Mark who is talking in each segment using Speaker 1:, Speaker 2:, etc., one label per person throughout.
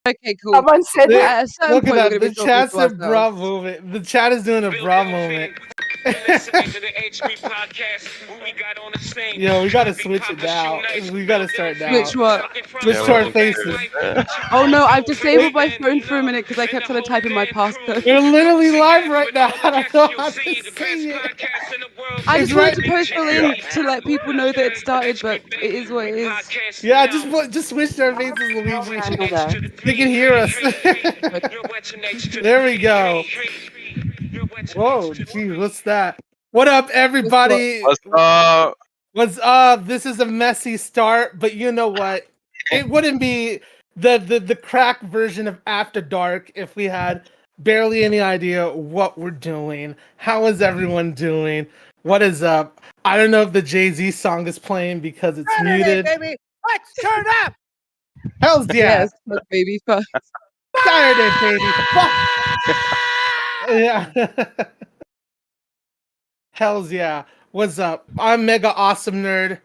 Speaker 1: Okay, cool.
Speaker 2: Someone said
Speaker 3: Look
Speaker 1: At a certain
Speaker 3: at
Speaker 1: point, we're
Speaker 3: that.
Speaker 1: gonna be
Speaker 3: The
Speaker 1: talking
Speaker 3: chat
Speaker 1: to
Speaker 3: said bra
Speaker 1: ourselves.
Speaker 3: movement. The chat is doing a bra movement. Yo, we gotta switch it now. We gotta start now.
Speaker 1: Switch what?
Speaker 3: Switch to our faces.
Speaker 1: Oh no, I've disabled my phone for a minute because I kept trying to type in my passcode.
Speaker 3: We're literally live right now. I don't know how to say it.
Speaker 1: I
Speaker 3: It's
Speaker 1: just wanted
Speaker 3: right.
Speaker 1: to post the link to let people know that it started, but it is what it is.
Speaker 3: Yeah, just switch to our faces, Luigi.
Speaker 2: Handle that.
Speaker 3: They can hear us. There we go. Whoa, geez, what's that? What up, everybody?
Speaker 4: What's up?
Speaker 3: What's up? This is a messy start, but you know what? It wouldn't be the crack version of After Dark if we had barely any idea what we're doing. How is everyone doing? What is up? I don't know if the Jay-Z song is playing because it's muted.
Speaker 5: Baby, let's turn up.
Speaker 3: Hell's yeah.
Speaker 1: Yes, fuck baby, fuck.
Speaker 3: Saturday, baby. Fuck. Yeah. Hells yeah. What's up? I'm Mega Awesome Nerd.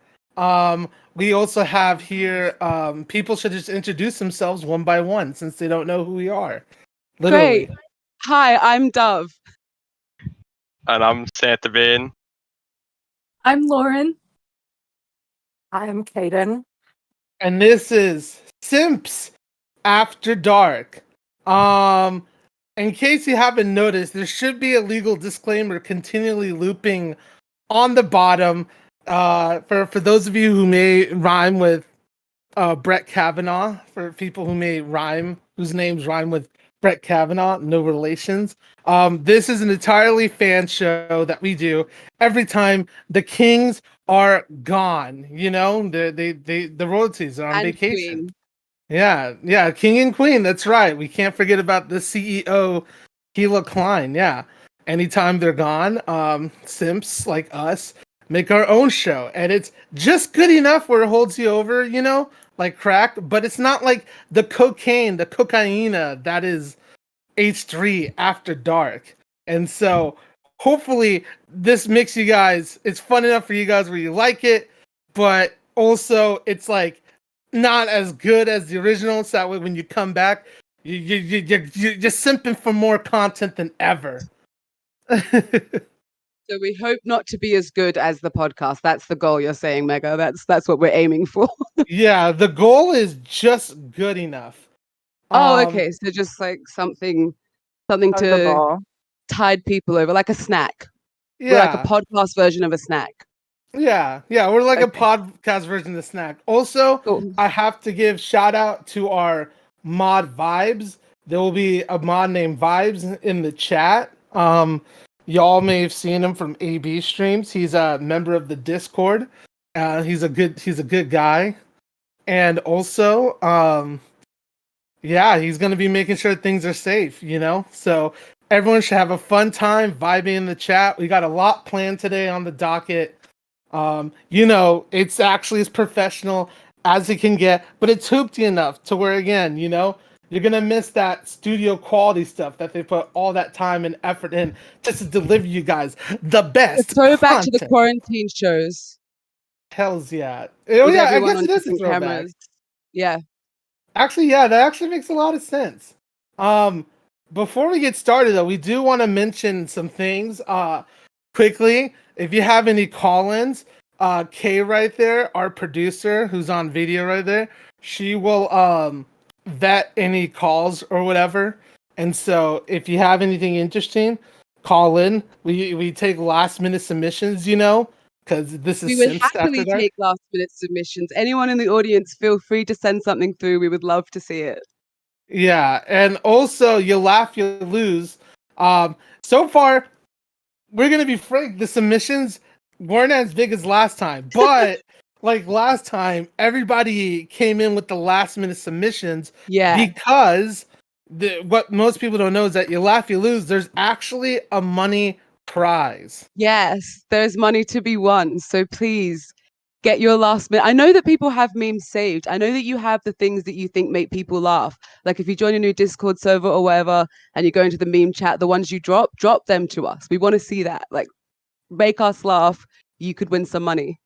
Speaker 3: We also have here, people should just introduce themselves one by one since they don't know who we are. Literally.
Speaker 1: Great. Hi, I'm Dove.
Speaker 4: And I'm Santa Bean.
Speaker 6: I'm Lauren.
Speaker 2: I'm Kaden.
Speaker 3: And this is Simps After Dark. In case you haven't noticed, there should be a legal disclaimer continually looping on the bottom. For those of you who may rhyme with Brett Kavanaugh, for people who may rhyme, whose names rhyme with Brett Kavanaugh, no relations. This is an entirely fan show that we do every time the Kings are gone. You know, the royalties are on
Speaker 1: And
Speaker 3: vacation.
Speaker 1: Queen.
Speaker 3: Yeah, King and Queen. That's right. We can't forget about the CEO, Gila Klein. Yeah, anytime they're gone, simps like us make our own show, and it's just good enough where it holds you over, you know, like crack. But it's not like the cocaine that is H3 After Dark. And so hopefully this makes you guys, it's fun enough for you guys where you like it, but also it's like not as good as the original. So that way when you come back, you're simping for more content than ever.
Speaker 1: So we hope not to be as good as the podcast. That's the goal you're saying, Mega. That's what we're aiming for.
Speaker 3: Yeah, the goal is just good enough.
Speaker 1: Okay. So just like something to
Speaker 2: Overall.
Speaker 1: tide people over, like a snack.
Speaker 3: Yeah,
Speaker 1: We're like a podcast version of a snack.
Speaker 3: Yeah, we're like a
Speaker 1: Okay.
Speaker 3: podcast version of the snack. Also,
Speaker 1: Cool.
Speaker 3: I have to give shout out to our mod Vibes. There will be a mod named Vibes in the chat. Y'all may have seen him from AB streams. He's a member of the Discord. He's a good guy. And also, he's gonna be making sure things are safe, you know? So everyone should have a fun time vibing in the chat. We got a lot planned today on the docket. You know, it's actually as professional as it can get, but it's hoopty enough to where, again, you know, you're gonna miss that studio quality stuff that they put all that time and effort in just to deliver you guys the best.
Speaker 1: Throw back to the
Speaker 3: content.
Speaker 1: quarantine shows.
Speaker 3: Hells yeah. Oh
Speaker 1: with
Speaker 3: yeah, I
Speaker 1: everyone
Speaker 3: guess
Speaker 1: on
Speaker 3: it is a
Speaker 1: different
Speaker 3: throwback.
Speaker 1: cameras. Yeah.
Speaker 3: Actually, yeah, that actually makes a lot of sense. Before we get started though, we do want to mention some things quickly. If you have any call-ins, Kay right there, our producer who's on video right there, she will vet any calls or whatever. And so if you have anything interesting, call in. We take last minute submissions, you know, because this is
Speaker 1: We would
Speaker 3: Simps After
Speaker 1: happily
Speaker 3: Dark.
Speaker 1: take last minute submissions. Anyone in the audience, feel free to send something through. We would love to see it.
Speaker 3: Yeah, and also you laugh, you lose. So far, we're gonna be frank, the submissions weren't as big as last time, but like last time, everybody came in with the last minute submissions
Speaker 1: Yeah.
Speaker 3: because what most people don't know is that you laugh, you lose. There's actually a money prize.
Speaker 1: Yes, there's money to be won. So please get your last minute. I know that people have memes saved. I know that you have the things that you think make people laugh. Like if you join a new Discord server or whatever and you go into the meme chat, the ones you drop them to us. We want to see that. Like make us laugh. You could win some money.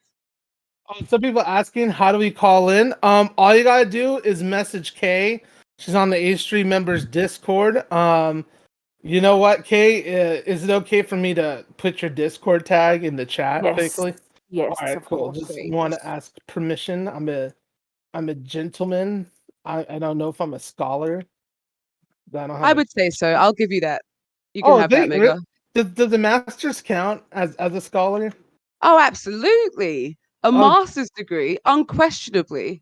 Speaker 3: Some people asking how do we call in? All you gotta do is message Kay She's on the H3 members Discord. You know what, Kay? Is it okay for me to put your Discord tag in the chat
Speaker 2: Yes.
Speaker 3: quickly?
Speaker 2: Yes,
Speaker 3: All right,
Speaker 2: of
Speaker 3: cool.
Speaker 2: course.
Speaker 3: Just
Speaker 1: Great.
Speaker 3: want to ask permission. I'm a gentleman. I don't know if I'm a scholar. But I don't have
Speaker 1: I
Speaker 3: a.
Speaker 1: would say so. I'll give you that. You can
Speaker 3: Oh,
Speaker 1: have that, Mega.
Speaker 3: does the masters count as a scholar?
Speaker 1: Oh, absolutely. A
Speaker 3: Oh,
Speaker 1: master's degree, unquestionably.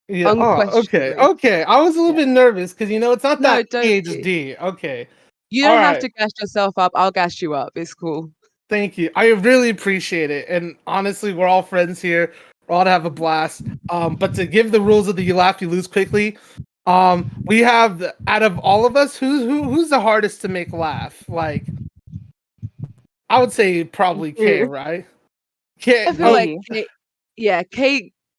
Speaker 3: yeah. Oh, okay.
Speaker 1: Unquestionably.
Speaker 3: Okay. I was a little
Speaker 1: Yeah.
Speaker 3: bit nervous because it's not
Speaker 1: No,
Speaker 3: that
Speaker 1: don't be.
Speaker 3: PhD. Okay.
Speaker 1: You
Speaker 3: All
Speaker 1: don't have
Speaker 3: right.
Speaker 1: to gas yourself up. I'll gas you up. It's cool.
Speaker 3: Thank you. I really appreciate it. And honestly, we're all friends here. We're all to have a blast. But to give the rules of the you laugh, you lose quickly. We have out of all of us, who's the hardest to make laugh? Like, I would say probably Kay,
Speaker 2: You.
Speaker 3: right? Kay.
Speaker 1: I feel
Speaker 3: Oh,
Speaker 1: like
Speaker 2: Me.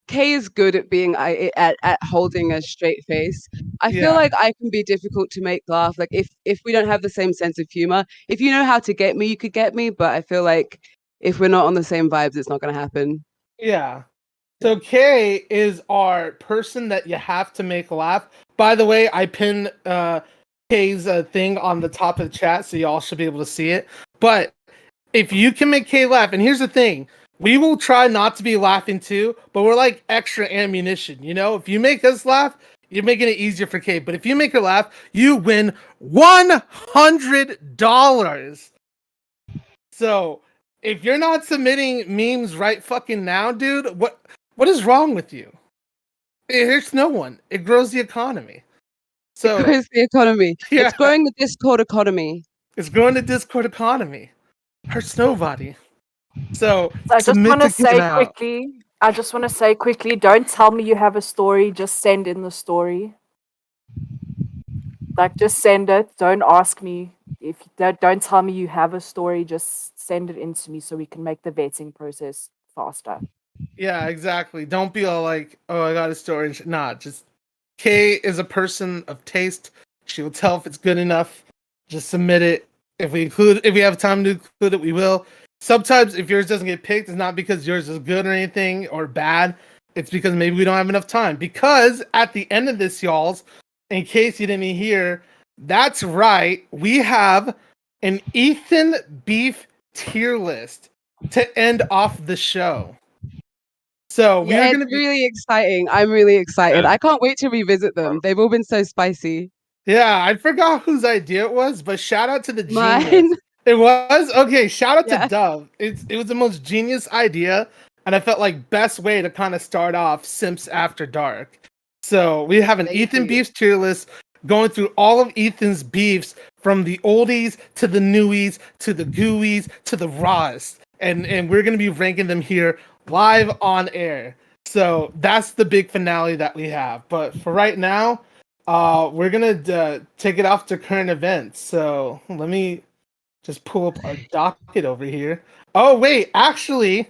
Speaker 1: Kay is good at being at holding a straight face. I feel
Speaker 3: yeah,
Speaker 1: like I can be difficult to make laugh. Like if we don't have the same sense of humor, if you know how to get me, you could get me. But I feel like if we're not on the same vibes, it's not gonna happen.
Speaker 3: yeah. So Kay is our person that you have to make laugh. By the way, I pinned Kay's thing on the top of the chat, so y'all should be able to see it. But if you can make Kay laugh, and here's the thing, we will try not to be laughing too, but we're like extra ammunition. If you make us laugh, you're making it easier for Kay. But if you make her laugh, you win $100. So if you're not submitting memes right fucking now, dude, what is wrong with you? It hurts no one. It grows the economy.
Speaker 1: It
Speaker 3: So
Speaker 1: grows the economy.
Speaker 3: yeah,
Speaker 1: It's growing the Discord economy.
Speaker 3: it's growing the Discord economy. Hurts nobody. So
Speaker 2: So I just
Speaker 3: submit
Speaker 2: want to
Speaker 3: to get
Speaker 2: say
Speaker 3: out.
Speaker 2: quickly, don't tell me you have a story, just send in the story. Like, just send it. Don't ask me. If you don't tell me you have a story, just send it in to me so we can make the vetting process faster.
Speaker 3: Yeah, exactly. Don't be all like, "Oh, I got a story." Nah, just Kay is a person of taste. She will tell if it's good enough. Just submit it. If we have time to include it, we will. Sometimes if yours doesn't get picked, it's not because yours is good or anything or bad. It's because maybe we don't have enough time. Because at the end of this, y'all's, in case you didn't hear, that's right. We have an Ethan beef tier list to end off the show. So we
Speaker 1: Yeah,
Speaker 3: are
Speaker 1: it's
Speaker 3: going to be,
Speaker 1: really exciting. I'm really excited.
Speaker 4: Yeah.
Speaker 1: I can't wait to revisit them. They've all been so spicy.
Speaker 3: yeah, I forgot whose idea it was, but shout out to the genius.
Speaker 1: Mine.
Speaker 3: It was okay. Shout out to
Speaker 1: Yeah.
Speaker 3: Dove. It was the most genius idea, and I felt like best way to kind of start off Simps After Dark. So we have an
Speaker 1: Thank
Speaker 3: Ethan
Speaker 1: you.
Speaker 3: Beefs tier list going through all of Ethan's beefs from the oldies to the newies to the gooies to the rawest, and we're gonna be ranking them here live on air. So that's the big finale that we have. But for right now, we're gonna take it off to current events. So let me just pull up our docket over here. Oh wait, actually,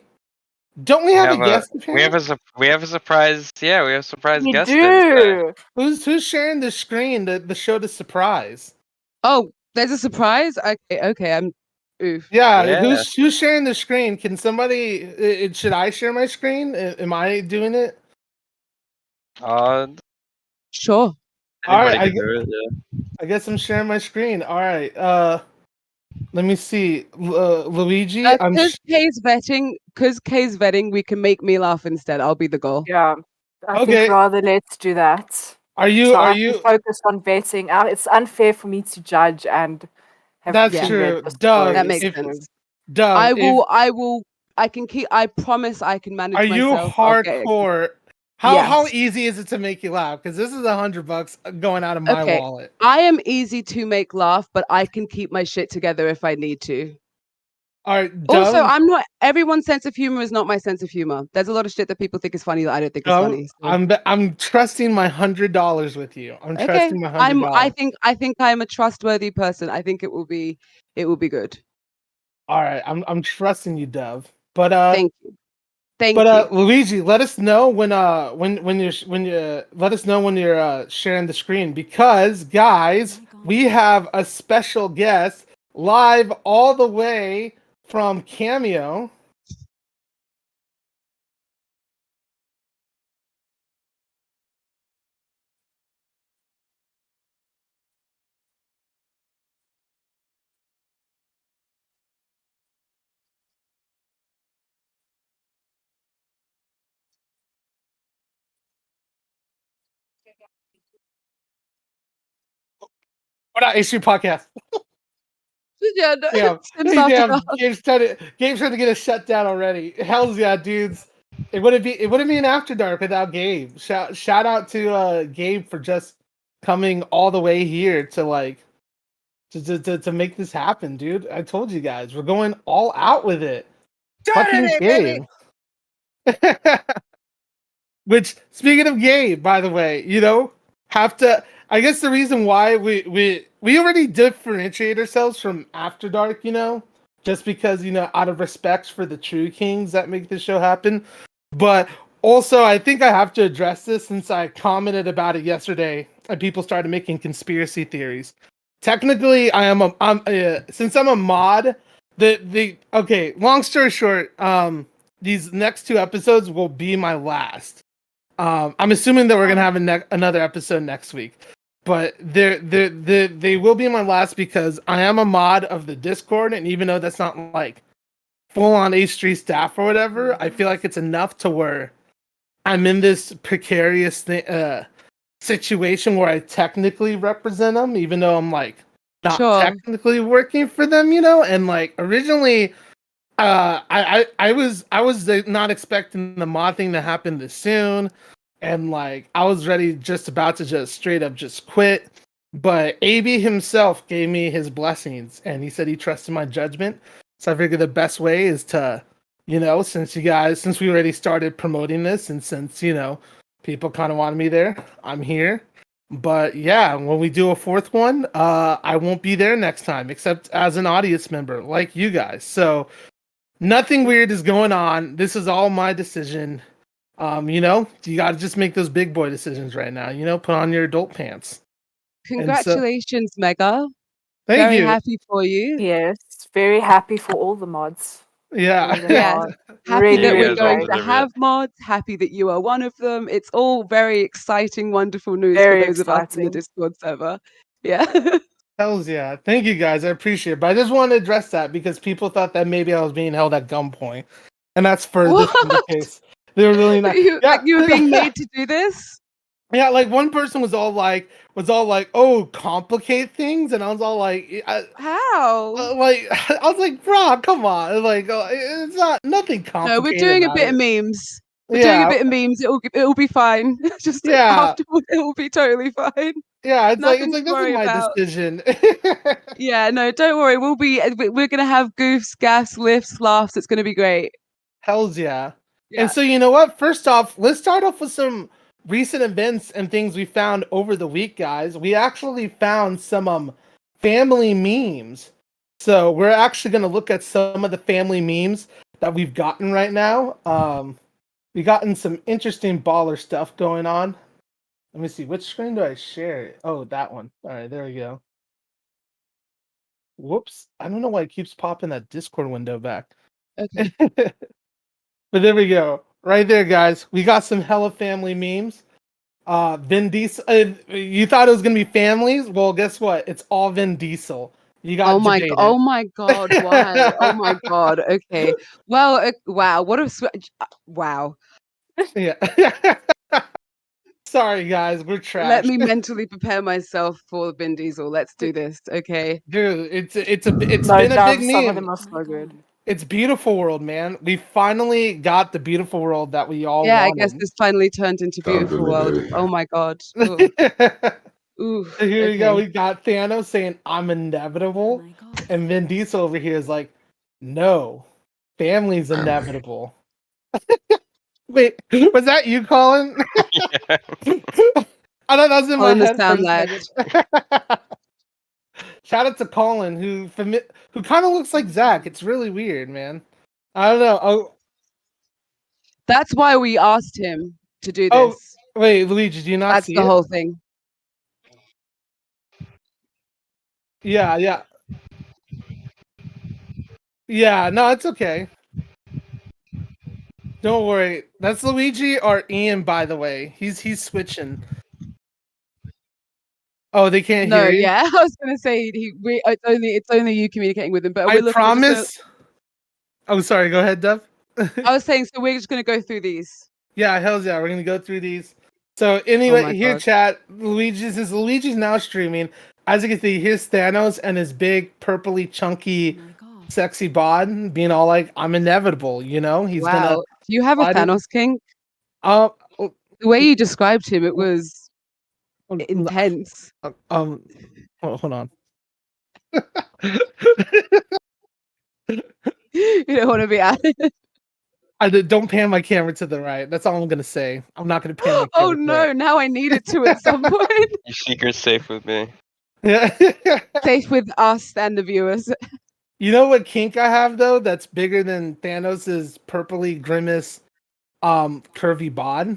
Speaker 3: don't we
Speaker 4: We
Speaker 3: have a
Speaker 4: have a
Speaker 3: guest
Speaker 4: we have
Speaker 3: appearance?
Speaker 4: we have a surprise. Yeah, we have a surprise
Speaker 2: We
Speaker 4: guest in today.
Speaker 2: do.
Speaker 3: Who's sharing the screen to show the surprise?
Speaker 1: Oh, there's a surprise? Okay, I'm oof.
Speaker 3: Yeah,
Speaker 4: Yeah.
Speaker 3: who's sharing the screen? Can somebody? Should I share my screen? Am I doing it?
Speaker 1: Sure.
Speaker 3: All right,
Speaker 4: Anybody can do it. Yeah.
Speaker 3: I guess I'm sharing my screen. All right. Let me see. Luigi,
Speaker 1: Because Kay's vetting, we can make me laugh instead. I'll be the goal.
Speaker 2: Yeah. I think
Speaker 3: Okay.
Speaker 2: rather let's do that.
Speaker 3: Are you?
Speaker 2: So
Speaker 3: Are
Speaker 2: I can
Speaker 3: you?
Speaker 2: focus on vetting out. It's unfair for me to judge and have
Speaker 3: That's
Speaker 1: Yeah.
Speaker 2: to read
Speaker 3: true.
Speaker 2: the
Speaker 3: Dove,
Speaker 1: That
Speaker 2: stories.
Speaker 1: makes
Speaker 3: if
Speaker 1: sense.
Speaker 3: Dove, if
Speaker 1: I promise I can
Speaker 3: are
Speaker 1: manage
Speaker 3: you
Speaker 1: myself. I'll get it.
Speaker 3: hardcore? How
Speaker 1: Yes.
Speaker 3: easy is it to make you laugh? Because this is $100 going out of my
Speaker 1: Okay.
Speaker 3: wallet.
Speaker 1: I am easy to make laugh, but I can keep my shit together if I need to.
Speaker 3: All right,
Speaker 1: Also,
Speaker 3: Dove,
Speaker 1: everyone's sense of humor is not my sense of humor. There's a lot of shit that people think is funny that I don't think is
Speaker 3: Dove,
Speaker 1: funny. So.
Speaker 3: I'm trusting my $100 with you. I'm
Speaker 1: Okay.
Speaker 3: trusting my $100.
Speaker 1: I think I'm a trustworthy person. I think it will be good.
Speaker 3: All right, I'm trusting you, Dove. But
Speaker 1: Thank you. Thank you.
Speaker 3: Luigi, let us know when let us know when you're sharing the screen because guys, we have a special guest live all the way from Cameo. What not issue podcast?
Speaker 1: Yeah, no,
Speaker 3: Yeah,
Speaker 1: Sims
Speaker 3: hey,
Speaker 1: after
Speaker 3: damn,
Speaker 1: dark.
Speaker 3: Gabe's trying to get us shut down already. Hell's yeah, dudes. It wouldn't be an After Dark without Gabe. Shout out to Gabe for just coming all the way here to like to make this happen, dude. I told you guys, we're going all out with it. Fucking
Speaker 5: Saturday, baby.
Speaker 3: Gabe. Which, speaking of Gabe, by the way, have to. I guess the reason why we already differentiate ourselves from After Dark, just because out of respect for the true kings that make this show happen. But also, I think I have to address this since I commented about it yesterday and people started making conspiracy theories. Technically, since I'm a mod. Okay. Long story short, these next 2 episodes will be my last. I'm assuming that we're gonna have another episode next week, but they will be my last because I am a mod of the Discord, and even though that's not like full on H3 staff or whatever, I feel like it's enough to where I'm in this precarious situation where I technically represent them, even though I'm like not
Speaker 1: Sure.
Speaker 3: technically working for them, and like originally. I was not expecting the mod thing to happen this soon, and like I was just about to just straight up just quit, but AB himself gave me his blessings, and he said he trusted my judgment. So I figured the best way is to, since we already started promoting this, and since people kind of wanted me there, I'm here. But yeah, when we do a 4th one, I won't be there next time, except as an audience member like you guys. So. Nothing weird is going on. This is all my decision. You got to just make those big boy decisions right now. Put on your adult pants.
Speaker 1: Congratulations, Mega.
Speaker 3: Thank
Speaker 1: Very
Speaker 3: you.
Speaker 1: happy for you.
Speaker 2: Yes, very happy for all the mods.
Speaker 3: Yeah.
Speaker 2: All the
Speaker 1: Yeah.
Speaker 2: mods.
Speaker 1: Happy
Speaker 2: Really,
Speaker 1: that
Speaker 4: You
Speaker 1: we're
Speaker 4: guys all
Speaker 1: going to
Speaker 4: deserve
Speaker 1: have mods. Happy that you are one of them. It's all very exciting, wonderful news
Speaker 2: Very
Speaker 1: for those of us in the
Speaker 2: exciting.
Speaker 1: Discord server. Yeah.
Speaker 3: Hells yeah. Thank you guys. I appreciate it. But I just wanted to address that because people thought that maybe I was being held at gunpoint. And that's further from the
Speaker 1: What?
Speaker 3: case. They were really not.
Speaker 1: Like you were being made to do this?
Speaker 3: Yeah, like one person was all like, oh, complicate things, and I was all like,
Speaker 1: How?
Speaker 3: I was like, bro, come on, like, it's not nothing complicated.
Speaker 1: No, we're doing a
Speaker 3: about
Speaker 1: bit
Speaker 3: it.
Speaker 1: of memes. We're doing a bit of memes. It'll be fine. Just
Speaker 3: Yeah.
Speaker 1: afterward, it will be totally fine.
Speaker 3: Yeah, it's
Speaker 1: Nothing
Speaker 3: like
Speaker 1: to
Speaker 3: this is
Speaker 1: worry
Speaker 3: my
Speaker 1: about.
Speaker 3: decision.
Speaker 1: Yeah, no, don't worry. We're gonna have goofs, gaffs, lifts, laughs. It's gonna be great.
Speaker 3: Hells yeah.
Speaker 1: Yeah.
Speaker 3: And so you know what? First off, let's start off with some recent events and things we found over the week, guys. We actually found some family memes. So we're actually gonna look at some of the family memes that we've gotten right now. We gotten some interesting baller stuff going on. Let me see, which screen do I share? Oh, that one. All right, there we go. Whoops. I don't know why it keeps popping that Discord window back.
Speaker 1: Okay.
Speaker 3: But there we go. Right there, guys. We got some hella family memes. Vin Diesel. You thought it was going to be families? Well, guess what? It's all Vin Diesel. You got
Speaker 1: Oh my
Speaker 3: debated.
Speaker 1: god! Why? Oh my god! Okay. Well, wow. What a wow.
Speaker 3: Yeah. Sorry, guys. We're trash.
Speaker 1: Let me mentally prepare myself for Vin Diesel. Let's do this. Okay.
Speaker 3: Dude, it's
Speaker 2: No,
Speaker 3: been a big
Speaker 2: some of them
Speaker 3: meme.
Speaker 2: are so good.
Speaker 3: It's Beautiful World, man. We finally got the Beautiful World that we all
Speaker 1: Yeah, I
Speaker 3: wanted.
Speaker 1: guess this finally turned into Beautiful World. Oh my god. Ooh. Ooh.
Speaker 3: So here we go.
Speaker 1: Okay.
Speaker 3: We got Thanos saying, I'm inevitable. And Vin Diesel over here is like, no, family's inevitable. Wait, was that you, Colin?
Speaker 4: Yeah.
Speaker 3: I thought that was in my
Speaker 1: Colin the
Speaker 3: head for
Speaker 1: sound
Speaker 3: a
Speaker 1: lad.
Speaker 3: second. Shout out to Colin, who kind of looks like Zach. It's really weird, man. I don't know. Oh,
Speaker 1: That's why we asked him to do
Speaker 3: oh,
Speaker 1: this.
Speaker 3: wait, Luigi, do you not
Speaker 1: That's
Speaker 3: see
Speaker 1: the
Speaker 3: it?
Speaker 1: whole thing.
Speaker 3: Yeah, yeah. Yeah, no, it's okay. Don't worry. That's Luigi or Ian, by the way. He's switching. Oh, they can't
Speaker 1: No,
Speaker 3: hear you?
Speaker 1: yeah, I was gonna say it's only you communicating with him. But
Speaker 3: I
Speaker 1: we're looking.
Speaker 3: promise. Oh, sorry. Go ahead, Dev.
Speaker 1: I was saying, so we're just gonna go through these.
Speaker 3: Yeah, hells yeah. We're gonna go through these. So
Speaker 1: Oh
Speaker 3: anyway,
Speaker 1: my
Speaker 3: here
Speaker 1: God.
Speaker 3: chat, Luigi's now streaming. As you can see, here's Thanos and his big purpley chunky
Speaker 1: Oh my God.
Speaker 3: sexy bod being all like, I'm inevitable, you know? He's gonna
Speaker 1: Wow. Do you have a
Speaker 3: slide in.
Speaker 1: Thanos king?
Speaker 3: Um oh,
Speaker 1: The way you described him, it was
Speaker 3: oh,
Speaker 1: intense.
Speaker 3: hold on.
Speaker 1: You don't want to be at it.
Speaker 3: Don't pan my camera to the right. That's all I'm gonna say. I'm not gonna pan my
Speaker 1: Oh
Speaker 3: camera to the
Speaker 1: no, now I need it to at some point.
Speaker 4: Your secret's safe with me.
Speaker 3: right.
Speaker 1: Safe with us and the viewers.
Speaker 3: You know what kink I have though that's bigger than Thanos's purpley grimace curvy bod?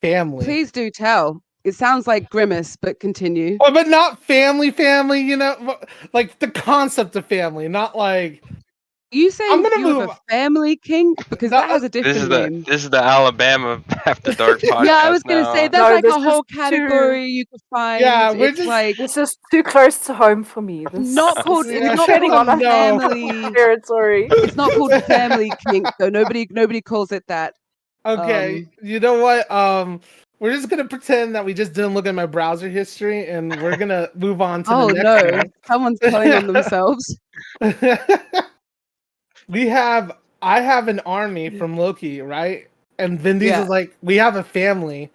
Speaker 3: Family.
Speaker 1: Please do tell. It sounds like Grimace, but continue.
Speaker 3: Oh, but not family, you know, like the concept of family, not like
Speaker 1: Are you
Speaker 3: I'm
Speaker 1: saying
Speaker 3: gonna
Speaker 1: you have
Speaker 3: move.
Speaker 1: a family kink? Because
Speaker 3: No,
Speaker 1: that has a different name.
Speaker 4: This is the Alabama After Dark podcast.
Speaker 1: Yeah, I was gonna say
Speaker 4: now.
Speaker 1: there's
Speaker 2: No,
Speaker 1: like
Speaker 2: this
Speaker 1: a
Speaker 2: is
Speaker 1: whole
Speaker 2: too-
Speaker 1: category you could find.
Speaker 3: Yeah, we're
Speaker 1: It's
Speaker 3: just-
Speaker 1: like
Speaker 2: This is too close to home for me. This
Speaker 1: not called.
Speaker 2: this
Speaker 3: Yeah,
Speaker 1: It's not
Speaker 2: treading
Speaker 1: called
Speaker 2: on a
Speaker 3: no.
Speaker 1: family.
Speaker 2: territory.
Speaker 1: It's not called family kink though. Nobody calls it that.
Speaker 3: Okay, you know what? We're just gonna pretend that we just didn't look at my browser history, and we're gonna move on to
Speaker 1: Oh
Speaker 3: the
Speaker 1: no,
Speaker 3: next
Speaker 1: someone's telling on themselves.
Speaker 3: one. I have an army from Loki, right? And Vin Diesel's
Speaker 1: Yeah.
Speaker 3: like, we have a family.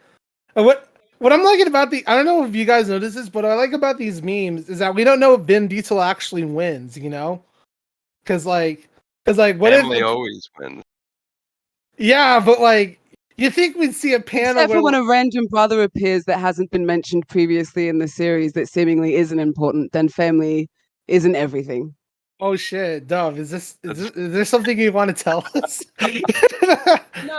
Speaker 3: And what I'm liking about I don't know if you guys notice this, but what I like about these memes is that we don't know if Vin Diesel actually wins, you know? Because like, what
Speaker 4: Family
Speaker 3: if?
Speaker 4: always wins.
Speaker 3: Yeah, but like, you think we'd see a panel
Speaker 1: Except
Speaker 3: where
Speaker 1: for when a random brother appears that hasn't been mentioned previously in the series that seemingly isn't important, then family isn't everything.
Speaker 3: oh shit, Dove, is there something you want to tell us?
Speaker 1: No,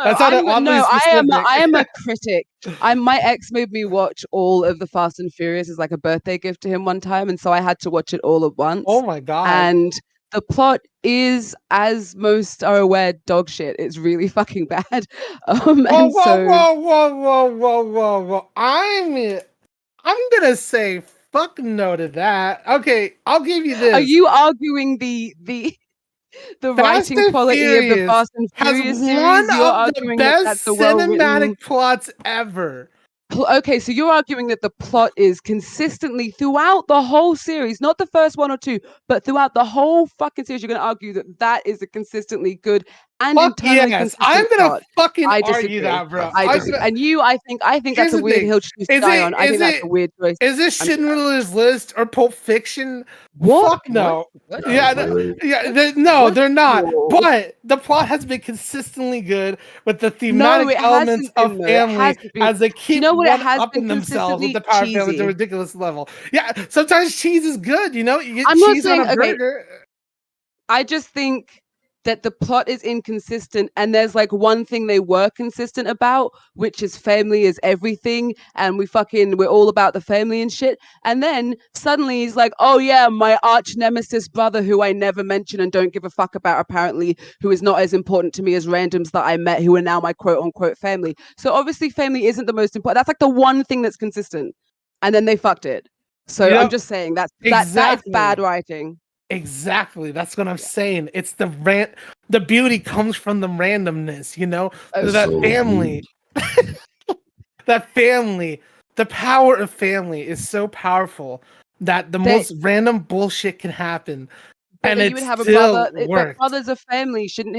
Speaker 3: That sounded oddly specific.
Speaker 1: I am a critic. My ex made me watch all of the Fast and Furious as like a birthday gift to him one time, and so I had to watch it all at once.
Speaker 3: Oh my god.
Speaker 1: And the plot is, as most are aware, dog shit. It's really fucking bad.
Speaker 3: Whoa,
Speaker 1: And so
Speaker 3: whoa. I'm gonna say fuck no to that. Okay, I'll give you this.
Speaker 1: are you arguing the
Speaker 3: Fast
Speaker 1: writing
Speaker 3: and
Speaker 1: quality of the
Speaker 3: Furious
Speaker 1: Fast and
Speaker 3: has
Speaker 1: Furious
Speaker 3: one
Speaker 1: series? You're
Speaker 3: of the
Speaker 1: arguing that
Speaker 3: best
Speaker 1: that's a well-written.
Speaker 3: cinematic plots ever.
Speaker 1: Okay, so you're arguing that the plot is consistently throughout the whole series, not the first one or two, but throughout the whole fucking series. You're going to argue that that is a consistently good and
Speaker 3: Fuck
Speaker 1: internally
Speaker 3: yes,
Speaker 1: consistent
Speaker 3: I'm gonna
Speaker 1: plot.
Speaker 3: fucking
Speaker 1: I
Speaker 3: argue
Speaker 1: disagree.
Speaker 3: that, bro.
Speaker 1: I disagree. And you, I think
Speaker 3: Here's
Speaker 1: that's a
Speaker 3: the
Speaker 1: weird
Speaker 3: thing.
Speaker 1: hill to
Speaker 3: Is
Speaker 1: die
Speaker 3: it-
Speaker 1: on. I
Speaker 3: is
Speaker 1: think that's
Speaker 3: it-
Speaker 1: a weird choice.
Speaker 3: Is this
Speaker 1: I'm-
Speaker 3: Schindler's List or Pulp Fiction?
Speaker 1: What?
Speaker 3: Fuck no.
Speaker 1: What?
Speaker 3: Yeah, no,
Speaker 1: What?
Speaker 3: they're not.
Speaker 2: Whoa.
Speaker 3: But the plot has been consistently good with the thematic
Speaker 1: it
Speaker 3: elements
Speaker 1: hasn't been,
Speaker 3: of
Speaker 1: though. It
Speaker 3: family
Speaker 1: hasn't been.
Speaker 3: as they keep
Speaker 1: know what? It has
Speaker 3: upping
Speaker 1: been
Speaker 3: themselves with
Speaker 1: consistently
Speaker 3: the power family to a
Speaker 1: cheesy.
Speaker 3: ridiculous level. Yeah, sometimes cheese is good, you know? You get
Speaker 1: I'm not
Speaker 3: cheese on a
Speaker 1: saying- okay.
Speaker 3: burger.
Speaker 1: I just think that the plot is inconsistent and there's like one thing they were consistent about, which is family is everything and we're all about the family and shit. And then suddenly he's like, oh yeah, my arch nemesis brother who I never mention and don't give a fuck about apparently, who is not as important to me as randoms that I met who are now my quote unquote family. So obviously family isn't the most important. That's like the one thing that's consistent. And then they fucked it. So
Speaker 3: Yep.
Speaker 1: I'm just saying that is bad
Speaker 3: Exactly.
Speaker 1: writing.
Speaker 3: Exactly. That's what I'm saying. It's the beauty comes from the randomness, you know?
Speaker 1: Oh,
Speaker 3: That
Speaker 1: so
Speaker 3: family. That family. The power of family is so powerful that the most random bullshit can happen.
Speaker 1: But
Speaker 3: And
Speaker 1: then
Speaker 3: it
Speaker 1: you would have a
Speaker 3: still
Speaker 1: brother. But
Speaker 3: worked.
Speaker 1: brothers are family. Shouldn't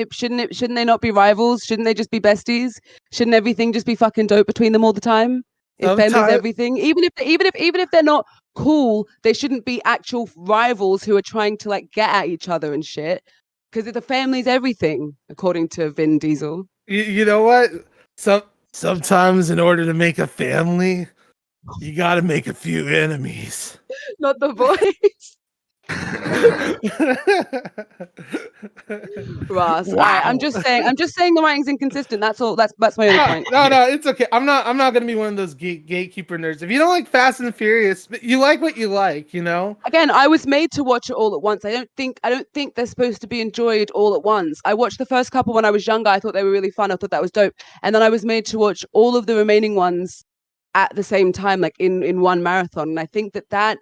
Speaker 1: they not be rivals? Shouldn't they just be besties? Shouldn't everything just be fucking dope between them all the time? If family's
Speaker 3: Sometime-
Speaker 1: everything, even if they're not cool, they shouldn't be actual rivals who are trying to like get at each other and shit. Because the family's everything, according to Vin Diesel.
Speaker 3: You know what? Sometimes in order to make a family, you gotta make a few enemies.
Speaker 1: Not the voice. Ross. All right, I'm just saying the writing's inconsistent. That's all. That's my only point.
Speaker 3: No, it's okay. I'm not gonna be one of those gatekeeper nerds. If you don't like Fast and Furious, you like what you like, you know.
Speaker 1: Again, I was made to watch it all at once. I don't think they're supposed to be enjoyed all at once. I watched the first couple when I was younger. I thought they were really fun. I thought that was dope. And then I was made to watch all of the remaining ones at the same time, like in one marathon. And I think that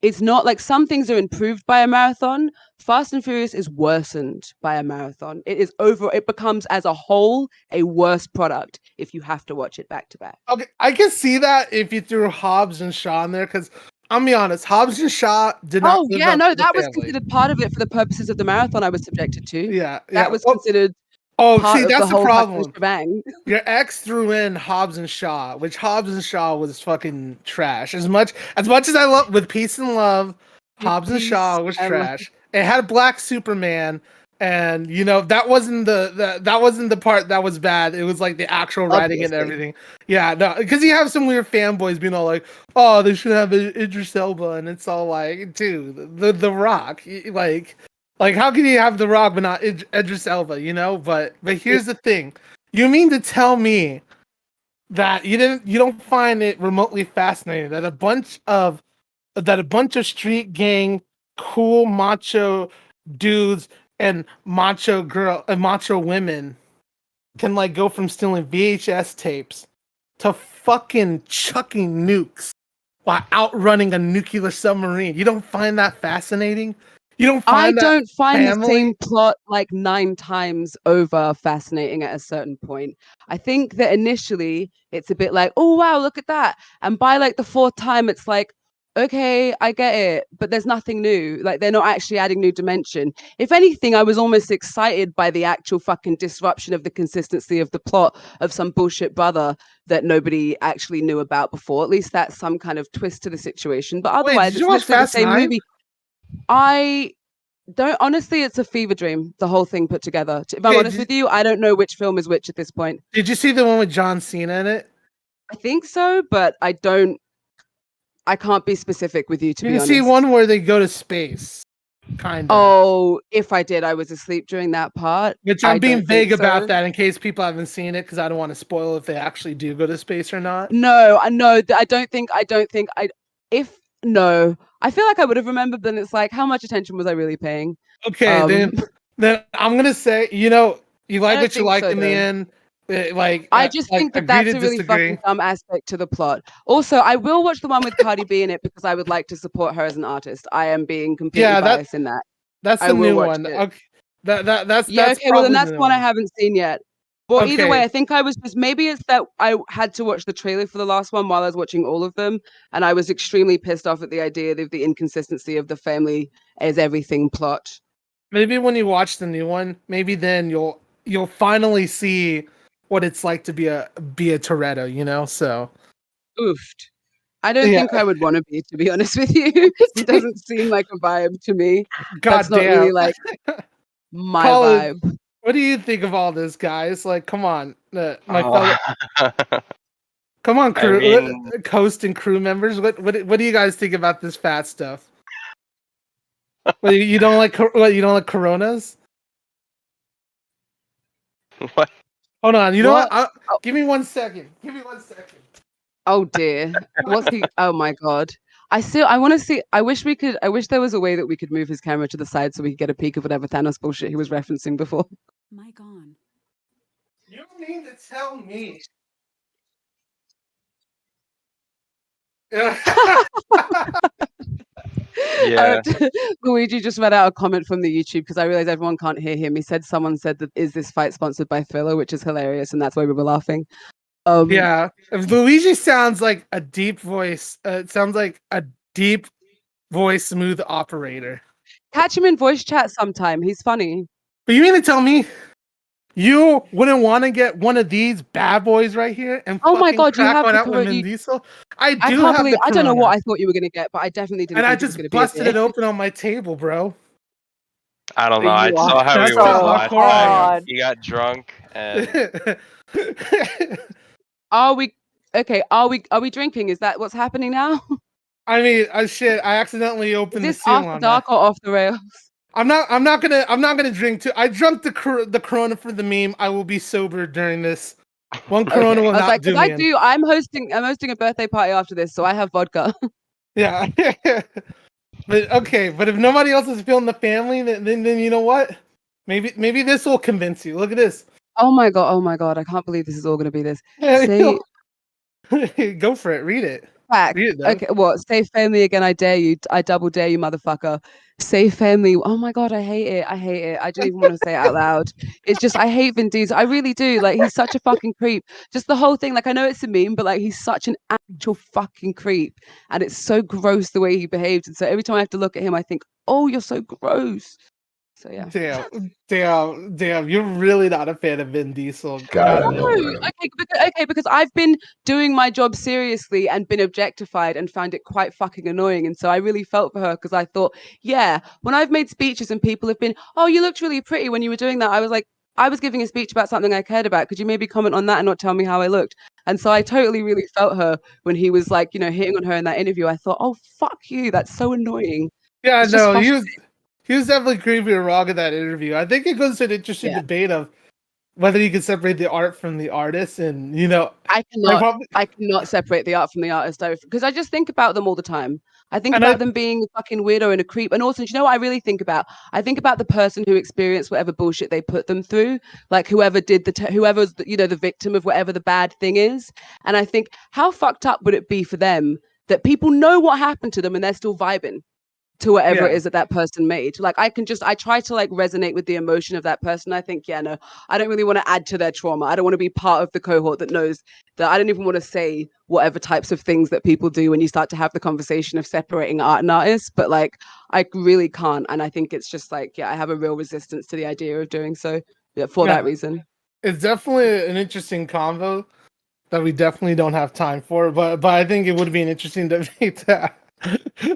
Speaker 1: it's not like some things are improved by a marathon. Fast and Furious is worsened by a marathon. It becomes as a whole a worse product if you have to watch it back to back.
Speaker 3: Okay, I can see that if you threw Hobbs and Shaw in there, because I'll be honest, Hobbs and Shaw did not live up to the
Speaker 1: that was
Speaker 3: family.
Speaker 1: considered part of it for the purposes of the marathon I was subjected to.
Speaker 3: Yeah,
Speaker 1: That was
Speaker 3: Well,
Speaker 1: considered
Speaker 3: oh,
Speaker 1: part
Speaker 3: see,
Speaker 1: of the
Speaker 3: that's the
Speaker 1: whole fucking
Speaker 3: problem.
Speaker 1: shebang.
Speaker 3: Your ex threw in Hobbs and Shaw, which Hobbs and Shaw was fucking trash. As much as I love with Peace and Love, Hobbs and Shaw was trash. It had a black Superman, and you know that wasn't the part that was bad. It was like the actual writing and everything. Yeah, no, because you have some weird fanboys being all like, "Oh, they should have Idris Elba," and it's all like, dude, the Rock, like how can you have the Rock but not Idris Elba? You know, but here's the thing. You mean to tell me that you don't find it remotely fascinating that a bunch of street gang cool macho dudes and macho women can like go from stealing VHS tapes to fucking chucking nukes while outrunning a nuclear submarine? You don't find that fascinating? You don't find
Speaker 1: the
Speaker 3: family?
Speaker 1: same plot like 9 times over fascinating at a certain point. I think that initially it's a bit like, oh wow, look at that. And by like the 4th time, it's like, okay, I get it, but there's nothing new. Like they're not actually adding new dimension. If anything, I was almost excited by the actual fucking disruption of the consistency of the plot of some bullshit brother that nobody actually knew about before. At least that's some kind of twist to the situation. But otherwise,
Speaker 3: did you
Speaker 1: it's
Speaker 3: watch
Speaker 1: literally the
Speaker 3: Fast
Speaker 1: same
Speaker 3: 9?
Speaker 1: movie. I don't honestly, it's a fever dream, the whole thing put together. If I'm honest with you, I don't know which film is which at this point.
Speaker 3: Did you see the one with John Cena in it?
Speaker 1: I think so, but I can't be specific with you, to be honest.
Speaker 3: You can see one where they go to space, kind of.
Speaker 1: Oh, if I did, I was asleep during that part.
Speaker 3: Which I'm being vague about that in case people haven't seen it, because I don't want to spoil if they actually do go to space or not.
Speaker 1: No, I know. I feel like I would have remembered, then it's like, how much attention was I really paying?
Speaker 3: Okay, then I'm gonna say, you know, you like what you like in the end.
Speaker 1: I just think that that's a really fucking dumb aspect to the plot. Also, I will watch the one with Cardi B in it because I would like to support her as an artist. I am being completely biased in that.
Speaker 3: That's the new one. Okay, that's
Speaker 1: okay. Well, then that's the one I haven't seen yet. Well, either way, I think I was just, maybe it's that I had to watch the trailer for the last one while I was watching all of them, and I was extremely pissed off at the idea of the inconsistency of the family as everything plot.
Speaker 3: Maybe when you watch the new one, maybe then you'll finally see what it's like to be a Toretto, you know? So
Speaker 1: oofed. I don't think I would want to be honest with you. It doesn't seem like a vibe to me. That's not really like my vibe.
Speaker 3: What do you think of all this, guys? Like, come on, fellow, come on, crew, Coast and crew members. What do you guys think about this fat stuff? Well, you don't like Coronas?
Speaker 4: What?
Speaker 3: Hold on. You know what? Give me 1 second.
Speaker 1: Oh dear. What's he? Oh my god. I want to see. I wish there was a way that we could move his camera to the side so we could get a peek of whatever Thanos bullshit he was referencing before.
Speaker 6: Mic on.
Speaker 3: You mean to tell me?
Speaker 4: Yeah.
Speaker 1: Luigi just read out a comment from the YouTube because I realized everyone can't hear him. He said someone said that is this fight sponsored by Thriller, which is hilarious, and that's why we were laughing.
Speaker 3: Yeah, Luigi sounds like a deep voice. It sounds like a deep voice, smooth operator.
Speaker 1: Catch him in voice chat sometime. He's funny.
Speaker 3: But you mean to tell me you wouldn't want to get one of these bad boys right here and
Speaker 1: oh my god, you have
Speaker 3: one out with Vin Diesel? I
Speaker 1: don't know what I thought you were gonna get, but I definitely didn't.
Speaker 3: And I just busted it open on my table, bro.
Speaker 4: I don't know. I saw how we were last time. He got drunk and.
Speaker 1: Are we drinking? Is that what's happening now?
Speaker 3: I mean, shit! I accidentally opened the seal
Speaker 1: after dark or off the rails?
Speaker 3: I'm not gonna drink too. I drunk the Corona for the meme. I will be sober during this. One Corona will not do me.
Speaker 1: I'm hosting a birthday party after this, so I have vodka.
Speaker 3: Yeah. But if nobody else is feeling the family, then you know what? Maybe this will convince you. Look at this.
Speaker 1: Oh my god! I can't believe this is all going to be this.
Speaker 3: Go for it. Read it.
Speaker 1: back.
Speaker 3: Read it, Dev.
Speaker 1: Okay, what? Say family again. I dare you. I double dare you, motherfucker. Say family. Oh my god, I hate it. I hate it. I don't even want to say it out loud. It's just I hate Vin Diesel. I really do. Like he's such a fucking creep. Just the whole thing. Like I know it's a meme, but like he's such an actual fucking creep, and it's so gross the way he behaved. And so every time I have to look at him, I think, oh, you're so gross. So yeah.
Speaker 3: Damn! You're really not a fan of Vin Diesel.
Speaker 7: Got
Speaker 3: God
Speaker 7: it.
Speaker 3: damn.
Speaker 1: Okay, because I've been doing my job seriously and been objectified and found it quite fucking annoying. And so I really felt for her because I thought, yeah, when I've made speeches and people have been, oh, you looked really pretty when you were doing that. I was like, I was giving a speech about something I cared about. Could you maybe comment on that and not tell me how I looked? And so I totally really felt her when he was like, hitting on her in that interview. I thought, oh, fuck you. That's so annoying.
Speaker 3: Yeah,
Speaker 1: It's just
Speaker 3: no, he was definitely creepy and wrong in that interview. I think it goes to an interesting debate of whether you can separate the art from the artist, and
Speaker 1: I cannot separate the art from the artist because I just think about them all the time. I think about them being a fucking weirdo and a creep. And also, do you know what I really think about? I think about the person who experienced whatever bullshit they put them through, like whoever did whoever's the victim of whatever the bad thing is. And I think how fucked up would it be for them that people know what happened to them and they're still vibing to whatever it is that person made. Like I try to like resonate with the emotion of that person. I think, no, I don't really want to add to their trauma. I don't want to be part of the cohort that knows that. I don't even want to say whatever types of things that people do when you start to have the conversation of separating art and artists, but like I really can't. And I think it's just like, I have a real resistance to the idea of doing so for that reason.
Speaker 3: It's definitely an interesting convo that we definitely don't have time for, but I think it would be an interesting debate to
Speaker 1: cool.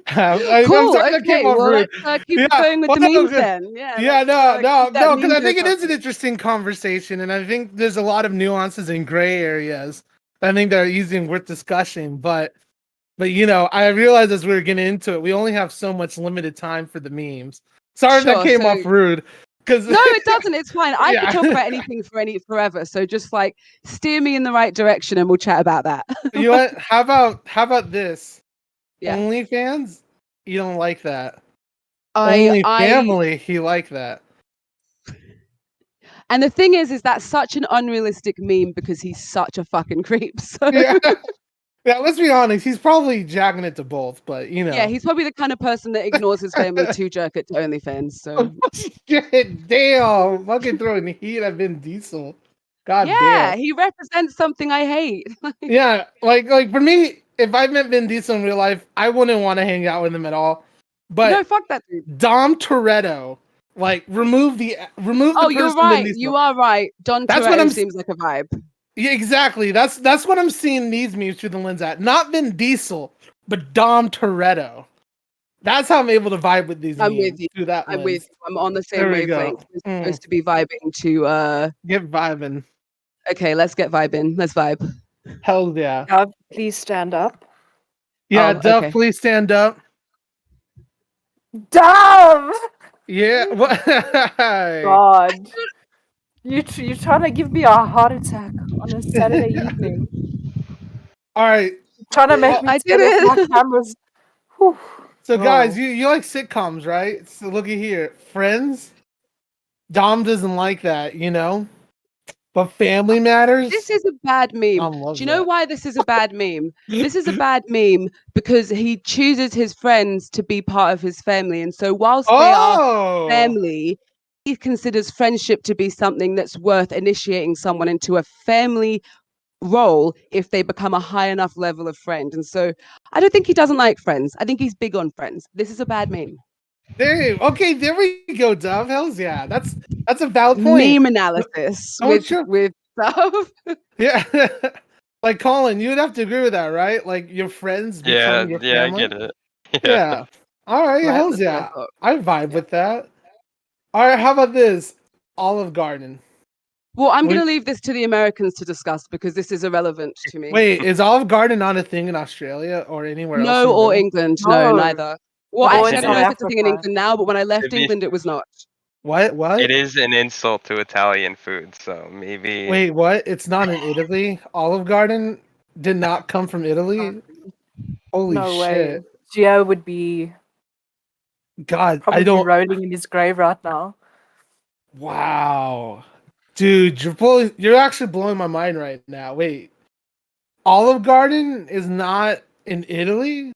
Speaker 1: Okay, well, let's keep going with the memes then.
Speaker 3: No, because I think it is an interesting conversation, and I think there's a lot of nuances and gray areas that I think that are easy and worth discussing. But I realized as we were getting into it, we only have so much limited time for the memes. Sorry if that came off rude.
Speaker 1: No, it doesn't. It's fine. I can talk about anything forever. So just like steer me in the right direction, and we'll chat about that.
Speaker 3: You know what? How about this? Yeah. OnlyFans, you don't like that. Family, he like that.
Speaker 1: And the thing is that's such an unrealistic meme because he's such a fucking creep. So
Speaker 3: yeah, let's be honest. He's probably jacking it to both, but
Speaker 1: yeah, he's probably the kind of person that ignores his family to jerk it to OnlyFans. So
Speaker 3: damn, fucking throwing heat at Vin Diesel. God damn.
Speaker 1: Yeah, he represents something I hate.
Speaker 3: Yeah, like for me, if I met Vin Diesel in real life, I wouldn't want to hang out with him at all. But
Speaker 1: no, fuck that dude.
Speaker 3: Dom Toretto, like remove the
Speaker 1: Oh, you're right. You are right. Don Toretto seems like a vibe.
Speaker 3: Yeah, exactly. That's what I'm seeing these memes through the lens at. Not Vin Diesel, but Dom Toretto. That's how I'm able to vibe with these memes.
Speaker 1: With you.
Speaker 3: Through that
Speaker 1: I'm
Speaker 3: lens.
Speaker 1: with you. I'm on the same wavelength. We're supposed to be vibing to
Speaker 3: get vibing.
Speaker 1: Okay, let's get vibing. Let's vibe.
Speaker 3: Hell yeah.
Speaker 2: Please stand up.
Speaker 3: Yeah, Duff, please stand up.
Speaker 2: Dove!
Speaker 3: Yeah. What?
Speaker 2: God. You're trying to give me a heart attack on a Saturday evening.
Speaker 3: All right.
Speaker 2: Trying to make me get my cameras. Whew.
Speaker 3: So guys, you like sitcoms, right? So looky here. Friends. Dom doesn't like that, But Family Matters?
Speaker 1: This is a bad meme. Do you know why this is a bad meme? This is a bad meme because he chooses his friends to be part of his family. And so whilst they are family, he considers friendship to be something that's worth initiating someone into a family role if they become a high enough level of friend. And so I don't think he doesn't like Friends. I think he's big on Friends. This is a bad meme.
Speaker 3: Okay, there we go, Dove. Hells yeah. That's a valid point.
Speaker 1: Meme analysis with stuff.
Speaker 3: Yeah. Like Colin, you would have to agree with that, right? Like your friends become your family?
Speaker 4: I get it.
Speaker 3: Yeah. All right, hells yeah. I vibe with that. All right, how about this? Olive Garden.
Speaker 1: Well, I'm going to leave this to the Americans to discuss because this is irrelevant to me.
Speaker 3: Wait, is Olive Garden not a thing in Australia or anywhere else?
Speaker 1: No, or England. No, neither. Well, actually, I don't know if it's a thing in England now, but when I left England, it was not.
Speaker 3: What?
Speaker 4: It is an insult to Italian food, so maybe...
Speaker 3: Wait, what? It's not in Italy? Olive Garden did not come from Italy? Holy
Speaker 2: no
Speaker 3: shit.
Speaker 2: Way. Gio would be...
Speaker 3: God,
Speaker 2: I don't... rolling in his grave right now.
Speaker 3: Wow. Dude, you're actually blowing my mind right now. Wait. Olive Garden is not in Italy.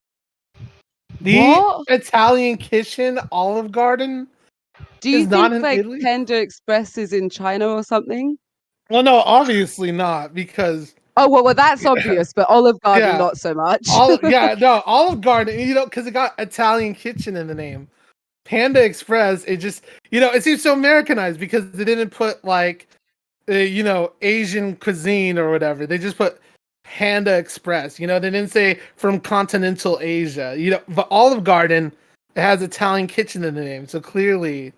Speaker 3: The
Speaker 1: What?
Speaker 3: Italian kitchen, Olive Garden,
Speaker 1: Do you
Speaker 3: is not
Speaker 1: think
Speaker 3: in
Speaker 1: like
Speaker 3: Italy.
Speaker 1: Panda Express is in China or something?
Speaker 3: Well, no, obviously not, because
Speaker 1: Oh well, that's obvious, but Olive Garden
Speaker 3: yeah,
Speaker 1: not so much.
Speaker 3: Olive Garden, because it got Italian kitchen in the name. Panda Express, it just, it seems so Americanized because they didn't put like, Asian cuisine or whatever. They just put Panda Express. They didn't say from continental Asia. But Olive Garden, it has Italian kitchen in the name, so clearly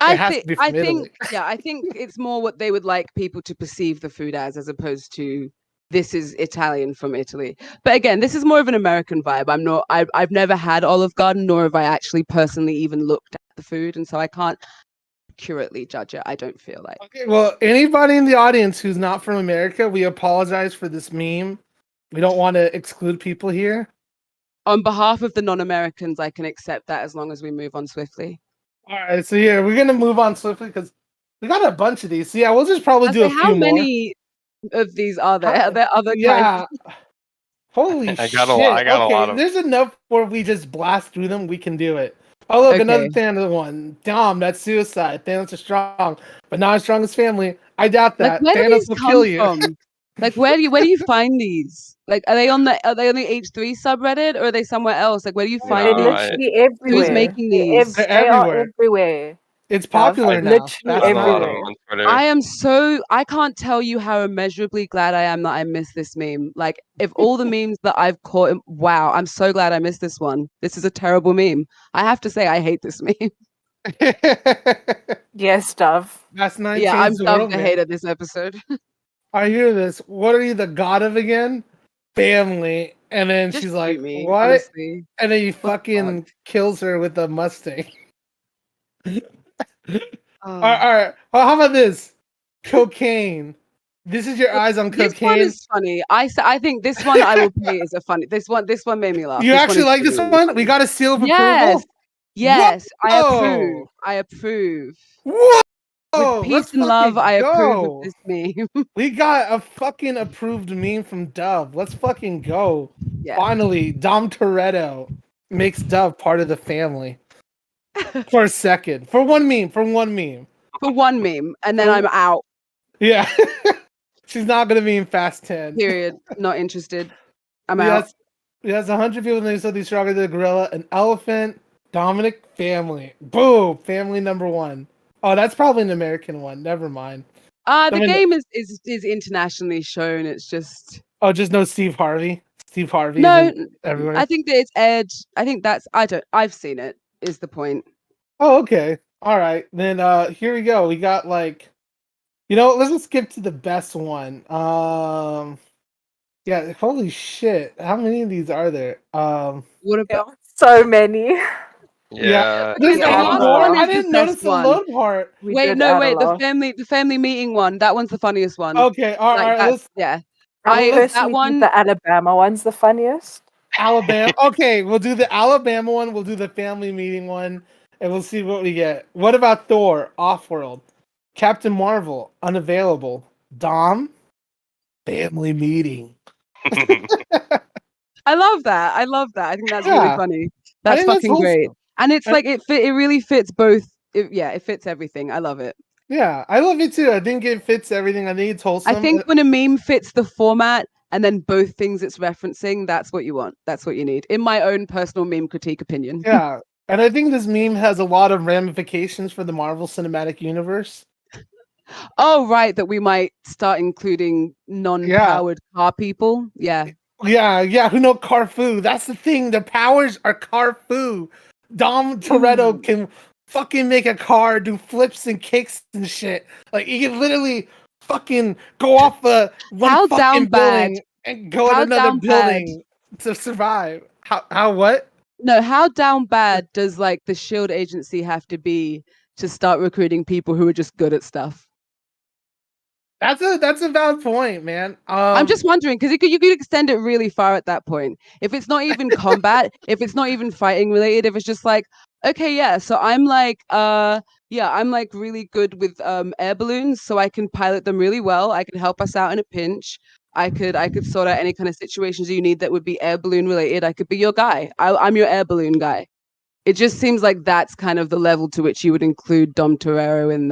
Speaker 3: it has to be
Speaker 1: I
Speaker 3: from
Speaker 1: think,
Speaker 3: Italy.
Speaker 1: yeah, I think it's more what they would like people to perceive the food as opposed to this is Italian from Italy. But again, this is more of an American vibe. I've never had Olive Garden, nor have I actually personally even looked at the food, and so I can't accurately judge it. I don't feel like.
Speaker 3: Okay, well, anybody in the audience who's not from America, we apologize for this meme. We don't want to exclude people here.
Speaker 1: On behalf of the non-Americans, I can accept that as long as we move on swiftly.
Speaker 3: All right, so yeah, we're gonna move on swiftly because we got a bunch of these. So yeah, we'll just probably do a few
Speaker 1: how
Speaker 3: more.
Speaker 1: many of these are there? Are there other kinds?
Speaker 3: Holy
Speaker 4: I
Speaker 3: shit!
Speaker 4: got a lot of.
Speaker 3: There's enough where we just blast through them. We can do it. Oh look, another
Speaker 1: Okay.
Speaker 3: Thanos one. Damn, that's suicide. Thanos is strong, but not as strong as family. I doubt that.
Speaker 1: Like, where do
Speaker 3: Thanos
Speaker 1: these
Speaker 3: will
Speaker 1: come
Speaker 3: kill you.
Speaker 1: from? Like, where do you find these? Like, are they on the H3 subreddit or are they somewhere else? Like, where do you find
Speaker 2: They're
Speaker 4: No,
Speaker 1: these?
Speaker 2: literally everywhere.
Speaker 1: Who's making
Speaker 2: They're
Speaker 1: these?
Speaker 3: They're
Speaker 2: they are
Speaker 3: everywhere.
Speaker 2: everywhere.
Speaker 3: It's
Speaker 2: Dove.
Speaker 3: popular now.
Speaker 2: Literally
Speaker 3: That's
Speaker 4: found a lot of
Speaker 2: everywhere.
Speaker 4: them on Twitter.
Speaker 1: I can't tell you how immeasurably glad I am that I missed this meme. Like, if all the memes that I've caught, wow, I'm so glad I missed this one. This is a terrible meme. I have to say, I hate this meme.
Speaker 2: Yes, Dove.
Speaker 3: That's nine
Speaker 1: Yeah, I'm
Speaker 3: changed the
Speaker 1: Dove
Speaker 3: world,
Speaker 1: the
Speaker 3: man.
Speaker 1: hater this episode.
Speaker 3: I hear this. What are you the god of again? Family. And then
Speaker 1: Just
Speaker 3: she's like,
Speaker 1: shoot me,
Speaker 3: what?
Speaker 1: honestly.
Speaker 3: And then he
Speaker 1: What the
Speaker 3: fucking kills her with a Mustang.
Speaker 1: Oh.
Speaker 3: All right. Well, how about this? Cocaine. This is your eyes on
Speaker 1: This
Speaker 3: cocaine.
Speaker 1: one is funny. I think this one I will play is a funny. This one made me laugh.
Speaker 3: You
Speaker 1: This
Speaker 3: actually
Speaker 1: is
Speaker 3: like this
Speaker 1: really
Speaker 3: one?
Speaker 1: funny.
Speaker 3: We got a seal of
Speaker 1: Yes,
Speaker 3: approval.
Speaker 1: yes, I
Speaker 3: Whoa!
Speaker 1: approve. I approve.
Speaker 3: Whoa!
Speaker 1: With peace
Speaker 3: Let's
Speaker 1: and love,
Speaker 3: fucking
Speaker 1: I approve of
Speaker 3: go.
Speaker 1: this meme.
Speaker 3: We got a fucking approved meme from Dove. Let's fucking go.
Speaker 1: Yeah.
Speaker 3: Finally, Dom Toretto makes Dove part of the family. For a second. For one meme.
Speaker 1: For one meme, and then I'm out.
Speaker 3: Yeah. She's not gonna be in Fast 10.
Speaker 1: Period. Not interested. I'm out.
Speaker 3: Yes, 100 people think something stronger than a gorilla. An elephant. Dominic family. Boom. Family number one. Oh, that's probably an American one. Never mind.
Speaker 1: The game is internationally shown. It's just
Speaker 3: just no Steve Harvey. Steve Harvey.
Speaker 1: no.
Speaker 3: Everywhere.
Speaker 1: I think that it's aired. I think that's I've seen it. Is the point?
Speaker 3: Oh, okay. All right. Then here we go. We got like, let's just skip to the best one. Yeah. Holy shit. How many of these are there?
Speaker 1: What about?
Speaker 2: So many.
Speaker 4: Yeah.
Speaker 3: There's
Speaker 1: Okay,
Speaker 3: even
Speaker 1: last
Speaker 3: more.
Speaker 1: one is
Speaker 3: I
Speaker 1: the
Speaker 3: didn't
Speaker 1: best
Speaker 3: notice the
Speaker 1: one.
Speaker 3: load part.
Speaker 1: Wait, the family meeting one. That one's the funniest one.
Speaker 3: Okay, all right.
Speaker 1: Let's, yeah.
Speaker 2: I personally
Speaker 1: that one.
Speaker 2: think the Alabama one's the funniest.
Speaker 3: Alabama. Okay, we'll do the Alabama one. We'll do the family meeting one, and we'll see what we get. What about Thor? Offworld. Captain Marvel. Unavailable. Dom. Family meeting.
Speaker 1: I love that. I think that's really funny. That's fucking great. And it's like it really fits both. It fits everything. I love it.
Speaker 3: Yeah, I love it too. I think it fits everything. I think it's wholesome.
Speaker 1: I think when a meme fits the format and then both things it's referencing, that's what you want. That's what you need. In my own personal meme critique opinion.
Speaker 3: Yeah. And I think this meme has a lot of ramifications for the Marvel Cinematic Universe.
Speaker 1: Oh, right. That we might start including non-powered car people. Yeah.
Speaker 3: Yeah. Who know Carfu? That's the thing. The powers are Carfu. Dom Toretto can fucking make a car, do flips and kicks and shit. Like he can literally fucking go off one fucking building and go in another building to survive. How what?
Speaker 1: No, how down bad does like the Shield agency have to be to start recruiting people who are just good at stuff?
Speaker 3: That's a valid point, man.
Speaker 1: I'm just wondering because you could extend it really far at that point. If it's not even combat, if it's not even fighting related, if it's just like, okay, yeah, so I'm like really good with air balloons, so I can pilot them really well. I can help us out in a pinch. I could sort out any kind of situations you need that would be air balloon related. I could be your guy. I'm your air balloon guy. It just seems like that's kind of the level to which you would include Dom Toretto in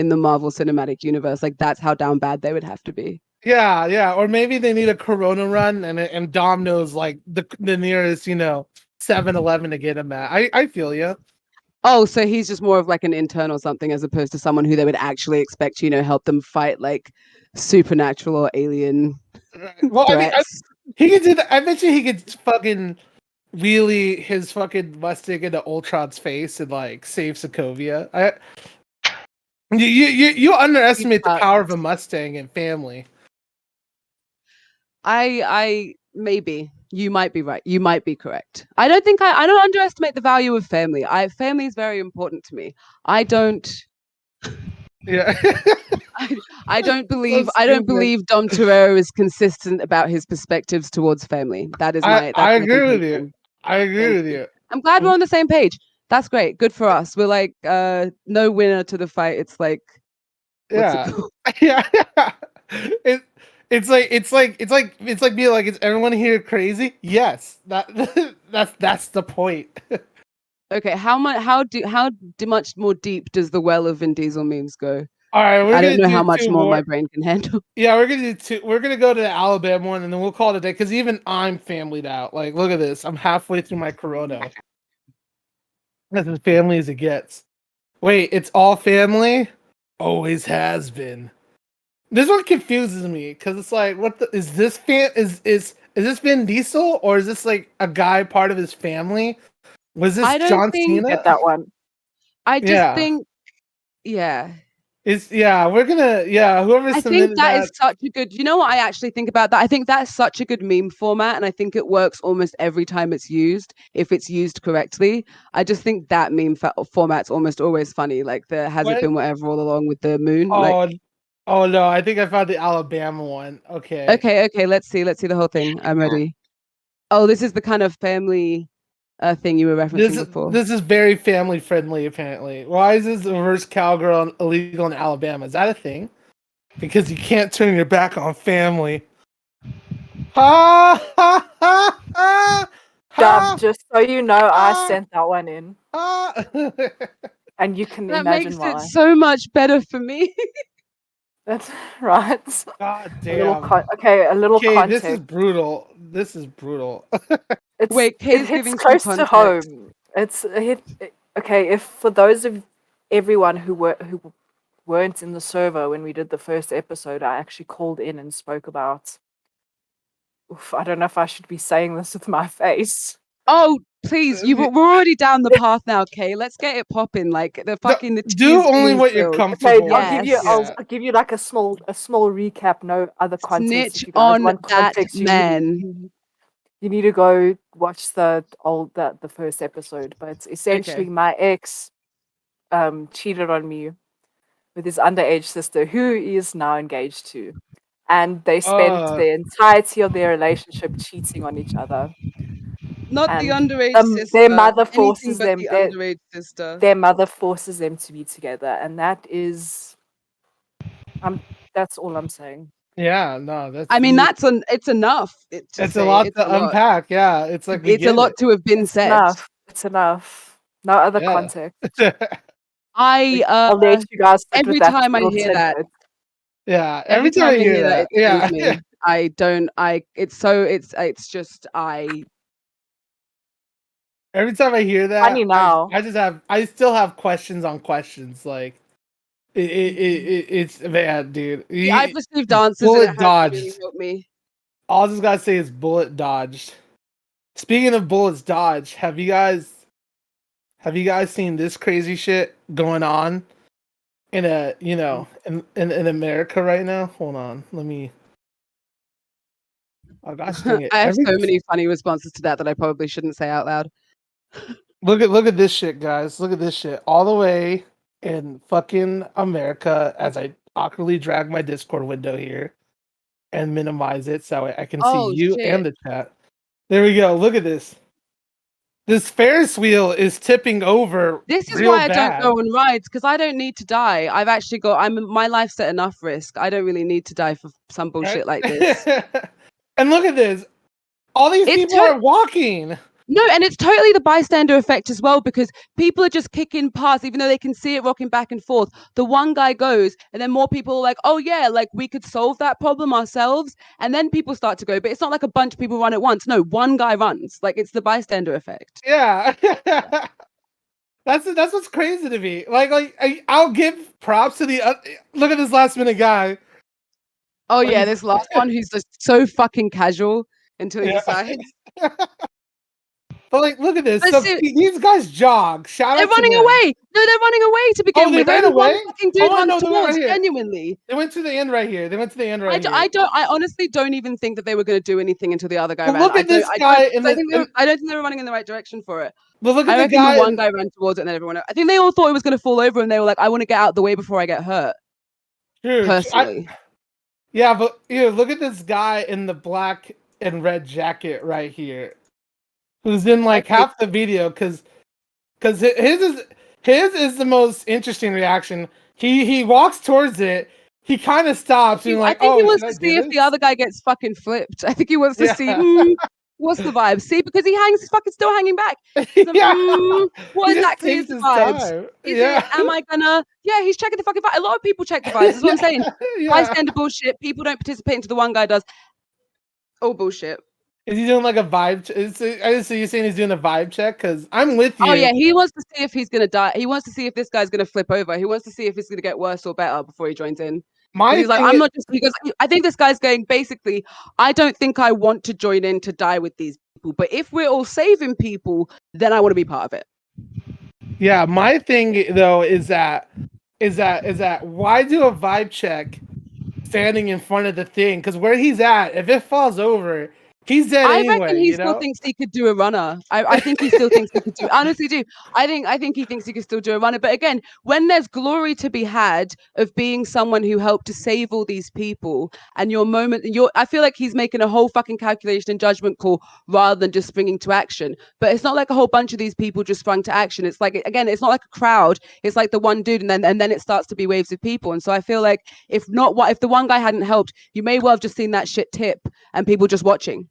Speaker 1: the Marvel Cinematic Universe. Like that's how down bad they would have to be.
Speaker 3: Yeah. Or maybe they need a Corona run, and Dom knows like the nearest 7-Eleven to get him at. I feel you.
Speaker 1: Oh, so he's just more of like an intern or something, as opposed to someone who they would actually expect to, help them fight like supernatural or alien
Speaker 3: Well,
Speaker 1: threats.
Speaker 3: he could do that. I bet you he could fucking wheelie his fucking Mustang into Ultron's face and like save Sokovia. You underestimate the power of a Mustang and family.
Speaker 1: I maybe you might be right. You might be correct. I don't underestimate the value of family. Family is very important to me. I don't.
Speaker 3: Yeah.
Speaker 1: I don't believe Dom Toretto is consistent about his perspectives towards family. That is my.
Speaker 3: I agree with you. I agree with you.
Speaker 1: I'm glad we're on the same page. That's great. Good for us. We're like no winner to the fight. It's like
Speaker 3: yeah. It's like being like, is everyone here crazy? Yes. That's the point.
Speaker 1: Okay, how much more deep does the well of Vin Diesel memes go?
Speaker 3: All right,
Speaker 1: I don't know how much more my brain can handle.
Speaker 3: Yeah, we're gonna do two. We're gonna go to the Alabama one, and then we'll call it a day. Because even I'm familyed out. Like, look at this. I'm halfway through my Corona. That's as family as it gets. Wait, it's all family? Always has been. This one confuses me because it's like, is this is this Vin Diesel, or is this like a guy part of his family? Was this John Cena?
Speaker 2: Get that one.
Speaker 1: I just think,
Speaker 3: we're gonna whoever
Speaker 1: I
Speaker 3: submitted
Speaker 1: think that is such a good. You know what I actually think about that? I think that's such a good meme format, and I think it works almost every time it's used if it's used correctly. I just think that meme format's almost always funny. Like the has it been whatever all along with the moon?
Speaker 3: Oh no, I think I found the Alabama one. Okay.
Speaker 1: Okay. Let's see the whole thing. I'm ready. Oh, this is the kind of family thing you were referencing before.
Speaker 3: This is very family friendly, apparently. Why is this reverse cowgirl illegal in Alabama? Is that a thing? Because you can't turn your back on family. Ha ha ha ha!
Speaker 2: Dub, just so you know, I sent that one in. And you can
Speaker 1: that
Speaker 2: imagine
Speaker 1: makes
Speaker 2: why.
Speaker 1: it so much better for me.
Speaker 2: That's right.
Speaker 3: God damn.
Speaker 2: A little context.
Speaker 3: This is brutal. This is brutal.
Speaker 1: Wait, Kay's
Speaker 2: it
Speaker 1: giving
Speaker 2: hits close
Speaker 1: some
Speaker 2: to
Speaker 1: context.
Speaker 2: home. It's a hit. Okay, if for those of everyone who weren't in the server when we did the first episode, I actually called in and spoke about. I don't know if I should be saying this with my face.
Speaker 1: Oh, please! We're already down the path now, Kay. Let's get it popping. Like the
Speaker 3: do only what you're comfortable.
Speaker 2: Okay, I'll give you like a small recap. No other context.
Speaker 1: Snitch
Speaker 2: if you guys
Speaker 1: on
Speaker 2: want context,
Speaker 1: that man.
Speaker 2: You need to go watch the first episode. But essentially, my ex cheated on me with his underage sister, who he is now engaged to, and they spent the entirety of their relationship cheating on each other.
Speaker 1: Not the underage sister.
Speaker 2: Their mother forces them.
Speaker 1: The underage sister.
Speaker 2: Their mother forces them to be together, and that is, that's all I'm saying.
Speaker 3: Yeah, no, that's.
Speaker 1: I mean, it's enough.
Speaker 3: It's a lot to unpack. Yeah, it's like
Speaker 1: it's a lot to have been said.
Speaker 2: It's enough. No other context.
Speaker 1: I'll
Speaker 2: let you guys.
Speaker 1: Every time I hear that.
Speaker 3: Yeah, every time I hear that. Yeah.
Speaker 1: I don't. It's just I.
Speaker 3: Every time I hear that,
Speaker 2: funny now.
Speaker 3: I still have questions on questions. Like, it's bad, dude.
Speaker 1: I've received answers.
Speaker 3: Bullet dodged.
Speaker 1: Really helped me.
Speaker 3: All I just gotta say is bullet dodged. Speaking of bullets dodged, have you guys seen this crazy shit going on in in America right now? Hold on, let me. Oh gosh, dang it.
Speaker 1: I have so many funny responses to that I probably shouldn't say out loud.
Speaker 3: Look at this shit, guys. Look at this shit. All the way in fucking America, as I awkwardly drag my Discord window here and minimize it so I can see you and the chat. There we go. Look at this. this Ferris wheel is tipping over.
Speaker 1: This is
Speaker 3: real
Speaker 1: why I
Speaker 3: bad.
Speaker 1: don't go on rides, because I don't need to die. I've actually my life's at enough risk. I don't really need to die for some bullshit like this.
Speaker 3: And look at this. All these people are walking.
Speaker 1: No, and it's totally the bystander effect as well, because people are just kicking past, even though they can see it rocking back and forth. The one guy goes, and then more people are like, oh yeah, like we could solve that problem ourselves. And then people start to go, but it's not like a bunch of people run at once. No, one guy runs. Like, it's the bystander effect.
Speaker 3: Yeah. That's what's crazy to me. I'll give props to the look at this last minute guy.
Speaker 1: Oh yeah, this last one who's just so fucking casual until he decides.
Speaker 3: But look at this. So these guys jog.
Speaker 1: They're running away. No, they're running away to begin with.
Speaker 3: Ran away?
Speaker 1: One fucking dude runs towards, genuinely.
Speaker 3: They went to the end right here.
Speaker 1: I honestly don't even think that they were going to do anything until the other guy ran.
Speaker 3: Look at this guy.
Speaker 1: I don't think they were running in the right direction for it.
Speaker 3: But look at
Speaker 1: the guy. The one guy ran towards it, and then everyone. I think they all thought it was going to fall over, and they were like, "I want to get out of the way before I get hurt."
Speaker 3: True.
Speaker 1: Personally.
Speaker 3: Yeah, but look at this guy in the black and red jacket right here, who's in half the video, because his is the most interesting reaction. He walks towards it. He kind of stops and
Speaker 1: I think he wants to see if the other guy gets fucking flipped. I think he wants to see what's the vibe. See, because he's fucking still hanging back. What exactly is the vibe? Am I gonna? Yeah, he's checking the fucking vibe. A lot of people check the vibes. That's what I'm saying. Bystander bullshit. People don't participate until the one guy does. Oh bullshit.
Speaker 3: Is he doing a vibe? So you're saying he's doing a vibe check? Because I'm with you.
Speaker 1: Oh yeah, he wants to see if he's gonna die. He wants to see if this guy's gonna flip over. He wants to see if it's gonna get worse or better before he joins in. He's like, I'm not just because I think this guy's going basically. I don't think I want to join in to die with these people, but if we're all saving people, then I want to be part of it.
Speaker 3: Yeah, my thing though is that why do a vibe check standing in front of the thing? Because where he's at, if it falls over, he's dead anyway.
Speaker 1: I reckon he still thinks he could do a runner. I think he still thinks he could do. Honestly, do I think he thinks he could still do a runner. But again, when there's glory to be had of being someone who helped to save all these people, and I feel like he's making a whole fucking calculation and judgment call rather than just springing to action. But it's not like a whole bunch of these people just sprung to action. It's like, again, it's not like a crowd. It's like the one dude, and then it starts to be waves of people. And so I feel like if the one guy hadn't helped, you may well have just seen that shit tip and people just watching.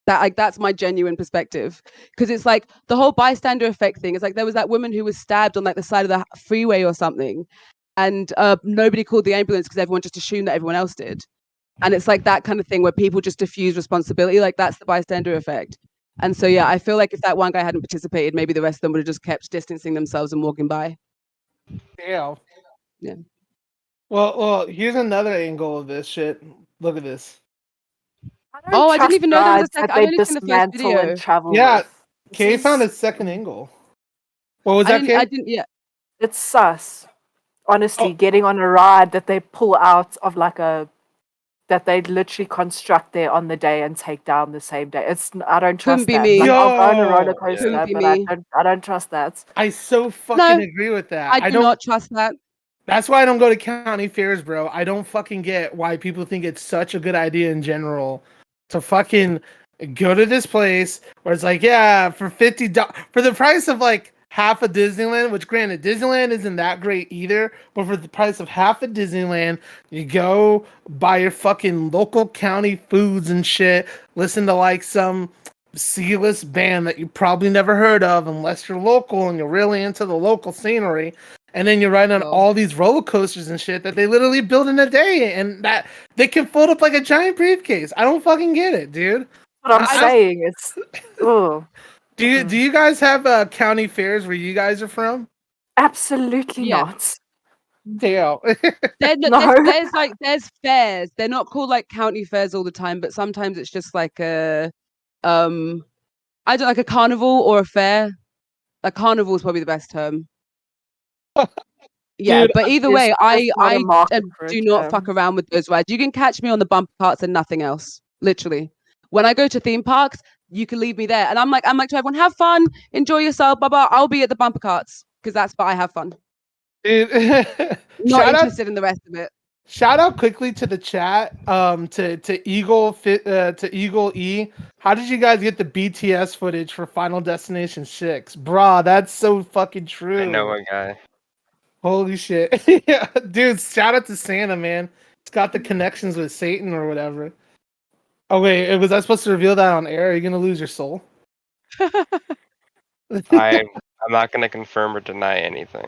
Speaker 1: That's my genuine perspective, because it's like the whole bystander effect thing. It's like there was that woman who was stabbed on the side of the freeway or something, and nobody called the ambulance because everyone just assumed that everyone else did. And it's like that kind of thing where people just diffuse responsibility. Like that's the bystander effect. And so yeah, I feel like if that one guy hadn't participated, maybe the rest of them would have just kept distancing themselves and walking by.
Speaker 3: Yeah.
Speaker 1: Yeah.
Speaker 3: Well, here's another angle of this shit. Look at this.
Speaker 1: I didn't even know there was a second. I only seen the first video.
Speaker 3: Yeah, Kay found a second angle. What was that, Kay?
Speaker 1: I didn't. Yeah,
Speaker 2: it's sus. Honestly, getting on a ride that they pull out of that they literally construct there on the day and take down the same day. I don't trust that.
Speaker 1: Me.
Speaker 2: I'll go on a roller coaster, but I don't trust that.
Speaker 3: I so fucking agree with that.
Speaker 1: I do not trust that.
Speaker 3: That's why I don't go to county fairs, bro. I don't fucking get why people think it's such a good idea in general to fucking go to this place where it's like, yeah, for $50 for the price of half a Disneyland, which granted Disneyland isn't that great either, but for the price of half a Disneyland, you go buy your fucking local county foods and shit, listen to some C-list band that you probably never heard of unless you're local and you're really into the local scenery. And then you ride on all these roller coasters and shit that they literally build in a day, and that they can fold up like a giant briefcase. I don't fucking get it, dude.
Speaker 2: What I'm saying, it's
Speaker 3: Do you guys have county fairs where you guys are from?
Speaker 2: Absolutely not.
Speaker 3: Damn.
Speaker 1: There's fairs. They're not called county fairs all the time, but sometimes it's just like a a carnival or a fair. A carnival is probably the best term. Yeah, dude, but either way, I do not fuck around with those rides. You can catch me on the bumper carts and nothing else. Literally, when I go to theme parks, you can leave me there, and I'm like to everyone, have fun, enjoy yourself, blah blah. I'll be at the bumper carts because that's where I have fun.
Speaker 3: Dude,
Speaker 1: not interested in the rest of it.
Speaker 3: Shout out quickly to the chat. To Eagle E. How did you guys get the BTS footage for Final Destination 6? Bruh, that's so fucking true.
Speaker 4: I know a guy.
Speaker 3: Holy shit. Yeah, dude, shout out to Santa, man. It's got the connections with Satan or whatever. Oh wait, was I supposed to reveal that on air? Are you gonna lose your soul?
Speaker 4: I'm not gonna confirm or deny anything.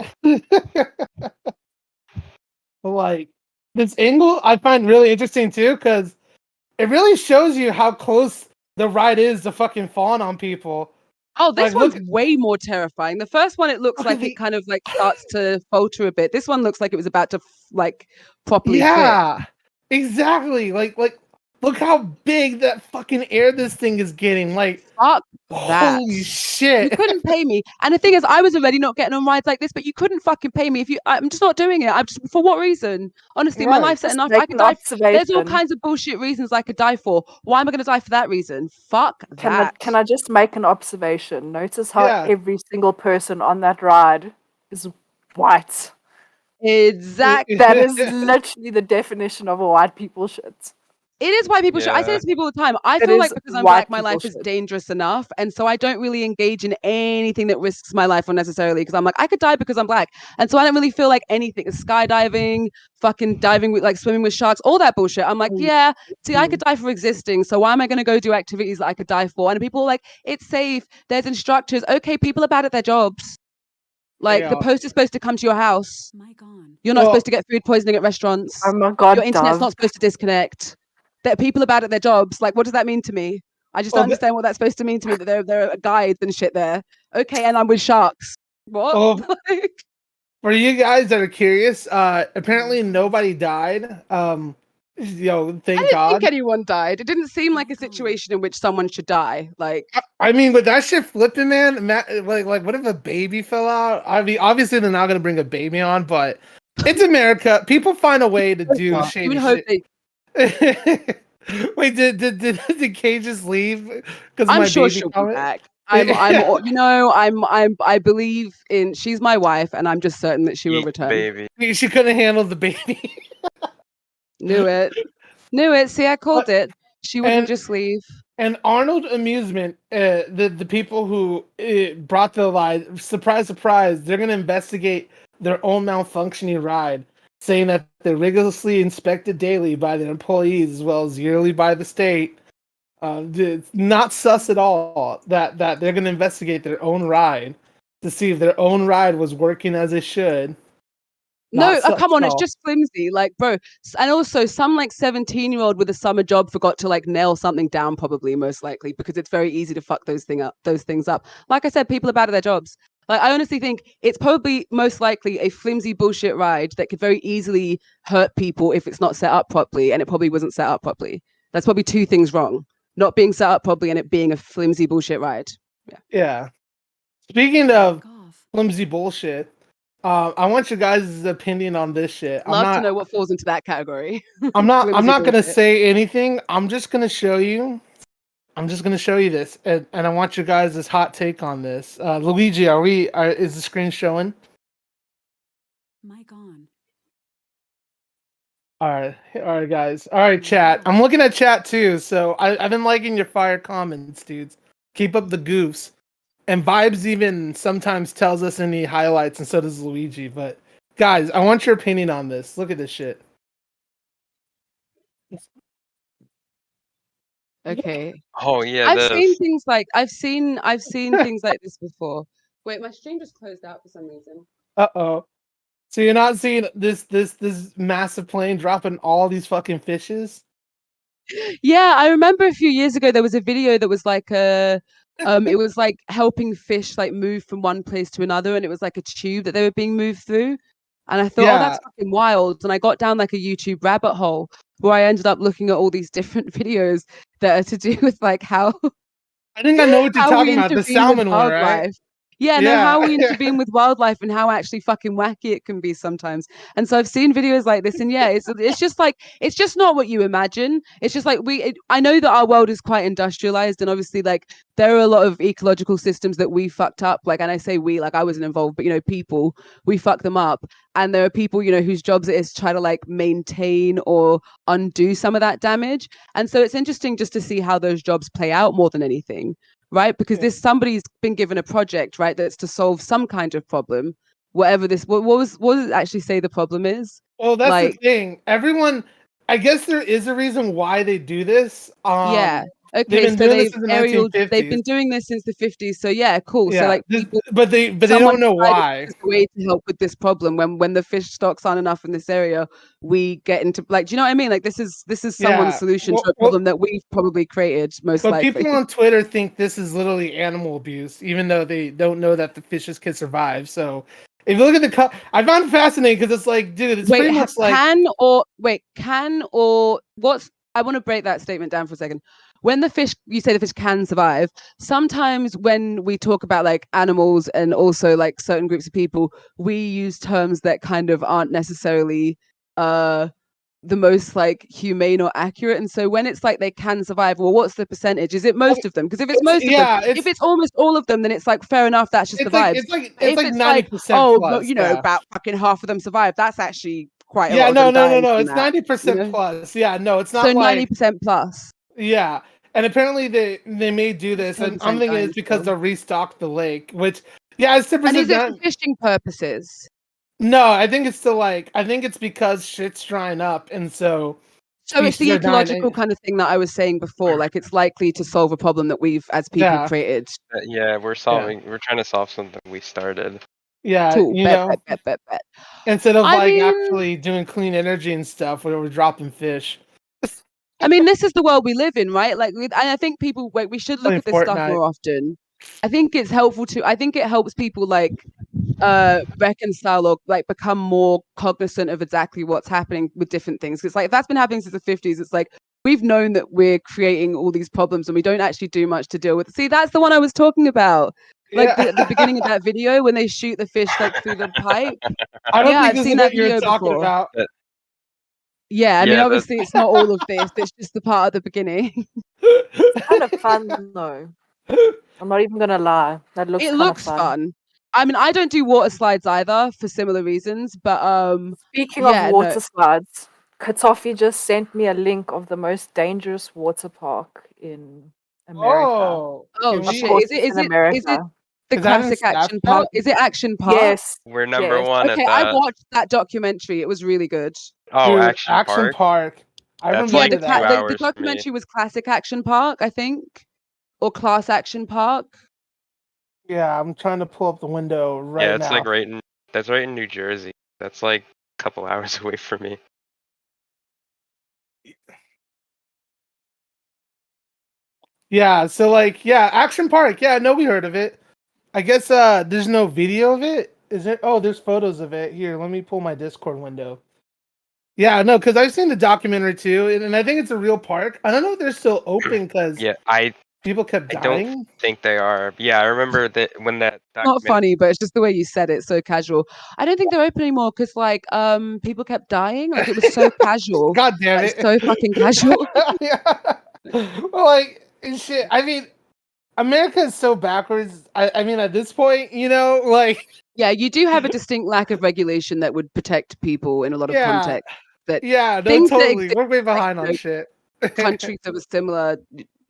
Speaker 3: Like, this angle I find really interesting too, because it really shows you how close the ride is to fucking falling on people.
Speaker 1: Oh, this
Speaker 3: Like,
Speaker 1: one's way more terrifying. The first one, it looks like it kind of like starts to falter a bit. This one looks like it was about to like properly
Speaker 3: yeah,
Speaker 1: flip.
Speaker 3: exactly. Like, look how big that fucking air this thing is getting. Like,
Speaker 1: fuck that.
Speaker 3: Holy shit.
Speaker 1: You couldn't pay me. And the thing is, I was already not getting on rides like this, but you couldn't fucking pay me if you. I'm just not doing it. I'm just for what reason? Honestly, my life's set enough. I could die. There's all kinds of bullshit reasons I could die for. Why am I going to die for that reason? Fuck that.
Speaker 2: Can I just make an observation? Notice how every single person on that ride is white.
Speaker 1: Exactly.
Speaker 2: That is literally the definition of a white people shit.
Speaker 1: It is white people shit. I say this to people all the time. I feel like because I'm black, my life is dangerous enough. And so I don't really engage in anything that risks my life unnecessarily because I'm like, I could die because I'm black. And so I don't really feel like anything. Skydiving, fucking diving with like swimming with sharks, all that bullshit. I'm like, yeah, see, I could die for existing. So why am I going to go do activities that I could die for? And people are like, it's safe. There's instructors. Okay, people are bad at their jobs. Like the post is supposed to come to your house. You're not supposed to get food poisoning at restaurants.
Speaker 2: Oh my God,
Speaker 1: your internet's not supposed to disconnect. That people are bad at their jobs. Like, what does that mean to me? I just don't understand what that's supposed to mean to me. That there are guides and shit there. Okay, and I'm with sharks. What?
Speaker 3: For you guys that are curious, apparently nobody died. Thank God.
Speaker 1: I didn't think anyone died. It didn't seem like a situation in which someone should die. Like,
Speaker 3: I mean, with that shit flipping, man. Like, what if a baby fell out? I mean, obviously they're not gonna bring a baby on, but it's America. People find a way to do shady shit. Wait, did Kay just leave? Because
Speaker 1: I'm sure she'll be back. I believe in. She's my wife, and I'm just certain that she will return.
Speaker 4: Baby.
Speaker 3: She couldn't handle the baby.
Speaker 1: Knew it. See, I called it. She wouldn't just leave.
Speaker 3: And Arnold Amusement, the people who brought the ride, surprise, they're gonna investigate their own malfunctioning ride, saying that they're rigorously inspected daily by their employees as well as yearly by the state. It's not sus at all that they're going to investigate their own ride to see if their own ride was working as it should.
Speaker 1: No, come on, it's just flimsy, like, bro. And also, some like 17-year-old with a summer job forgot to like nail something down, probably most likely, because it's very easy to fuck those things up. Like I said, people are bad at their jobs. Like, I honestly think it's probably most likely a flimsy bullshit ride that could very easily hurt people if it's not set up properly, and it probably wasn't set up properly. That's probably two things wrong: not being set up properly and it being a flimsy bullshit ride.
Speaker 3: Yeah. Speaking of flimsy bullshit, I want your guys' opinion on this shit.
Speaker 1: Love to know what falls into that category.
Speaker 3: I'm not gonna say anything. I'm just gonna show you. This, and I want your guys' hot take on this. Luigi, is the screen showing?
Speaker 7: Mic on.
Speaker 3: All right, guys. All right, chat. I'm looking at chat too, so I've been liking your fire comments, dudes. Keep up the goofs. And Vibes even sometimes tells us any highlights, and so does Luigi. But guys, I want your opinion on this. Look at this shit.
Speaker 1: Okay.
Speaker 4: Oh yeah.
Speaker 1: I've seen things like things like this before. Wait, my stream just closed out for some reason.
Speaker 3: Uh-oh. So you're not seeing this massive plane dropping all these fucking fishes?
Speaker 1: Yeah, I remember a few years ago there was a video that was like it was like helping fish like move from one place to another, and it was like a tube that they were being moved through. And I thought, oh, that's fucking wild. And I got down like a YouTube rabbit hole where I ended up looking at all these different videos that are to do with like how
Speaker 3: I think I know what you're talking about. The salmon one, right?
Speaker 1: Yeah, no, how we intervene with wildlife and how actually fucking wacky it can be sometimes. And so I've seen videos like this, and yeah, it's just like it's just not what you imagine. It's just like I know that our world is quite industrialized, and obviously like there are a lot of ecological systems that we fucked up. Like, and I say we, like I wasn't involved, but you know, people, we fuck them up. And there are people, you know, whose jobs it is to try to like maintain or undo some of that damage. And so it's interesting just to see how those jobs play out more than anything. Right, because somebody's been given a project, right, that's to solve some kind of problem, whatever this. What does it actually say the problem is?
Speaker 3: Well, that's the thing. Everyone, I guess there is a reason why they do this.
Speaker 1: Yeah. Okay,
Speaker 3: they've been doing this since the 1950s.
Speaker 1: They've been doing this since the 50s. So yeah, cool.
Speaker 3: Yeah,
Speaker 1: so like people,
Speaker 3: but they don't know why.
Speaker 1: This is the way to help with this problem. When the fish stocks aren't enough in this area, we get into like, do you know what I mean? Like this is someone's solution to a problem that we've probably created most likely.
Speaker 3: But people on Twitter think this is literally animal abuse, even though they don't know that the fishes can survive. So if you look at I found it fascinating because it's like, dude, it's pretty much like I want to break that statement down for a second. When you say the fish can survive, sometimes when we talk about like animals and also like certain groups of people, we use terms that kind of aren't necessarily the most like humane or accurate. And so when it's like they can survive, well, what's the percentage? Is it most of them? Because if it's most of them, if it's almost all of them, then it's like fair enough, that's just the vibe. It's like 90%.
Speaker 1: Plus, you know, about fucking half of them survive. That's actually quite a lot.
Speaker 3: No. It's 90% plus. Yeah, no, it's not
Speaker 1: so
Speaker 3: like
Speaker 1: 90% plus.
Speaker 3: Yeah. And apparently they may do this, and I'm thinking it's because they restocked the lake, which it's
Speaker 1: and is it for fishing purposes?
Speaker 3: No, I think it's still like I think it's because shit's drying up, and so
Speaker 1: it's the ecological kind of thing that I was saying before. Like it's likely to solve a problem that we've as people created.
Speaker 4: We're trying to solve something we started.
Speaker 3: Yeah,
Speaker 1: cool. Bet.
Speaker 3: Instead of actually doing clean energy and stuff, where we're dropping fish.
Speaker 1: I mean, this is the world we live in, right? Like, I think people we should look at this stuff more often. I think it's helpful I think it helps people like reconcile or like become more cognizant of exactly what's happening with different things. It's like that's been happening since the 50s. It's like we've known that we're creating all these problems and we don't actually do much to deal with. See, that's the one I was talking about. Like the beginning of that video when they shoot the fish like through the pipe.
Speaker 3: I don't think I've seen that video before. About.
Speaker 1: Yeah, I mean, obviously it's not all of this. It's just the part at the beginning.
Speaker 2: It's kind of fun though. I'm not even gonna lie. It looks
Speaker 1: fun. I mean, I don't do water slides either for similar reasons, but
Speaker 2: speaking of water slides, Katofi just sent me a link of the most dangerous water park in America.
Speaker 1: Shit! Is it the classic Action Park? Is it Action Park?
Speaker 2: Yes.
Speaker 4: We're number one at that.
Speaker 1: Okay, I watched that documentary. It was really good.
Speaker 4: Oh,
Speaker 3: dude,
Speaker 4: Action
Speaker 3: Park. I remember
Speaker 1: that. The documentary was Classic Action Park, I think, or Class Action Park.
Speaker 3: Yeah, I'm trying to pull up the window right now.
Speaker 4: Yeah, it's like that's right in New Jersey. That's like a couple hours away from me.
Speaker 3: Yeah, so Action Park. Yeah, no, we heard of it. I guess there's no video of it. Is it? Oh, there's photos of it. Here, let me pull my Discord window. Yeah, no, because I've seen the documentary too, and I think it's a real park. I don't know if they're still open because people kept dying.
Speaker 4: I don't think they are. Yeah, I remember that when that.
Speaker 1: Not funny, but it's just the way you said it, so casual. I don't think they're open anymore because people kept dying. Like it was so casual.
Speaker 3: God damn it!
Speaker 1: So fucking casual.
Speaker 3: Yeah. Well, shit. I mean, America is so backwards. I mean, at this point,
Speaker 1: Yeah, you do have a distinct lack of regulation that would protect people in a lot of contexts.
Speaker 3: Totally. We're way behind on shit.
Speaker 1: Countries that were similar,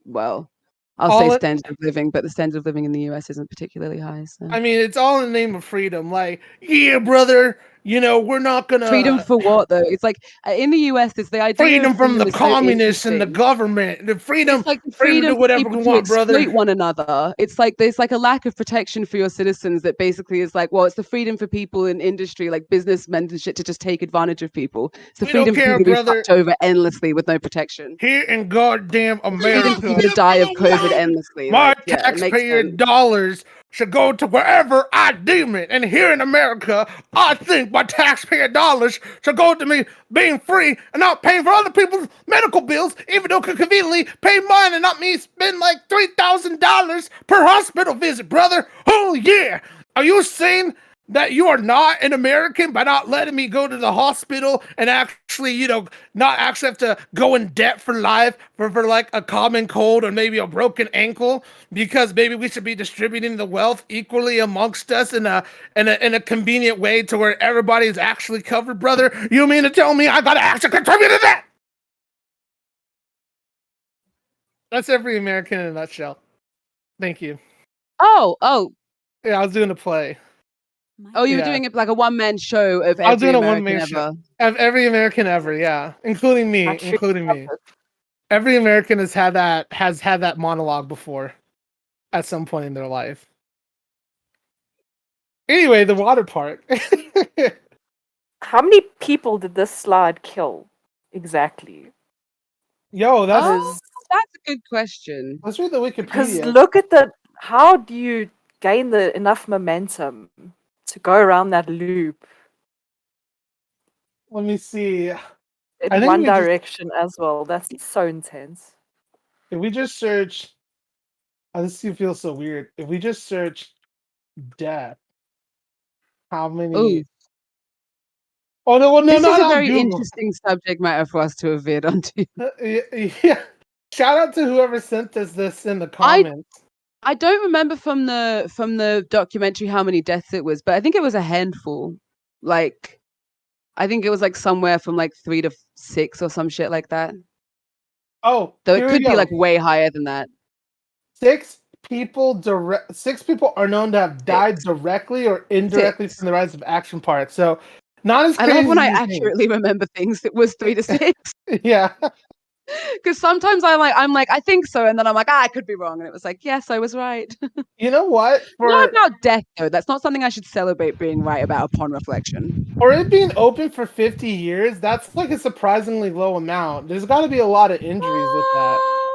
Speaker 1: well, I'll say standard of living, but the standard of living in the US isn't particularly high. So.
Speaker 3: I mean, it's all in the name of freedom. Like, yeah, brother, we're not gonna
Speaker 1: freedom for what though? It's like in the US, it's the idea
Speaker 3: freedom from the communists and the government. The freedom to do whatever we want, brother.
Speaker 1: Exploit one another. It's like there's like a lack of protection for your citizens that basically is like, well, it's the freedom for people in industry, like businessmen and shit, to just take advantage of people. It's the freedom for people to be fucked over endlessly with no protection.
Speaker 3: Here in goddamn America,
Speaker 1: freedom for people to die of COVID endlessly.
Speaker 3: My taxpayer dollars should go to wherever I deem it. And here in America, I think my taxpayer dollars should go to me being free and not paying for other people's medical bills, even though I could conveniently pay mine and not me spend like $3,000 per hospital visit, brother. Oh yeah. Are you saying that you are not an American by not letting me go to the hospital and actually, not actually have to go in debt for life for like a common cold or maybe a broken ankle, because maybe we should be distributing the wealth equally amongst us in a convenient way to where everybody is actually covered, brother? You mean to tell me I gotta actually contribute to that? That's every American in a nutshell. Thank you.
Speaker 1: Oh.
Speaker 3: Yeah, I was doing a play.
Speaker 1: Oh, you were doing it like a one-man show of
Speaker 3: I was
Speaker 1: every
Speaker 3: doing a
Speaker 1: American
Speaker 3: one-man
Speaker 1: ever.
Speaker 3: show of every American ever, yeah, including me. Every American has had that monologue before, at some point in their life. Anyway, the water park.
Speaker 2: How many people did this slide kill exactly?
Speaker 3: Yo, that's
Speaker 1: a good question.
Speaker 3: Let's read the Wikipedia.
Speaker 2: Because look at how do you gain enough momentum to go around that loop?
Speaker 3: Let me see.
Speaker 2: In one direction as well. That's so intense.
Speaker 3: If we just search, this feels so weird. If we just search death, how many?
Speaker 1: Ooh.
Speaker 3: Oh no!
Speaker 1: This is a very
Speaker 3: Google.
Speaker 1: interesting subject matter for us to have veered onto.
Speaker 3: Yeah. Shout out to whoever sent us this in the comments.
Speaker 1: I don't remember from the documentary how many deaths it was, but I think it was a handful. Like, I think it was like somewhere from like 3 to 6 or some shit like that.
Speaker 3: Oh,
Speaker 1: though it could be like way higher than that.
Speaker 3: 6 people are known to have died directly or indirectly from the rise of action parts. So, not as crazy.
Speaker 1: I love when I accurately remember things. It was 3 to 6.
Speaker 3: Yeah.
Speaker 1: Because sometimes I'm like, I think so, and then I'm like, I could be wrong, and it was like, yes, I was right.
Speaker 3: You know what?
Speaker 1: Not about death though. That's not something I should celebrate being right about upon reflection.
Speaker 3: Or it being open for 50 years, that's like a surprisingly low amount. There's got to be a lot of injuries with that.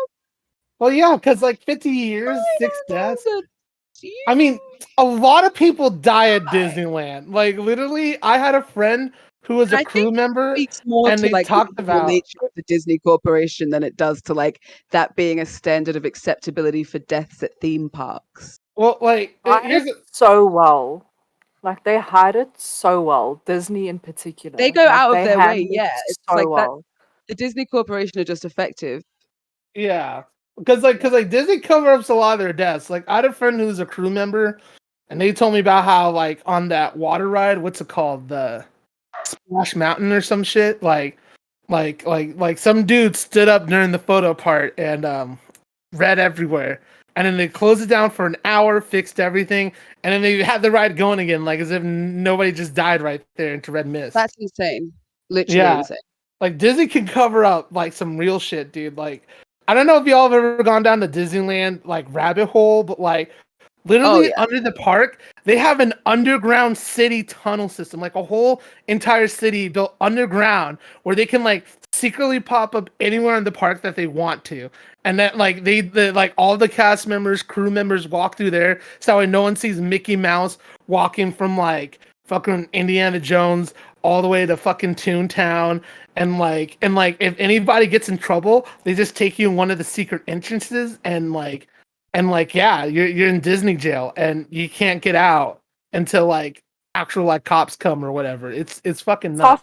Speaker 3: Well, yeah, because like 50 years, 6 deaths. I mean, a lot of people die at Disneyland. Like literally, I had a friend who was a crew member, and they talked about
Speaker 1: the nature of the Disney Corporation than it does to like that being a standard of acceptability for deaths at theme parks.
Speaker 3: Well, like
Speaker 2: so well. Like they hide it so well. Disney in particular.
Speaker 1: They go out of their way,
Speaker 2: It's
Speaker 1: so like
Speaker 2: well.
Speaker 1: The Disney Corporation are just effective.
Speaker 3: Yeah. Because Disney cover-ups a lot of their deaths. Like I had a friend who's a crew member, and they told me about how like on that water ride, what's it called? The Splash Mountain or some shit. Like some dude stood up during the photo part and read everywhere. And then they closed it down for an hour, fixed everything, and then they had the ride going again, like as if nobody just died right there into red mist.
Speaker 1: That's insane. Literally insane.
Speaker 3: Like Disney can cover up like some real shit, dude. Like I don't know if y'all have ever gone down the Disneyland like rabbit hole, but like literally under the park, they have an underground city tunnel system, like a whole entire city built underground where they can like secretly pop up anywhere in the park that they want to. And that like they like all the cast members, crew members walk through there, so no one sees Mickey Mouse walking from like fucking Indiana Jones all the way to fucking Toontown. And like if anybody gets in trouble, they just take you in one of the secret entrances and yeah, you're in Disney jail and you can't get out until like actual like cops come or whatever. It's fucking nuts.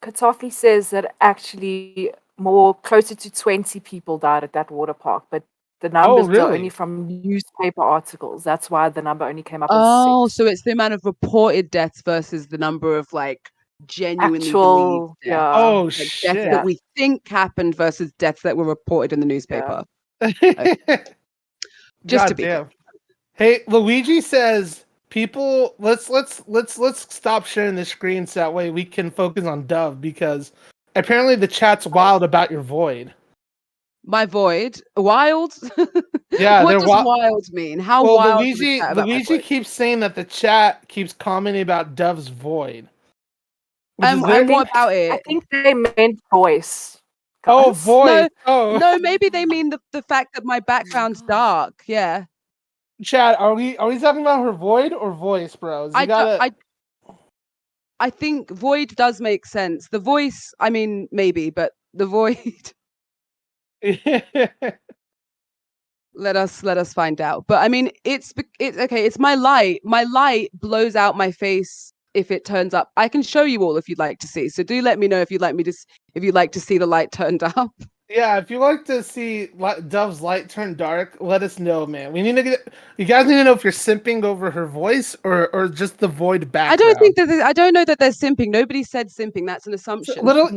Speaker 2: Katafi says that actually more closer to 20 people died at that water park, but the numbers are only from newspaper articles. That's why the number only came up as 6.
Speaker 1: So it's the amount of reported deaths versus the number of like genuinely believed deaths.
Speaker 2: Yeah.
Speaker 3: Oh
Speaker 1: like
Speaker 3: shit.
Speaker 1: Deaths that we think happened versus deaths that were reported in the newspaper. Just to be clear.
Speaker 3: Hey, Luigi says people let's stop sharing the screen so that way we can focus on Dove, because apparently the chat's wild about your void.
Speaker 1: My void? Wild?
Speaker 3: Yeah,
Speaker 1: what does wild mean? How wild?
Speaker 3: Luigi keeps saying that the chat keeps commenting about Dove's void.
Speaker 1: And what about it?
Speaker 2: I think they meant voice.
Speaker 3: Oh, void.
Speaker 1: No, maybe they mean the fact that my background's dark. Yeah.
Speaker 3: Chad, are we talking about her void or voice, bros? You gotta.
Speaker 1: I think void does make sense. The voice, I mean, maybe, but the void. Let us find out. But I mean, it's okay. It's my light. My light blows out my face if it turns up. I can show you all if you'd like to see. So do let me know if you'd like me to if you'd like to see the light turned up.
Speaker 3: Yeah, if you like to see Dove's light turn dark, let us know, man. We need to get. You guys need to know if you're simping over her voice or just the void background.
Speaker 1: I don't know that they're simping. Nobody said simping. That's an assumption.
Speaker 2: No,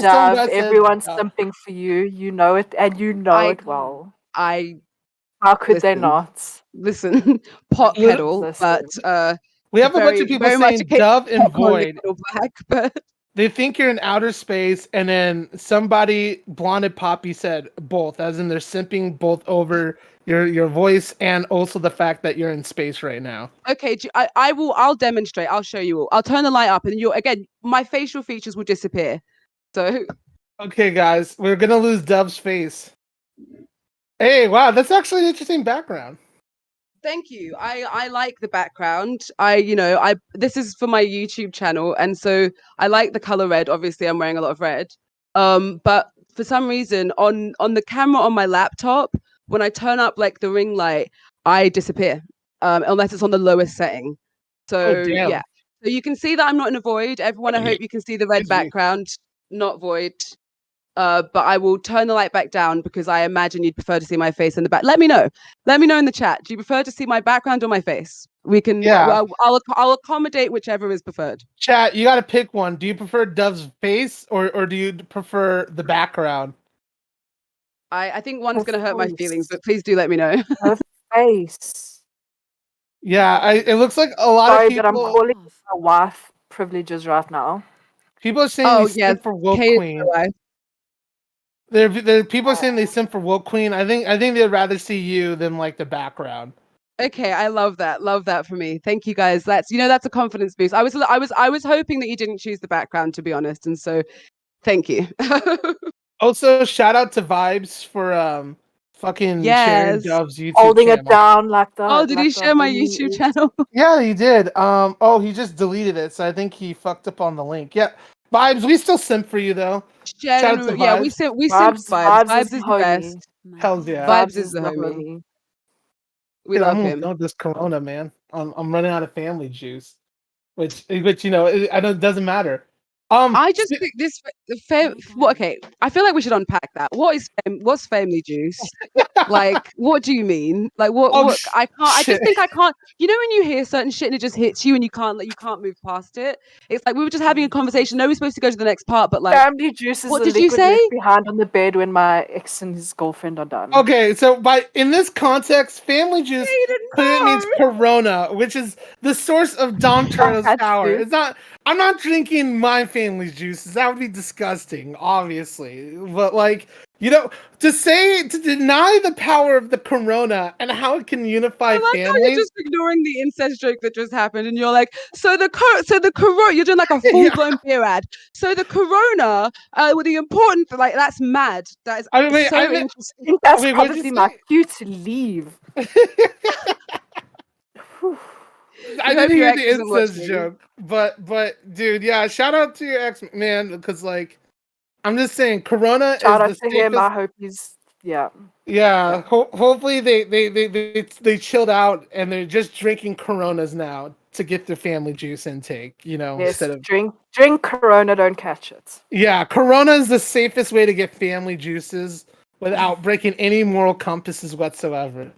Speaker 2: Dove. Everyone's simping for you. You know it, and you know it well. How could they not?
Speaker 1: Listen, pot kettle, but
Speaker 3: we have a bunch of people saying Dove and void.
Speaker 1: Black, but
Speaker 3: they think you're in outer space, and then somebody, Blonded Poppy, said both, as in they're simping both over your voice and also the fact that you're in space right now.
Speaker 1: Okay, I'll demonstrate. I'll show you all. I'll turn the light up, and my facial features will disappear. So,
Speaker 3: okay, guys, we're gonna lose Dove's face. Hey, wow, that's actually an interesting background.
Speaker 1: Thank you. I like the background. This is for my YouTube channel, and so I like the color red. Obviously, I'm wearing a lot of red. But for some reason, on the camera on my laptop, when I turn up like the ring light, I disappear. Unless it's on the lowest setting. So yeah. So you can see that I'm not in a void. Everyone, I hope you can see the red background, not void. But I will turn the light back down because I imagine you'd prefer to see my face in the back. Let me know. Let me know in the chat. Do you prefer to see my background or my face? We can. Yeah. I'll accommodate whichever is preferred.
Speaker 3: Chat, you got to pick one. Do you prefer Dove's face or do you prefer the background?
Speaker 1: I think one's going to hurt my feelings, but please do let me know.
Speaker 2: Her face.
Speaker 3: Yeah, it looks like a lot of people.
Speaker 2: But I'm calling my wife privileges right now.
Speaker 3: People are saying they simp for Woke Queen. There people are saying they simp for Woke Queen. I think they'd rather see you than like the background.
Speaker 1: Okay, I love that. Love that for me. Thank you guys. That's a confidence boost. I was hoping that you didn't choose the background, to be honest, and so thank you.
Speaker 3: Also, shout out to Vibes for fucking sharing Dove's YouTube
Speaker 2: holding
Speaker 3: channel.
Speaker 2: It down like that.
Speaker 1: Oh, did he share my YouTube channel?
Speaker 3: Yeah, he did. Oh, he just deleted it, so I think he fucked up on the link. Yeah, Vibes, we still simp for you though. Shout out to Vibes.
Speaker 1: We simp Vibes. Vibes is the best.
Speaker 3: Hells yeah.
Speaker 1: Vibes is the homie. We love him.
Speaker 3: No, this Corona, man. I'm running out of family juice, which it doesn't matter.
Speaker 1: I just think this. Okay, I feel like we should unpack that. What's family juice? Like, what do you mean? Like, what? I can't. I just think I can't. You know, when you hear certain shit and it just hits you and you can't move past it. It's like we were just having a conversation. No, we're supposed to go to the next part, but like,
Speaker 2: family juice is what did you say? Left behind on the bed when my ex and his girlfriend are done.
Speaker 3: Okay, so in this context, family juice clearly means Corona, which is the source of Dom Turtle's power. It's not. I'm not drinking my family's juices. That would be disgusting, obviously. But like, to deny the power of the Corona and how it can unify families.
Speaker 1: How you're just ignoring the incest joke that just happened, and you're like, so the Corona. You're doing like a full blown beer ad. So the Corona, with the important, like that's mad. That is interesting.
Speaker 2: That's probably my cue to leave.
Speaker 3: I didn't hear the incest joke, but dude, yeah, shout out to your ex, man, because like, I'm just saying, Corona
Speaker 2: shout
Speaker 3: is
Speaker 2: out to him. I hope he's
Speaker 3: yeah. Hopefully they chilled out and they're just drinking Coronas now to get their family juice intake. Instead of
Speaker 2: drink Corona, don't catch it.
Speaker 3: Yeah, Corona is the safest way to get family juices without breaking any moral compasses whatsoever.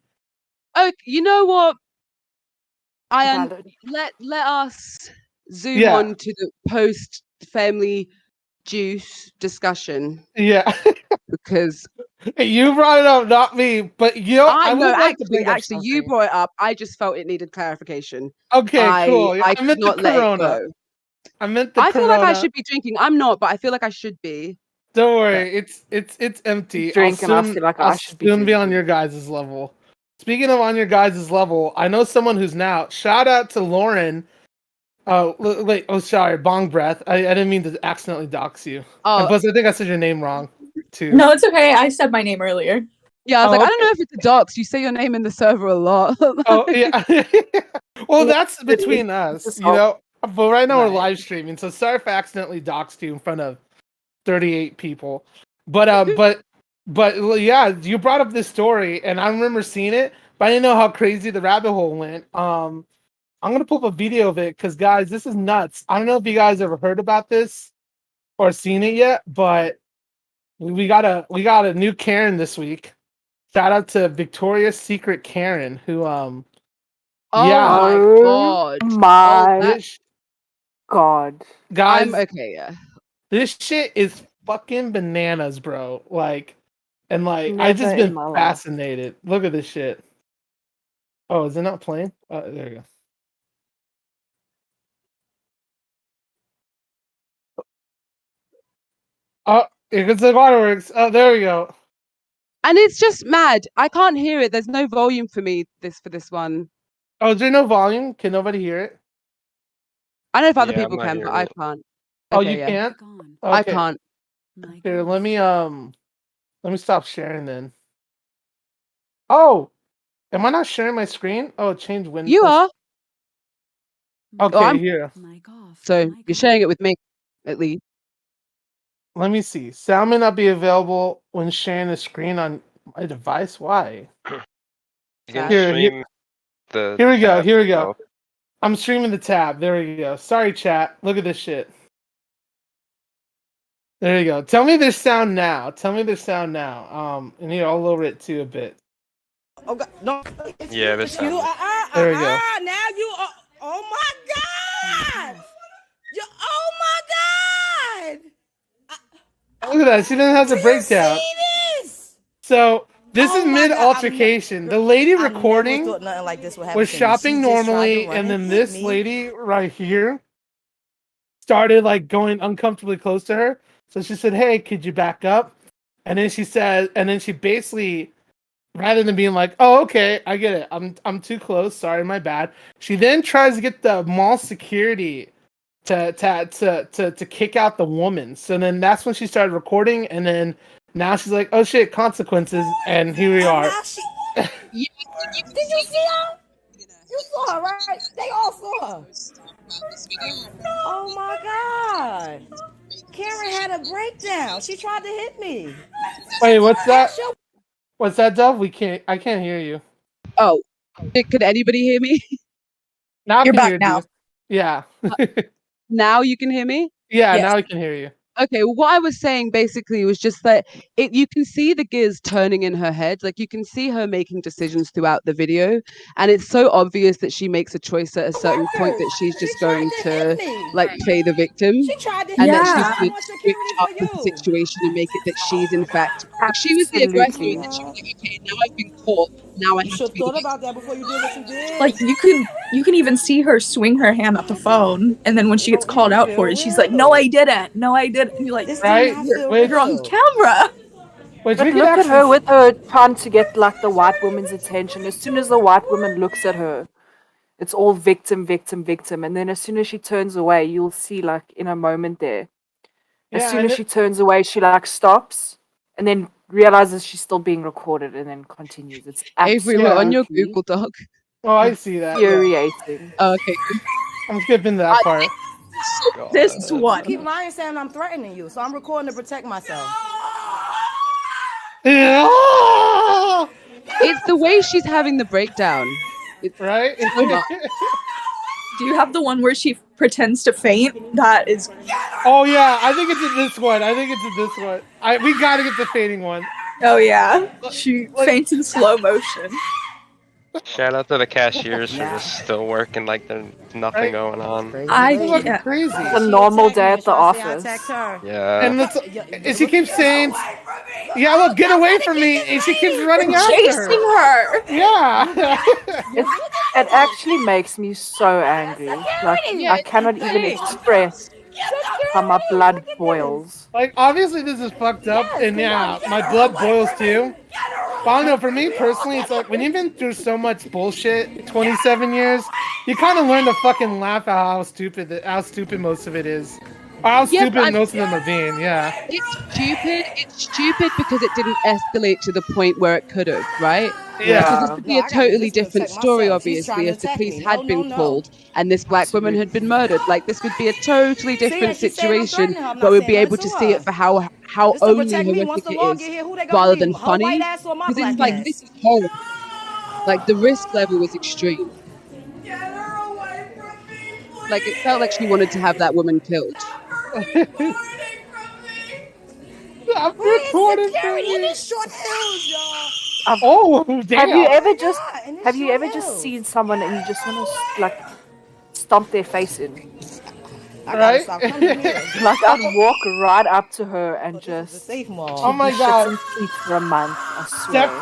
Speaker 1: Oh, you know what? Let us zoom on to the post family juice discussion.
Speaker 3: Yeah,
Speaker 1: because
Speaker 3: you brought it up, not me. But I
Speaker 1: know actually you brought it up. I just felt it needed clarification.
Speaker 3: Okay, cool.
Speaker 1: I could not let it go.
Speaker 3: I meant the
Speaker 1: I feel like I should be drinking. I'm not, but I feel like I should be.
Speaker 3: Don't worry, it's empty.
Speaker 2: Drink and I feel like I should
Speaker 3: be on your guys' level. Speaking of on your guys' level, I know someone who's now. Shout out to Lauren. Oh, wait. Oh, sorry. Bong breath. I didn't mean to accidentally dox you.
Speaker 1: Oh.
Speaker 3: And plus, I think I said your name wrong, too.
Speaker 6: No, it's okay. I said my name earlier.
Speaker 1: Yeah, I was like, I don't
Speaker 3: okay.
Speaker 1: know if it's a dox. You say your name in the server a lot.
Speaker 3: Oh yeah. Well,
Speaker 2: Yeah,
Speaker 3: that's between us,
Speaker 2: just
Speaker 3: you know. But right now we're
Speaker 1: Right.
Speaker 3: live streaming, so sorry if I accidentally doxed you in front of 38 people. But well, yeah, you brought up this story, and I remember seeing it, but I didn't know how crazy the rabbit hole went. I'm gonna pull up a video of it because, guys, this is nuts. I don't know if you guys ever heard about this or seen it yet, but we got a new Karen this week. Shout out to Victoria's Secret Karen, who
Speaker 1: Oh
Speaker 3: yeah,
Speaker 1: my
Speaker 2: Oh
Speaker 1: god. Oh,
Speaker 2: my
Speaker 1: that
Speaker 3: this
Speaker 2: god.
Speaker 3: guys,
Speaker 1: I'm okay. Yeah.
Speaker 3: this shit is fucking bananas, bro. Like, and like, I
Speaker 2: Never
Speaker 3: just
Speaker 2: in
Speaker 3: been
Speaker 2: my life.
Speaker 3: fascinated. Look at this shit. Oh, is it not playing? There you go. Oh, here goes the waterworks. Oh, there we go.
Speaker 1: And it's just mad. I can't hear it. There's no volume for me for this one.
Speaker 3: Oh, is there no volume? Can nobody hear it?
Speaker 1: I don't know if other
Speaker 4: Yeah, I'm
Speaker 1: people
Speaker 4: not
Speaker 1: can, but
Speaker 4: hearing
Speaker 1: I
Speaker 4: it.
Speaker 1: can't.
Speaker 3: Oh,
Speaker 1: Okay,
Speaker 3: you
Speaker 1: yeah.
Speaker 3: can't?
Speaker 7: Gone.
Speaker 1: I
Speaker 3: Okay.
Speaker 1: can't.
Speaker 7: My
Speaker 3: Here,
Speaker 7: God.
Speaker 3: let me stop sharing then. Oh, am I not sharing my screen? Oh, change window.
Speaker 1: You are.
Speaker 3: Okay,
Speaker 1: I'm-
Speaker 3: here.
Speaker 7: Mic off.
Speaker 1: So
Speaker 7: Mic
Speaker 1: you're
Speaker 7: on.
Speaker 1: sharing it with me, at least.
Speaker 3: Let me see. Sound may not be available when sharing the screen on my device. Why?
Speaker 4: You can
Speaker 3: Here,
Speaker 4: stream the
Speaker 3: Here we go.
Speaker 4: tab
Speaker 3: Here we go.
Speaker 4: itself.
Speaker 3: I'm streaming the tab. There we go. Sorry, chat. Look at this shit. There you go. Tell me there's sound now. Tell me there's sound now. And here, I'll lower it too a bit.
Speaker 5: Oh God, no.
Speaker 4: Yeah, this
Speaker 5: You,
Speaker 4: sound.
Speaker 3: There we go.
Speaker 5: now you are, oh my God. You, oh my God.
Speaker 3: Look at that. She doesn't have the
Speaker 5: Do you
Speaker 3: breakdown.
Speaker 5: see this?
Speaker 3: So this
Speaker 5: Oh
Speaker 3: is
Speaker 5: my
Speaker 3: mid
Speaker 5: God,
Speaker 3: altercation. The lady
Speaker 5: I never
Speaker 3: recording
Speaker 5: thought nothing like this would happen
Speaker 3: was
Speaker 5: to me.
Speaker 3: shopping
Speaker 5: She just tried to
Speaker 3: normally,
Speaker 5: run
Speaker 3: and then
Speaker 5: hit
Speaker 3: this
Speaker 5: me.
Speaker 3: lady right here started like going uncomfortably close to her. So she said, "Hey, could you back up?" And then she said, and then she basically, rather than being like, "Oh, okay, I get it. I'm too close. Sorry, my bad." She then tries to get the mall security to kick out the woman. So then that's when she started recording, and then now she's like, "Oh shit, consequences!" And here we
Speaker 5: And
Speaker 3: are.
Speaker 5: now she, did you see her? You saw her, right? They all saw her. Oh my God. Karen had a breakdown. She tried to hit me.
Speaker 3: Wait, what's that?
Speaker 5: Ask your
Speaker 3: What's that, Dove? I can't hear you.
Speaker 1: Oh, could anybody hear me?
Speaker 3: Now I
Speaker 6: You're
Speaker 3: can
Speaker 6: back
Speaker 3: hear
Speaker 6: now.
Speaker 3: you. Yeah.
Speaker 1: Now you can hear me?
Speaker 3: Yeah,
Speaker 6: Yes.
Speaker 3: now I can hear you.
Speaker 1: Okay, what I was saying basically was just that you can see the gears turning in her head. Like you can see her making decisions throughout the video. And it's so obvious that she makes a choice at a certain point that she's
Speaker 5: She
Speaker 1: just
Speaker 5: tried
Speaker 1: going
Speaker 5: to
Speaker 1: to
Speaker 5: hit me.
Speaker 1: like play the victim
Speaker 5: She tried to hit
Speaker 1: and
Speaker 5: me.
Speaker 1: that
Speaker 5: I
Speaker 1: she's
Speaker 6: Yeah.
Speaker 5: said, I
Speaker 1: going to
Speaker 5: want
Speaker 1: switch
Speaker 5: security
Speaker 1: up
Speaker 5: for
Speaker 1: the
Speaker 5: you.
Speaker 1: situation and make it that she's in fact like she was the aggressor and
Speaker 2: Absolutely.
Speaker 1: then she was like, okay, now I've been caught. Now I
Speaker 5: You
Speaker 1: have
Speaker 5: should
Speaker 1: to
Speaker 5: have
Speaker 1: be the
Speaker 5: thought
Speaker 1: victim.
Speaker 5: about that before you did what you did.
Speaker 6: Like you can even see her swing her hand at the phone, and then when she gets
Speaker 5: Don't
Speaker 6: called
Speaker 5: even
Speaker 6: out for
Speaker 5: feel
Speaker 6: it, she's like, "No,
Speaker 5: real.
Speaker 6: I didn't. No, I didn't." And you're like,
Speaker 5: This did
Speaker 3: Right?
Speaker 5: not
Speaker 6: "You're
Speaker 5: feel
Speaker 3: Which
Speaker 6: you're on
Speaker 5: real.
Speaker 6: camera."
Speaker 3: we
Speaker 2: But
Speaker 3: could
Speaker 2: look at
Speaker 3: actually
Speaker 2: her with her trying to get like the white woman's attention. As soon as the white woman looks at her, it's all victim, victim, victim. And then as soon as she turns away, you'll see like in a moment there. As
Speaker 3: yeah,
Speaker 2: soon
Speaker 3: and
Speaker 2: as she turns away, she like stops and then realizes she's still being recorded and then continues. It's
Speaker 1: Avery, we're on your
Speaker 2: absolutely
Speaker 1: Google Doc.
Speaker 3: oh, I see that. Yeah.
Speaker 2: infuriating.
Speaker 1: Oh, okay.
Speaker 3: I'm skipping that part.
Speaker 6: This
Speaker 5: You
Speaker 6: one.
Speaker 5: keep lying saying I'm threatening you, so I'm recording to protect myself.
Speaker 3: Yeah.
Speaker 1: It's the way she's having the breakdown. It's
Speaker 3: Right?
Speaker 1: so much.
Speaker 6: Do you have the one where she pretends to faint? That is.
Speaker 3: Oh yeah, I think it's in this one. We gotta get the fading one.
Speaker 6: Oh yeah, she faints in slow motion.
Speaker 4: Shout out to the cashiers for just still working like there's nothing
Speaker 3: Right?
Speaker 4: going on.
Speaker 3: It's
Speaker 6: Yeah.
Speaker 3: crazy.
Speaker 2: It's a normal day at the office.
Speaker 4: Yeah.
Speaker 3: And she keeps saying, "Yeah, look, get away from me!" And she keeps running after
Speaker 6: Chasing
Speaker 3: her.
Speaker 6: her.
Speaker 3: Yeah.
Speaker 2: It actually makes me so angry. Like I cannot even express how my blood boils.
Speaker 3: Like, obviously this is fucked up, and yeah, my blood boils too. But I don't know, for me personally, it's like, when you've been through so much bullshit, 27 years, you kind of learn to fucking laugh at how stupid most of it is. How
Speaker 1: Yeah,
Speaker 3: stupid most of them are being, yeah.
Speaker 1: It's stupid because it didn't escalate to the point where it could have, right?
Speaker 3: Yeah.
Speaker 1: Because this would
Speaker 5: No,
Speaker 1: be a
Speaker 5: I gotta do
Speaker 1: totally
Speaker 5: this to
Speaker 1: different
Speaker 5: protect
Speaker 1: story,
Speaker 5: myself. He's
Speaker 1: obviously,
Speaker 5: trying to
Speaker 1: if the
Speaker 5: attack
Speaker 1: police
Speaker 5: me.
Speaker 1: had
Speaker 5: No,
Speaker 1: been
Speaker 5: no, no.
Speaker 1: called and this black woman had been murdered. Like, this would be a totally
Speaker 5: See,
Speaker 1: different
Speaker 5: and she's saying I'm
Speaker 1: situation
Speaker 5: threatening her. I'm
Speaker 1: where
Speaker 5: not
Speaker 1: we'd
Speaker 5: saying
Speaker 1: be
Speaker 5: nothing
Speaker 1: able
Speaker 5: to
Speaker 1: to see it
Speaker 5: her.
Speaker 1: for how
Speaker 5: It's to
Speaker 1: only
Speaker 5: protect me. Once
Speaker 1: horrific
Speaker 5: the
Speaker 1: it
Speaker 5: law
Speaker 1: is,
Speaker 5: get here, who they gonna
Speaker 1: rather
Speaker 5: believe?
Speaker 1: than
Speaker 5: Her white
Speaker 1: funny.
Speaker 5: ass or my
Speaker 1: Because it's
Speaker 5: black
Speaker 1: like, this
Speaker 5: ass?
Speaker 1: is horrible. Like, the risk level was extreme.
Speaker 5: Get her away from me, please.
Speaker 1: Like, it felt like she wanted to have that woman killed.
Speaker 3: I'm
Speaker 5: Where is
Speaker 3: recording for
Speaker 5: security in
Speaker 3: me.
Speaker 5: these short hills, y'all?
Speaker 3: Oh, damn.
Speaker 2: Have you ever
Speaker 5: my
Speaker 2: just
Speaker 5: God, and it's
Speaker 2: have you
Speaker 5: short
Speaker 2: ever just
Speaker 5: hills.
Speaker 2: seen someone and you just want to like stomp their face in?
Speaker 5: I gotta
Speaker 3: Right?
Speaker 5: stop coming here.
Speaker 2: Like I'd walk right up to her and
Speaker 5: This is the
Speaker 2: just
Speaker 5: safe mall.
Speaker 3: Oh my
Speaker 2: shits
Speaker 3: god.
Speaker 2: and feet for a month. I swear.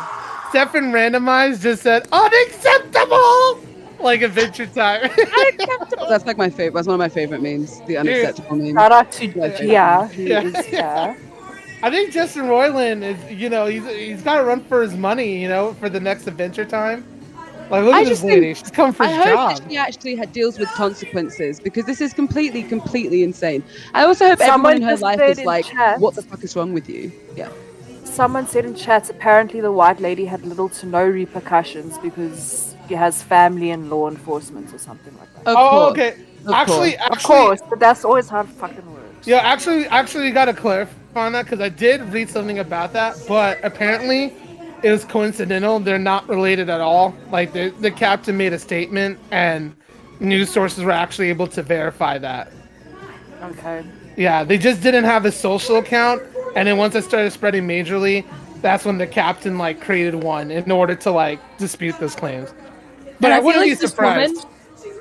Speaker 3: Stefan Randomized just said unacceptable, like Adventure Time.
Speaker 1: Unacceptable. That's like my favorite. That's one of my favorite memes. The
Speaker 3: Dude,
Speaker 1: unacceptable meme.
Speaker 2: Shout out to
Speaker 1: My favorite
Speaker 2: Gia,
Speaker 1: meme.
Speaker 2: who
Speaker 3: Yeah.
Speaker 2: is here.
Speaker 3: I think Justin Roiland is, he's got to run for his money, for the next Adventure Time. Like, look
Speaker 1: I
Speaker 3: at this
Speaker 1: just think
Speaker 3: lady. She's come for
Speaker 1: I
Speaker 3: his
Speaker 1: hope
Speaker 3: job.
Speaker 1: that she actually deals with consequences, because this is completely, completely insane. I also hope everyone in
Speaker 2: Someone
Speaker 1: her
Speaker 2: just
Speaker 1: life
Speaker 2: said
Speaker 1: is
Speaker 2: in
Speaker 1: like,
Speaker 2: chat.
Speaker 1: what the fuck is wrong with you? Yeah.
Speaker 2: Someone said in chat. Apparently, the white lady had little to no repercussions because she has family in law enforcement or something like that.
Speaker 1: Of
Speaker 3: Oh,
Speaker 1: course.
Speaker 3: okay.
Speaker 1: Of
Speaker 3: Actually,
Speaker 1: course.
Speaker 2: Of course, but that's always how it fucking works.
Speaker 3: yeah, actually, you gotta clarify on that because I did read something about that, but apparently, it was coincidental. They're not related at all. Like the captain made a statement, and news sources were actually able to verify that.
Speaker 2: Okay.
Speaker 3: Yeah, they just didn't have a social account, and then once it started spreading majorly, that's when the captain created one in order to dispute those claims. But
Speaker 6: And
Speaker 3: I
Speaker 6: I feel
Speaker 3: wouldn't be
Speaker 6: like this
Speaker 3: surprised.
Speaker 6: woman,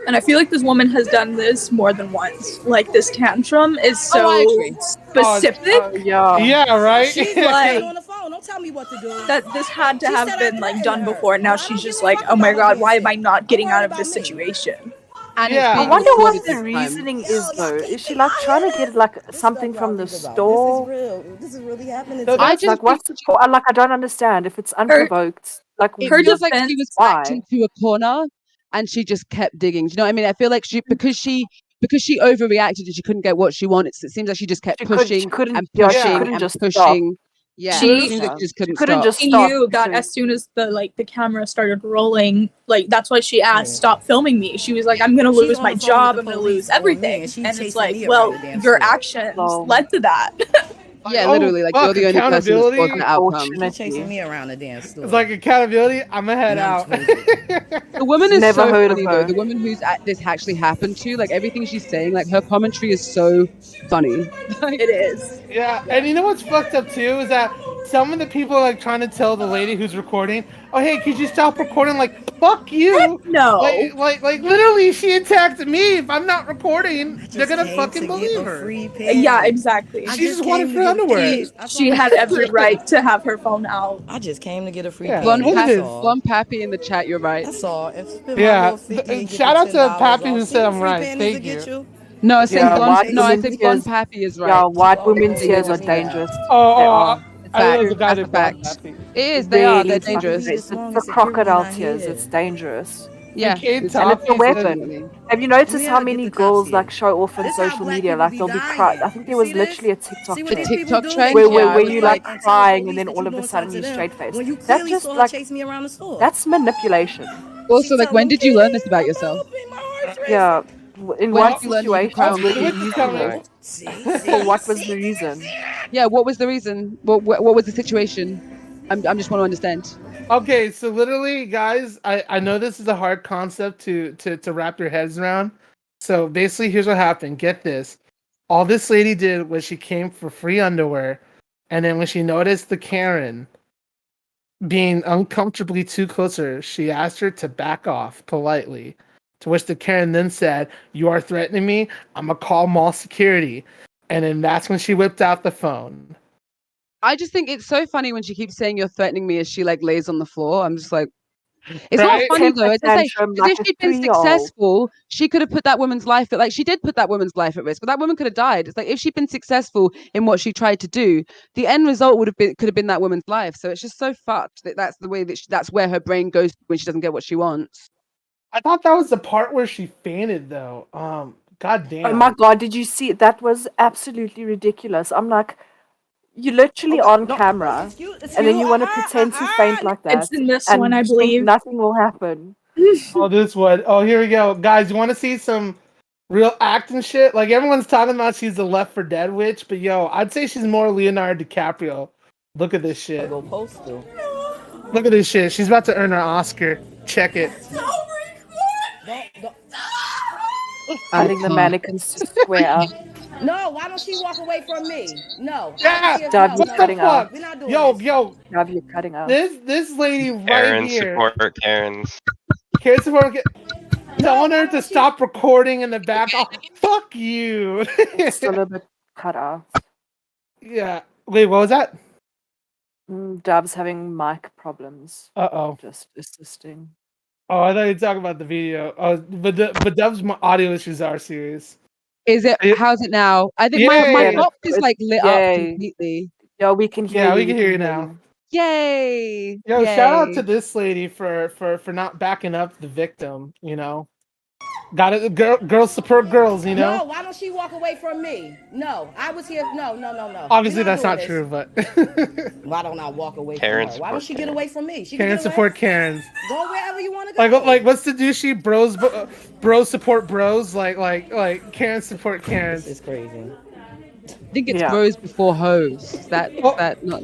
Speaker 6: and I feel like this woman has done this more than once. Like, this tantrum is so
Speaker 1: Oh, I agree.
Speaker 6: specific
Speaker 2: Yeah.
Speaker 3: Yeah, right.
Speaker 5: She's
Speaker 6: Like-
Speaker 5: on the phone. Don't tell me what to do.
Speaker 6: that this had to
Speaker 5: She
Speaker 6: have
Speaker 5: said I
Speaker 6: been
Speaker 5: threatened
Speaker 6: done
Speaker 5: her.
Speaker 6: before. Now
Speaker 5: But I
Speaker 6: she's
Speaker 5: don't
Speaker 6: just
Speaker 5: give a
Speaker 6: like,
Speaker 5: fuck
Speaker 6: oh my
Speaker 5: about what
Speaker 6: god, why
Speaker 5: being
Speaker 6: am I
Speaker 5: said.
Speaker 6: not getting
Speaker 5: I'm
Speaker 6: out
Speaker 5: worried
Speaker 6: of this
Speaker 5: about me.
Speaker 6: situation?
Speaker 1: And
Speaker 3: Yeah.
Speaker 1: it's
Speaker 2: I
Speaker 1: being
Speaker 2: wonder what
Speaker 1: recorded
Speaker 2: the
Speaker 1: this time.
Speaker 2: reasoning is
Speaker 5: Yo,
Speaker 2: though.
Speaker 5: y'all
Speaker 2: Is she
Speaker 5: think
Speaker 2: trying to get
Speaker 5: This
Speaker 2: something
Speaker 5: stuff y'all
Speaker 2: from the
Speaker 5: think about.
Speaker 2: store?
Speaker 5: This is real. This is really happening
Speaker 3: So
Speaker 5: to
Speaker 1: I
Speaker 5: me.
Speaker 1: just
Speaker 2: Like what's
Speaker 1: think
Speaker 2: the like I don't understand. If it's unprovoked, like
Speaker 1: it
Speaker 6: Her
Speaker 1: feels like she was
Speaker 6: defense.
Speaker 2: why?
Speaker 1: backed into a corner and she just kept digging. Do you know what I mean? I feel like because she overreacted and she couldn't get what she wanted. It seems like she just kept
Speaker 2: She
Speaker 1: pushing
Speaker 2: couldn't
Speaker 1: and
Speaker 2: yeah, she
Speaker 1: pushing
Speaker 2: couldn't
Speaker 1: and
Speaker 2: just stop.
Speaker 1: pushing. Yeah,
Speaker 6: She-
Speaker 1: it seems like she just couldn't
Speaker 2: couldn't
Speaker 1: stop.
Speaker 2: just
Speaker 6: She
Speaker 2: stop
Speaker 6: knew that
Speaker 2: because-
Speaker 6: as soon as the camera started rolling, that's why she asked, stop filming me. She was like, I'm gonna
Speaker 5: She's
Speaker 6: lose
Speaker 5: on
Speaker 6: my
Speaker 5: the phone
Speaker 6: job,
Speaker 5: with
Speaker 6: I'm
Speaker 5: the
Speaker 6: gonna
Speaker 5: police
Speaker 6: lose
Speaker 5: on me,
Speaker 6: everything.
Speaker 5: and she
Speaker 6: And it's
Speaker 5: chasing
Speaker 6: like,
Speaker 5: me
Speaker 6: well,
Speaker 5: around the damn
Speaker 6: your
Speaker 5: store.
Speaker 6: actions
Speaker 2: Lol.
Speaker 6: led to that.
Speaker 1: Yeah,
Speaker 3: Oh,
Speaker 1: literally, like
Speaker 3: fuck,
Speaker 1: you're the only person that's caused
Speaker 3: accountability.
Speaker 1: the outcome.
Speaker 5: She's chasing me around the damn store.
Speaker 3: It's like accountability. I'm gonna head
Speaker 5: And I'm
Speaker 3: out.
Speaker 5: twisted.
Speaker 1: The woman is
Speaker 2: Never
Speaker 1: so
Speaker 2: heard of
Speaker 1: funny
Speaker 2: her.
Speaker 1: though. The woman who's this actually happened to, like everything she's saying, like her commentary is so funny. Like,
Speaker 6: It is.
Speaker 3: Yeah, and you know what's fucked up too is that some of the people are trying to tell the lady who's recording, "Oh, hey, could you stop recording?" Like, fuck you.
Speaker 6: No.
Speaker 3: Like literally, she attacked me. If I'm not recording, they're gonna fucking believe her.
Speaker 6: Yeah, exactly.
Speaker 3: She just wanted free underwear.
Speaker 6: She had every right to have her phone out.
Speaker 5: I just came to get a free
Speaker 3: Yeah.
Speaker 1: Blonde,
Speaker 3: Look at
Speaker 1: Pappy,
Speaker 3: this.
Speaker 1: Blonde Pappy in the chat. You're right.
Speaker 5: That's all. And spend
Speaker 3: Yeah,
Speaker 5: my little 50 and get
Speaker 3: shout
Speaker 5: the
Speaker 3: out to
Speaker 5: $10
Speaker 3: Pappy
Speaker 5: off.
Speaker 3: who
Speaker 5: See
Speaker 3: said
Speaker 5: the
Speaker 3: I'm
Speaker 5: free
Speaker 3: right.
Speaker 5: panties
Speaker 3: Thank
Speaker 5: to get
Speaker 3: you.
Speaker 1: No, I think
Speaker 2: Yeah,
Speaker 1: Blonde.
Speaker 2: white
Speaker 1: No, I
Speaker 2: women's
Speaker 1: think Blonde
Speaker 2: tears.
Speaker 1: Pappy is right.
Speaker 2: Yeah, white women's
Speaker 1: Everything
Speaker 2: tears
Speaker 1: that
Speaker 2: are
Speaker 1: was said.
Speaker 2: dangerous.
Speaker 3: Oh,
Speaker 2: They are.
Speaker 3: I love the
Speaker 1: Fact.
Speaker 3: guy
Speaker 1: That's a
Speaker 3: that Blonde
Speaker 1: fact.
Speaker 3: Pappy.
Speaker 1: It is. They are. They're
Speaker 2: Really fucking
Speaker 1: dangerous.
Speaker 2: dangerous.
Speaker 5: long
Speaker 2: It's
Speaker 5: as
Speaker 2: the
Speaker 5: security
Speaker 2: crocodile
Speaker 5: not
Speaker 2: tears.
Speaker 5: here.
Speaker 2: It's dangerous.
Speaker 1: Yeah,
Speaker 3: Kate
Speaker 1: it's,
Speaker 2: And it's a
Speaker 3: Toppy
Speaker 2: weapon.
Speaker 3: said-
Speaker 1: definitely.
Speaker 2: Have you noticed
Speaker 5: We
Speaker 2: how
Speaker 5: gotta
Speaker 2: many
Speaker 5: get the cops
Speaker 2: girls
Speaker 5: here.
Speaker 2: show off on
Speaker 5: This how
Speaker 2: social
Speaker 5: black
Speaker 2: media?
Speaker 5: people
Speaker 2: Like
Speaker 5: be
Speaker 2: they'll be
Speaker 5: dying.
Speaker 2: crying. I think there
Speaker 5: You
Speaker 2: was
Speaker 5: see this?
Speaker 2: literally a TikTok
Speaker 5: See what
Speaker 1: The
Speaker 2: trend
Speaker 5: these people
Speaker 1: TikTok
Speaker 5: do?
Speaker 1: trend?
Speaker 5: They
Speaker 2: where
Speaker 1: Yeah,
Speaker 2: where
Speaker 1: it
Speaker 2: you
Speaker 1: was like
Speaker 2: like
Speaker 5: and tell the
Speaker 2: crying and
Speaker 5: police
Speaker 2: then
Speaker 5: that
Speaker 2: all
Speaker 5: you
Speaker 2: of a
Speaker 5: doing
Speaker 2: sudden
Speaker 5: something
Speaker 2: you
Speaker 5: to
Speaker 2: straight
Speaker 5: them
Speaker 2: face.
Speaker 5: when you
Speaker 2: That
Speaker 5: clearly
Speaker 2: just
Speaker 5: saw her
Speaker 2: like
Speaker 5: chase me around the store.
Speaker 2: that's manipulation.
Speaker 1: Also, like,
Speaker 5: tell
Speaker 1: when
Speaker 5: them,
Speaker 1: did you learn this
Speaker 5: "Please,
Speaker 1: about
Speaker 5: I'm
Speaker 1: yourself?
Speaker 5: hoping my heart's racing."
Speaker 2: Yeah. In
Speaker 1: When
Speaker 2: what
Speaker 1: did you learn you could cry
Speaker 2: situations
Speaker 1: on
Speaker 2: were
Speaker 1: video?
Speaker 2: you
Speaker 3: Twitch
Speaker 2: using
Speaker 3: coming.
Speaker 2: it?
Speaker 5: See,
Speaker 2: For what was
Speaker 5: see,
Speaker 2: the
Speaker 5: they
Speaker 2: reason?
Speaker 5: see that?
Speaker 1: Yeah, what was the reason? What was the situation? I'm just want to understand.
Speaker 3: Okay, so literally, guys, I know this is a hard concept to wrap your heads around. So basically, here's what happened. Get this. All this lady did was she came for free underwear, and then when she noticed the Karen being uncomfortably too close to her, she asked her to back off politely. To which the Karen then said, "You are threatening me. I'm gonna call mall security." And then that's when she whipped out the phone.
Speaker 1: I just think it's so funny when she keeps saying you're threatening me as she like lays on the floor. I'm just like, it's
Speaker 3: Right?
Speaker 1: not funny
Speaker 2: Temper
Speaker 1: though. It's just like,
Speaker 2: tantrum
Speaker 1: because
Speaker 2: like
Speaker 1: if
Speaker 2: a
Speaker 1: she'd been
Speaker 2: 3-year-old.
Speaker 1: successful, she could have put that woman's life at, like, she did put that woman's life at risk, but that woman could have died. It's like, if she'd been successful in what she tried to do, the end result could have been that woman's life. So it's just so fucked that that's the way that that's where her brain goes when she doesn't get what she wants.
Speaker 3: I thought that was the part where she fainted, though. God damn.
Speaker 2: Oh my god, did you see? That was absolutely ridiculous. I'm like, you're literally on camera, and then you want to pretend to faint like that.
Speaker 6: It's in this
Speaker 2: and
Speaker 6: one, I
Speaker 2: you think
Speaker 6: believe.
Speaker 2: nothing will happen.
Speaker 3: Oh, this one. Oh, here we go. Guys, you want to see some real acting shit? Like, everyone's talking about she's the Left 4 Dead witch, but yo, I'd say she's more Leonardo DiCaprio. Look at this shit. Look at this shit. She's about to earn her Oscar. Check it.
Speaker 2: I think the mannequins to swear.
Speaker 5: No, why don't she walk away from me? No.
Speaker 3: Yeah,
Speaker 2: Dub, you're
Speaker 3: what the
Speaker 2: cutting out.
Speaker 3: fuck?
Speaker 5: We're not doing
Speaker 3: Yo,
Speaker 5: this.
Speaker 3: yo,
Speaker 2: Dub, you're cutting out.
Speaker 3: this lady right
Speaker 4: Karen,
Speaker 3: here.
Speaker 4: support Karen's.
Speaker 3: Karen support. Telling her
Speaker 5: why
Speaker 3: to
Speaker 5: don't she-
Speaker 3: stop recording in the back. Oh, fuck you.
Speaker 2: It's still a bit cut out.
Speaker 3: Yeah. Wait, what was that?
Speaker 2: Dub's having mic problems.
Speaker 3: Uh-oh.
Speaker 2: Just assisting.
Speaker 3: Oh, I thought you were talking about the video. Oh, but Dub's audio issues are serious.
Speaker 1: Is it? How's it now? I think my box is like lit up completely.
Speaker 2: Yeah, we can hear you.
Speaker 3: Yeah, we can hear you now.
Speaker 1: Yay!
Speaker 3: Yo,
Speaker 1: Yay.
Speaker 3: shout out to this lady for not backing up the victim, you know. Got it, girls support girls, you know.
Speaker 5: No, why don't she walk away from me? No, I was here. No.
Speaker 3: Obviously,
Speaker 5: We're
Speaker 3: that's
Speaker 5: doing
Speaker 3: not
Speaker 5: this.
Speaker 3: true, but
Speaker 5: Why don't I walk away
Speaker 4: Karen
Speaker 5: from her? Why don't she get away from me? She
Speaker 3: Karen
Speaker 5: can get away.
Speaker 3: support Karens.
Speaker 5: Go wherever you want to go.
Speaker 3: Like what's the douchey bros support bros? Like Karen support Karens.
Speaker 5: This is crazy.
Speaker 1: I think it's bros before hoes. That not.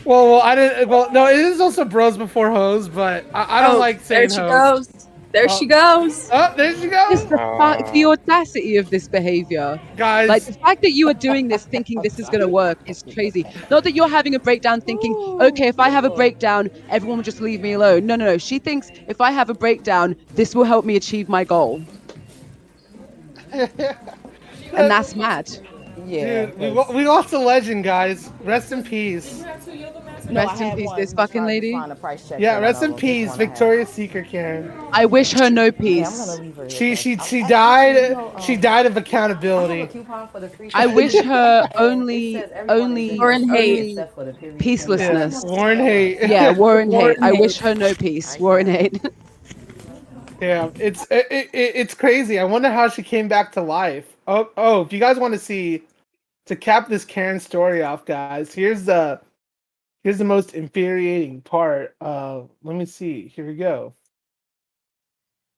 Speaker 3: Well, I didn't. Well, no, it is also bros before hoes, but I don't like saying
Speaker 6: there she
Speaker 3: hoes.
Speaker 6: goes. There she goes.
Speaker 3: Oh, there she goes.
Speaker 1: The audacity of this behavior,
Speaker 3: guys.
Speaker 1: Like the fact that you are doing this, thinking this is gonna work, is crazy. Not that you're having a breakdown, thinking, okay, if I have a breakdown, everyone will just leave me alone. No. She thinks if I have a breakdown, this will help me achieve my goal, and that's mad.
Speaker 5: Yeah.
Speaker 3: Dude, we lost a legend, guys. Rest in peace.
Speaker 1: Rest in peace, this fucking lady.
Speaker 3: Yeah, rest in peace, Victoria's Secret Karen.
Speaker 1: I wish her no peace.
Speaker 3: She died. She died of accountability.
Speaker 1: I wish her only
Speaker 6: War and hate.
Speaker 1: peacelessness.
Speaker 3: Yeah, war and hate.
Speaker 1: Yeah, war and hate. I
Speaker 3: hate.
Speaker 1: wish her no peace. War and hate.
Speaker 3: Yeah, it's crazy. I wonder how she came back to life. Oh, if you guys want to see, to cap this Karen story off, guys, here's the most infuriating part. Let me see. Here we go.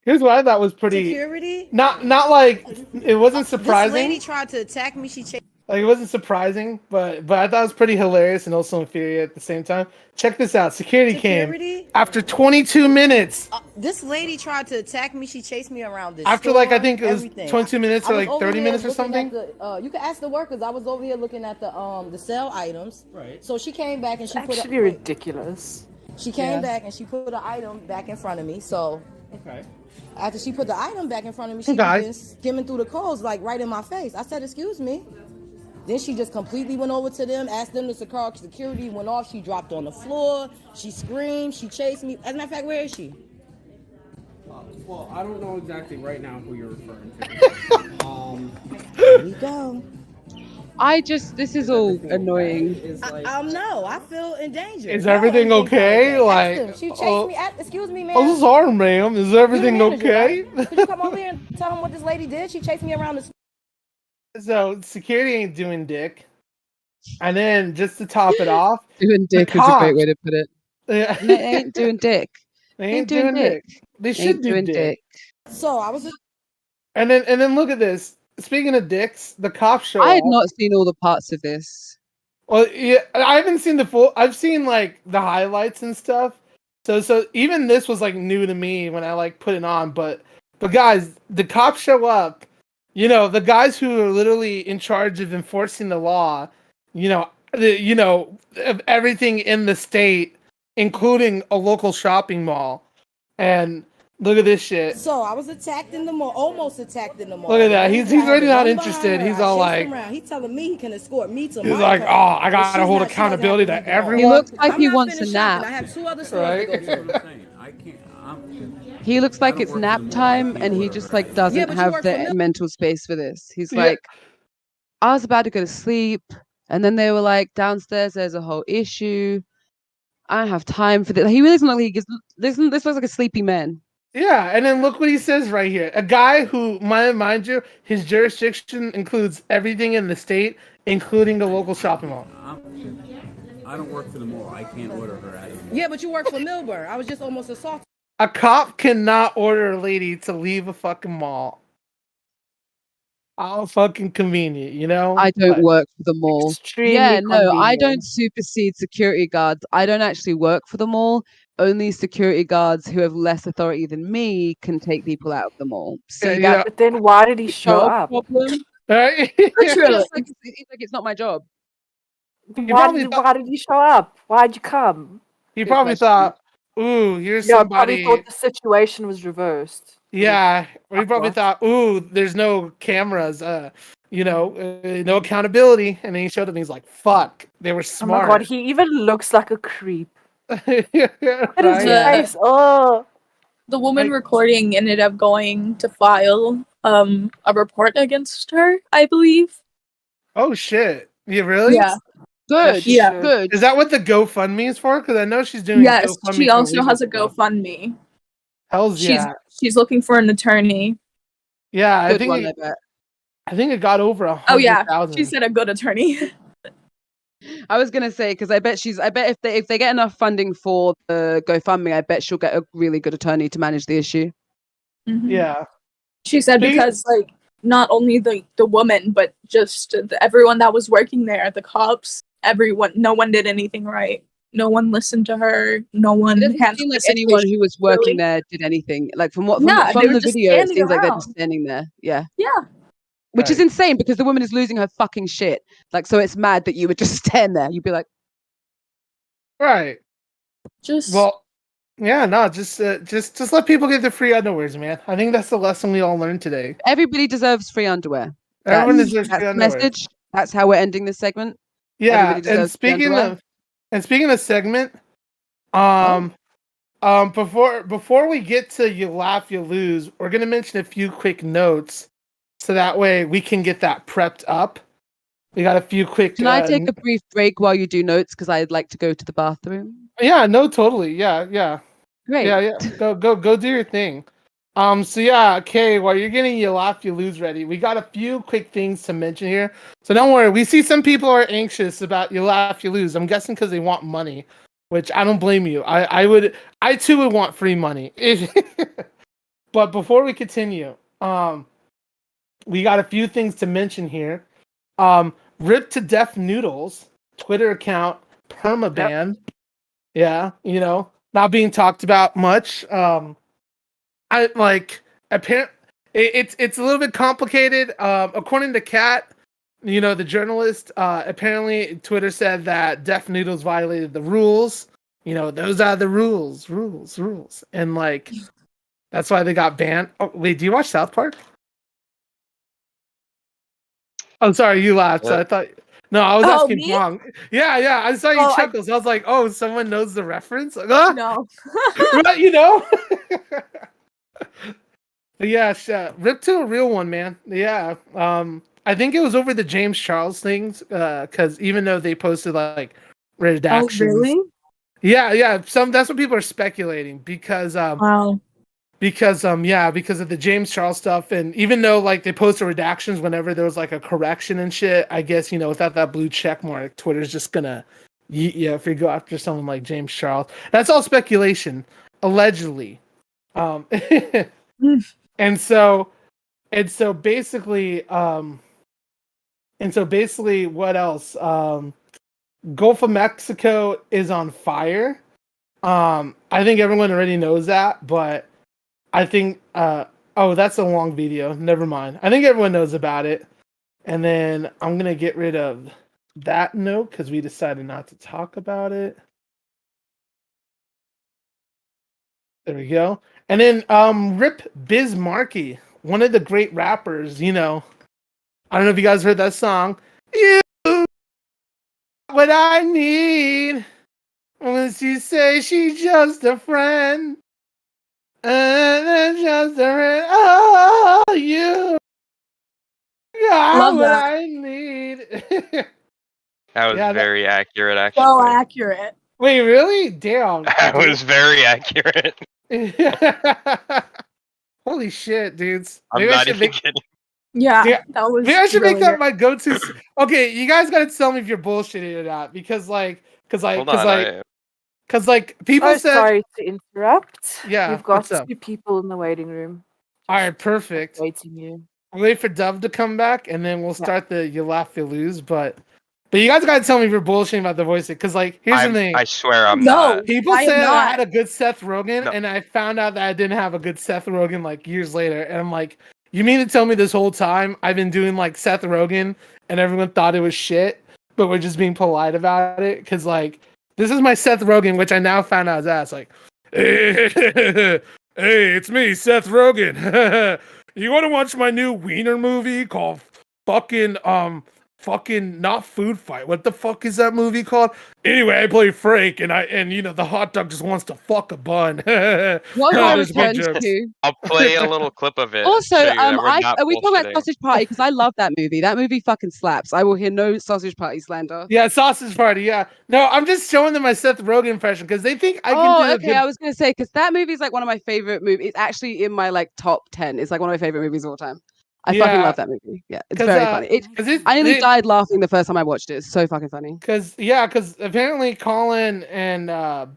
Speaker 3: Here's what I thought was pretty.
Speaker 5: Security?
Speaker 3: Not like it wasn't surprising.
Speaker 5: This lady tried to attack me. She chased.
Speaker 3: Like, it wasn't surprising, but I thought it was pretty hilarious and also infuriating at the same time. Check this out. Security came after 22 minutes.
Speaker 5: This lady tried to attack me. She chased me around this
Speaker 3: After
Speaker 5: store,
Speaker 3: like I think it was
Speaker 5: everything.
Speaker 3: 22 minutes or
Speaker 5: I was
Speaker 3: like
Speaker 5: over
Speaker 3: 30
Speaker 5: here
Speaker 3: minutes or
Speaker 5: looking
Speaker 3: something.
Speaker 5: at you can ask the workers. I was over here looking at the sell items. Right. So she came back and she put
Speaker 2: Actually ridiculous.
Speaker 5: She came back and she put an item back in front of me. So after she put the item back in front of me, she began skimming through the codes like right in my face. I said, "Excuse me." Then she just completely went over to them, asked them to call security, went off. She dropped on the floor. She screamed. She chased me. As a matter of fact, where is she?
Speaker 8: Well, I don't know exactly right now who you're referring to.
Speaker 5: Here we go.
Speaker 1: This is all annoying.
Speaker 5: No, I feel in danger.
Speaker 3: Is everything okay? Like,
Speaker 5: she chased me. Excuse me, ma'am.
Speaker 3: Oh, sorry, ma'am. Is everything okay?
Speaker 5: Could you come over here and tell them what this lady did? She chased me around the.
Speaker 3: So security ain't doing dick, and then just to top it off,
Speaker 1: doing dick is a great way to put it.
Speaker 3: Yeah.
Speaker 1: They ain't doing dick.
Speaker 3: They ain't doing dick. They should do dick.
Speaker 5: So I was.
Speaker 3: And then look at this. Speaking of dicks, the cops show
Speaker 1: I had
Speaker 3: up.
Speaker 1: not seen all the parts of this.
Speaker 3: Well, yeah, I haven't seen the full. I've seen like the highlights and stuff. So even this was like new to me when I like put it on. But guys, the cops show up. You know, the guys who are literally in charge of enforcing the law. Of everything in the state, including a local shopping mall. And look at this shit.
Speaker 5: So I was attacked in the mall, almost attacked in the mall.
Speaker 3: Look at that. He's already not interested. He's all like,
Speaker 5: he's telling me he can escort me to.
Speaker 3: He's like, I gotta hold accountability to everyone.
Speaker 1: He looks like he wants a nap.
Speaker 5: I have 2 other stores to go to.
Speaker 1: He looks like it's nap time, and he just like doesn't have the mental space for this. He's like, I was about to go to sleep, and then they were like, downstairs there's a whole issue. I don't have time for this. He really doesn't look like this looks like a sleepy man.
Speaker 3: Yeah, and then look what he says right here. A guy who, mind you, his jurisdiction includes everything in the state, including the local shopping mall.
Speaker 8: I don't work for the mall. I can't order her out of the mall.
Speaker 5: Yeah, but you work for Milburn. I was just almost assaulted.
Speaker 3: A cop cannot order a lady to leave a fucking mall. How fucking convenient, you know?
Speaker 1: I don't work for the mall.
Speaker 2: Extremely
Speaker 1: No, I don't
Speaker 2: convenient.
Speaker 1: supersede security guards. I don't actually work for the mall. Only security guards who have less authority than me can take people out of the mall. See that?
Speaker 2: But then why did he show
Speaker 1: Job
Speaker 2: up?
Speaker 1: problem?
Speaker 3: Right?
Speaker 6: Literally.
Speaker 1: It's like it's not my job.
Speaker 2: Why did he show up? Why'd you come?
Speaker 3: He
Speaker 1: Good
Speaker 3: probably
Speaker 1: question.
Speaker 3: thought, ooh, here's
Speaker 2: Yeah, probably
Speaker 3: somebody.
Speaker 2: thought the situation was reversed.
Speaker 3: Yeah, or he probably thought, ooh, there's no cameras, no accountability. And then he showed up and he's like, fuck, they were
Speaker 2: Oh
Speaker 3: smart.
Speaker 2: my god, he even looks like a creep.
Speaker 3: Right?
Speaker 2: Look at his face. Oh.
Speaker 6: The woman recording ended up going to file a report against her, I believe.
Speaker 3: Oh shit. Yeah, really?
Speaker 6: Yeah.
Speaker 1: Good.
Speaker 6: Yeah.
Speaker 1: Good.
Speaker 3: Is that what the GoFundMe is for? Because I know she's doing
Speaker 6: Yes,
Speaker 3: GoFundMe
Speaker 6: she
Speaker 3: for
Speaker 6: also
Speaker 3: legal
Speaker 6: has a
Speaker 3: stuff.
Speaker 6: GoFundMe.
Speaker 3: Hell's yeah.
Speaker 6: She's looking for an attorney.
Speaker 3: Yeah, I
Speaker 1: Good
Speaker 3: think
Speaker 1: one, I bet.
Speaker 3: I think it got over 100,000.
Speaker 6: Oh yeah, she said a good attorney.
Speaker 1: I was gonna say because I bet if they get enough funding for the GoFundMe, I bet she'll get a really good attorney to manage the issue.
Speaker 6: Mhm.
Speaker 3: Yeah.
Speaker 6: She said because like not only the woman, but just everyone that was working there, the cops, everyone, no one did anything right. No one listened to her. No one
Speaker 1: It doesn't
Speaker 6: handled
Speaker 1: seem
Speaker 6: the
Speaker 1: like anyone
Speaker 6: situation
Speaker 1: who was working
Speaker 6: really.
Speaker 1: there did anything. Like from
Speaker 6: they were
Speaker 1: the
Speaker 6: just
Speaker 1: video, it
Speaker 6: standing
Speaker 1: seems like they're just
Speaker 6: around.
Speaker 1: standing there. Yeah.
Speaker 6: Yeah.
Speaker 1: Which is insane because the woman is losing her fucking shit. Like, so it's mad that you would just stand there. You'd be like,
Speaker 3: right.
Speaker 6: Just
Speaker 3: yeah, no, just let people get their free underwears, man. I think that's the lesson we all learned today.
Speaker 1: everybody deserves free underwear.
Speaker 3: Everyone deserves
Speaker 1: that's
Speaker 3: free
Speaker 1: the
Speaker 3: underwear.
Speaker 1: message. That's how we're ending this segment.
Speaker 3: Yeah,
Speaker 1: Everybody deserves
Speaker 3: and
Speaker 1: free underwear.
Speaker 3: speaking of segment, before we get to you laugh, you lose, we're gonna mention a few quick notes, so that way we can get that prepped up. We got a few quick.
Speaker 1: Can I take a brief break while you do notes because I'd like to go to the bathroom?
Speaker 3: Yeah, no, totally. Yeah.
Speaker 1: Great.
Speaker 3: Yeah. Go do your thing. So yeah, Kay, while you're getting you laugh, you lose ready, we got a few quick things to mention here. So don't worry, we see some people are anxious about you laugh, you lose. I'm guessing because they want money, which I don't blame you. I too would want free money. But before we continue, we got a few things to mention here. Rip to Death Noodles Twitter account permaban. Yep. Yeah, not being talked about much. I like apparent. It's a little bit complicated. According to Kat, the journalist, apparently Twitter said that Deaf Noodles violated the rules. Those are the rules, and like that's why they got banned. Oh wait, do you watch South Park? I'm sorry, you laughed. So I thought. No, I was asking wrong. Yeah. I saw you chuckle. So I was like, oh, someone knows the reference. Like,
Speaker 6: no.
Speaker 3: Right, But yeah, rip to a real one, man. Yeah. I think it was over the James Charles things, because even though they posted like redactions.
Speaker 6: Oh, really?
Speaker 3: Yeah. That's what people are speculating because
Speaker 6: wow.
Speaker 3: Because of the James Charles stuff, and even though like they posted redactions whenever there was like a correction and shit, I guess without that blue check mark, Twitter's just gonna yeet you if you go after someone like James Charles. That's all speculation, allegedly. And so basically, what else? Gulf of Mexico is on fire. I think everyone already knows that, but I think that's a long video. Never mind. I think everyone knows about it. And then I'm gonna get rid of that note because we decided not to talk about it. There we go. And then Rip Biz Markie, one of the great rappers, I don't know if you guys heard that song. You what I need when she say she's just a friend. And it's just a friend. Oh, you got what I need.
Speaker 4: That was very accurate, actually.
Speaker 6: So accurate.
Speaker 3: Wait, really? Damn.
Speaker 4: That was very accurate.
Speaker 3: Holy shit, dudes.
Speaker 4: I'm not even kidding.
Speaker 6: Yeah, that was.
Speaker 3: Maybe I should
Speaker 6: really
Speaker 3: make that my go-to. Okay, you guys gotta tell me if you're bullshitting or not, because people said.
Speaker 2: Sorry to interrupt.
Speaker 3: Yeah,
Speaker 2: we've got
Speaker 3: what's up?
Speaker 2: 2 people in the waiting room.
Speaker 3: All right, perfect.
Speaker 2: Waiting you.
Speaker 3: I'll wait for Dove to come back, and then we'll start the you laugh, you lose. But you guys gotta tell me if you're bullshitting about the voice. Because here's the thing.
Speaker 4: I swear I'm not.
Speaker 3: People said I had a good Seth Rogen, and I found out that I didn't have a good Seth Rogen years later. And I'm like, you mean to tell me this whole time I've been doing Seth Rogen, and everyone thought it was shit, but we're just being polite about it? Because this is my Seth Rogen, which I now found out is ass. Hey, it's me, Seth Rogen. You want to watch my new Wiener movie called fucking not Food Fight? What the fuck is that movie called? Anyway, I play Frank, and the hot dog just wants to fuck a bun.
Speaker 1: What I returned to?
Speaker 4: I'll play a little clip of it.
Speaker 1: Also,
Speaker 4: are
Speaker 1: we talking about Sausage Party? Because I love that movie. That movie fucking slaps. I will hear no Sausage Party slander.
Speaker 3: Yeah, Sausage Party. Yeah, no, I'm just showing them my Seth Rogen impression because they think I can do.
Speaker 1: Okay. I was gonna say because that movie is one of my favorite movies. It's actually in my top 10. It's one of my favorite movies of all time. I fucking love that movie. Yeah, it's very funny. I nearly died laughing the first time I watched it. It's so fucking funny.
Speaker 3: Because apparently Colin and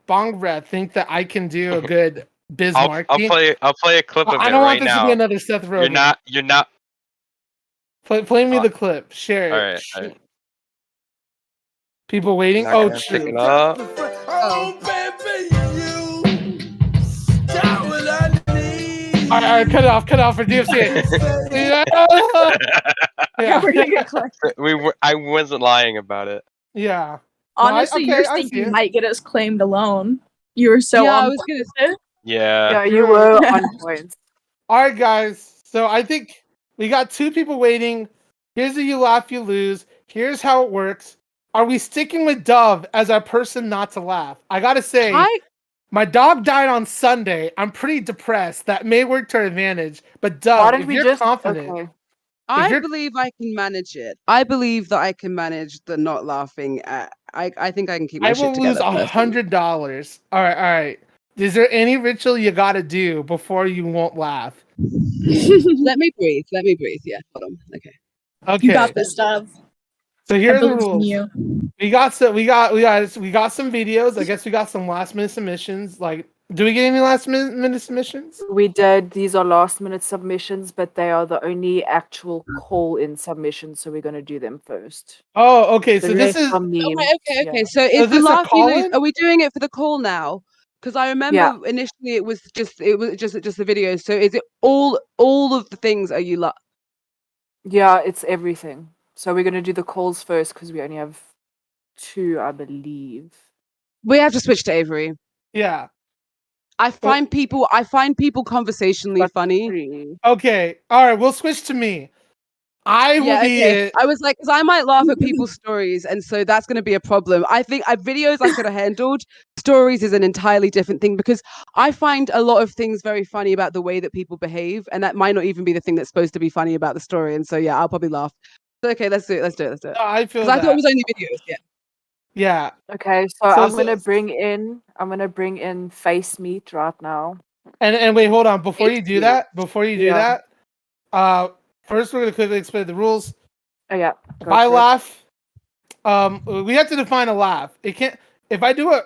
Speaker 3: Bong Breath think that I can do a good Bismarck.
Speaker 4: I'll play a clip of it right now.
Speaker 3: I don't want this to be another Seth Rogen.
Speaker 4: You're not.
Speaker 3: Play me the clip. Share it.
Speaker 4: All right.
Speaker 3: People waiting. Oh, true.
Speaker 9: Oh, baby, you got what I need.
Speaker 3: All right, cut it off for DFC.
Speaker 4: I wasn't lying about it.
Speaker 3: Yeah.
Speaker 6: Honestly, you're thinking you might get us claimed alone. You were so on point.
Speaker 4: Yeah,
Speaker 2: you were on point.
Speaker 3: All right, guys. So I think we got 2 people waiting. Here's the you laugh, you lose. Here's how it works. Are we sticking with Dove as our person not to laugh? I gotta say, my dog died on Sunday. I'm pretty depressed. That may work to our advantage. But Dove, if you're confident...
Speaker 2: Okay.
Speaker 1: I believe I can manage it. I believe that I can manage the not laughing. I think I can keep my shit together.
Speaker 3: I will lose $100. All right. Is there any ritual you gotta do before you won't laugh?
Speaker 1: Let me breathe. Yeah, hold on. Okay.
Speaker 6: You got this, Dove.
Speaker 3: So here are the rules. We got some videos. I guess we got some last minute submissions. Do we get any last minute submissions?
Speaker 2: We did. These are last minute submissions, but they are the only actual call-in submissions, so we're going to do them first.
Speaker 3: Oh, okay. So this is
Speaker 1: okay. Yeah. So is the last are we doing it for the call now? Because I remember initially it was just the video. So is it all of the things are you
Speaker 2: Yeah, it's everything. So we're going to do the calls first because we only have 2, I believe.
Speaker 1: We have to switch to Avery.
Speaker 3: Yeah.
Speaker 1: I find people conversationally funny.
Speaker 3: Okay. All right. We'll switch to me. I will be it.
Speaker 1: I was because I might laugh at people's stories, and so that's going to be a problem. I think videos I could have handled. Stories is an entirely different thing because I find a lot of things very funny about the way that people behave, and that might not even be the thing that's supposed to be funny about the story. And so I'll probably laugh. Okay, let's do it.
Speaker 3: I feel.
Speaker 1: I thought it was only videos. Yeah.
Speaker 3: Yeah.
Speaker 2: Okay, so I'm gonna bring in Face Meat right now.
Speaker 3: And wait, hold on. Before you do that, first we're gonna quickly explain the rules.
Speaker 2: Oh yeah.
Speaker 3: By laugh, we have to define a laugh. It can't. If I do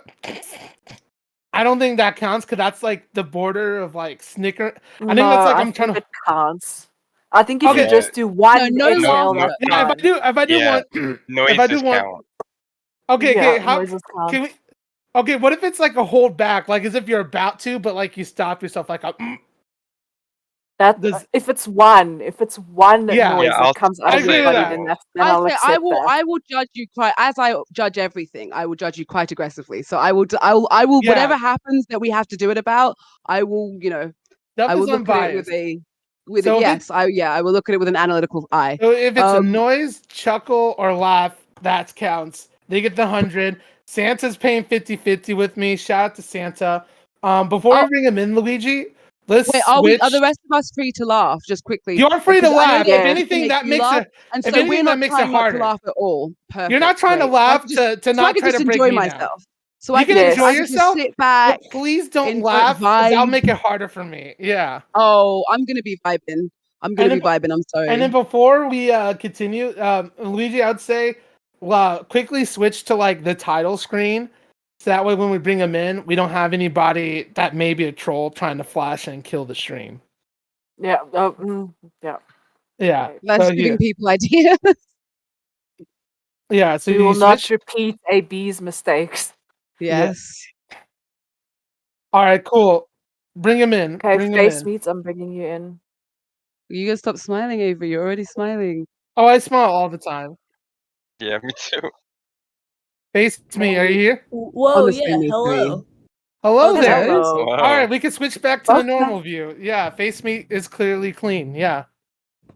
Speaker 3: I don't think that counts because that's the border of snicker. I think that's I'm trying to.
Speaker 2: It counts. I think if you just do one,
Speaker 3: no, if I do one,
Speaker 4: noises count.
Speaker 3: Okay, how can we? Okay, what if it's a hold back, as if you're about to, but you stop yourself,
Speaker 2: if it's one noise that comes out of your body, then I'll accept
Speaker 1: I will judge you as I judge everything. I will judge you quite aggressively. So I will whatever happens that we have to do it about. I will I will look at it I will look at it with an analytical eye.
Speaker 3: So if it's a noise, chuckle, or laugh, that counts. They get the 100. Santa's paying 50-50 with me. Shout out to Santa. Before we bring him in, Luigi, let's switch.
Speaker 1: Are the rest of us free to laugh? Just quickly.
Speaker 3: You're free to laugh. If anything, that makes it.
Speaker 1: And so we're not trying not to laugh at all. Perfect.
Speaker 3: You're not trying to laugh to not try to break me
Speaker 1: myself.
Speaker 3: down.
Speaker 1: So
Speaker 3: you
Speaker 1: I
Speaker 3: can
Speaker 1: can
Speaker 3: enjoy
Speaker 1: I can just
Speaker 3: yourself.
Speaker 1: sit back,
Speaker 3: But please don't
Speaker 1: enjoy,
Speaker 3: laugh, because that'll
Speaker 1: vibe.
Speaker 3: make it harder for me. Yeah.
Speaker 1: Oh, I'm gonna be vibing. I'm gonna
Speaker 3: And
Speaker 1: be vibing. I'm
Speaker 3: And then
Speaker 1: sorry.
Speaker 3: before we continue, Luigi, I would say quickly switch to like the title screen. So that way when we bring them in, we don't have anybody that may be a troll trying to flash and kill the stream.
Speaker 2: Yeah. Yeah.
Speaker 3: Yeah.
Speaker 2: Okay.
Speaker 1: That's
Speaker 3: So
Speaker 1: giving people ideas.
Speaker 3: yeah, so
Speaker 2: We
Speaker 3: you
Speaker 2: will not
Speaker 3: switch.
Speaker 2: repeat AB's mistakes.
Speaker 1: Yes.
Speaker 3: All right, cool. Bring him in.
Speaker 2: Okay,
Speaker 3: Bring him
Speaker 2: face
Speaker 3: in.
Speaker 2: meets. I'm bringing you in.
Speaker 1: You gotta stop smiling, Avery. You're already smiling.
Speaker 3: Oh, I smile all the time.
Speaker 4: Yeah, me too.
Speaker 3: Face me. Are you here?
Speaker 6: Whoa,
Speaker 1: Honestly,
Speaker 6: yeah,
Speaker 1: me too.
Speaker 6: hello.
Speaker 3: Hello
Speaker 6: Okay.
Speaker 3: there.
Speaker 2: Hello.
Speaker 3: All right, we can switch back to the
Speaker 2: Okay.
Speaker 3: normal view. Yeah, face me is clearly clean. Yeah.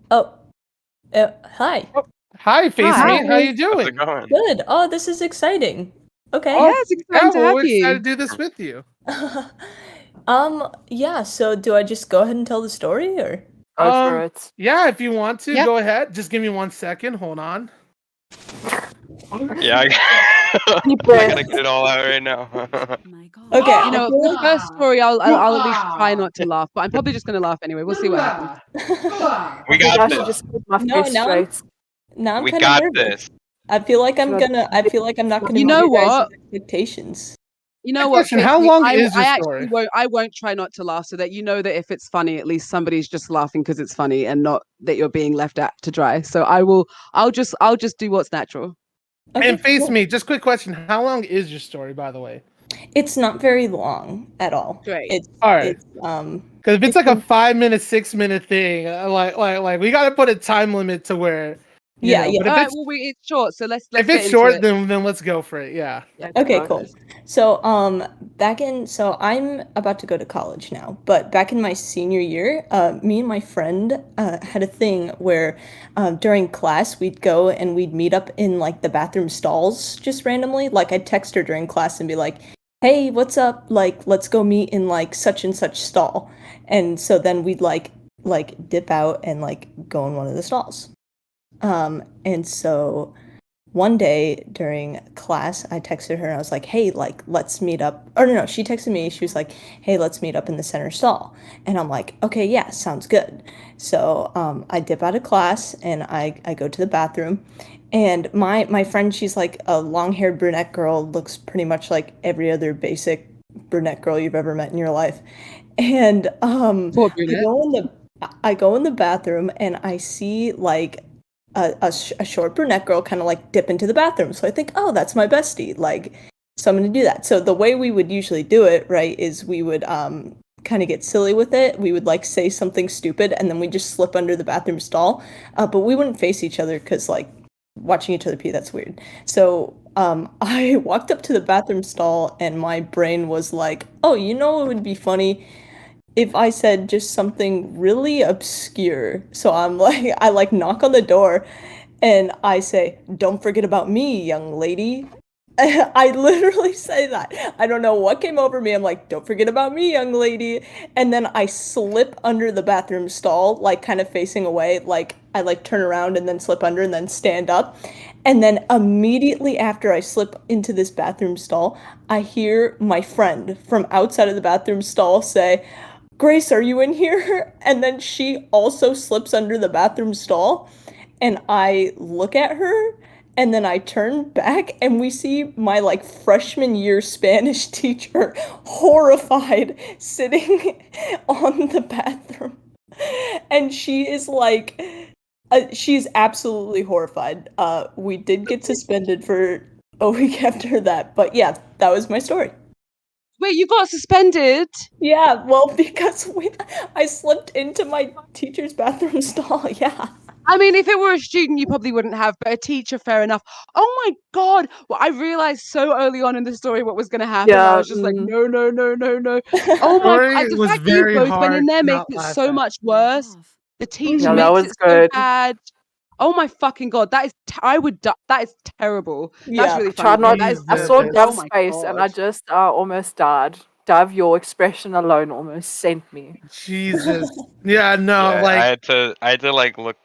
Speaker 6: Oh, hi.
Speaker 3: Hi, face
Speaker 1: Hi.
Speaker 3: me. How you
Speaker 4: How's it
Speaker 3: doing?
Speaker 4: going?
Speaker 6: Good. Oh, this is exciting. Okay.
Speaker 3: Oh,
Speaker 1: Yeah, it's exciting to
Speaker 3: well,
Speaker 1: have
Speaker 3: we're
Speaker 1: you.
Speaker 3: excited to do this with you.
Speaker 6: Yeah, so do I just go ahead and tell the story or?
Speaker 2: Go for it.
Speaker 3: Yeah, if you want to,
Speaker 1: Yep.
Speaker 3: go ahead. Just give me 1 second. Hold on.
Speaker 4: Yeah, I
Speaker 2: Deep
Speaker 4: gotta
Speaker 2: breath.
Speaker 4: get it all out right now.
Speaker 7: My God.
Speaker 6: Okay.
Speaker 1: You know,
Speaker 6: I feel
Speaker 1: the
Speaker 6: like-
Speaker 1: first story I'll at least try not to laugh, but I'm probably just gonna laugh anyway. We'll see what happens.
Speaker 4: We
Speaker 2: I
Speaker 4: got
Speaker 2: should
Speaker 4: this.
Speaker 2: just keep my
Speaker 6: No,
Speaker 2: face
Speaker 6: now I'm-
Speaker 2: straight.
Speaker 6: Now I'm
Speaker 4: We
Speaker 6: kind of
Speaker 4: got
Speaker 6: nervous.
Speaker 4: this.
Speaker 6: I feel like I'm
Speaker 2: Should I-
Speaker 6: not gonna
Speaker 1: You
Speaker 6: meet
Speaker 1: know
Speaker 6: your guys'
Speaker 1: what?
Speaker 6: expectations.
Speaker 1: You know
Speaker 3: Good
Speaker 1: what?
Speaker 3: question.
Speaker 1: Face
Speaker 3: How
Speaker 1: me,
Speaker 3: long
Speaker 1: I
Speaker 3: is your
Speaker 1: actually
Speaker 3: story?
Speaker 1: won't try not to laugh, so that you know that if it's funny, at least somebody's just laughing because it's funny and not that you're being left out to dry. So I'll just do what's natural.
Speaker 6: Okay,
Speaker 3: And face
Speaker 6: cool.
Speaker 3: me, just quick question. How long is your story, by the way?
Speaker 6: It's not very long at all.
Speaker 1: Great.
Speaker 3: All right.
Speaker 6: It's
Speaker 3: Because if it's like a 5 minute, 6 minute thing, like we gotta put a time limit to where you
Speaker 6: Yeah,
Speaker 3: know.
Speaker 6: yeah.
Speaker 3: But
Speaker 1: All
Speaker 3: if
Speaker 1: right,
Speaker 3: it's
Speaker 1: well, it's short, so let's
Speaker 3: if
Speaker 1: get
Speaker 3: it's
Speaker 1: into
Speaker 3: short,
Speaker 1: it.
Speaker 3: then let's go for it. Yeah.
Speaker 6: Okay,
Speaker 2: Go
Speaker 6: cool.
Speaker 2: ahead.
Speaker 6: So, so I'm about to go to college now, but back in my senior year, me and my friend had a thing where during class we'd go and we'd meet up in like the bathroom stalls just randomly. Like I'd text her during class and be like, "Hey, what's up? Like, let's go meet in like such and such stall." And so then we'd like dip out and like go in one of the stalls. And so one day during class, I texted her and I was like, "Hey, like, let's meet up." Or no, she texted me. She was like, "Hey, let's meet up in the center stall." And I'm like, "Okay, yeah, sounds good." So I dip out of class and I go to the bathroom. And my friend, she's like a long-haired brunette girl, looks pretty much like every other basic brunette girl you've ever met in your life. And
Speaker 1: Poor brunette.
Speaker 6: I go in the bathroom and I see like a short brunette girl kind of like dip into the bathroom. So I think, oh, that's my bestie. Like, so I'm going to do that. So the way we would usually do it, right, is we would kind of get silly with it. We would like say something stupid and then we just slip under the bathroom stall. But we wouldn't face each other because like watching each other pee, that's weird. So I walked up to the bathroom stall and my brain was like, oh, you know, it would be funny if I said just something really obscure. So I'm like, I like knock on the door and I say, "Don't forget about me, young lady." I literally say that. I don't know what came over me. I'm like, "Don't forget about me, young lady." And then I slip under the bathroom stall, like kind of facing away. Like I like turn around and then slip under and then stand up. And then immediately after I slip into this bathroom stall, I hear my friend from outside of the bathroom stall say, "Grace, are you in here?" And then she also slips under the bathroom stall. And I look at her and then I turn back and we see my like freshman year Spanish teacher horrified sitting on the bathroom. And she is like, she's absolutely horrified. We did get suspended for a week after that. But yeah, that was my story.
Speaker 1: Wait, you got suspended?
Speaker 6: Yeah, well, because I slipped into my teacher's bathroom stall. Yeah.
Speaker 1: I mean, if it were a student, you probably wouldn't have, but a teacher, fair enough. Oh my God. Well, I realized so early on in the story what was going to happen.
Speaker 2: Yeah,
Speaker 1: I was just like, no, no, no, no, no. Oh my
Speaker 3: Story
Speaker 1: God. The
Speaker 3: was
Speaker 1: fact that you
Speaker 3: very
Speaker 1: both went in
Speaker 3: hard
Speaker 1: there
Speaker 3: to
Speaker 1: makes
Speaker 3: not
Speaker 1: it
Speaker 3: laugh
Speaker 1: so
Speaker 3: at.
Speaker 1: much worse. The teacher
Speaker 2: Yeah, that
Speaker 1: makes
Speaker 2: was
Speaker 1: it so
Speaker 2: good.
Speaker 1: bad. Oh my fucking God. That is, I would die. That is terrible. That's
Speaker 6: Yeah.
Speaker 1: really
Speaker 2: Try
Speaker 1: funny.
Speaker 2: not.
Speaker 1: That is
Speaker 2: I
Speaker 3: Jesus.
Speaker 2: saw
Speaker 1: terrible.
Speaker 2: Dove's
Speaker 1: Oh my
Speaker 2: face and I
Speaker 1: God.
Speaker 2: just almost died. Dove, your expression alone almost sent me.
Speaker 3: Jesus. Yeah, no,
Speaker 4: Yeah,
Speaker 3: like
Speaker 4: I had to like look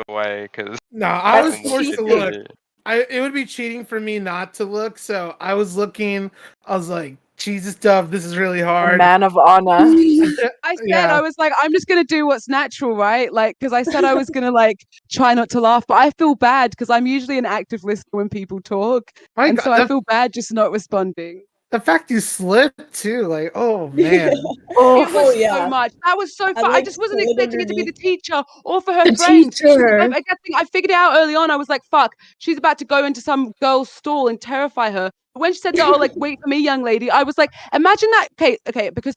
Speaker 4: away because
Speaker 3: no, I was
Speaker 2: That's
Speaker 3: forced to
Speaker 2: cheating.
Speaker 3: look. it would be cheating for me not to look. So I was looking. I was like, Jesus, Dove, this is really
Speaker 2: A
Speaker 3: hard.
Speaker 2: man of honor.
Speaker 1: I said I was like, I'm just gonna do what's natural, right? Like, because I said I was gonna like try not to laugh, but I feel bad because I'm usually an active listener when people talk, and so I feel bad just not responding.
Speaker 3: The fact you slipped too, like, oh man.
Speaker 1: It was so much. That was so fun. I just wasn't expecting it to be the teacher or for her friend. I figured it out early on. I was like, fuck, she's about to go into some girl's stall and terrify her. But when she said, "Oh, like, wait for me, young lady," I was like, imagine that. Okay, because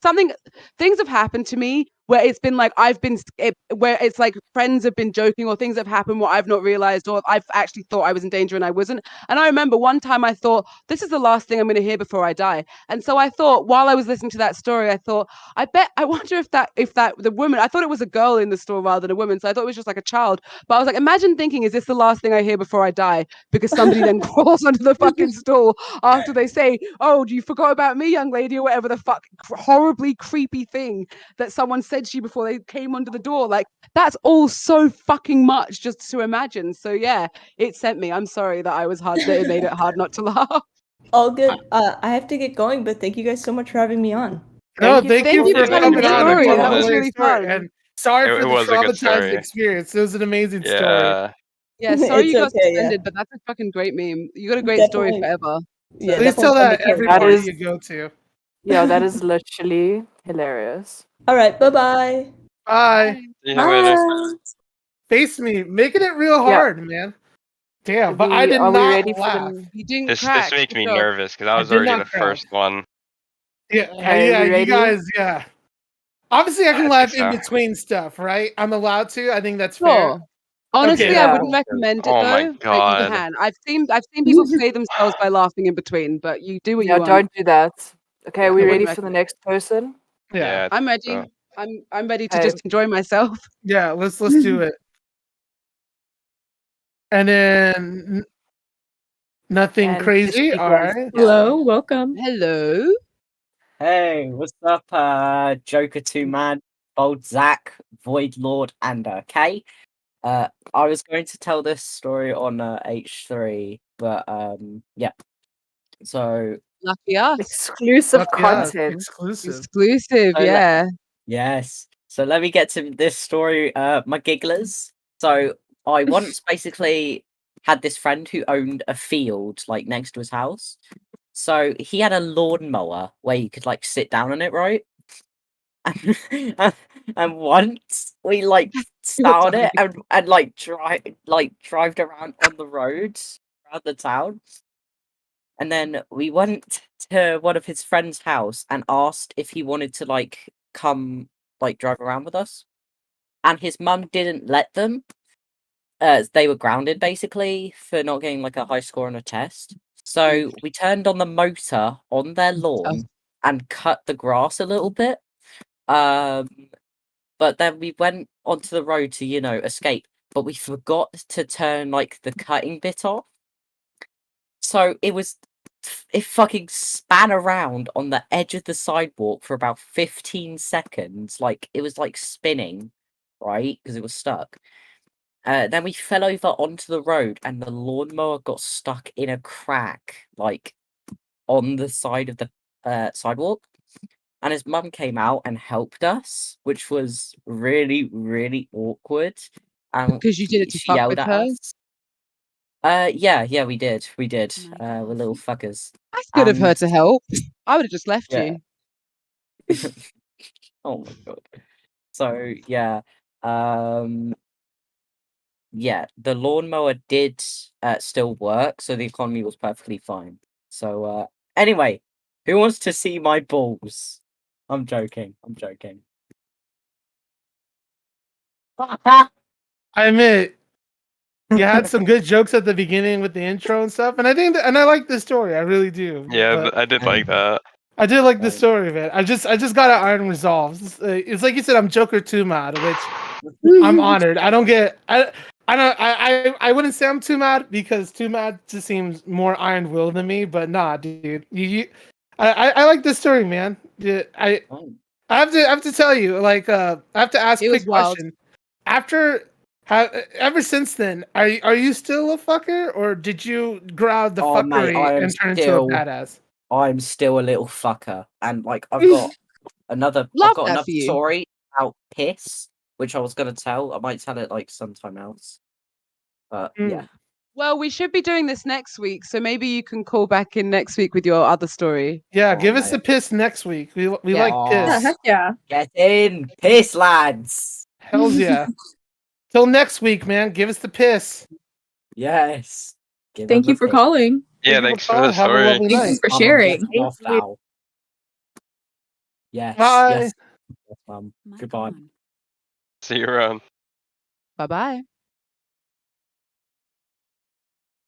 Speaker 1: things have happened to me where it's been like where it's like friends have been joking or things have happened where I've not realized or I've actually thought I was in danger and I wasn't. And I remember one time I thought, this is the last thing I'm going to hear before I die. And so I thought, while I was listening to that story, I thought, I wonder if the woman, I thought it was a girl in the store rather than a woman. So I thought it was just like a child. But I was like, imagine thinking, is this the last thing I hear before I die? Because somebody then crawls onto the fucking stall after they say, oh, you forgot about me, young lady, or whatever the fuck horribly creepy thing that someone said to you before they came under the door. Like, that's all so fucking much just to imagine. So yeah, it sent me. I'm sorry that that it made it hard not to laugh.
Speaker 6: All good. I have to get going, but thank you guys so much for having me on.
Speaker 3: Thank you for
Speaker 1: telling the
Speaker 3: coming on.
Speaker 1: story. That was really fun.
Speaker 3: And sorry for the traumatized experience. It was an amazing story.
Speaker 1: Yeah, sorry
Speaker 6: It's
Speaker 1: you got
Speaker 6: okay,
Speaker 1: suspended, but that's a fucking great meme. You got a great story forever.
Speaker 6: Yeah,
Speaker 3: Please tell that every
Speaker 2: That
Speaker 3: party
Speaker 2: is-
Speaker 3: you go to.
Speaker 2: Yeah, that is literally hilarious.
Speaker 6: All right, bye-bye.
Speaker 3: Bye.
Speaker 4: See you later.
Speaker 3: Face me, making it real hard, man. Damn, but I did
Speaker 2: Are we
Speaker 3: not
Speaker 2: ready
Speaker 3: laugh.
Speaker 1: You didn't
Speaker 4: This
Speaker 1: crack.
Speaker 4: makes me
Speaker 1: Good job.
Speaker 4: nervous because I was
Speaker 3: did
Speaker 4: already
Speaker 3: not
Speaker 4: the
Speaker 3: crack.
Speaker 4: first one.
Speaker 3: Yeah,
Speaker 2: Okay,
Speaker 3: yeah,
Speaker 2: we
Speaker 3: you
Speaker 2: ready?
Speaker 3: guys, yeah. Obviously, I can
Speaker 4: I
Speaker 3: laugh
Speaker 4: think
Speaker 3: in
Speaker 4: so.
Speaker 3: between stuff, right? I'm allowed to. I think that's
Speaker 1: Sure.
Speaker 3: fair.
Speaker 1: Honestly,
Speaker 3: Okay.
Speaker 1: I
Speaker 2: Yeah.
Speaker 1: wouldn't recommend it
Speaker 4: Oh
Speaker 1: though.
Speaker 4: my
Speaker 1: But you
Speaker 4: God.
Speaker 1: can. I've seen people save themselves by laughing in between, but you do what you
Speaker 2: Yeah,
Speaker 1: want.
Speaker 2: don't do that. Okay,
Speaker 1: Yeah,
Speaker 2: are we
Speaker 1: I
Speaker 2: ready
Speaker 1: wouldn't
Speaker 2: for the
Speaker 1: recommend
Speaker 2: next person?
Speaker 3: Yeah.
Speaker 1: I'm ready.
Speaker 4: So,
Speaker 1: I'm ready to
Speaker 2: Okay.
Speaker 1: just enjoy myself.
Speaker 3: Yeah, let's do it. And then nothing
Speaker 2: And
Speaker 3: crazy.
Speaker 2: Tashika
Speaker 3: All
Speaker 2: is
Speaker 3: right.
Speaker 2: down.
Speaker 6: welcome.
Speaker 1: Hello.
Speaker 10: Hey, what's up, Joker 2 Man, Bold Zach, Void Lord, and Kay? I was going to tell this story on H3, but yeah. So
Speaker 1: Lucky us.
Speaker 2: Exclusive
Speaker 3: Lucky us.
Speaker 2: content.
Speaker 3: Exclusive.
Speaker 1: Exclusive,
Speaker 10: So
Speaker 1: yeah.
Speaker 10: yes. So let me get to this story, my gigglers. So I once basically had this friend who owned a field like next to his house. So he had a lawnmower where you could like sit down on it, right? And once we like sat on it and like drive around on the roads around the town. And then we went to one of his friend's house and asked if he wanted to like come like drive around with us. And his mum didn't let them. They were grounded basically for not getting like a high score on a test. So we turned on the motor on their lawn and cut the grass a little bit. But then we went onto the road to, escape. But we forgot to turn like the cutting bit off. So it fucking span around on the edge of the sidewalk for about 15 seconds. Like it was like spinning, right? Because it was stuck. Then we fell over onto the road and the lawnmower got stuck in a crack, like on the side of the sidewalk. And his mum came out and helped us, which was really, really awkward.
Speaker 1: Because you did it to
Speaker 10: She
Speaker 1: fuck
Speaker 10: yelled
Speaker 1: with
Speaker 10: at
Speaker 1: her.
Speaker 10: us. Yeah, we did. We're little fuckers.
Speaker 1: That's good of her to help. I would have just left
Speaker 10: Yeah.
Speaker 1: you.
Speaker 10: Oh my god. So yeah, yeah, the lawnmower did still work, so the economy was perfectly fine. So anyway, who wants to see my balls? I'm joking.
Speaker 3: I admit, you had some good jokes at the beginning with the intro and stuff, and I like the story. I really do.
Speaker 4: yeah,
Speaker 3: but
Speaker 4: I did like that.
Speaker 3: I did like the story, man. I just got to iron resolves. It's like you said, I'm Joker 2 mad, which I'm honored. I don't get. I wouldn't say I'm too mad because too mad just seems more iron will than me. But nah, dude, I like this story, man. Yeah, I have to tell you, like, I have to ask a quick question. After Ever since then, are you still a fucker, or did you grow out the
Speaker 10: Mate,
Speaker 3: fuckery and turn into a badass?
Speaker 10: I'm still a little fucker, and like I've got another story about piss, which I was gonna tell. I might tell it like sometime else. But yeah.
Speaker 1: Well, we should be doing this next week, so maybe you can call back in next week with your other story.
Speaker 3: Yeah, give us the piss next week. We like piss.
Speaker 6: Yeah.
Speaker 10: Get in, piss lads.
Speaker 3: Hells yeah. Till next week, man. Give us the piss.
Speaker 10: Yes.
Speaker 6: Thank you for calling.
Speaker 4: Yeah, thanks for the
Speaker 3: Have a
Speaker 4: story.
Speaker 3: lovely
Speaker 6: Thank you
Speaker 3: night.
Speaker 6: for sharing.
Speaker 10: Yes.
Speaker 3: Bye.
Speaker 10: Yes. Goodbye.
Speaker 4: See you around.
Speaker 1: Bye-bye.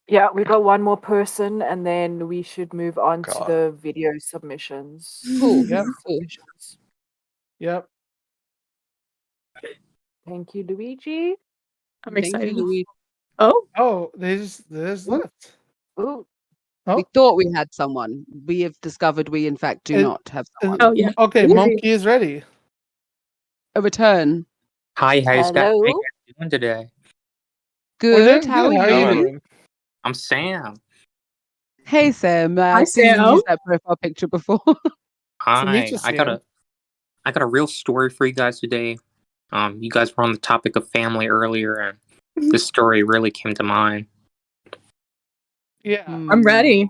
Speaker 2: Yeah, we got one more person, and then we should move on to the video submissions.
Speaker 1: Cool.
Speaker 3: Yep.
Speaker 1: Cool.
Speaker 3: Yep.
Speaker 2: Thank you, Luigi.
Speaker 6: I'm
Speaker 1: Thank
Speaker 6: excited.
Speaker 1: you, Louise.
Speaker 3: Oh, there's left.
Speaker 2: Ooh.
Speaker 1: We thought we had someone. We have discovered we, in fact, do not have someone.
Speaker 6: Oh, yeah.
Speaker 3: Okay, Monkey is ready.
Speaker 1: A return.
Speaker 11: Hi, how you guys
Speaker 2: Hello.
Speaker 11: doing today?
Speaker 1: Good. How are you?
Speaker 3: doing?
Speaker 11: I'm Sam.
Speaker 1: Hey, Sam.
Speaker 6: Hi,
Speaker 1: I've seen you
Speaker 6: Sam.
Speaker 1: use that profile picture before.
Speaker 11: Hi. I got a real story for you guys today. You guys were on the topic of family earlier, and this story really came to mind.
Speaker 3: Yeah.
Speaker 6: I'm ready.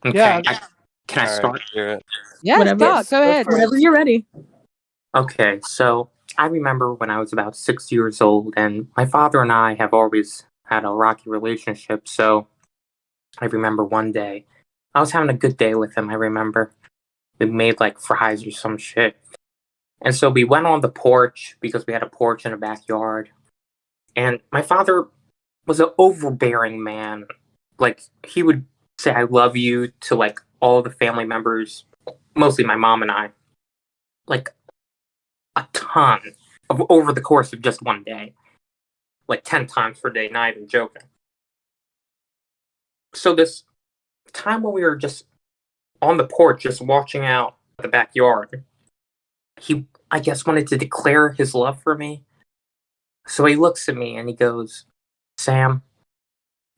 Speaker 11: Okay.
Speaker 3: Yeah.
Speaker 11: Can I start?
Speaker 1: Yeah, start. Go ahead.
Speaker 6: Whenever you're ready.
Speaker 11: Okay, so I remember when I was about 6 years old, and my father and I have always had a rocky relationship. So I remember one day I was having a good day with him. I remember we made like fries or some shit. And so we went on the porch because we had a porch in a backyard. And my father was an overbearing man. Like, he would say, I love you to like all the family members, mostly my mom and I, like a ton over the course of just one day. Like 10 times per day, not even joking. So this time when we were just on the porch, just watching out the backyard, he, I guess, wanted to declare his love for me. So he looks at me and he goes, Sam,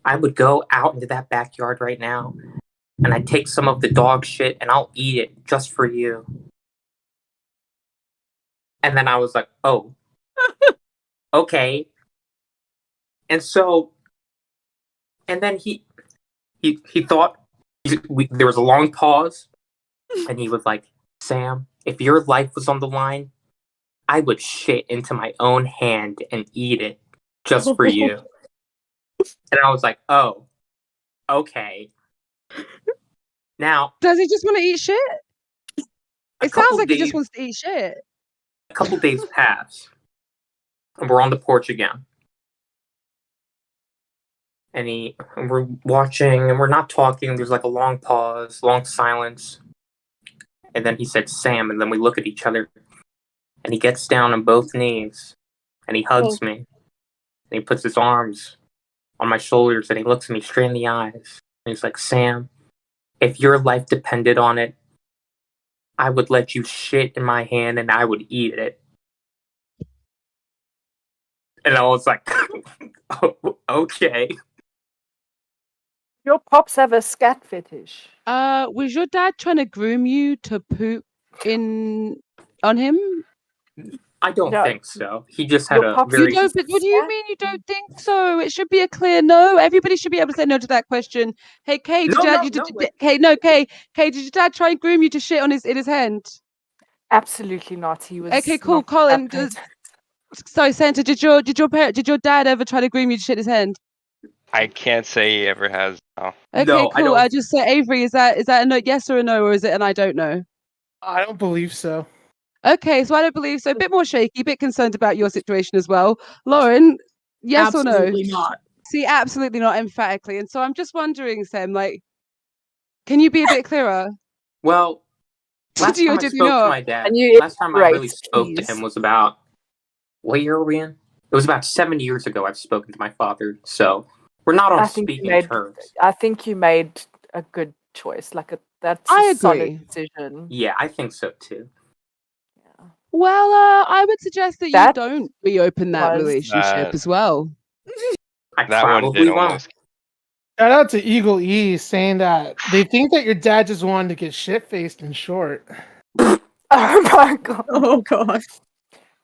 Speaker 11: I would go out into that backyard right now and I'd take some of the dog shit and I'll eat it just for you. And then I was like, oh, okay. And so, and then he thought, there was a long pause, and he was like, Sam, if your life was on the line, I would shit into my own hand and eat it just for you. And I was like, oh, okay. Now,
Speaker 1: does he just want to eat shit? It sounds like he just wants to eat shit.
Speaker 11: A couple days pass, and we're on the porch again. And we're watching, and we're not talking. There's like a long pause, long silence. And then he said, Sam, and then we look at each other. And he gets down on both knees, and he hugs me. And he puts his arms on my shoulders, and he looks at me straight in the eyes. And he's like, Sam, if your life depended on it, I would let you shit in my hand, and I would eat it. And I was like, oh, okay.
Speaker 2: Your pops have a scat fetish.
Speaker 1: Was your dad trying to groom you to poop on him?
Speaker 11: I don't think so. He just had a very...
Speaker 1: What do you mean you don't think so? It should be a clear no. Everybody should be able to say no to that question. Hey, Kay, Kay, did your dad try and groom you to shit in his hand?
Speaker 2: Absolutely not. He was
Speaker 1: okay. Cool, Colin. Sorry, Santa. Did your dad ever try to groom you to shit his hand?
Speaker 4: I can't say he ever has. No.
Speaker 1: Okay, cool. I just say Avery. Is that a no, yes or a no, or is it an I don't know?
Speaker 3: I don't believe so.
Speaker 1: Okay, so I don't believe so. A bit more shaky, a bit concerned about your situation as well. Lauren, yes or no?
Speaker 6: Absolutely not.
Speaker 1: See, absolutely not, emphatically. And so I'm just wondering, Sam, like, can you be a bit clearer?
Speaker 11: Well, last time I spoke to my dad, last time I really spoke to him was about, what year are we in? It was about 7 years ago I've spoken to my father, so we're not on speaking terms.
Speaker 2: I think you made a good choice. That's
Speaker 1: I
Speaker 2: a
Speaker 1: agree.
Speaker 2: solid decision.
Speaker 11: Yeah, I think so too.
Speaker 2: Yeah.
Speaker 1: Well, I would suggest that you
Speaker 2: That
Speaker 1: don't reopen that
Speaker 2: was
Speaker 1: relationship as well.
Speaker 4: That one did almost.
Speaker 3: Shout out to Eagle E saying that they think that your dad just wanted to get shit faced in short.
Speaker 2: Oh my god.
Speaker 6: Oh god.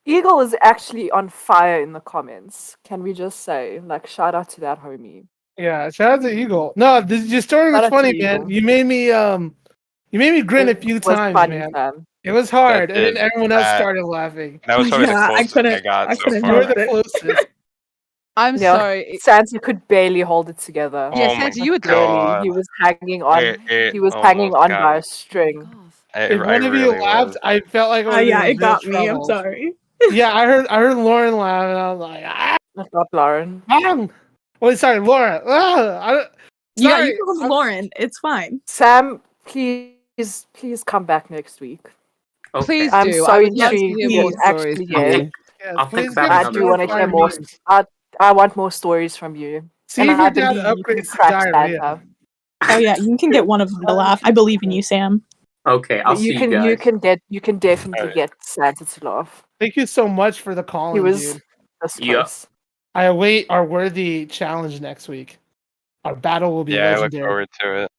Speaker 2: Eagle is actually on fire in the comments. Can we just say, like, shout out to that homie?
Speaker 3: Yeah, shout out to Eagle. No, your story was
Speaker 2: Shout out to
Speaker 3: funny, man.
Speaker 2: Eagle.
Speaker 3: You made me grin a few
Speaker 2: It was
Speaker 3: times,
Speaker 2: funny,
Speaker 3: man.
Speaker 2: fam.
Speaker 3: It was hard, and then
Speaker 4: did.
Speaker 3: everyone else started laughing.
Speaker 4: That was probably the
Speaker 6: Yeah, I
Speaker 4: closest
Speaker 6: couldn't-
Speaker 4: I got
Speaker 6: I
Speaker 4: so
Speaker 6: couldn't
Speaker 3: You were
Speaker 4: far.
Speaker 3: the closest.
Speaker 1: I'm
Speaker 2: Yeah,
Speaker 1: sorry.
Speaker 2: Santa could barely hold it together.
Speaker 1: Yeah,
Speaker 4: Oh my
Speaker 1: Santa, you were
Speaker 4: god.
Speaker 2: He was hanging on.
Speaker 4: It
Speaker 2: He was hanging
Speaker 4: almost
Speaker 2: on
Speaker 4: got
Speaker 2: by
Speaker 4: me.
Speaker 2: a string.
Speaker 3: If
Speaker 4: I
Speaker 3: one of you
Speaker 4: really
Speaker 3: laughed,
Speaker 4: was.
Speaker 3: I felt like I was
Speaker 6: yeah,
Speaker 3: in
Speaker 6: it
Speaker 3: real
Speaker 6: got me. I'm
Speaker 3: trouble.
Speaker 6: sorry.
Speaker 3: Yeah, I heard Lauren laugh, and I was like,
Speaker 2: That's not Lauren.
Speaker 3: Wait, sorry, Laura.
Speaker 6: Yeah,
Speaker 3: Sorry,
Speaker 6: you can call me Lauren. It's fine.
Speaker 2: Sam, please come back next week.
Speaker 11: Okay.
Speaker 1: Please
Speaker 2: I'm
Speaker 1: do.
Speaker 2: so
Speaker 1: I would love to
Speaker 2: intrigued.
Speaker 1: hear more
Speaker 2: Yes,
Speaker 1: stories
Speaker 2: actually,
Speaker 1: from
Speaker 2: yes.
Speaker 1: you.
Speaker 11: I'll think
Speaker 3: please
Speaker 11: about
Speaker 3: give
Speaker 2: I
Speaker 3: us
Speaker 2: do
Speaker 11: another
Speaker 2: want to
Speaker 3: fire
Speaker 2: hear more.
Speaker 3: memes.
Speaker 2: I want more stories from you.
Speaker 3: See
Speaker 2: and
Speaker 3: if
Speaker 2: I
Speaker 3: your dad
Speaker 2: believe you can
Speaker 3: upgrades to
Speaker 2: crack
Speaker 3: diarrhea.
Speaker 2: Santa.
Speaker 6: Oh yeah, you can get one of them to laugh. I believe in you, Sam.
Speaker 11: Okay, I'll see you guys.
Speaker 2: You can definitely get Santa to laugh.
Speaker 3: Thank you so much for the
Speaker 2: He
Speaker 3: call-in,
Speaker 2: was
Speaker 3: dude.
Speaker 2: this
Speaker 11: Yep.
Speaker 2: close.
Speaker 3: I await our worthy challenge next week. Our battle will be
Speaker 4: Yeah, I look
Speaker 3: legendary.
Speaker 4: forward to it.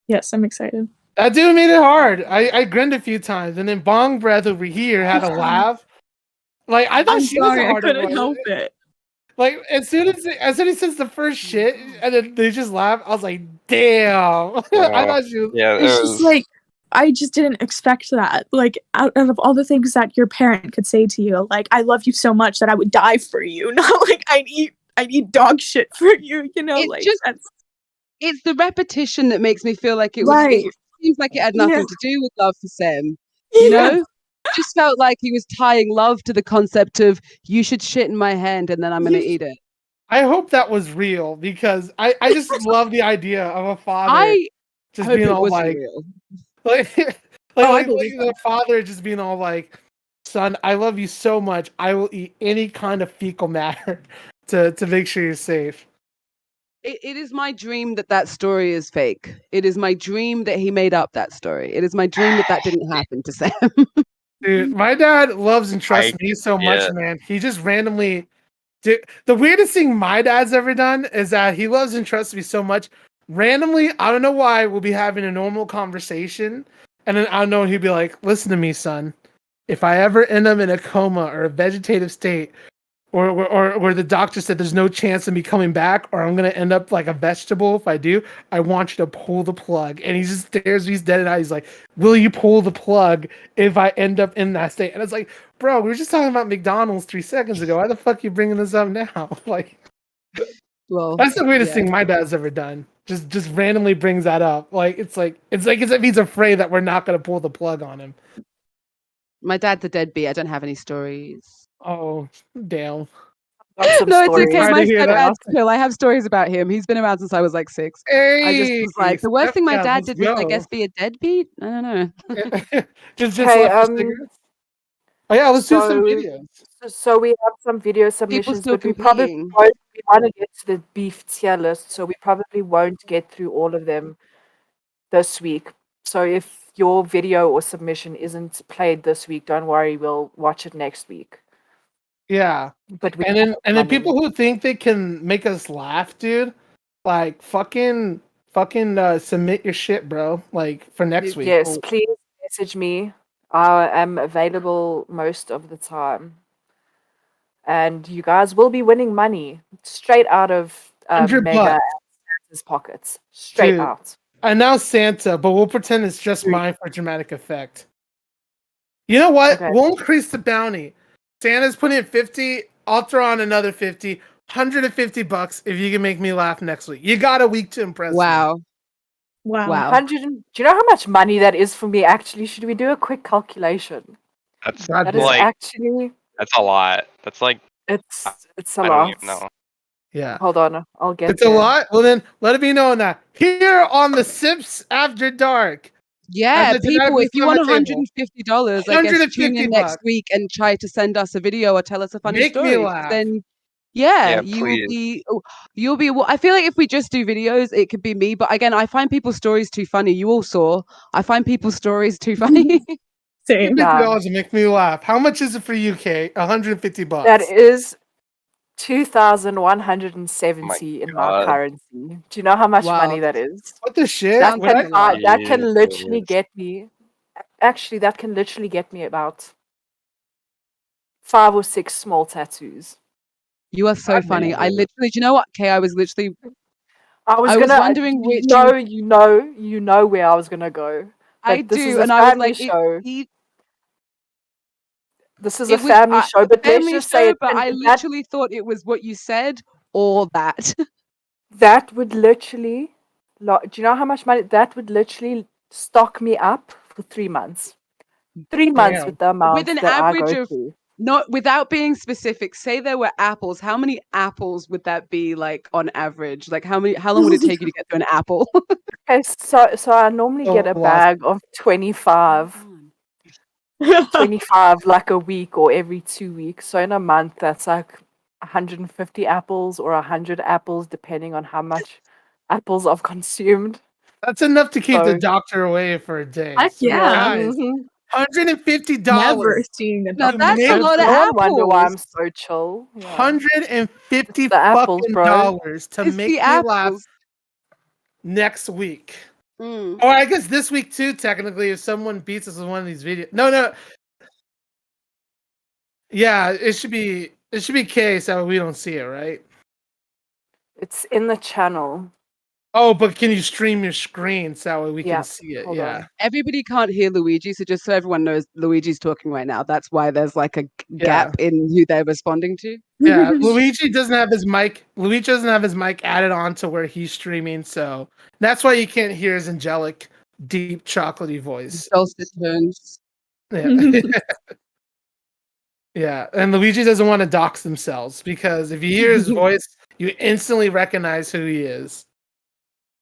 Speaker 6: Yes, I'm excited.
Speaker 3: That dude made it hard. I grinned a few times, and then Bong Breath over here had a laugh. Like I thought
Speaker 6: I'm
Speaker 3: she was
Speaker 6: sorry,
Speaker 3: the
Speaker 6: I
Speaker 3: harder
Speaker 6: couldn't
Speaker 3: one.
Speaker 6: help it.
Speaker 3: Like as soon as he says the first shit, and then they just laugh. I was like, damn. I thought she was.
Speaker 4: Yeah,
Speaker 6: It's just like I just didn't expect that. Like out of all the things that your parent could say to you, like I love you so much that I would die for you. Not like I'd eat dog shit for you. You know,
Speaker 1: It's
Speaker 6: like
Speaker 1: just
Speaker 6: that's
Speaker 1: it's the repetition that makes me feel like it was.
Speaker 6: right.
Speaker 1: It seems like it had nothing
Speaker 6: Yeah.
Speaker 1: to do with love for Sam.
Speaker 6: Yeah.
Speaker 1: You know, just felt like he was tying love to the concept of you should shit in my hand and then I'm gonna eat it.
Speaker 3: I hope that was real because I just love the idea of a father
Speaker 1: I
Speaker 3: just
Speaker 1: hope
Speaker 3: being
Speaker 1: it
Speaker 3: all
Speaker 1: was
Speaker 3: like,
Speaker 1: real.
Speaker 3: like
Speaker 6: believe
Speaker 3: the father just being all like, son, I love you so much. I will eat any kind of fecal matter to make sure you're safe.
Speaker 1: It is my dream that story is fake. It is my dream that he made up that story. It is my dream that didn't happen to Sam.
Speaker 3: Dude, my dad loves and trusts me so much, man. He just randomly. Dude, the weirdest thing my dad's ever done is that he loves and trusts me so much. Randomly, I don't know why, we'll be having a normal conversation, and then I don't know, he'd be like, "Listen to me, son. If I ever end up in a coma or a vegetative state, or where the doctor said there's no chance of me coming back, or I'm gonna end up like a vegetable if I do, I want you to pull the plug." And he just stares, he's dead in the eye. He's like, "Will you pull the plug if I end up in that state?" And it's like, bro, we were just talking about McDonald's 3 seconds ago. Why the fuck you bringing this up now? Like,
Speaker 1: well,
Speaker 3: that's the weirdest thing my dad's ever done. Just randomly brings that up. Like it's like as if he's afraid that we're not gonna pull the plug on him.
Speaker 1: My dad's a deadbeat. I don't have any stories.
Speaker 3: Oh, damn.
Speaker 1: No, it's okay.
Speaker 3: Sorry
Speaker 1: My
Speaker 3: to hear that.
Speaker 1: stepdad's chill. I have stories about him. He's been around since I was like 6. I just was like, the worst thing my dad did was, I guess, be a deadbeat. I don't know.
Speaker 3: just
Speaker 2: Hey,
Speaker 3: left for cigarettes. Oh yeah, let's do some videos.
Speaker 2: So we have some video submissions,
Speaker 1: still
Speaker 2: but we probably
Speaker 1: competing.
Speaker 2: won't. We want to get to the beef tier list, so we probably won't get through all of them this week. So if your video or submission isn't played this week, don't worry, we'll watch it next week.
Speaker 3: Yeah,
Speaker 2: but we
Speaker 3: and then people who think they can make us laugh, dude, like fucking submit your shit, bro. Like for next week.
Speaker 2: Yes, please message me. I am available most of the time, and you guys will be winning money straight out of
Speaker 3: $100
Speaker 2: Mega and Santa's pockets, straight
Speaker 3: Dude,
Speaker 2: out.
Speaker 3: I know Santa, but we'll pretend it's just mine for dramatic effect. You know what?
Speaker 2: Okay.
Speaker 3: We'll increase the bounty. Santa's putting in 50. I'll throw on another 50. $150 if you can make me laugh next week. You got a week to impress me.
Speaker 1: Wow.
Speaker 2: 100. Do you know how much money that is for me? Actually, should we do a quick calculation? That is
Speaker 4: like
Speaker 2: actually
Speaker 4: that's a lot. That's like
Speaker 2: it's a
Speaker 4: I
Speaker 2: lot.
Speaker 4: don't even know.
Speaker 3: Yeah.
Speaker 2: Hold on, I'll get.
Speaker 3: It's a lot. Well, then let it be known that here on the Simps After Dark.
Speaker 1: Yeah, people, if you want $150, I guess tune in
Speaker 3: $150
Speaker 1: next week and try to send us a video or tell us a funny
Speaker 3: Make me
Speaker 1: story.
Speaker 3: laugh.
Speaker 1: Then, yeah,
Speaker 4: Yeah,
Speaker 1: you'll be. Well, I feel like if we just do videos, it could be me. But again, I find people's stories too funny. You all saw. I find people's stories too funny.
Speaker 3: Same. $50 make me laugh. How much is it for you, Kay? $150.
Speaker 2: That is 2,170 in my currency. Do you know how much money that is?
Speaker 3: What the shit?
Speaker 2: That can literally get me. Actually, that can literally get me about 5 or 6 small tattoos.
Speaker 1: You are so funny. I literally, do you know what, Kay? I was literally.
Speaker 2: I was
Speaker 1: wondering which.
Speaker 2: You know where I was gonna go.
Speaker 1: I do, and I was like,
Speaker 2: this is a family show, but let's just say
Speaker 1: but I literally thought it was what you said or that.
Speaker 2: That would literally, do you know how much money that would literally stock me up for 3 months? 3 months with the amount
Speaker 1: with an
Speaker 2: that
Speaker 1: average
Speaker 2: I go
Speaker 1: of
Speaker 2: through.
Speaker 1: not without being specific. Say there were apples. How many apples would that be like on average? Like how long would it take you to get through an apple?
Speaker 2: Okay, so I normally get a bag of 25. 25 like a week or every 2 weeks. So in a month, that's like 150 apples or 100 apples, depending on how much apples I've consumed.
Speaker 3: That's enough to keep the doctor away for a day.
Speaker 6: Heck yeah.
Speaker 3: Guys, $150.
Speaker 6: Never seeing a
Speaker 1: Now
Speaker 6: doctor.
Speaker 1: that's a lot of
Speaker 2: No
Speaker 1: apples.
Speaker 2: wonder why I'm so chill. Yeah.
Speaker 3: $150
Speaker 2: apples, bro.
Speaker 3: dollars to
Speaker 1: It's
Speaker 3: make
Speaker 1: the
Speaker 3: me laugh
Speaker 1: apples.
Speaker 3: next week.
Speaker 1: Mm.
Speaker 3: Or I guess this week too, technically, if someone beats us with one of these videos. No. Yeah, it should be K so we don't see it, right?
Speaker 2: It's in the channel.
Speaker 3: Oh, but can you stream your screen so that way we can see it?
Speaker 2: Hold on.
Speaker 1: Everybody can't hear Luigi, so just so everyone knows, Luigi's talking right now. That's why there's like a gap in who they're responding to.
Speaker 3: Yeah, Luigi doesn't have his mic. Luigi doesn't have his mic added on to where he's streaming, so that's why you can't hear his angelic, deep, chocolatey voice.
Speaker 1: Dulcet tones.
Speaker 3: Yeah. Yeah, and Luigi doesn't want to dox themselves because if you hear his voice, you instantly recognize who he is.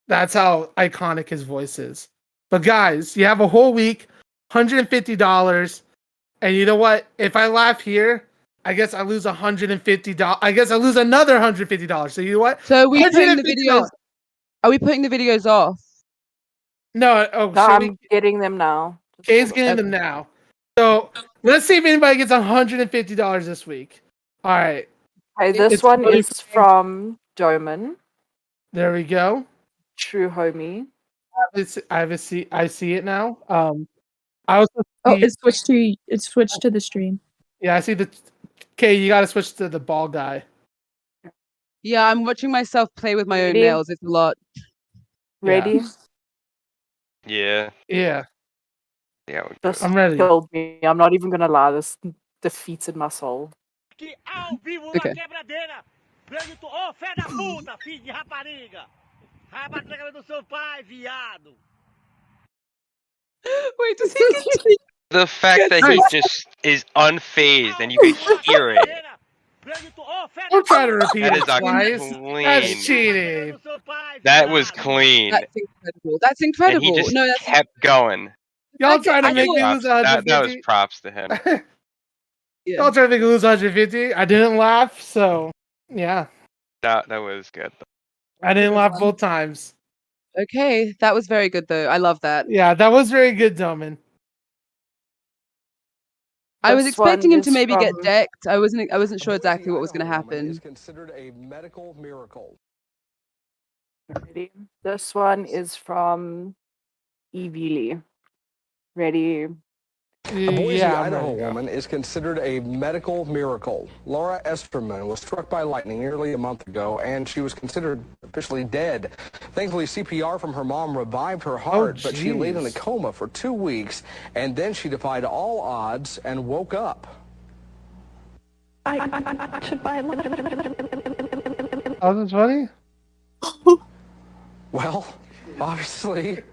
Speaker 3: That's how iconic his voice is. But guys, you have a whole week, $150, and you know what? If I laugh here, I guess I lose $150. I guess I lose another $150. So you know what?
Speaker 1: So are we putting the videos? Are we putting the videos off?
Speaker 3: No.
Speaker 2: I'm getting them now.
Speaker 3: Kay's getting them now. So let's see if anybody gets $150 this week. All right.
Speaker 2: Hey, this one is from Doman.
Speaker 3: There we go.
Speaker 2: True homie.
Speaker 3: I see it now. I also see,
Speaker 6: it switched to the stream.
Speaker 3: Yeah, I see the. Okay, you got to switch to the ball guy.
Speaker 1: Yeah, I'm watching myself play with my own nails. It's a lot.
Speaker 2: Ready?
Speaker 4: Yeah.
Speaker 3: Yeah.
Speaker 2: This
Speaker 3: I'm ready.
Speaker 2: killed me. I'm not even gonna lie. This defeated my soul.
Speaker 1: Okay.
Speaker 9: Ô, fé da puta, filho de rapariga! Vai bater na cabeça do seu pai, viado!
Speaker 1: Wait, does he continue?
Speaker 4: The fact that he just is unfazed and you can hear it.
Speaker 3: Don't try to repeat
Speaker 4: That
Speaker 3: it
Speaker 4: is a
Speaker 3: twice.
Speaker 4: clean.
Speaker 3: That's cheating.
Speaker 4: That was clean.
Speaker 1: That's incredible. That's incredible.
Speaker 4: And he just
Speaker 1: No, that's
Speaker 4: kept going.
Speaker 3: Y'all trying to make me lose
Speaker 4: That
Speaker 3: 150?
Speaker 4: was props to him.
Speaker 3: Y'all trying to make me lose 150? I didn't laugh, so yeah.
Speaker 4: That was good.
Speaker 3: I didn't laugh both times.
Speaker 1: Okay, that was very good though. I love that.
Speaker 3: Yeah, that was very good, Doman.
Speaker 1: I was expecting him to maybe get decked. I wasn't sure exactly what was going to happen.
Speaker 12: Is considered a medical miracle.
Speaker 2: Ready? This one is from Evie. Ready?
Speaker 12: A Boise, Idaho woman is considered a medical miracle. Laura Esterman was struck by lightning nearly a month ago, and she was considered officially dead. Thankfully, CPR from her mom revived her heart, but she laid in a coma for 2 weeks, and then she defied all odds and woke up.
Speaker 3: I should buy Oh, that's funny?
Speaker 12: Well, obviously,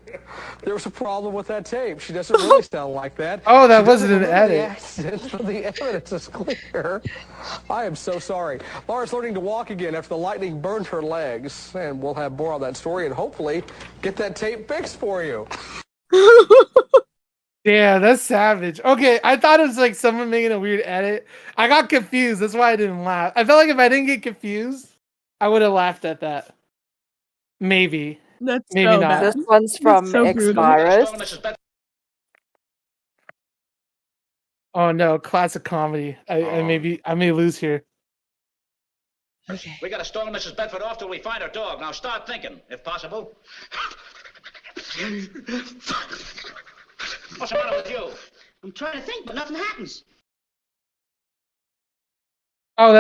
Speaker 12: there was a problem with that tape. She doesn't really sound like that.
Speaker 3: Oh, that wasn't an edit.
Speaker 12: But the evidence is clear. I am so sorry. Laura's learning to walk again after the lightning burned her legs. And we'll have more on that story and hopefully get that tape fixed for you.
Speaker 3: Yeah, that's savage. Okay, I thought it was like someone making a weird edit. I got confused. That's why I didn't laugh. I felt like if I didn't get confused, I would have laughed at that. Maybe.
Speaker 6: That's
Speaker 3: maybe
Speaker 6: so
Speaker 3: not.
Speaker 6: bad.
Speaker 2: This one's from X-Virus.
Speaker 3: Oh no, classic comedy. I may lose here.
Speaker 1: Okay.
Speaker 9: We gotta storm Mrs. Bedford off till we find her dog. Now start thinking, if possible. What's the matter with you? I'm trying to think, but nothing happens.
Speaker 3: Oh,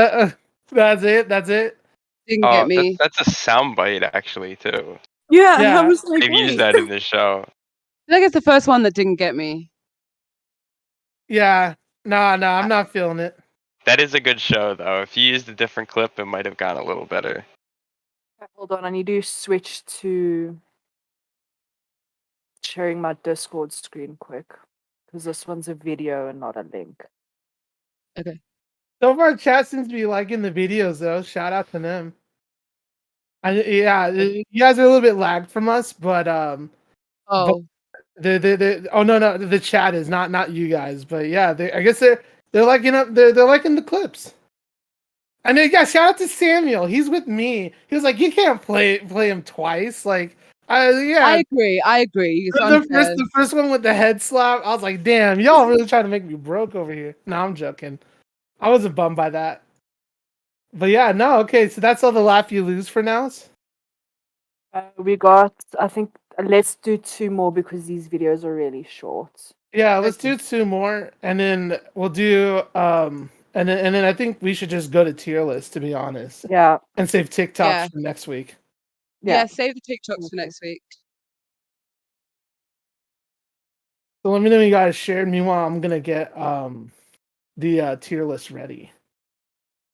Speaker 3: that's it. That's it.
Speaker 1: Didn't get me.
Speaker 4: That's a soundbite actually too.
Speaker 6: Yeah, I was like,
Speaker 4: They've used that in the show.
Speaker 1: I think it's the first one that didn't get me.
Speaker 3: Yeah. No, I'm not feeling it.
Speaker 4: That is a good show though. If you used a different clip, it might have gone a little better.
Speaker 2: Hold on, I need to switch to sharing my Discord screen quick because this one's a video and not a link.
Speaker 1: Okay.
Speaker 3: So far, chat seems to be liking the videos though. Shout out to them. You guys are a little bit lagged from us, but
Speaker 1: Oh.
Speaker 3: The chat is not you guys, but yeah, I guess they're liking they're liking the clips. And then, yeah, shout out to Samuel. He's with me. He was like, you can't play him twice. Like, yeah.
Speaker 1: I agree. It's
Speaker 3: The first one with the head slap, I was like, damn, y'all really trying to make me broke over here. No, I'm joking. I wasn't bummed by that. But yeah, no, okay, so that's all the laugh you lose for now.
Speaker 2: We got, I think, let's do 2 more because these videos are really short.
Speaker 3: Yeah, let's do 2 more, and then we'll do and then I think we should just go to tier list, to be honest.
Speaker 2: Yeah.
Speaker 3: And save TikTok
Speaker 1: Yeah.
Speaker 3: for next week.
Speaker 1: Yeah, save the TikToks for next week.
Speaker 3: So let me know you guys shared. Meanwhile, I'm gonna get the tier list ready.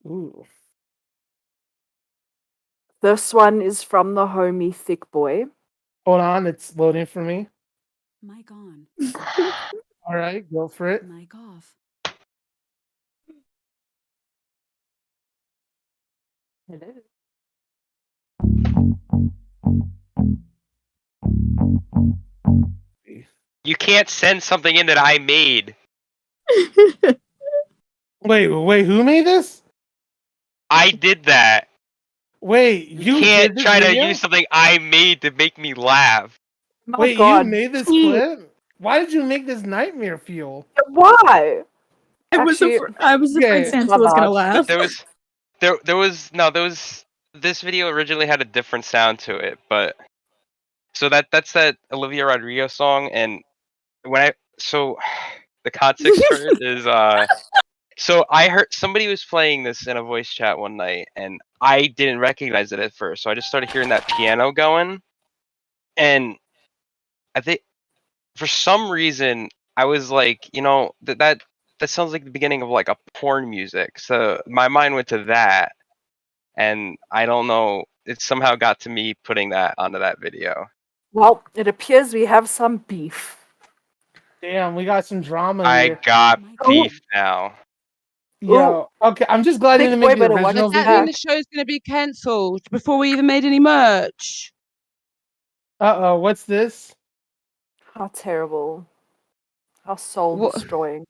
Speaker 3: Ooh.
Speaker 2: This one is from the homie Thick Boy.
Speaker 3: Hold on, it's loading for me.
Speaker 7: Mic on.
Speaker 3: All right, go for it.
Speaker 7: Mic off.
Speaker 2: Hello.
Speaker 4: You can't send something in that I made.
Speaker 3: Wait, who made this?
Speaker 4: I did that.
Speaker 3: Wait, you
Speaker 4: can't
Speaker 3: did this
Speaker 4: try
Speaker 3: video?
Speaker 4: to use something I made to make me laugh.
Speaker 3: Wait,
Speaker 2: God,
Speaker 3: you made this
Speaker 2: he-
Speaker 3: clip? Why did you make this nightmare fuel?
Speaker 2: Why?
Speaker 6: I was afraid Santa was gonna laugh.
Speaker 4: There was this video originally had a different sound to it, but so that's that Olivia Rodrigo song, and the context for it is so I heard somebody was playing this in a voice chat one night, and I didn't recognize it at first, so I just started hearing that piano going, and I think for some reason I was like, that sounds like the beginning of like a porn music, so my mind went to that, and I don't know, it somehow got to me putting that onto that video.
Speaker 2: Well, it appears we have some beef.
Speaker 3: Damn, we got some drama
Speaker 4: I
Speaker 3: here.
Speaker 4: got beef now.
Speaker 3: Yo, okay, I'm just glad you didn't make the original
Speaker 1: Does that
Speaker 3: video.
Speaker 1: mean the show's going to be cancelled before we even made any merch?
Speaker 3: Uh-oh, what's this?
Speaker 2: How terrible. How soul destroying.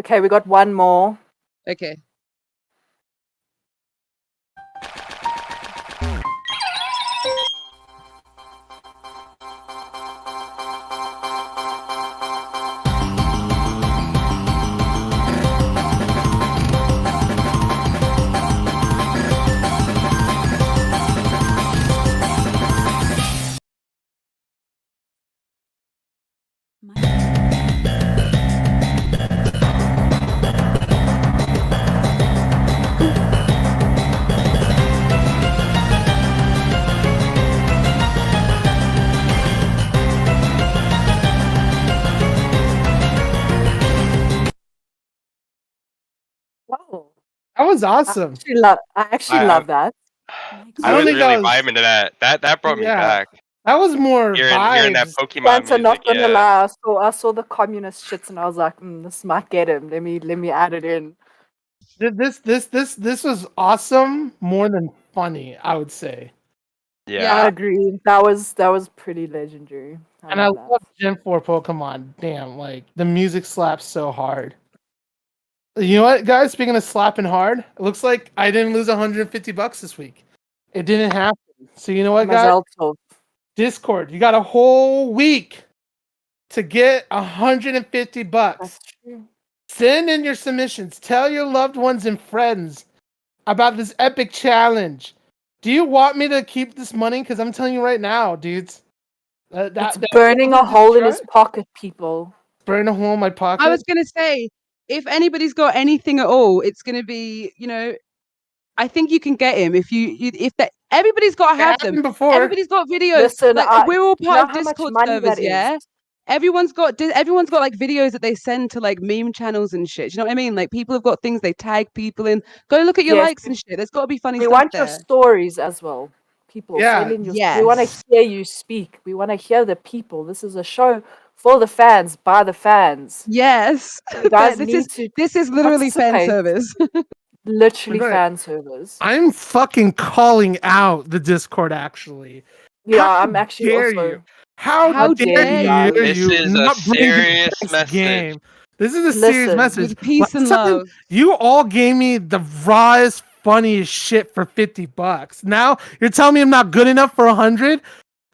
Speaker 2: Okay, we got one more.
Speaker 1: Okay.
Speaker 2: Wow.
Speaker 3: That was awesome.
Speaker 2: I actually love that.
Speaker 4: I was really vibing to that. That brought me back.
Speaker 3: That was more
Speaker 4: Hearing that
Speaker 3: vibes.
Speaker 4: Pokemon
Speaker 2: Santa, not
Speaker 4: music,
Speaker 2: gonna
Speaker 4: yeah.
Speaker 2: lie. I saw the communist shits and I was like, this might get him. Let me add it in.
Speaker 3: This was awesome, more than funny, I would say.
Speaker 4: Yeah,
Speaker 2: I agree. That was pretty legendary.
Speaker 3: And I love Gen 4 Pokemon. Damn, like the music slaps so hard. You know what, guys? Speaking of slapping hard, it looks like I didn't lose $150 this week. It didn't happen. So you know what, guys? Discord, you got a whole week to get $150.
Speaker 2: That's true.
Speaker 3: Send in your submissions. Tell your loved ones and friends about this epic challenge. Do you want me to keep this money? Because I'm telling you right now, dudes.
Speaker 2: It's burning a hole in his pocket, people.
Speaker 3: Burn a hole in my pocket?
Speaker 1: I was going to say, if anybody's got anything at all, it's going to be, I think you can get him everybody's got to have them.
Speaker 3: Before.
Speaker 1: Everybody's got videos.
Speaker 2: Listen,
Speaker 1: we're all part of
Speaker 2: how much
Speaker 1: Discord
Speaker 2: money
Speaker 1: servers,
Speaker 2: that
Speaker 1: yeah?
Speaker 2: is?
Speaker 1: Everyone's got like videos that they send to like meme channels and shit. Do you know what I mean? Like people have got things they tag people in. Go look at your likes and shit. There's got to be funny
Speaker 2: we
Speaker 1: stuff
Speaker 2: want
Speaker 1: there.
Speaker 2: your stories as well. People, send in your. We want to hear you speak. We want to hear the people. This is a show for the fans, by the fans.
Speaker 1: Yes.
Speaker 2: You guys
Speaker 1: this is literally fan service.
Speaker 2: Literally fan service.
Speaker 3: I'm fucking calling out the Discord, actually.
Speaker 2: Yeah,
Speaker 3: How
Speaker 2: I'm actually
Speaker 3: dare
Speaker 2: also.
Speaker 3: you? How dare you?
Speaker 4: This is a serious message.
Speaker 3: Game. This is a serious message.
Speaker 1: With peace and love.
Speaker 3: You all gave me the rawest, funniest shit for $50. Now you're telling me I'm not good enough for 100?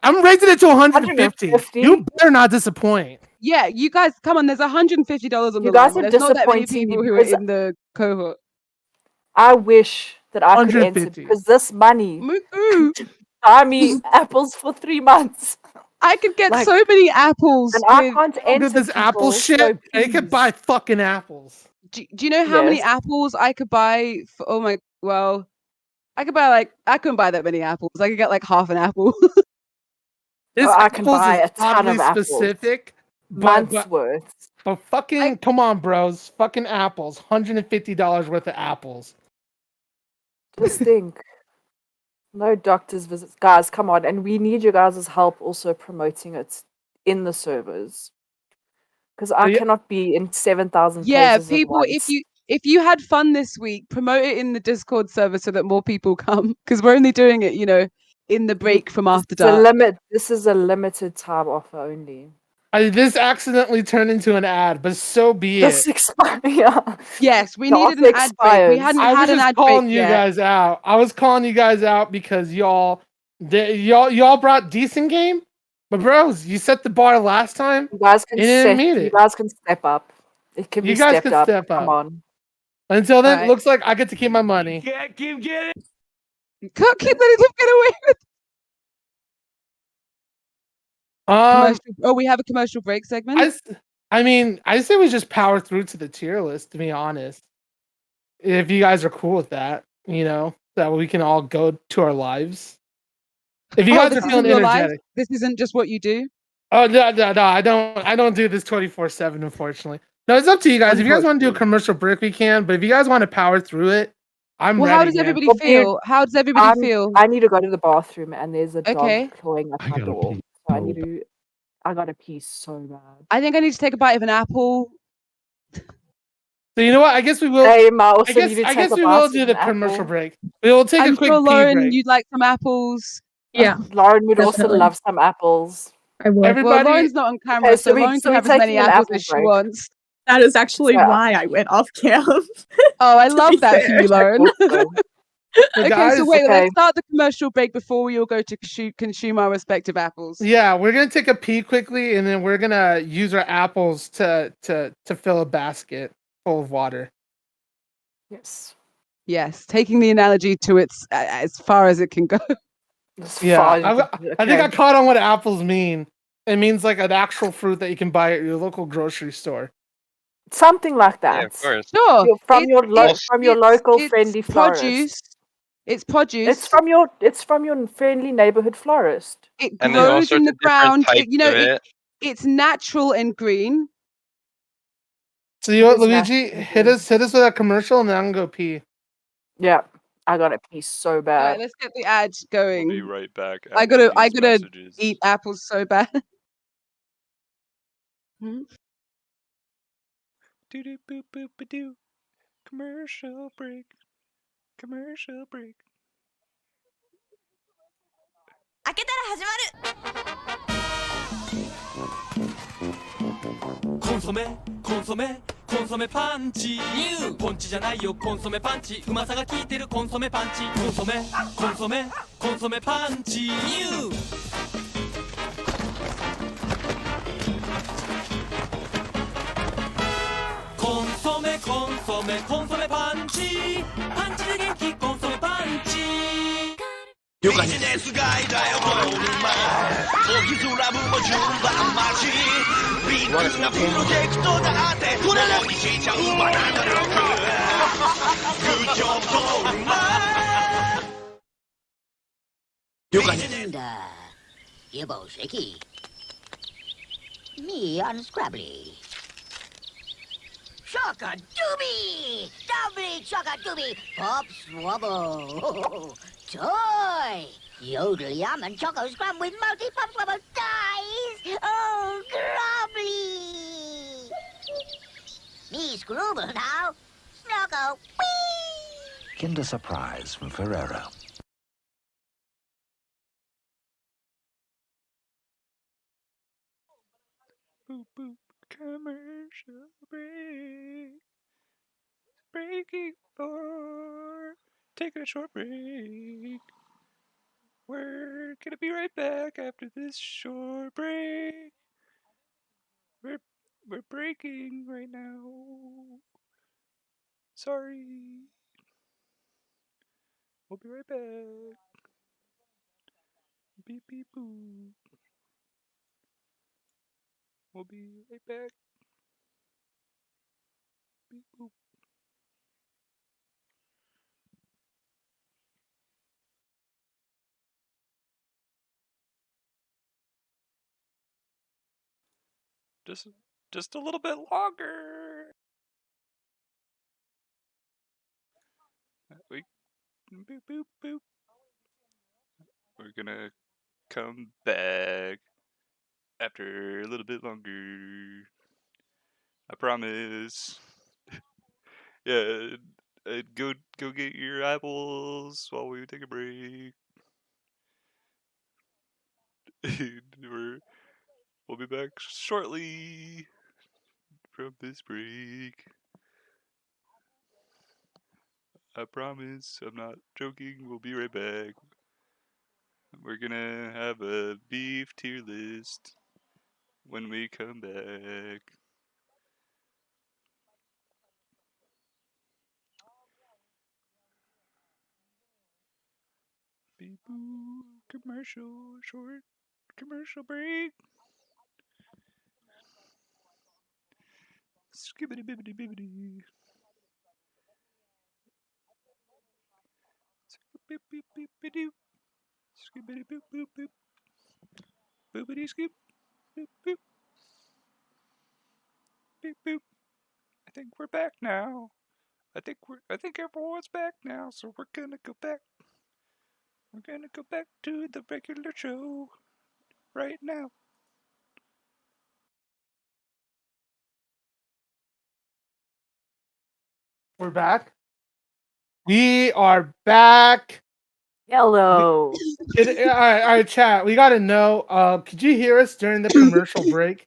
Speaker 3: I'm raising it to 150. You better not disappoint.
Speaker 1: Yeah, you guys, come on. There's $150 on the
Speaker 2: You guys
Speaker 1: line.
Speaker 2: are
Speaker 1: There's not that many
Speaker 2: disappointing
Speaker 1: people
Speaker 2: me
Speaker 1: who are in the cohort.
Speaker 2: I wish that I could enter because this money could buy me apples for 3 months.
Speaker 1: I could get so many apples.
Speaker 2: And I can't enter
Speaker 3: this apple shit. I could buy fucking apples.
Speaker 1: Do you know how many apples I could buy? I could buy I couldn't buy that many apples. I could get like half an apple.
Speaker 2: I can buy a ton of apples.
Speaker 3: Specific,
Speaker 2: months worth.
Speaker 3: But fucking, come on, bros. Fucking apples. $150 worth of apples.
Speaker 2: Just think. No doctor's visits. Guys, come on. And we need you guys' help also promoting it in the servers. Because I cannot be in 7,000 places.
Speaker 1: Yeah, people, if you had fun this week, promote it in the Discord server so that more people come. Because we're only doing it, in the break from after dark.
Speaker 2: This is a limited time offer only.
Speaker 3: This accidentally turned into an ad, but so be it.
Speaker 2: This expires.
Speaker 1: Yes, we needed an ad break. We hadn't had an ad break
Speaker 3: calling you guys out. I was calling you guys out because y'all brought decent game, but bros, you set the bar last time.
Speaker 2: You guys can
Speaker 3: You
Speaker 2: guys can step up. It can be stepped up.
Speaker 3: Step up.
Speaker 2: Come on.
Speaker 3: Until then, it looks like I get to keep my money.
Speaker 1: Can't keep letting him get away with. We have a commercial break segment.
Speaker 3: I say we just power through to the tier list. To be honest, if you guys are cool with that, that we can all go to our lives. If you guys are feeling energetic,
Speaker 1: this isn't just what you do.
Speaker 3: Oh no! I don't do this 24/7. Unfortunately, no. It's up to you guys. If you guys want to do a commercial break, we can. But if you guys want to power through it, I'm ready.
Speaker 1: How does everybody feel? How does everybody feel?
Speaker 2: I need to go to the bathroom, and there's a dog clawing at my door. So I got a piece so bad.
Speaker 1: I think I need to take a bite of an apple.
Speaker 3: So you know what? I guess we will.
Speaker 2: Same, I
Speaker 3: guess we will do the commercial break. We will take a quick
Speaker 1: sure, Lauren,
Speaker 3: break.
Speaker 1: you'd like some apples.
Speaker 6: Yeah,
Speaker 2: Lauren would also love some apples.
Speaker 6: I will.
Speaker 1: Well, Lauren's not on camera, so Lauren can have as many apples as she wants.
Speaker 6: That is actually why I went off cam.
Speaker 1: Oh, I love that for you, Lauren. Okay,
Speaker 3: guys,
Speaker 1: so let's start the commercial break before we all go to consume our respective apples.
Speaker 3: Yeah, we're gonna take a pee quickly, and then we're gonna use our apples to fill a basket full of water.
Speaker 2: Yes,
Speaker 1: taking the analogy to its as far as it can go.
Speaker 3: I think I caught on what apples mean. It means like an actual fruit that you can buy at your local grocery store.
Speaker 2: Something like that.
Speaker 4: Yeah, of course.
Speaker 1: Sure.
Speaker 2: From your local friendly florist.
Speaker 1: Produce. It's produce.
Speaker 2: It's from your friendly neighborhood florist.
Speaker 1: It grows in the ground. It's natural and green.
Speaker 3: So you know what, Luigi? Hit us with a commercial, and then I'm gonna go pee.
Speaker 2: Yeah, I got a pee so bad.
Speaker 1: All right, let's get the ad going.
Speaker 13: We'll be right back.
Speaker 1: I gotta eat apples so bad.
Speaker 13: Do boop boop a doo. Commercial break. Commercial break.
Speaker 14: 開けたら始まる。コンソメコンソメコンソメパンチ。ポンチじゃないよコンソメパンチ。うまさが効いてるコンソメパンチ。コンソメコンソメコンソメパンチ。コンソソメコンソメパンチパンチで元気コンソメパンチ
Speaker 9: ビジネス街だよこの沼オフィスラブも順番待ちビッグなプロジェクトだってこれにしちゃうバナナロックグッジョブとうま
Speaker 15: And, you both shaky. Me unscrabbly. Shaka-dooby! Doubly shaka-dooby! Pop swabble! Toy! Yodel yum and choco scrum with multi-pop swabble dice! Oh, grubbly! Me scrubble now. Snuggle. Whee!
Speaker 16: Kinder Surprise from Ferrero.
Speaker 13: Boop boop commercial break. Breaking for taking a short break. We're gonna be right back after this short break. We're breaking right now. Sorry. We'll be right back. Beep beep boo. We'll be right back. Beep boop. Just a little bit longer. We boop boop boop. We're gonna come back after a little bit longer. I promise. Yeah, go get your apples while we take a break. We'll be back shortly from this break. I promise, I'm not joking, we'll be right back. We're gonna have a beef tier list when we come back. Beep boo, short commercial break. Skibbity bibbity bibbity. Beep beep beep beep doo. Skibbity boop boop boop. Boopity skip. Boop boop. Beep boop. I think we're back now. I think everyone's back now, so we're gonna go back. We're gonna go back to the regular show right now.
Speaker 3: We're back. We are back.
Speaker 2: Hello.
Speaker 3: All right, chat. We gotta know. Could you hear us during the commercial break?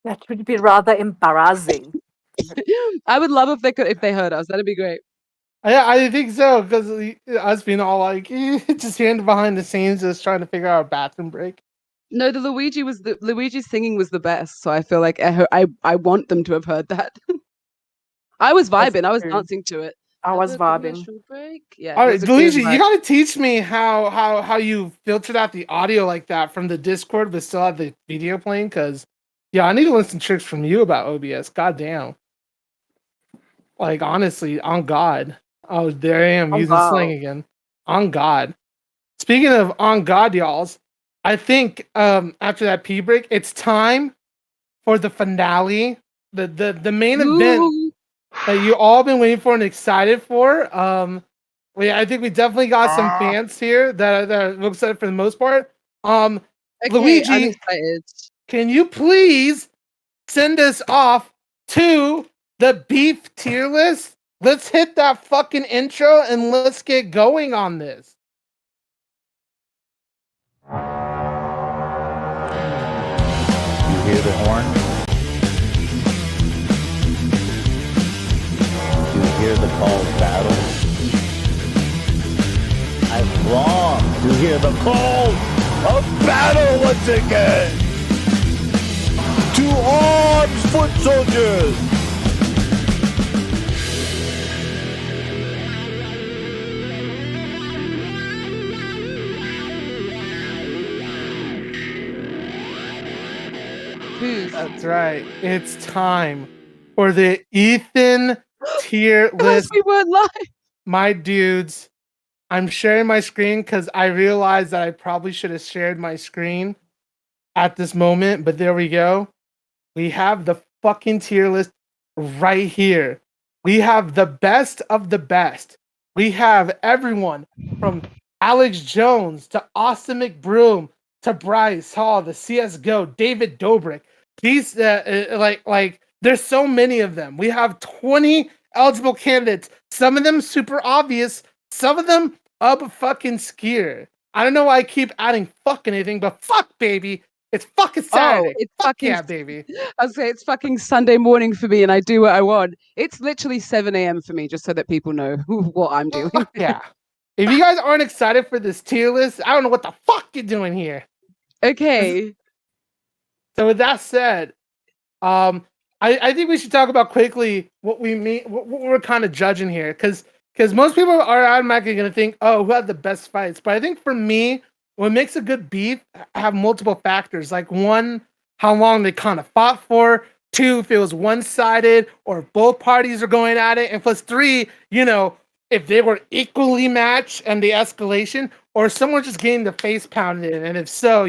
Speaker 2: That would be rather embarrassing.
Speaker 1: I would love if they heard us. That'd be great.
Speaker 3: Yeah, I think so, because us being all like just standing behind the scenes, just trying to figure out a bathroom break.
Speaker 1: No, the Luigi's singing was the best, so I feel like I want them to have heard that. I was vibing. I was dancing to it.
Speaker 2: I was vibing.
Speaker 1: Break. Yeah.
Speaker 3: All right, Luigi, you gotta teach me how you filtered out the audio like that from the Discord, but still have the video playing. Because yeah, I need to learn some tricks from you about OBS. God damn. Like honestly, on God. Oh, there I am using slang again. On God. Speaking of on God, y'alls, I think after that pee break, it's time for the finale, the main event that you all been waiting for and excited for. I think we definitely got some fans here that are excited for the most part.
Speaker 1: Okay,
Speaker 3: Luigi,
Speaker 1: I'm excited.
Speaker 3: Can you please send us off to the beef tier list? Let's hit that fucking intro and let's get going on this.
Speaker 16: You hear the horn? You hear the call of battle? I've longed to hear the call of battle once again! To arms, foot soldiers!
Speaker 3: That's right. It's time for the Ethan tier list.
Speaker 1: We weren't live.
Speaker 3: My dudes, I'm sharing my screen because I realized that I probably should have shared my screen at this moment, but there we go. We have the fucking tier list right here. We have the best of the best. We have everyone from Alex Jones to Austin McBroom to Bryce Hall, the CSGO, David Dobrik. These like there's so many of them. We have 20 eligible candidates. Some of them super obvious. Some of them up fucking skier. I don't know why I keep adding fuck anything, but fuck baby. It's fucking Saturday.
Speaker 1: It's
Speaker 3: fuck
Speaker 1: fucking
Speaker 3: yeah, baby.
Speaker 1: I'll say it's fucking Sunday morning for me, and I do what I want. It's literally 7 a.m. for me, just so that people know what I'm doing.
Speaker 3: Yeah. If you guys aren't excited for this tier list, I don't know what the fuck you're doing here.
Speaker 1: Okay.
Speaker 3: So with that said, I think we should talk about quickly what we mean, what we're kind of judging here, because most people are automatically going to think, oh, who had the best fights? But I think for me, what makes a good beef have multiple factors. Like one, how long they kind of fought for. Two, if it was one-sided or both parties are going at it. And plus three, if they were equally matched and the escalation, or someone just getting the face pounded. And if so,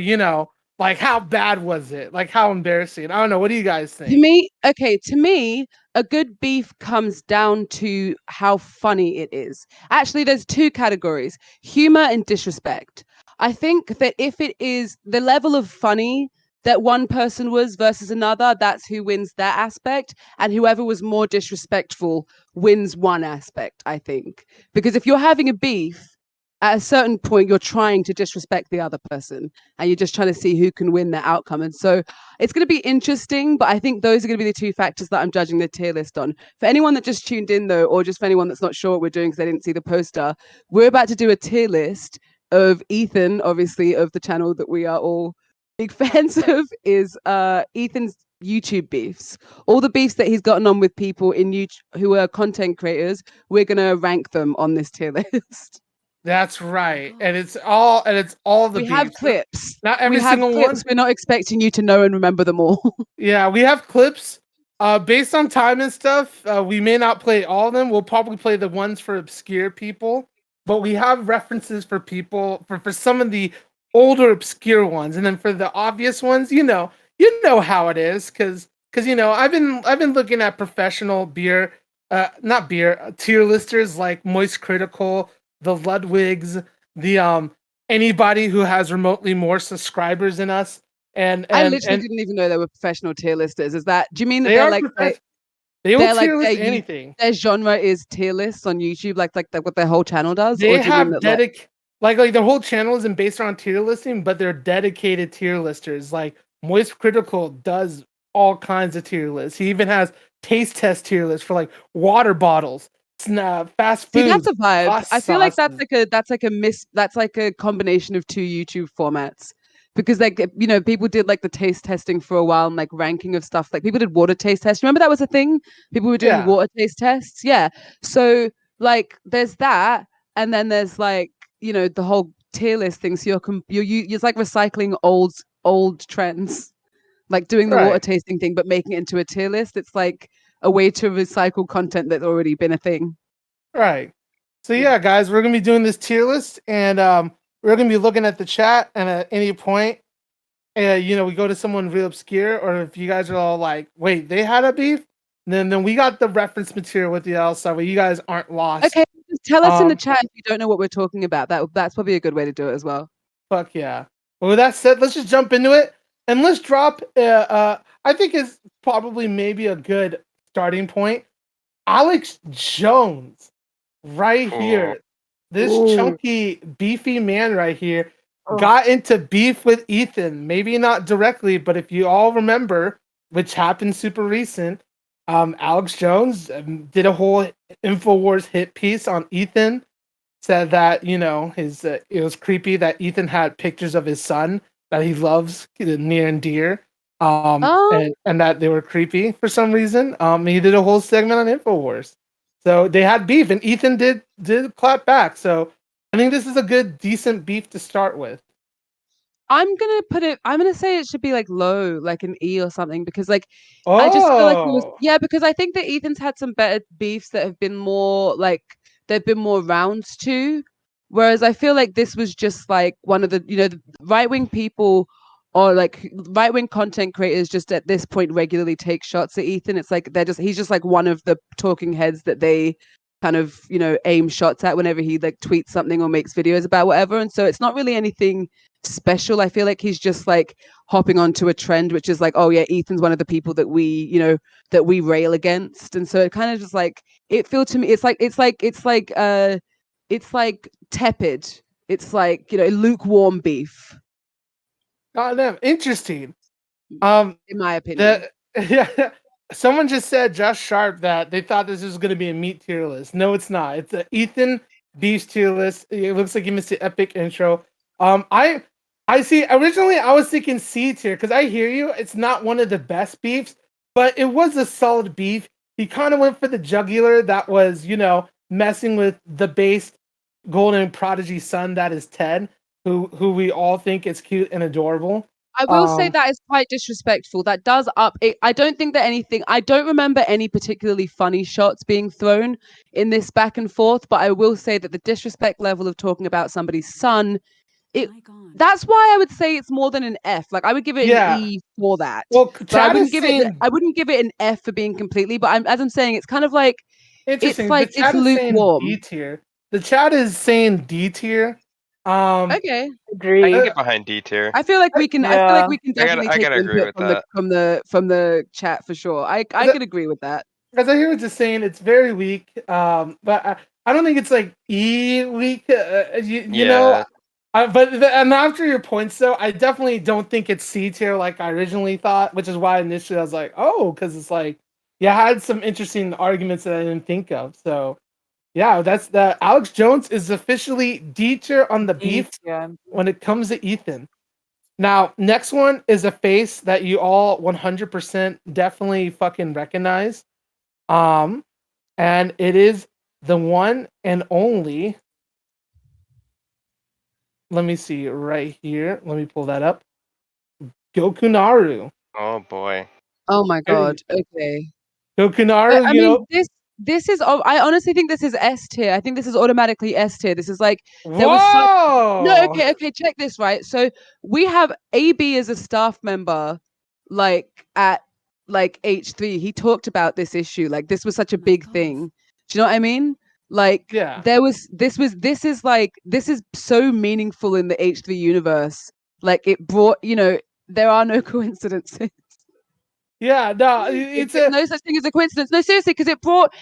Speaker 3: like how bad was it? Like how embarrassing? I don't know. What do you guys think?
Speaker 1: To me, a good beef comes down to how funny it is. Actually, there's two categories: humor and disrespect. I think that if it is the level of funny that one person was versus another, that's who wins that aspect. And whoever was more disrespectful wins one aspect, I think. Because if you're having a beef, at a certain point, you're trying to disrespect the other person and you're just trying to see who can win that outcome. And so it's going to be interesting, but I think those are going to be the two factors that I'm judging the tier list on. For anyone that just tuned in, though, or just for anyone that's not sure what we're doing because they didn't see the poster, we're about to do a tier list of Ethan, obviously, of the channel that we are all big fans of, is Ethan's YouTube beefs. All the beefs that he's gotten on with people in YouTube who are content creators, we're going to rank them on this tier list.
Speaker 3: That's right, and it's all the.
Speaker 1: We have clips.
Speaker 3: Not every single one.
Speaker 1: We're not expecting you to know and remember them all.
Speaker 3: Yeah, we have clips. Based on time and stuff, we may not play all of them. We'll probably play the ones for obscure people, but we have references for people for some of the older obscure ones, and then for the obvious ones, you know how it is, because I've been looking at professional beer, not beer tier listers like Moist Critical, the Ludwigs, the anybody who has remotely more subscribers than us. And
Speaker 1: I literally didn't even know they were professional tier listers. Do you mean that they're like
Speaker 3: they will tier list anything?
Speaker 1: Their genre is tier lists on YouTube, like what their whole channel does.
Speaker 3: They
Speaker 1: or do
Speaker 3: have
Speaker 1: you mean that,
Speaker 3: like their whole channel isn't based around tier listing, but they're dedicated tier listers. Like Moist Critical does all kinds of tier lists. He even has taste test tier lists for like water bottles, fast food.
Speaker 1: See, that's a vibe. I feel like that's like a combination of two YouTube formats. Because people did like the taste testing for a while and like ranking of stuff. Like people did water taste tests. Remember that was a thing? People were doing water taste tests. Yeah. So like there's that, and then there's like the whole tier list thing. So you're like recycling old trends, like doing the water tasting thing, but making it into a tier list. It's like a way to recycle content that's already been a thing.
Speaker 3: Right. So yeah, guys, we're gonna be doing this tier list, and we're gonna be looking at the chat, and at any point, we go to someone real obscure, or if you guys are all like, "Wait, they had a beef," then we got the reference material with you else, so you guys aren't lost.
Speaker 1: Okay, just tell us in the chat if you don't know what we're talking about. That's probably a good way to do it as well.
Speaker 3: Fuck yeah. Well, with that said, let's just jump into it, and let's drop. I think it's probably maybe a good starting point. Alex Jones, right here. This chunky, beefy man right here got into beef with Ethan. Maybe not directly, but if you all remember, which happened super recent, Alex Jones did a whole InfoWars hit piece on Ethan. Said that it was creepy that Ethan had pictures of his son that he loves near and dear, and that they were creepy for some reason. He did a whole segment on InfoWars. So they had beef, and Ethan did clap back. So I think this is a good, decent beef to start with.
Speaker 1: I'm gonna say it should be like low, like an E or something, because like I just feel like it was because I think that Ethan's had some better beefs that have been more like they've been more rounds to. Whereas I feel like this was just like one of the the right-wing people or like right-wing content creators just at this point regularly take shots at Ethan. It's like he's just like one of the talking heads that they kind of aim shots at whenever he like tweets something or makes videos about whatever. And so it's not really anything special. I feel like he's just like hopping onto a trend, which is like, oh yeah, Ethan's one of the people that we rail against. And so it kind of just like it feels to me it's like tepid. It's like lukewarm beef.
Speaker 3: Goddamn, interesting.
Speaker 1: In my opinion.
Speaker 3: Yeah, someone just said, Josh Sharp, that they thought this was going to be a meat tier list. No, it's not. It's a Ethan beef tier list. It looks like you missed the epic intro. I see. Originally, I was thinking C tier because I hear you. It's not one of the best beefs, but it was a solid beef. He kind of went for the jugular that was, messing with the base golden prodigy son that is Ted, who we all think is cute and adorable.
Speaker 1: I will say that is quite disrespectful. That does up it. I don't think that I don't remember any particularly funny shots being thrown in this back and forth, but I will say that the disrespect level of talking about somebody's son, that's why I would say it's more than an F. Like I would give it an E for that.
Speaker 3: Well,
Speaker 1: but I wouldn't give it an F for being completely, but as I'm saying, it's kind of like
Speaker 3: interesting.
Speaker 1: It's like it's lukewarm.
Speaker 3: D tier. The chat is saying D tier.
Speaker 1: Okay.
Speaker 2: Agree.
Speaker 4: I can get behind D tier.
Speaker 1: I feel like we can. I feel like we can definitely
Speaker 4: I
Speaker 1: take
Speaker 4: gotta agree
Speaker 1: input
Speaker 4: with
Speaker 1: from the chat for sure. I could agree with that.
Speaker 3: Because I hear what you're saying, it's very weak. But I don't think it's like E weak. You know. And after your points, though, I definitely don't think it's C tier like I originally thought, which is why initially I was like, oh, because it's like, I had some interesting arguments that I didn't think of. So. Yeah, that's the Alex Jones is officially D tier on the beef when it comes to Ethan. Now, next one is a face that you all 100% definitely fucking recognize. And it is the one and only. Let me see right here. Let me pull that up. Goku Naru.
Speaker 4: Oh boy.
Speaker 1: Oh my god. Okay.
Speaker 3: Goku Naru,
Speaker 1: I mean, this is. I honestly think this is S tier. I think this is automatically S tier. This is like there was no. Okay. Check this right. So we have AB as a staff member, like at like H3. He talked about this issue. Like this was such a big thing. Do you know what I mean? Like this is so meaningful in the H3 universe. Like it brought. There are no coincidences.
Speaker 3: Yeah, no, it's
Speaker 1: no such thing as a coincidence. No, seriously, because it brought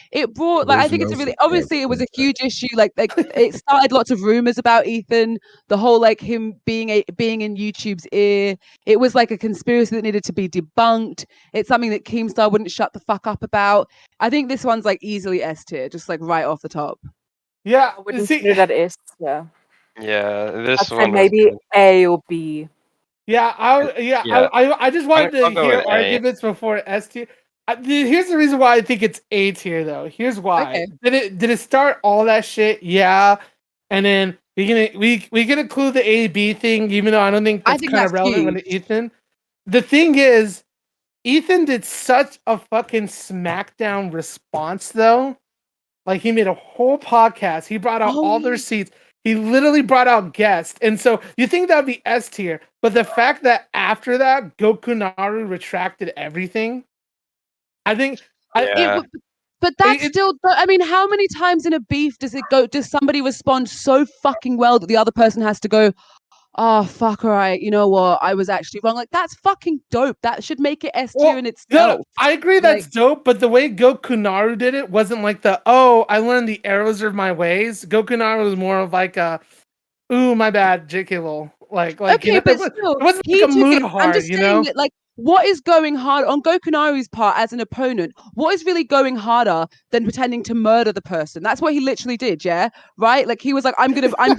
Speaker 1: like I think it's a really obviously it was a huge issue. Like it started lots of rumors about Ethan, the whole like him being in YouTube's ear. It was like a conspiracy that needed to be debunked. It's something that Keemstar wouldn't shut the fuck up about. I think this one's like easily S tier, just like right off the top.
Speaker 3: Yeah,
Speaker 2: I wouldn't say that S. Yeah.
Speaker 4: Yeah, this
Speaker 2: I'd say
Speaker 4: one
Speaker 2: maybe A or B.
Speaker 3: Yeah, I just wanted to hear
Speaker 4: with A.
Speaker 3: arguments before S tier. Here's the reason why I think it's A tier though. Here's why.
Speaker 1: Okay.
Speaker 3: Did it start all that shit? Yeah, and then we can include the A-B thing, even though I don't think that's kind of relevant with Ethan. The thing is, Ethan did such a fucking smackdown response though. Like he made a whole podcast. He brought out all their seats. He literally brought out guests. And so you think that would be S tier, but the fact that after that, Goku Naru retracted everything, I think...
Speaker 1: But that's still... I mean, how many times in a beef does somebody respond so fucking well that the other person has to go, oh, fuck, all right, you know what? I was actually wrong. Like, that's fucking dope. That should make it S tier in itself.
Speaker 3: No, I agree that's dope, but the way Goku Naru did it wasn't like I learned the errors of my ways. Goku Naru was more of like ooh, my bad, JK lol. Like,
Speaker 1: okay, but still,
Speaker 3: it wasn't like a mood hard,
Speaker 1: I'm just saying that, like, what is going hard on Goku Naru's part as an opponent? What is really going harder than pretending to murder the person? That's what he literally did, yeah, right? Like he was like, I'm gonna
Speaker 3: I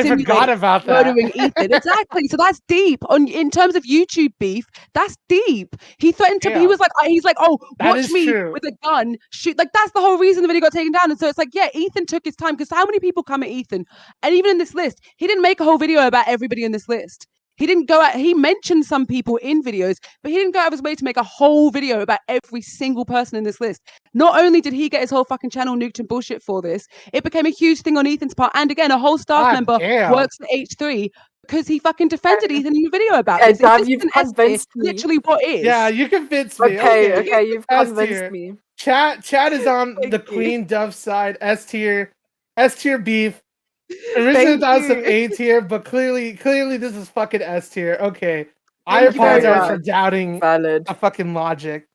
Speaker 3: forgot about that.
Speaker 1: murdering Ethan. Exactly. So that's deep. In terms of YouTube beef, that's deep. He threatened to. He was like, oh, watch me with a gun shoot. Like that's the whole reason the video got taken down. And so it's like, yeah, Ethan took his time because how many people come at Ethan? And even in this list, he didn't make a whole video about everybody in this list. He didn't go out. He mentioned some people in videos, but he didn't go out of his way to make a whole video about every single person in this list. Not only did he get his whole fucking channel nuked and bullshit for this, it became a huge thing on Ethan's part. And again, a whole staff member works at H3 because he fucking defended Ethan in a video about this.
Speaker 2: Dom, you've convinced me.
Speaker 1: Literally what is.
Speaker 3: Yeah, you convinced me.
Speaker 2: Okay, you've convinced
Speaker 3: S-tier.
Speaker 2: me.
Speaker 3: Chat is on the Queen Dove side. S tier beef. Originally thought it was some A tier, but clearly this is fucking S tier. Okay. I apologize for doubting a fucking logic.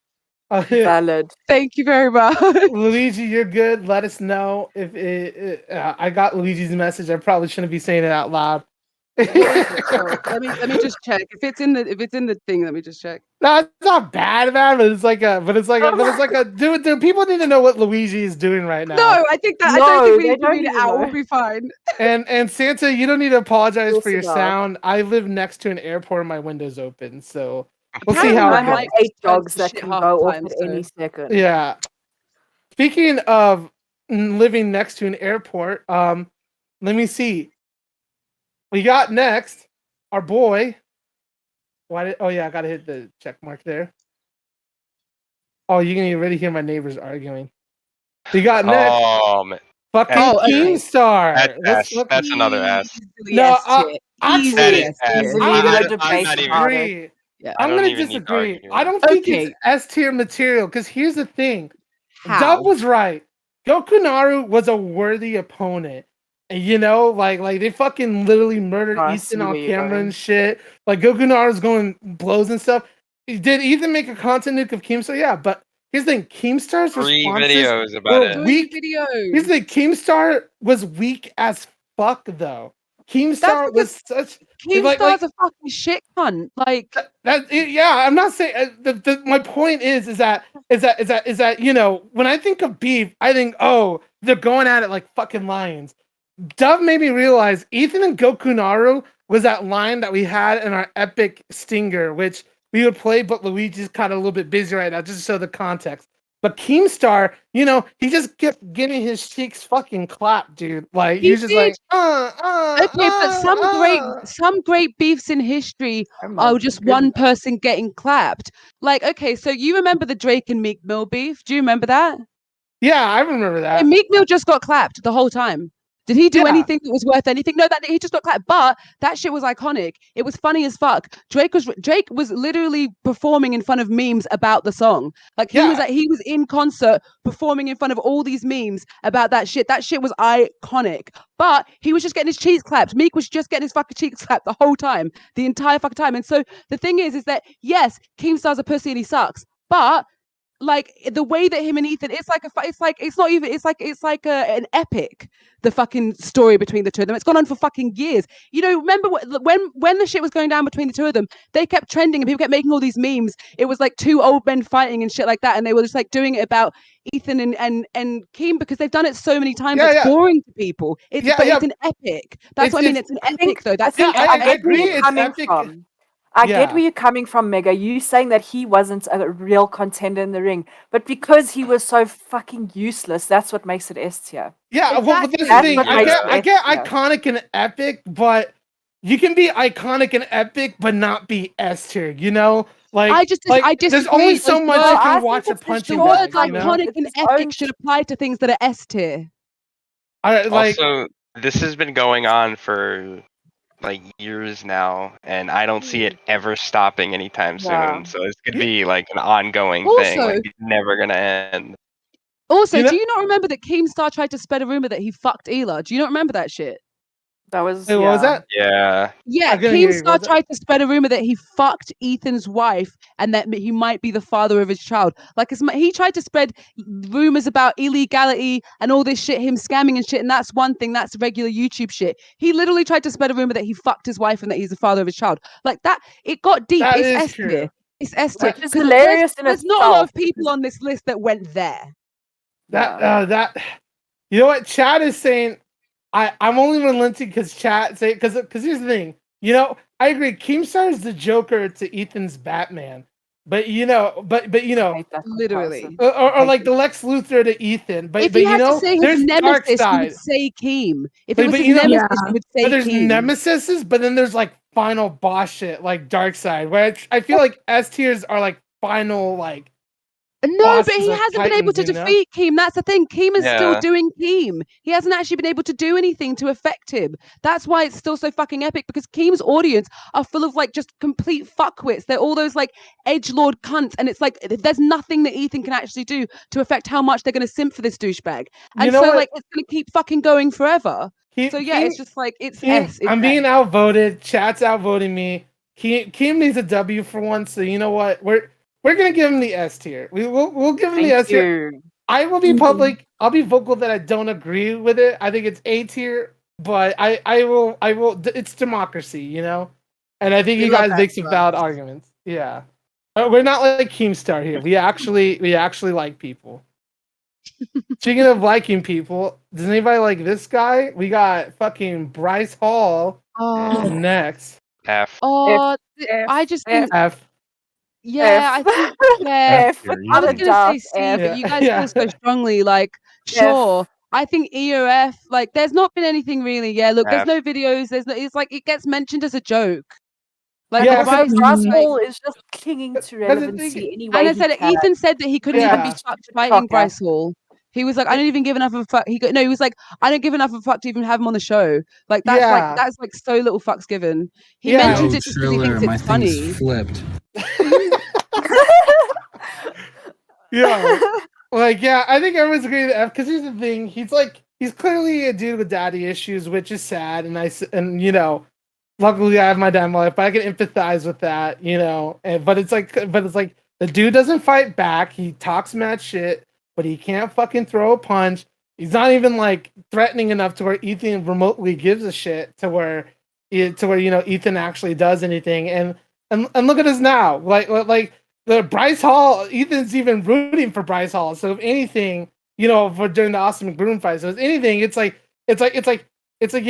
Speaker 2: Valid.
Speaker 1: Thank you very much.
Speaker 3: Luigi, you're good. Let us know if I got Luigi's message. I probably shouldn't be saying it out loud.
Speaker 1: let me just check if it's in the thing. Let me just check.
Speaker 3: No, it's not bad, man. But it's like a dude. People need to know what Luigi is doing right now.
Speaker 1: No, I think that I don't think we need to read it out. We'll be fine.
Speaker 3: And Santa, you don't need to apologize for your sound. I live next to an airport and my window's open, so we'll see how
Speaker 2: I
Speaker 3: it
Speaker 2: have
Speaker 3: goes.
Speaker 2: 8 dogs that can go off at any second.
Speaker 3: Yeah. Speaking of living next to an airport, let me see. We got next our boy. Oh yeah, I gotta hit the check mark there. Oh, you can already hear my neighbors arguing. We got next. Fucking Keemstar.
Speaker 4: That's another S.
Speaker 3: No,
Speaker 4: actually,
Speaker 3: I'm gonna disagree. I don't think it's S tier material because here's the thing. Dub was right. Gokunaru was a worthy opponent. And you know, like they fucking literally murdered Ethan on camera and shit. Like Gokunaru's going blows and stuff. Did Ethan make a content nuke of Keemstar? Yeah, but here's the thing: Keemstar's
Speaker 4: 3
Speaker 3: responses
Speaker 4: videos about it.
Speaker 3: weak. Here's the thing: Keemstar was weak as fuck, though. Keemstar was such.
Speaker 1: Keemstar's a fucking shit cunt. Like
Speaker 3: yeah, I'm not saying. My point is that you know, when I think of beef, I think, oh, they're going at it like fucking lions. Dove made me realize Ethan and Gokunaru was that line that we had in our epic stinger, which we would play, but Luigi's kind of a little bit busy right now, just to show the context. But Keemstar, you know, he just kept getting his cheeks fucking clapped, dude. Like he's just like,
Speaker 1: okay, but some great beefs in history are just one person getting clapped. Like, okay, so you remember the Drake and Meek Mill beef? Do you remember that?
Speaker 3: Yeah, I remember that.
Speaker 1: And Meek Mill just got clapped the whole time. Did he do anything that was worth anything? No, that he just got clapped. But that shit was iconic. It was funny as fuck. Drake was literally performing in front of memes about the song. Like he was in concert performing in front of all these memes about that shit. That shit was iconic. But he was just getting his cheeks clapped. Meek was just getting his fucking cheeks clapped the whole time, the entire fucking time. And so the thing is that yes, Keemstar's a pussy and he sucks, but like the way that him and Ethan, it's like an epic, the fucking story between the two of them. It's gone on for fucking years. You know, remember when the shit was going down between the two of them, they kept trending and people kept making all these memes. It was like 2 old men fighting and shit like that, and they were just like doing it about Ethan and Keem because they've done it so many times. It's boring to people. It's an epic. That's what I mean. It's an epic though. That's
Speaker 2: I agree. It's epic. I get where you're coming from, Mega. You saying that he wasn't a real contender in the ring, but because he was so fucking useless, that's what makes it S tier.
Speaker 3: Yeah, well, but this is the thing. I get iconic and epic, but you can be iconic and epic, but not be S tier. You know, I disagree.
Speaker 1: There's
Speaker 3: only so much you can watch a punching bag.
Speaker 1: The words iconic and epic should apply to things that are S tier.
Speaker 4: Also, this has been going on for like years now, and I don't see it ever stopping anytime soon. So it's gonna be like an ongoing thing. Like it's never gonna end.
Speaker 1: Also, do you not remember that Keemstar tried to spread a rumor that he fucked Ela? Do you not remember that shit?
Speaker 2: That was
Speaker 3: what was that?
Speaker 4: Yeah.
Speaker 1: Yeah, Keemstar tried to spread a rumor that he fucked Ethan's wife and that he might be the father of his child. Like he tried to spread rumors about illegality and all this shit, him scamming and shit, and that's one thing. That's regular YouTube shit. He literally tried to spread a rumor that he fucked his wife and that he's the father of his child. Like that, it got deep. It's S tier. It's S tier.
Speaker 2: It's hilarious.
Speaker 1: There's not a lot of people on this list that went there.
Speaker 3: You know what Chad is saying. I'm only relenting because chat say because here's the thing, you know, I agree. Keemstar is the Joker to Ethan's Batman, but you know,
Speaker 1: literally,
Speaker 3: or like the Lex Luthor to Ethan. But
Speaker 1: if you had
Speaker 3: know,
Speaker 1: to say
Speaker 3: there's
Speaker 1: his nemesis, you would say Keem. If it was his nemesis, you would say
Speaker 3: but there's
Speaker 1: Keem.
Speaker 3: nemesises, but then there's like final boss shit like Dark Side, where I feel like S tiers are like final like.
Speaker 1: No, but he hasn't been able to defeat Keem. That's the thing. Keem is still
Speaker 4: Yeah.
Speaker 1: doing Keem. He hasn't actually been able to do anything to affect him. That's why it's still so fucking epic, because Keem's audience are full of like just complete fuckwits. They're all those like edgelord cunts, and it's like there's nothing that Ethan can actually do to affect how much they're going to simp for this douchebag. And so like it's going to keep fucking going forever. So yeah, it's just like it's S.
Speaker 3: I'm being outvoted. Chat's outvoting me. Keem needs a W for once. So you know what? We're gonna give him the S tier. We'll give him the S tier. I will be public. I'll be vocal that I don't agree with it. I think it's A tier, but I will. It's democracy, you know. And I think you guys make some valid arguments. Yeah, we're not like Keemstar here. We actually like people. Speaking of liking people, does anybody like this guy? We got fucking Bryce Hall next.
Speaker 4: F.
Speaker 1: Oh, I just think
Speaker 3: F.
Speaker 1: Yeah, I think
Speaker 2: F.
Speaker 1: I was gonna say C, but you guys feel so strongly. Like, sure. I think E or F. Like, there's not been anything really. Yeah, look, there's no videos. There's no. It's like it gets mentioned as a joke. Like,
Speaker 2: Bryce Hall is just clinging to relevancy anyway.
Speaker 1: And I said Ethan said that he couldn't even be fucked fighting Bryce Hall. He was like, I don't even give enough of a fuck. He was like, I don't give enough of a fuck to even have him on the show. Like that's like so little fucks given. He mentions it just because he thinks it's funny.
Speaker 17: Flipped.
Speaker 3: Yeah, like I think everyone's agreeing with F because here's the thing. He's clearly a dude with daddy issues, which is sad, and you know, luckily I have my damn life, but I can empathize with that, you know. But it's like the dude doesn't fight back. He talks mad shit, but he can't fucking throw a punch. He's not even like threatening enough to where Ethan remotely gives a shit to where you know Ethan actually does anything. And look at us now, like the Bryce Hall. Ethan's even rooting for Bryce Hall. So if anything, you know, for during the Austin McBroom fight, so if anything, it's like you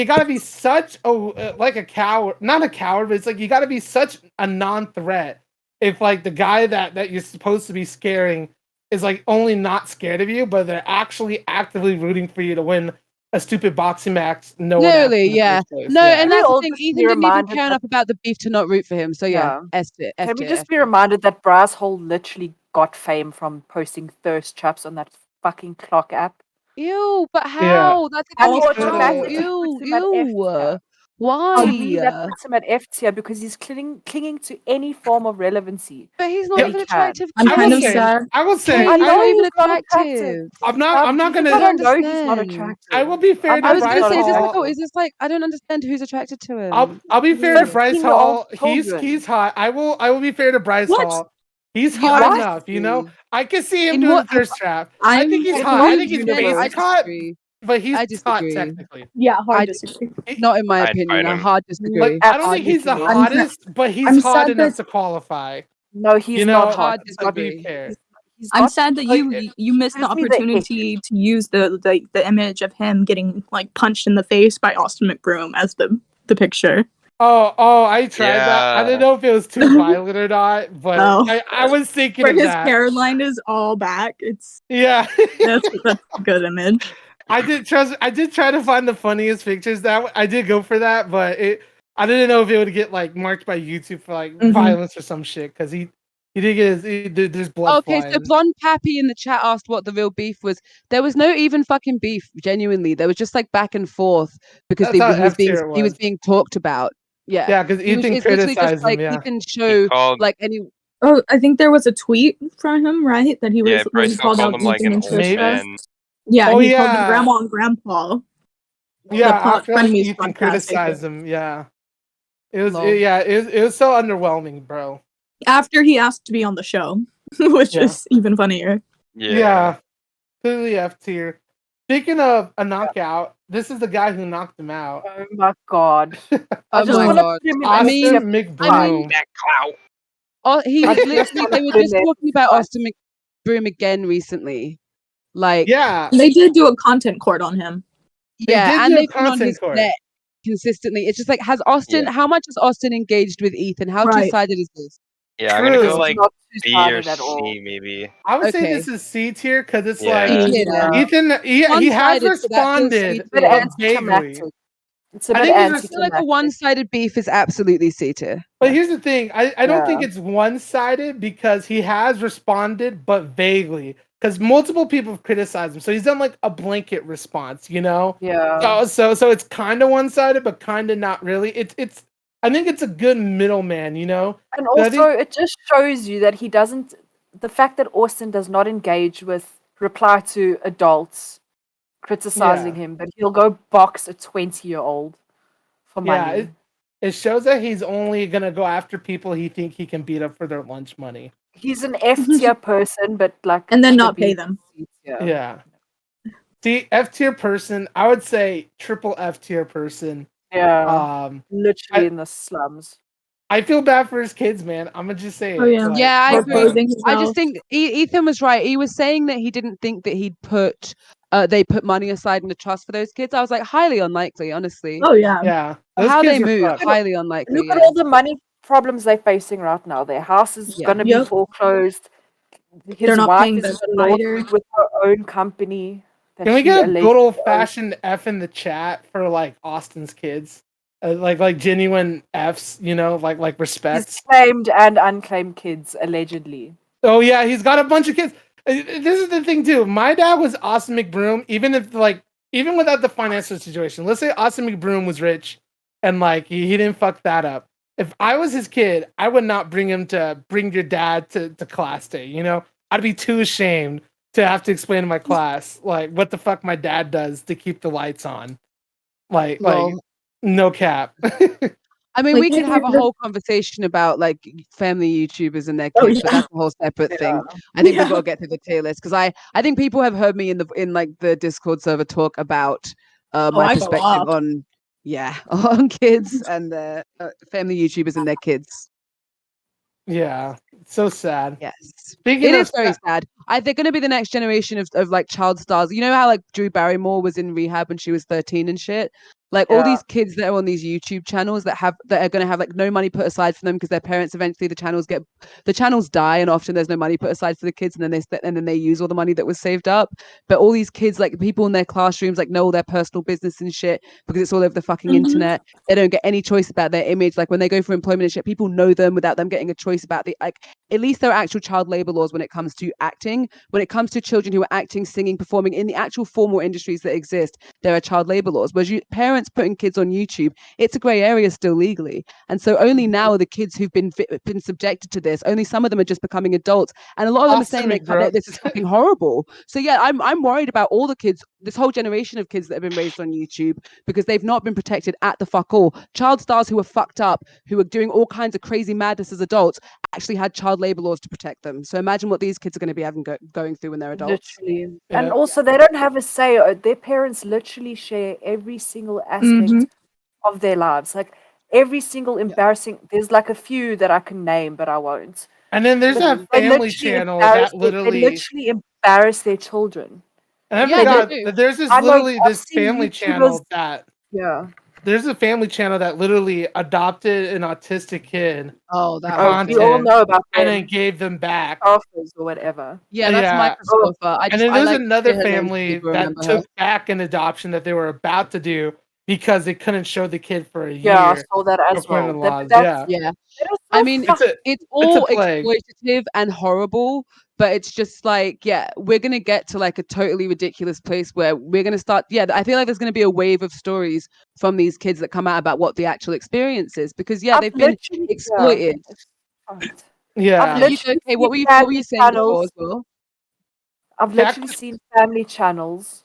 Speaker 3: gotta be such like a coward, not a coward, but it's like you gotta be such a non-threat if like the guy that you're supposed to be scaring is like only not scared of you, but they're actually actively rooting for you to win a stupid boxing match.
Speaker 1: Literally, yeah. No, and that's the thing. Ethan didn't even care enough about the beef to not root for him. So yeah, S tier.
Speaker 2: Can we just be reminded that Bryce Hall literally got fame from posting thirst traps on that fucking clock app?
Speaker 1: Ew, but how? That's
Speaker 2: awful.
Speaker 1: Ew. Why?
Speaker 2: For me, that puts him at F tier because he's clinging to any form of relevancy.
Speaker 1: But he's not even attractive.
Speaker 6: I'm kind of sad.
Speaker 3: I will say,
Speaker 1: he's not even
Speaker 2: attractive.
Speaker 3: I'm not gonna.
Speaker 2: I don't know he's not attractive.
Speaker 3: I will be fair to
Speaker 1: I was
Speaker 3: Bryce
Speaker 1: gonna say,
Speaker 3: Hall.
Speaker 1: is this like I don't understand who's attracted to him.
Speaker 3: I'll be fair to Bryce Hall. He's hot. I will be fair to Bryce Hall. He's hot enough, you know. I can see him doing the thirst trap. I think he's hot. I think he's basic hot. But he's hot technically.
Speaker 6: Yeah, hard disagree.
Speaker 1: Not in my opinion. I hard disagree.
Speaker 3: Like, I don't think he's the hottest, but he's hot enough to qualify.
Speaker 2: No, he's not hot.
Speaker 3: To be fair.
Speaker 6: I'm sad that you missed the opportunity to use the image of him getting like punched in the face by Austin McBroom as the picture.
Speaker 3: Oh, I tried that. I didn't know if it was too violent or not, but I was thinking of
Speaker 6: his
Speaker 3: that.
Speaker 6: hairline is all back. It's
Speaker 3: that's
Speaker 6: a good image.
Speaker 3: I did try to find the funniest pictures. That I did go for that, but I didn't know if it would get like marked by YouTube for like violence or some shit because he did get there's blood.
Speaker 1: Okay, so Blonde Pappy in the chat asked what the real beef was. There was no even fucking beef. Genuinely, there was just like back and forth because he was being talked about. Yeah,
Speaker 3: because Ethan criticized him. Yeah,
Speaker 1: Ethan showed like any.
Speaker 6: Oh, I think there was a tweet from him, right? That he was
Speaker 4: Bryce
Speaker 6: called out
Speaker 4: him like an old man.
Speaker 6: Yeah, he called him grandma and grandpa.
Speaker 3: Yeah, after Ethan criticized him. Yeah, it was it was so underwhelming, bro.
Speaker 6: After he asked to be on the show, which is even funnier.
Speaker 3: Yeah, clearly F tier. Speaking of a knockout, this is the guy who knocked him out.
Speaker 2: Oh my god!
Speaker 3: Austin McBroom.
Speaker 4: That clout.
Speaker 1: Oh, they were just talking about Austin McBroom again recently. Like,
Speaker 6: they did do a content court on him.
Speaker 1: Yeah, and they've been on his net consistently. It's just like, how much has Austin engaged with Ethan? How two-sided is this?
Speaker 4: Yeah, I'm gonna go like B or C maybe.
Speaker 3: I would say this is C tier because it's like Ethan. He has responded vaguely.
Speaker 2: It's a
Speaker 3: I
Speaker 2: bit
Speaker 3: think
Speaker 1: I feel like a
Speaker 2: anticlimactic.
Speaker 1: one-sided beef is absolutely C tier.
Speaker 3: But here's the thing. I don't think
Speaker 2: Yeah.
Speaker 3: it's one-sided because he has responded, but vaguely. Because multiple people have criticized him. So he's done like a blanket response, you know?
Speaker 2: Yeah.
Speaker 3: So it's kind of one-sided, but kind of not really. It's I think it's a good middleman, you know?
Speaker 2: And
Speaker 3: But I
Speaker 2: also,
Speaker 3: think
Speaker 2: it just shows you that he doesn't. The fact that Austin does not engage with reply to adults criticizing
Speaker 3: yeah.
Speaker 2: him, but he'll go box a 20-year-old for
Speaker 3: Yeah,
Speaker 2: money.
Speaker 3: it shows that he's only gonna go after people he think he can beat up for their lunch money.
Speaker 2: He's an F tier person, but like
Speaker 6: And then
Speaker 2: the
Speaker 6: not pay
Speaker 2: beef
Speaker 6: them.
Speaker 2: is C tier.
Speaker 3: Yeah. See, F tier person, I would say triple F tier person.
Speaker 2: Yeah. Literally
Speaker 3: I,
Speaker 2: in the slums.
Speaker 3: I feel bad for his kids, man. I'm gonna just say
Speaker 6: Oh,
Speaker 3: it.
Speaker 6: yeah.
Speaker 3: Like,
Speaker 1: Yeah, I agree.
Speaker 6: Exposing
Speaker 1: I just
Speaker 6: himself.
Speaker 1: think Ethan was right. He was saying that he didn't think that he'd put they put money aside in the trust for those kids. I was like, highly unlikely, honestly.
Speaker 6: Oh, yeah.
Speaker 3: yeah, those
Speaker 1: How
Speaker 3: kids
Speaker 1: they
Speaker 3: are
Speaker 1: move,
Speaker 3: fucked.
Speaker 1: highly unlikely.
Speaker 2: Look
Speaker 1: Yeah.
Speaker 2: at all the money problems they're facing right now. Their house is
Speaker 1: Yeah.
Speaker 2: going to be
Speaker 6: Yep.
Speaker 2: foreclosed.
Speaker 6: They're
Speaker 2: His
Speaker 6: not
Speaker 2: wife
Speaker 6: paying
Speaker 2: is
Speaker 6: the
Speaker 2: in a lawsuit
Speaker 6: provider.
Speaker 2: with her own company. That
Speaker 3: Can we
Speaker 2: she
Speaker 3: get a
Speaker 2: allegedly
Speaker 3: good old
Speaker 2: owns.
Speaker 3: fashioned F in the chat for like Austin's kids? Like genuine Fs, you know, like respect.
Speaker 2: His claimed and unclaimed kids, allegedly.
Speaker 3: Oh yeah, he's got a bunch of kids. This is the thing too. My dad was Austin McBroom, even without the financial situation. Let's say Austin McBroom was rich and like he didn't fuck that up. If I was his kid, I would not bring your dad to class day, you know? I'd be too ashamed to have to explain to my class like what the fuck my dad does to keep the lights on. Like no cap.
Speaker 1: I mean,
Speaker 6: Like,
Speaker 1: we could
Speaker 6: yeah,
Speaker 1: have a
Speaker 6: the-
Speaker 1: whole conversation about like family YouTubers and their
Speaker 6: Oh,
Speaker 1: kids, but
Speaker 6: yeah.
Speaker 1: that's a whole separate thing.
Speaker 2: Yeah.
Speaker 1: I think we've
Speaker 6: Yeah.
Speaker 1: got to get to the tier list because I think people have heard me in like the Discord server talk about
Speaker 6: Oh,
Speaker 1: my
Speaker 6: I go
Speaker 1: perspective
Speaker 6: off.
Speaker 1: on on kids and their family YouTubers and their kids.
Speaker 3: Yeah, so sad.
Speaker 1: Yes,
Speaker 3: Speaking
Speaker 1: it
Speaker 3: of
Speaker 1: is very sad. They're going to be the next generation of like child stars. You know how like Drew Barrymore was in rehab when she was 13 and shit. Like all
Speaker 2: Yeah.
Speaker 1: these kids that are on these YouTube channels that are going to have like no money put aside for them because their parents eventually the channels die and often there's no money put aside for the kids and then they use all the money that was saved up. But all these kids, like people in their classrooms, like know all their personal business and shit because it's all over the fucking internet. They don't get any choice about their image. Like when they go for employment and shit, people know them without them getting a choice about the like. At least there are actual child labor laws when it comes to acting. When it comes to children who are acting, singing, performing in the actual formal industries that exist, there are child labor laws. Whereas parents putting kids on YouTube, it's a grey area still legally. And so only now are the kids who've been subjected to this. Only some of them are just becoming adults, and a lot of them are saying that this is fucking horrible. So yeah, I'm worried about all the kids, this whole generation of kids that have been raised on YouTube because they've not been protected at the fuck all. Child stars who are fucked up, who are doing all kinds of crazy madness as adults, actually had child labor laws to protect them. So imagine what these kids are going to be going through when they're adults.
Speaker 2: Literally.
Speaker 3: Yeah.
Speaker 2: And also, they don't have a say. Their parents literally share every single aspect of their lives. Like every single embarrassing. There's like a few that I can name, but I won't.
Speaker 3: And then there's
Speaker 2: But
Speaker 3: a
Speaker 2: they
Speaker 3: family
Speaker 2: literally
Speaker 3: channel
Speaker 2: embarrass
Speaker 3: that
Speaker 2: they
Speaker 3: literally
Speaker 2: literally embarrass their children.
Speaker 3: and I
Speaker 1: Yeah,
Speaker 3: forgot
Speaker 1: they do.
Speaker 3: that there's this
Speaker 2: I know
Speaker 3: literally
Speaker 2: I've
Speaker 3: this
Speaker 2: seen
Speaker 3: family
Speaker 2: YouTubers.
Speaker 3: channel that
Speaker 2: Yeah.
Speaker 3: there's a family channel that literally adopted an autistic kid
Speaker 1: Oh,
Speaker 3: for
Speaker 1: that
Speaker 2: Oh,
Speaker 1: one.
Speaker 2: we all
Speaker 3: content
Speaker 2: know about
Speaker 3: and
Speaker 2: them.
Speaker 3: then gave them back.
Speaker 2: Offers or whatever.
Speaker 1: Yeah, that's
Speaker 3: Yeah.
Speaker 1: Microsoft.
Speaker 3: And then there's
Speaker 1: like
Speaker 3: another
Speaker 1: her name so
Speaker 3: family
Speaker 1: people
Speaker 3: that
Speaker 1: remember
Speaker 3: took
Speaker 1: her.
Speaker 3: back an adoption that they were about to do because they couldn't show the kid for a
Speaker 2: Yeah, I
Speaker 3: year.
Speaker 2: saw that as
Speaker 3: according
Speaker 2: well.
Speaker 3: to laws.
Speaker 2: That's
Speaker 3: Yeah.
Speaker 1: Yeah.
Speaker 2: that is
Speaker 1: I
Speaker 2: so
Speaker 1: mean,
Speaker 2: fucked.
Speaker 1: it's
Speaker 3: a
Speaker 1: all
Speaker 3: plague.
Speaker 1: exploitative and horrible, but it's just like, yeah, we're gonna get to like a totally ridiculous place where we're gonna start. Yeah, I feel like there's gonna be a wave of stories from these kids that come out about what the actual experience is, because yeah,
Speaker 2: I've
Speaker 1: they've been
Speaker 2: literally
Speaker 1: exploited.
Speaker 2: it's fucked.
Speaker 3: Yeah.
Speaker 2: I've
Speaker 1: You
Speaker 2: literally
Speaker 1: okay? What
Speaker 2: seen
Speaker 1: were you
Speaker 2: family
Speaker 1: saying before
Speaker 2: channels.
Speaker 1: as well?
Speaker 2: I've literally seen family channels.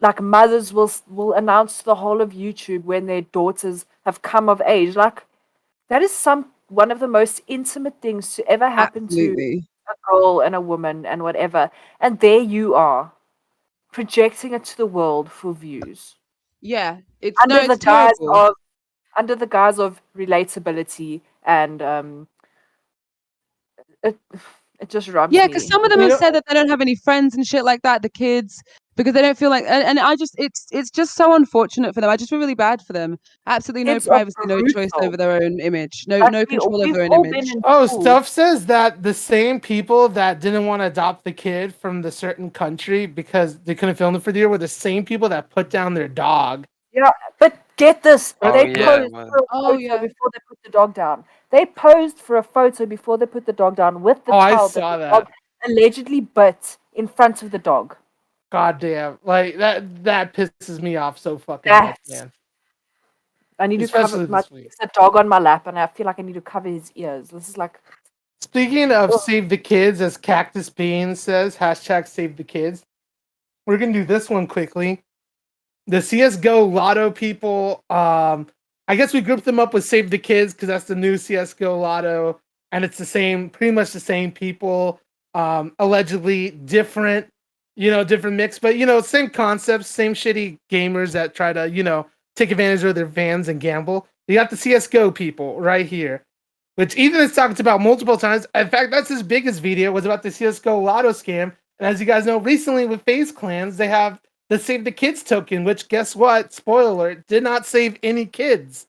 Speaker 2: Like mothers will announce to the whole of YouTube when their daughters have come of age. Like that is one of the most intimate things to ever happen
Speaker 1: Absolutely.
Speaker 2: to a girl and a woman and whatever. And there you are, projecting it to the world for views.
Speaker 1: Yeah, it's
Speaker 2: Under the
Speaker 1: it's
Speaker 2: guise
Speaker 1: terrible.
Speaker 2: of relatability and it it just rubs
Speaker 1: Yeah,
Speaker 2: me.
Speaker 1: because some of them have said that they don't have any friends and shit like that, the kids, because they don't feel like, and I just, it's just so unfortunate for them. I just feel really bad for them. Absolutely no
Speaker 2: Kids are
Speaker 1: privacy, no choice over
Speaker 2: brutal.
Speaker 1: their own image, no
Speaker 2: Like
Speaker 1: control over
Speaker 2: we've
Speaker 1: their own
Speaker 2: all
Speaker 1: image.
Speaker 2: been in
Speaker 3: Oh,
Speaker 2: school.
Speaker 3: Stuff says that the same people that didn't want to adopt the kid from the certain country because they couldn't film it for the year were the same people that put down their dog
Speaker 2: Yeah, but get this.
Speaker 4: Oh,
Speaker 2: They
Speaker 4: yeah, it
Speaker 2: posed
Speaker 4: was.
Speaker 2: for a photo before they put the dog down. They posed for a photo before they put the dog down with the
Speaker 3: Oh, I
Speaker 2: child that
Speaker 3: saw
Speaker 2: the dog
Speaker 3: that.
Speaker 2: allegedly bit in front of the dog.
Speaker 3: God damn. Like, that pisses me off so fucking much, man.
Speaker 2: I need to
Speaker 3: Especially
Speaker 2: cover
Speaker 3: this week.
Speaker 2: It's a dog on my lap, and I feel like I need to cover his ears. This is like.
Speaker 3: Speaking of Save the Kids, as Cactus Bean says, hashtag Save the Kids. We're gonna do this one quickly. The CS:GO Lotto people, I guess we grouped them up with Save the Kids because that's the new CS:GO Lotto, and it's pretty much the same people, allegedly different, different mix, but same concepts, same shitty gamers that try to, take advantage of their fans and gamble. You got the CS:GO people right here, which Ethan has talked about multiple times. In fact, that's his biggest video was about the CS:GO Lotto scam. And as you guys know, recently with FaZe Clans, they have the Save the Kids token, which guess what? Spoiler alert, did not save any kids.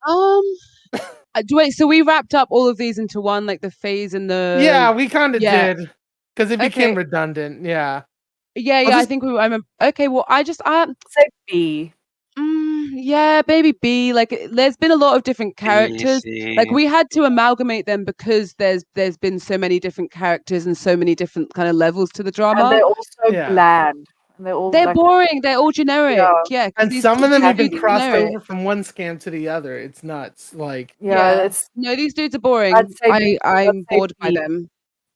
Speaker 1: Wait, so we wrapped up all of these into one, like the FaZe and the.
Speaker 3: Yeah, we kind of did because it became redundant. Yeah.
Speaker 1: Yeah, I think I remember. Okay, well, I
Speaker 2: say B.
Speaker 1: Yeah, baby B. Like, there's been a lot of different characters. Like, we had to amalgamate them because there's been so many different characters and so many different kind of levels to the drama.
Speaker 2: And they're also bland. And
Speaker 1: they're boring. They're all generic. Yeah,
Speaker 3: and some of them even crossed over from one scam to the other. It's nuts. Like,
Speaker 1: no, these dudes are boring. I'm bored by them.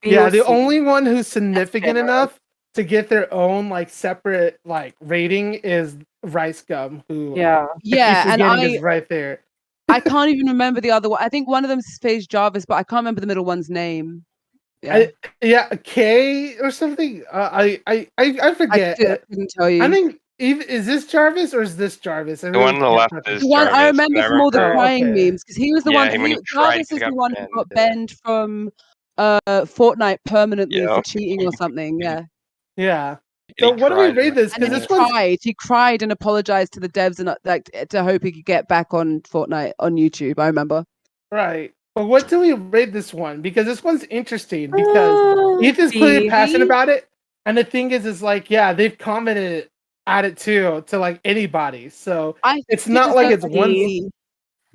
Speaker 3: Yeah, the only one who's significant enough to get their own like separate like rating is Rice Gum, who
Speaker 1: Yeah, and
Speaker 3: is right there.
Speaker 1: I can't even remember the other one. I think one of them's FaZe Jarvis, but I can't remember the middle one's name.
Speaker 3: Yeah, K or something. I forget.
Speaker 1: I couldn't tell you.
Speaker 3: I think is this Jarvis or is this Jarvis?
Speaker 4: The one on the left is
Speaker 1: the one
Speaker 4: Jarvis.
Speaker 1: I remember from all the crying memes because he was the one.
Speaker 4: when he tried
Speaker 1: Jarvis
Speaker 4: to
Speaker 1: is
Speaker 4: get
Speaker 1: the one who
Speaker 4: banned,
Speaker 1: got banned from Fortnite permanently
Speaker 4: Yeah.
Speaker 1: for cheating or something. Yeah.
Speaker 3: Yeah. So what do we rate this?
Speaker 1: And then he cried and apologized to the devs and like to hope he could get back on Fortnite on YouTube. I remember.
Speaker 3: Right. But what do we rate this one? Because this one's interesting because Ethan's clearly passionate about it. And the thing is like, yeah, they've commented at it too to like anybody. So it's not like it's one
Speaker 1: B.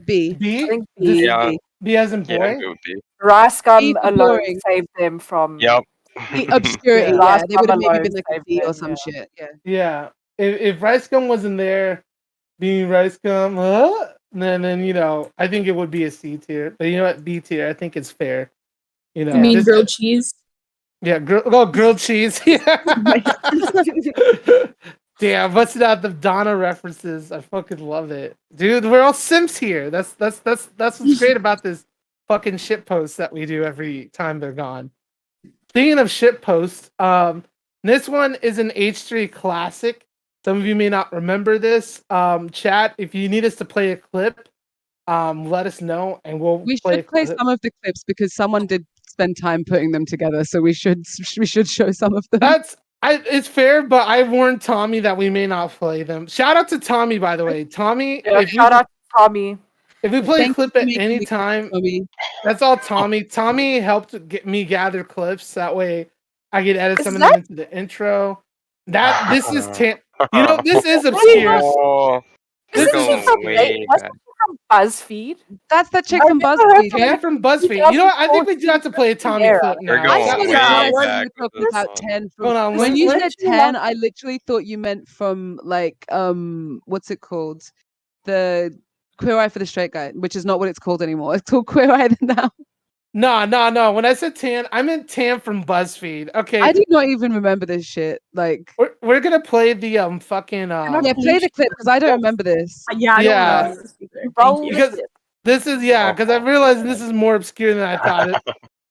Speaker 2: I think
Speaker 3: B?
Speaker 2: B.
Speaker 3: B as in boy?
Speaker 4: Yeah, go with B.
Speaker 2: Rice Gum
Speaker 1: for
Speaker 2: alone
Speaker 1: boring.
Speaker 2: saved them from
Speaker 4: Yep.
Speaker 1: The obscurity.
Speaker 3: Yeah.
Speaker 1: Yeah, they would have maybe
Speaker 2: alone
Speaker 1: been like a
Speaker 2: saved
Speaker 1: B or
Speaker 2: them,
Speaker 1: some shit. Yeah.
Speaker 3: Yeah. If Rice Gum wasn't there, being Rice Gum, then I think it would be a C tier. But you know what? B tier. I think it's fair.
Speaker 17: You mean grilled cheese?
Speaker 3: Yeah, grilled cheese. Yeah. Damn, busting out the Donna references. I fucking love it. Dude, we're all Simps here. That's what's great about this fucking shit post that we do every time they're gone. Speaking of shit posts, this one is an H3 classic. Some of you may not remember this. Chat, if you need us to play a clip, let us know and
Speaker 1: We should play some of the clips because someone did spend time putting them together, so we should show some of them.
Speaker 3: It's fair, but I warned Tommy that we may not play them. Shout out to Tommy, by the way. Tommy,
Speaker 2: shout out to Tommy.
Speaker 3: If we play a clip at any time, that's all Tommy. Tommy helped get me gather clips. That way I could edit some of them into the intro. This is this is obscure.
Speaker 2: This is from BuzzFeed.
Speaker 1: That's the chick from BuzzFeed.
Speaker 3: Yeah, from BuzzFeed. You know what? I think we do have to play a Tommy clip now.
Speaker 1: I thought you were talking about 10 from.
Speaker 3: Hold on,
Speaker 1: when you said 10, I literally thought you meant from like what's it called? The Queer Eye for the Straight Guy, which is not what it's called anymore. It's called Queer Eye now.
Speaker 3: No. When I said Tan, I meant Tan from BuzzFeed. Okay.
Speaker 1: I do not even remember this shit. Like
Speaker 3: we're gonna play the fucking
Speaker 1: yeah, play the clip because I don't remember this.
Speaker 17: Yeah, I don't remember this either.
Speaker 3: Because this is because I realized this is more obscure than I thought it.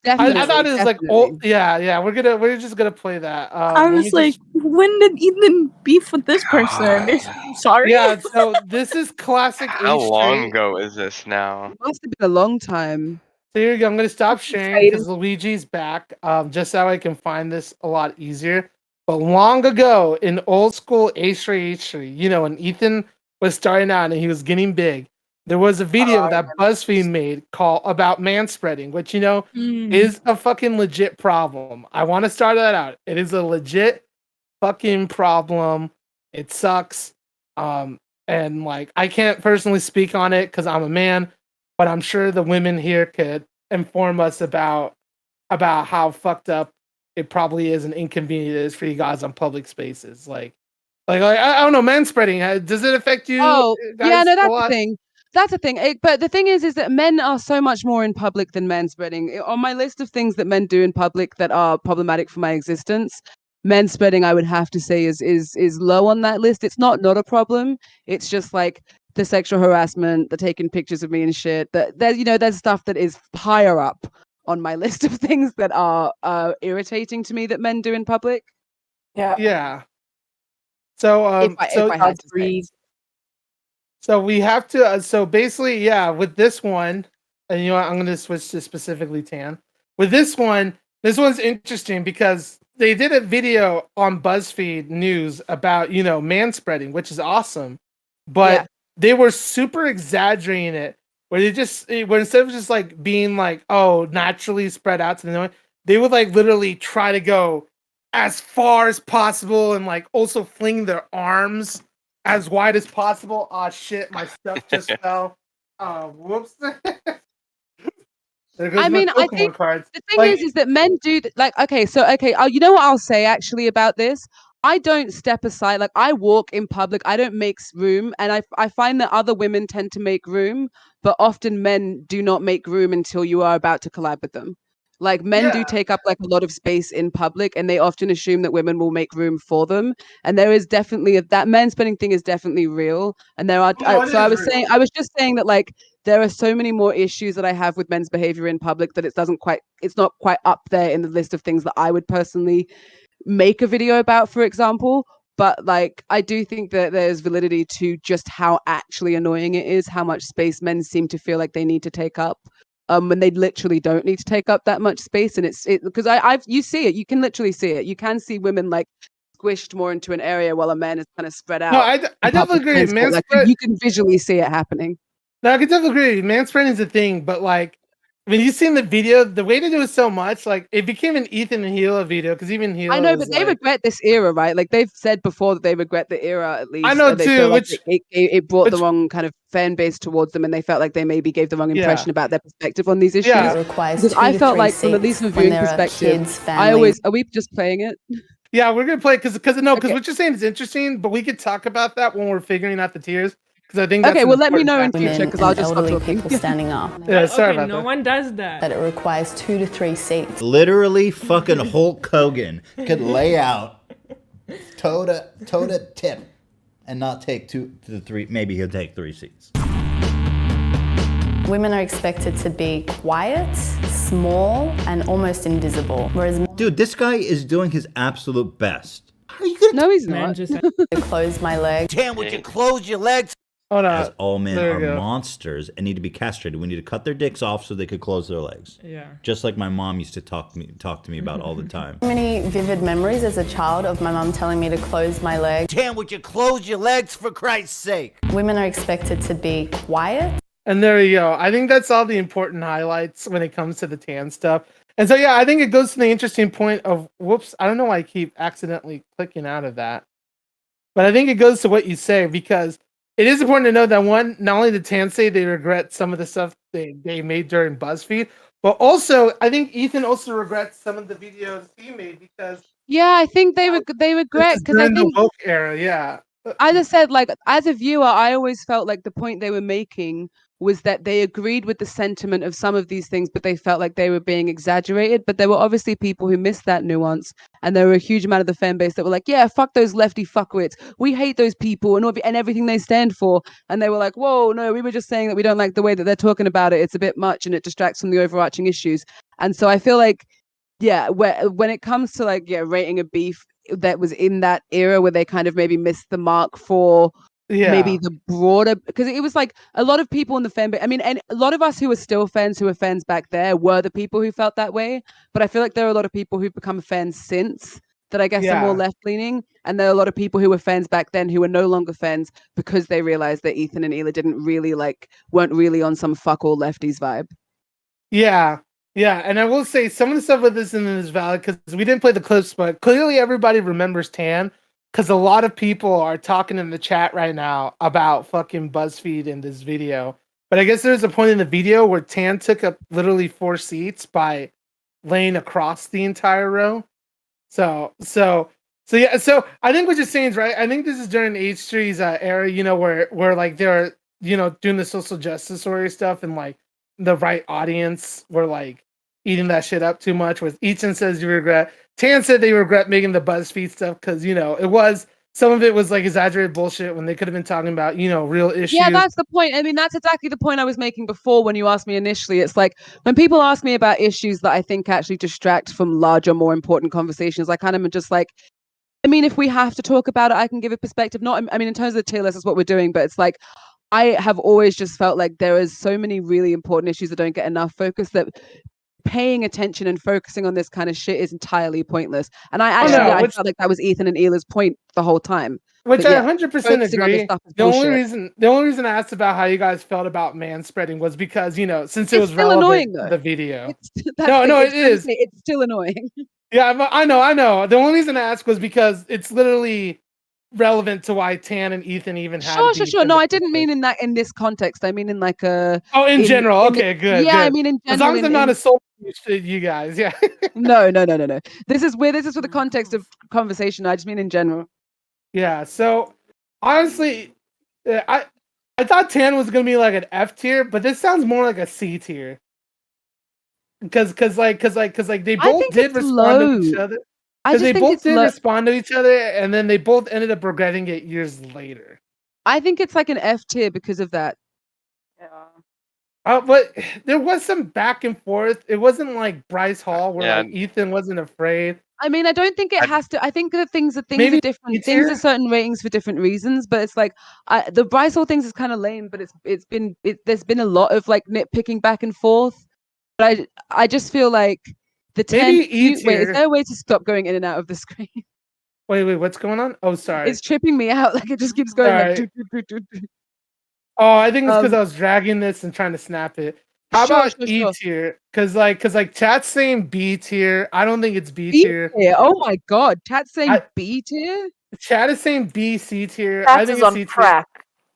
Speaker 3: I thought it was like old. Yeah. We're just gonna play that.
Speaker 17: I was like, when did Ethan beef with this person? Sorry.
Speaker 3: Yeah. So this is classic.
Speaker 4: How
Speaker 3: H3.
Speaker 4: long ago is this now?
Speaker 1: It must have been a long time.
Speaker 3: So here you go. I'm gonna stop sharing because Luigi's back. Just so I can find this a lot easier. But long ago in old school H3, when Ethan was starting out and he was getting big, there was a video that BuzzFeed made about manspreading, which is a fucking legit problem. I want to start that out. It is a legit fucking problem. It sucks. And like, I can't personally speak on it because I'm a man, but I'm sure the women here could inform us about how fucked up it probably is and inconvenient it is for you guys on public spaces. Like I don't know, manspreading. Does it affect you
Speaker 1: Oh, yeah,
Speaker 3: guys
Speaker 1: no,
Speaker 3: a
Speaker 1: that's the
Speaker 3: lot?
Speaker 1: thing. That's the thing. But the thing is that men are so much more in public than men spreading. On my list of things that men do in public that are problematic for my existence, men spreading, I would have to say, is low on that list. It's not a problem. It's just like the sexual harassment, the taking pictures of me and shit. That there's stuff that is higher up on my list of things that are irritating to me that men do in public.
Speaker 3: Yeah. So
Speaker 1: If I had to say.
Speaker 3: So we have to. So basically, yeah, with this one, and you know what, I'm going to switch to specifically Tan. With this one's interesting because they did a video on BuzzFeed News about manspreading, which is awesome, but they were super exaggerating it. Where instead of just like being like, oh, naturally spread out to the knowing, they would like literally try to go as far as possible and like also fling their arms as wide as possible. Oh shit, my stuff just fell. Whoops. There goes
Speaker 1: I
Speaker 3: my
Speaker 1: mean, I
Speaker 3: Pokemon
Speaker 1: think
Speaker 3: cards.
Speaker 1: the thing is that men do like, okay, you know what I'll say actually about this? I don't step aside. Like, I walk in public, I don't make room, and I find that other women tend to make room, but often men do not make room until you are about to collab with them. Like, men do take up like a lot of space in public, and they often assume that women will make room for them. And there is definitely that men spending thing is definitely real. And there are so I was just saying that like there are so many more issues that I have with men's behavior in public that it's not quite up there in the list of things that I would personally make a video about, for example. But like, I do think that there's validity to just how actually annoying it is, how much space men seem to feel like they need to take up. When they literally don't need to take up that much space. And it's because you see it, you can literally see it. You can see women like squished more into an area while a man is kind of spread out.
Speaker 3: No, I definitely agree.
Speaker 1: Like, you can visually see it happening.
Speaker 3: No, I can definitely agree. Manspreading is a thing, but like when you seen the video, the way to do it so much, like it became an Ethan and Hila video because even Hila.
Speaker 1: I know, but they regret this era, right? Like they've said before that they regret the era at least.
Speaker 3: I know
Speaker 1: they
Speaker 3: too,
Speaker 1: feel like
Speaker 3: which
Speaker 1: it brought the wrong kind of fan base towards them, and they felt like they maybe gave the wrong impression about their perspective on these issues.
Speaker 3: Yeah.
Speaker 1: Because I felt like, from at least from a viewing perspective, are we just playing it?
Speaker 3: Yeah, we're gonna play because what you're saying is interesting, but we could talk about that when we're figuring out the tiers. Because I think that's
Speaker 1: well, let me know in future because I'll just stop talking.
Speaker 18: People standing up.
Speaker 3: Yeah, sorry about
Speaker 18: no
Speaker 3: that.
Speaker 18: one does that. That it requires 2 to 3 seats.
Speaker 19: Literally, fucking Hulk Hogan could lay out toe to tip and not take 2 to 3. Maybe he'll take 3 seats.
Speaker 18: Women are expected to be quiet, small, and almost invisible. Whereas
Speaker 19: Dude, this guy is doing his absolute best.
Speaker 1: No, he's not.
Speaker 18: Close my legs.
Speaker 16: Damn, would you close your legs?
Speaker 3: Hold on.
Speaker 19: As all men
Speaker 3: There
Speaker 19: are
Speaker 3: we go.
Speaker 19: monsters and need to be castrated. We need to cut their dicks off so they could close their legs.
Speaker 18: Yeah.
Speaker 19: Just like my mom used to talk to me about all the time.
Speaker 18: So many vivid memories as a child of my mum telling me to close my legs.
Speaker 16: Damn, would you close your legs for Christ's sake?
Speaker 18: Women are expected to be quiet.
Speaker 3: And there you go. I think that's all the important highlights when it comes to the tan stuff. And so yeah, I think it goes to the interesting point of whoops. I don't know why I keep accidentally clicking out of that, but I think it goes to what you say because it is important to know that one, not only did Tan say they regret some of the stuff they made during BuzzFeed, but also I think Ethan also regrets some of the videos he made because
Speaker 1: I think they regret because I
Speaker 3: during
Speaker 1: think
Speaker 3: the woke era. Yeah.
Speaker 1: As I said, like as a viewer, I always felt like the point they were making was that they agreed with the sentiment of some of these things, but they felt like they were being exaggerated. But there were obviously people who missed that nuance, and there were a huge amount of the fan base that were like, "Yeah, fuck those lefty fuckwits. We hate those people and everything they stand for." And they were like, "Whoa, no, we were just saying that we don't like the way that they're talking about it. It's a bit much, and it distracts from the overarching issues." And so I feel like, when it comes to like rating a beef that was in that era where they kind of maybe missed the mark for maybe the broader, because it was like a lot of people in the fan base. I mean, and a lot of us who were still fans, who were fans back there, were the people who felt that way. But I feel like there are a lot of people who've become fans since that I guess are more left leaning, and there are a lot of people who were fans back then who are no longer fans because they realized that Ethan and Hila weren't really on some fuck all lefties vibe.
Speaker 3: Yeah, and I will say some of the stuff with this is valid because we didn't play the clips, but clearly everybody remembers Tan because a lot of people are talking in the chat right now about fucking BuzzFeed in this video. But I guess there's a point in the video where Tan took up literally 4 seats by laying across the entire row. So yeah. So I think what you're saying is right. I think this is during H3's era, where like they're doing the social justice warrior stuff, and like the right audience were like eating that shit up too much. With Eachin says you regret. Tan said they regret making the BuzzFeed stuff because it was some of it was like exaggerated bullshit when they could have been talking about real issues.
Speaker 1: Yeah, that's the point. I mean, that's exactly the point I was making before when you asked me initially. It's like when people ask me about issues that I think actually distract from larger, more important conversations, I kind of am just like, I mean, if we have to talk about it, I can give a perspective. Not, I mean, in terms of the tier list, that's what we're doing, but it's like, I have always just felt like there is so many really important issues that don't get enough focus that paying attention and focusing on this kind of shit is entirely pointless. And I felt like that was Ethan and Ela's point the whole time.
Speaker 3: Which
Speaker 1: But
Speaker 3: I
Speaker 1: yeah,
Speaker 3: 100%
Speaker 1: focusing on this
Speaker 3: agree.
Speaker 1: stuff is
Speaker 3: The only
Speaker 1: bullshit.
Speaker 3: reason I asked about how you guys felt about man spreading was because since it
Speaker 1: It's
Speaker 3: was
Speaker 1: still
Speaker 3: relevant
Speaker 1: annoying,
Speaker 3: to
Speaker 1: though.
Speaker 3: the video.
Speaker 1: No,
Speaker 3: It is.
Speaker 1: It's still annoying.
Speaker 3: Yeah, I know. The only reason I asked was because it's literally relevant to why Tan and Ethan even had
Speaker 1: Sure. No, I didn't mean in this context. I mean in like a.
Speaker 3: in general. Okay, good.
Speaker 1: Yeah,
Speaker 3: good.
Speaker 1: I mean in general.
Speaker 3: As long as I'm not a soul to you guys, yeah.
Speaker 1: No. This is for the context of conversation. I just mean in general.
Speaker 3: Yeah. So honestly, I thought Tan was gonna be like an F tier, but this sounds more like a C tier. Because they both did respond to each other. Because they both did respond to each other, and then they both ended up regretting it years later.
Speaker 1: I think it's like an F tier because of that.
Speaker 3: But there was some back and forth. It wasn't like Bryce Hall where like Ethan wasn't afraid.
Speaker 1: I mean, I don't think it has to. I think that things are different. Things are certain ratings for different reasons. But it's like the Bryce Hall things is kind of lame. But there's been a lot of like nitpicking back and forth. But I just feel like the 10. Wait, is there a way to stop going in and out of the screen?
Speaker 3: Wait, what's going on? Oh, sorry.
Speaker 1: It's tripping me out. Like it just keeps going like.
Speaker 3: Oh, I think it's because I was dragging this and trying to snap it. How about E tier? Because like chat's saying B tier. I don't think it's B tier.
Speaker 1: Oh my god, chat's saying B tier.
Speaker 3: Chat is saying B, C tier.
Speaker 2: Chat
Speaker 3: I think
Speaker 2: is on
Speaker 3: C
Speaker 2: track.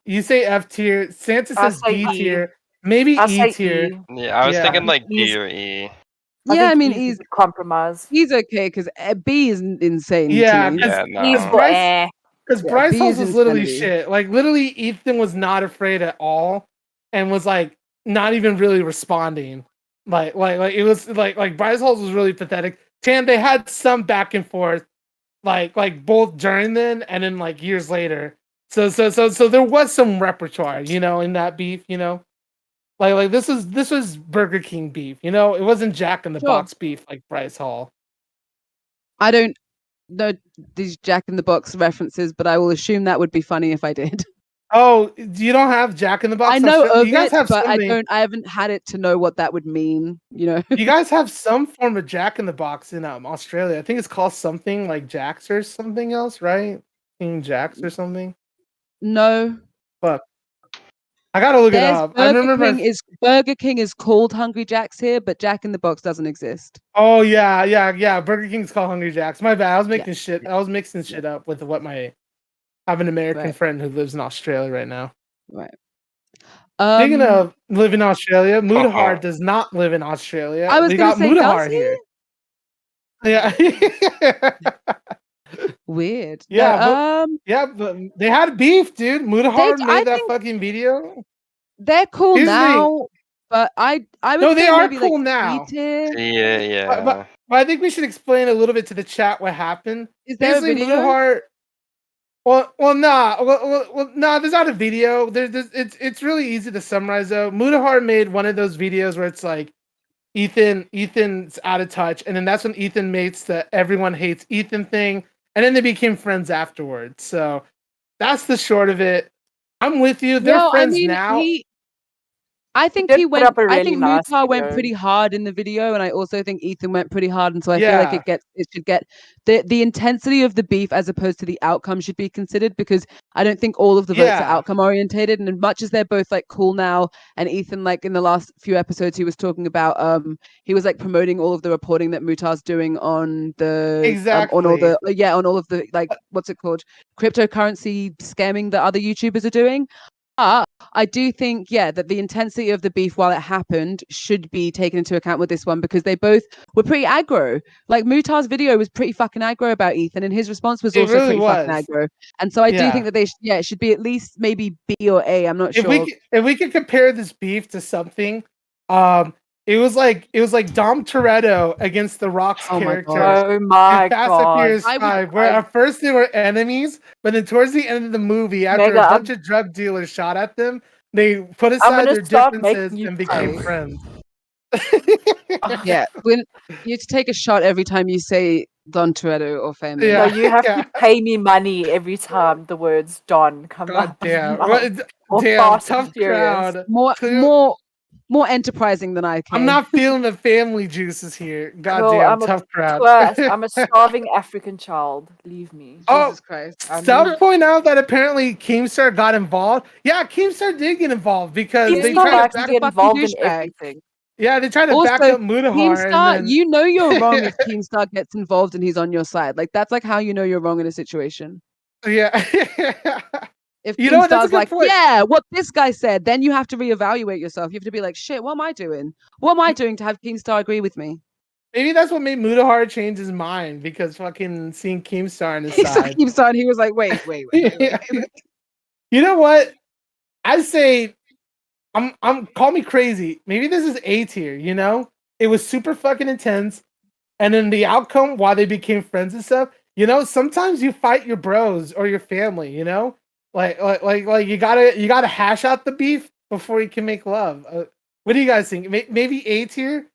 Speaker 3: You say F tier. Santa says D tier. Maybe E tier.
Speaker 4: Yeah, I was thinking like D or E.
Speaker 1: Yeah, I mean
Speaker 2: he's a compromise.
Speaker 1: He's okay because B is insane.
Speaker 3: Yeah,
Speaker 1: to
Speaker 3: because Bryce Hall was literally shit. Like literally, Ethan was not afraid at all, and was like not even really responding. Like it was like Bryce Hall was really pathetic. Tan, they had some back and forth, like both during then and then like years later. So there was some repertoire, in that beef, Like this was Burger King beef, it wasn't Jack in the Box beef like Bryce Hall.
Speaker 1: I don't know these Jack in the Box references, but I will assume that would be funny if I did.
Speaker 3: Oh, you don't have Jack in the Box?
Speaker 1: I know of
Speaker 3: you guys
Speaker 1: it,
Speaker 3: have
Speaker 1: but
Speaker 3: something.
Speaker 1: I haven't had it to know what that would mean.
Speaker 3: You guys have some form of Jack in the Box in Australia. I think it's called something like Jack's or something else, right? King Jack's or something.
Speaker 1: No.
Speaker 3: Fuck. I gotta look it up. I remember
Speaker 1: Burger King is called Hungry Jack's here, but Jack in the Box doesn't exist.
Speaker 3: Oh yeah. Burger King's called Hungry Jack's. My bad. I was making shit. I was mixing shit up with what I have an American friend who lives in Australia right now.
Speaker 1: Right.
Speaker 3: Speaking of live in Australia, Mudahar does not live in Australia.
Speaker 1: I was
Speaker 3: we got Mudahar here. Yeah.
Speaker 1: Weird.
Speaker 3: Yeah, but they had beef, dude. Mudahar made that fucking video.
Speaker 1: They're cool now, but I would
Speaker 3: no, they
Speaker 1: say
Speaker 3: are
Speaker 1: maybe
Speaker 3: cool
Speaker 1: like
Speaker 3: now.
Speaker 4: Yeah.
Speaker 3: But I think we should explain a little bit to the chat what happened.
Speaker 1: Is there a video?
Speaker 3: Mudahar, nah. There's not a video. It's really easy to summarize though. Mudahar made one of those videos where it's like Ethan's out of touch, and then that's when Ethan makes the everyone hates Ethan thing, and then they became friends afterwards. So that's the short of it. I'm with you. They're friends now.
Speaker 1: I think
Speaker 2: did put up a
Speaker 1: I
Speaker 2: really
Speaker 1: think
Speaker 2: nice
Speaker 1: Mutar went
Speaker 2: video.
Speaker 1: pretty hard in the video, and I also think Ethan went pretty hard, and so I feel like
Speaker 3: Yeah.
Speaker 1: it should get the intensity of the beef as opposed to the outcome should be considered, because I don't think all of the votes are
Speaker 3: Yeah.
Speaker 1: outcome orientated, and as much as they're both like cool now, and Ethan, like in the last few episodes he was talking about he was like promoting all of the reporting that Mutar's doing on the on all the on all of the like what's it called, cryptocurrency scamming that other YouTubers are doing. But I do think, that the intensity of the beef while it happened should be taken into account with this one, because they both were pretty aggro. Like Mutar's video was pretty fucking aggro about Ethan, and his response was
Speaker 3: It
Speaker 1: also
Speaker 3: really
Speaker 1: pretty fucking
Speaker 3: was.
Speaker 1: aggro. And so I do
Speaker 3: Yeah.
Speaker 1: think that it should be at least maybe B or A. I'm not
Speaker 3: If
Speaker 1: sure.
Speaker 3: we could compare this beef to something, it was like Dom Toretto against the Rock's character.
Speaker 2: Oh my
Speaker 3: in Fast and
Speaker 2: god!
Speaker 3: Furious 5, where at first they were enemies, but then towards the end of the movie, after
Speaker 2: Mega,
Speaker 3: a bunch of drug dealers shot at them, they put aside their differences and became friends.
Speaker 1: Yeah, you have to take a shot every time you say Don Toretto or family.
Speaker 2: No, you have to pay me money every time the words Don come out.
Speaker 3: Damn,
Speaker 2: Or
Speaker 3: damn,
Speaker 2: Fast
Speaker 3: tough
Speaker 2: and Furious.
Speaker 3: crowd.
Speaker 1: More enterprising than I can.
Speaker 3: I'm not feeling the family juices here.
Speaker 2: Girl,
Speaker 3: Goddamn,
Speaker 2: I'm
Speaker 3: tough
Speaker 2: a
Speaker 3: crowd.
Speaker 2: twerst. I'm a starving African child. Leave me.
Speaker 3: Oh,
Speaker 1: Christ.
Speaker 3: Stuff point out that apparently Keemstar got involved. Yeah, Keemstar did get involved because they
Speaker 2: Keemstar
Speaker 3: tried
Speaker 2: likes
Speaker 3: to
Speaker 2: to
Speaker 3: back
Speaker 2: get
Speaker 3: up
Speaker 2: involved in everything.
Speaker 3: Yeah, they tried to
Speaker 1: Also,
Speaker 3: back up Mudahar.
Speaker 1: Keemstar,
Speaker 3: And then...
Speaker 1: you know you're wrong if Keemstar gets involved and he's on your side. Like that's like how you know you're wrong in a situation.
Speaker 3: Yeah.
Speaker 1: If
Speaker 3: You know what, that's a
Speaker 1: Keemstar's
Speaker 3: good
Speaker 1: like,
Speaker 3: point.
Speaker 1: yeah, what this guy said, then you have to reevaluate yourself. You have to be like, shit, what am I doing? What am I doing to have Keemstar agree with me?
Speaker 3: Maybe that's what made Mudahar change his mind, because fucking seeing Keemstar on his
Speaker 1: He saw
Speaker 3: side.
Speaker 1: Keemstar and he was like, wait.
Speaker 3: You know what? I say I'm call me crazy. Maybe this is A tier, you know? It was super fucking intense. And then the outcome, why they became friends and stuff, you know, sometimes you fight your bros or your family, you know? Like you gotta hash out the beef before you can make love. What do you guys think? Maybe A tier?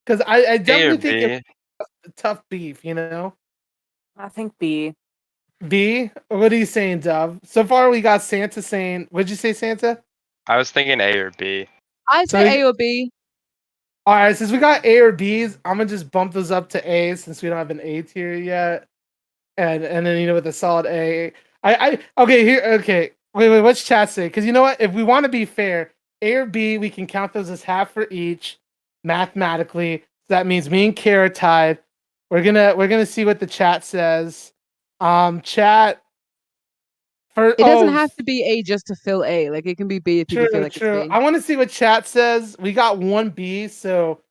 Speaker 3: Because I definitely think it's a tough beef, you know?
Speaker 2: I think B.
Speaker 3: B? What are you saying, Dove? So far we got Santa saying, what'd you say, Santa?
Speaker 4: I was thinking A or B.
Speaker 1: I'd say A or B.
Speaker 3: All right, since we got A or B's, I'm gonna just bump those up to A since we don't have an A tier yet, and then with a solid A. Okay. Wait. What's chat say? Because you know what? If we want to be fair, A or B, we can count those as half for each mathematically. So that means me and Kara tied. We're gonna see what the chat says. Chat.
Speaker 1: It doesn't have to be A just to fill A. Like it can be B if people feel like it's B.
Speaker 3: I want to see what chat says. We got one B, so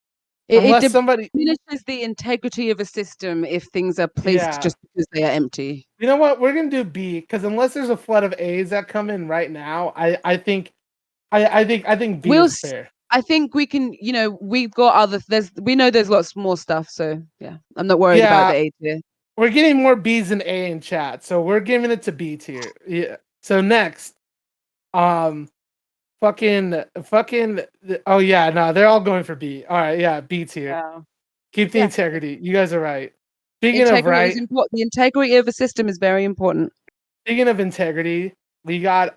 Speaker 1: It
Speaker 3: somebody
Speaker 1: diminishes the integrity of a system if things are placed just because they are empty.
Speaker 3: You know what? We're gonna do B, because unless there's a flood of A's that come in right now, I think B is fair.
Speaker 1: I think we can. We've got other. We know there's lots more stuff. So yeah, I'm not worried about the A tier.
Speaker 3: We're getting more B's than A in chat, so we're giving it to B tier. Yeah. So next, fucking. Oh yeah, no, they're all going for B. All right, yeah, B tier.
Speaker 2: Yeah.
Speaker 3: Keep the integrity. You guys are right. Speaking of right,
Speaker 1: the integrity of a system is very important.
Speaker 3: Speaking of integrity, we got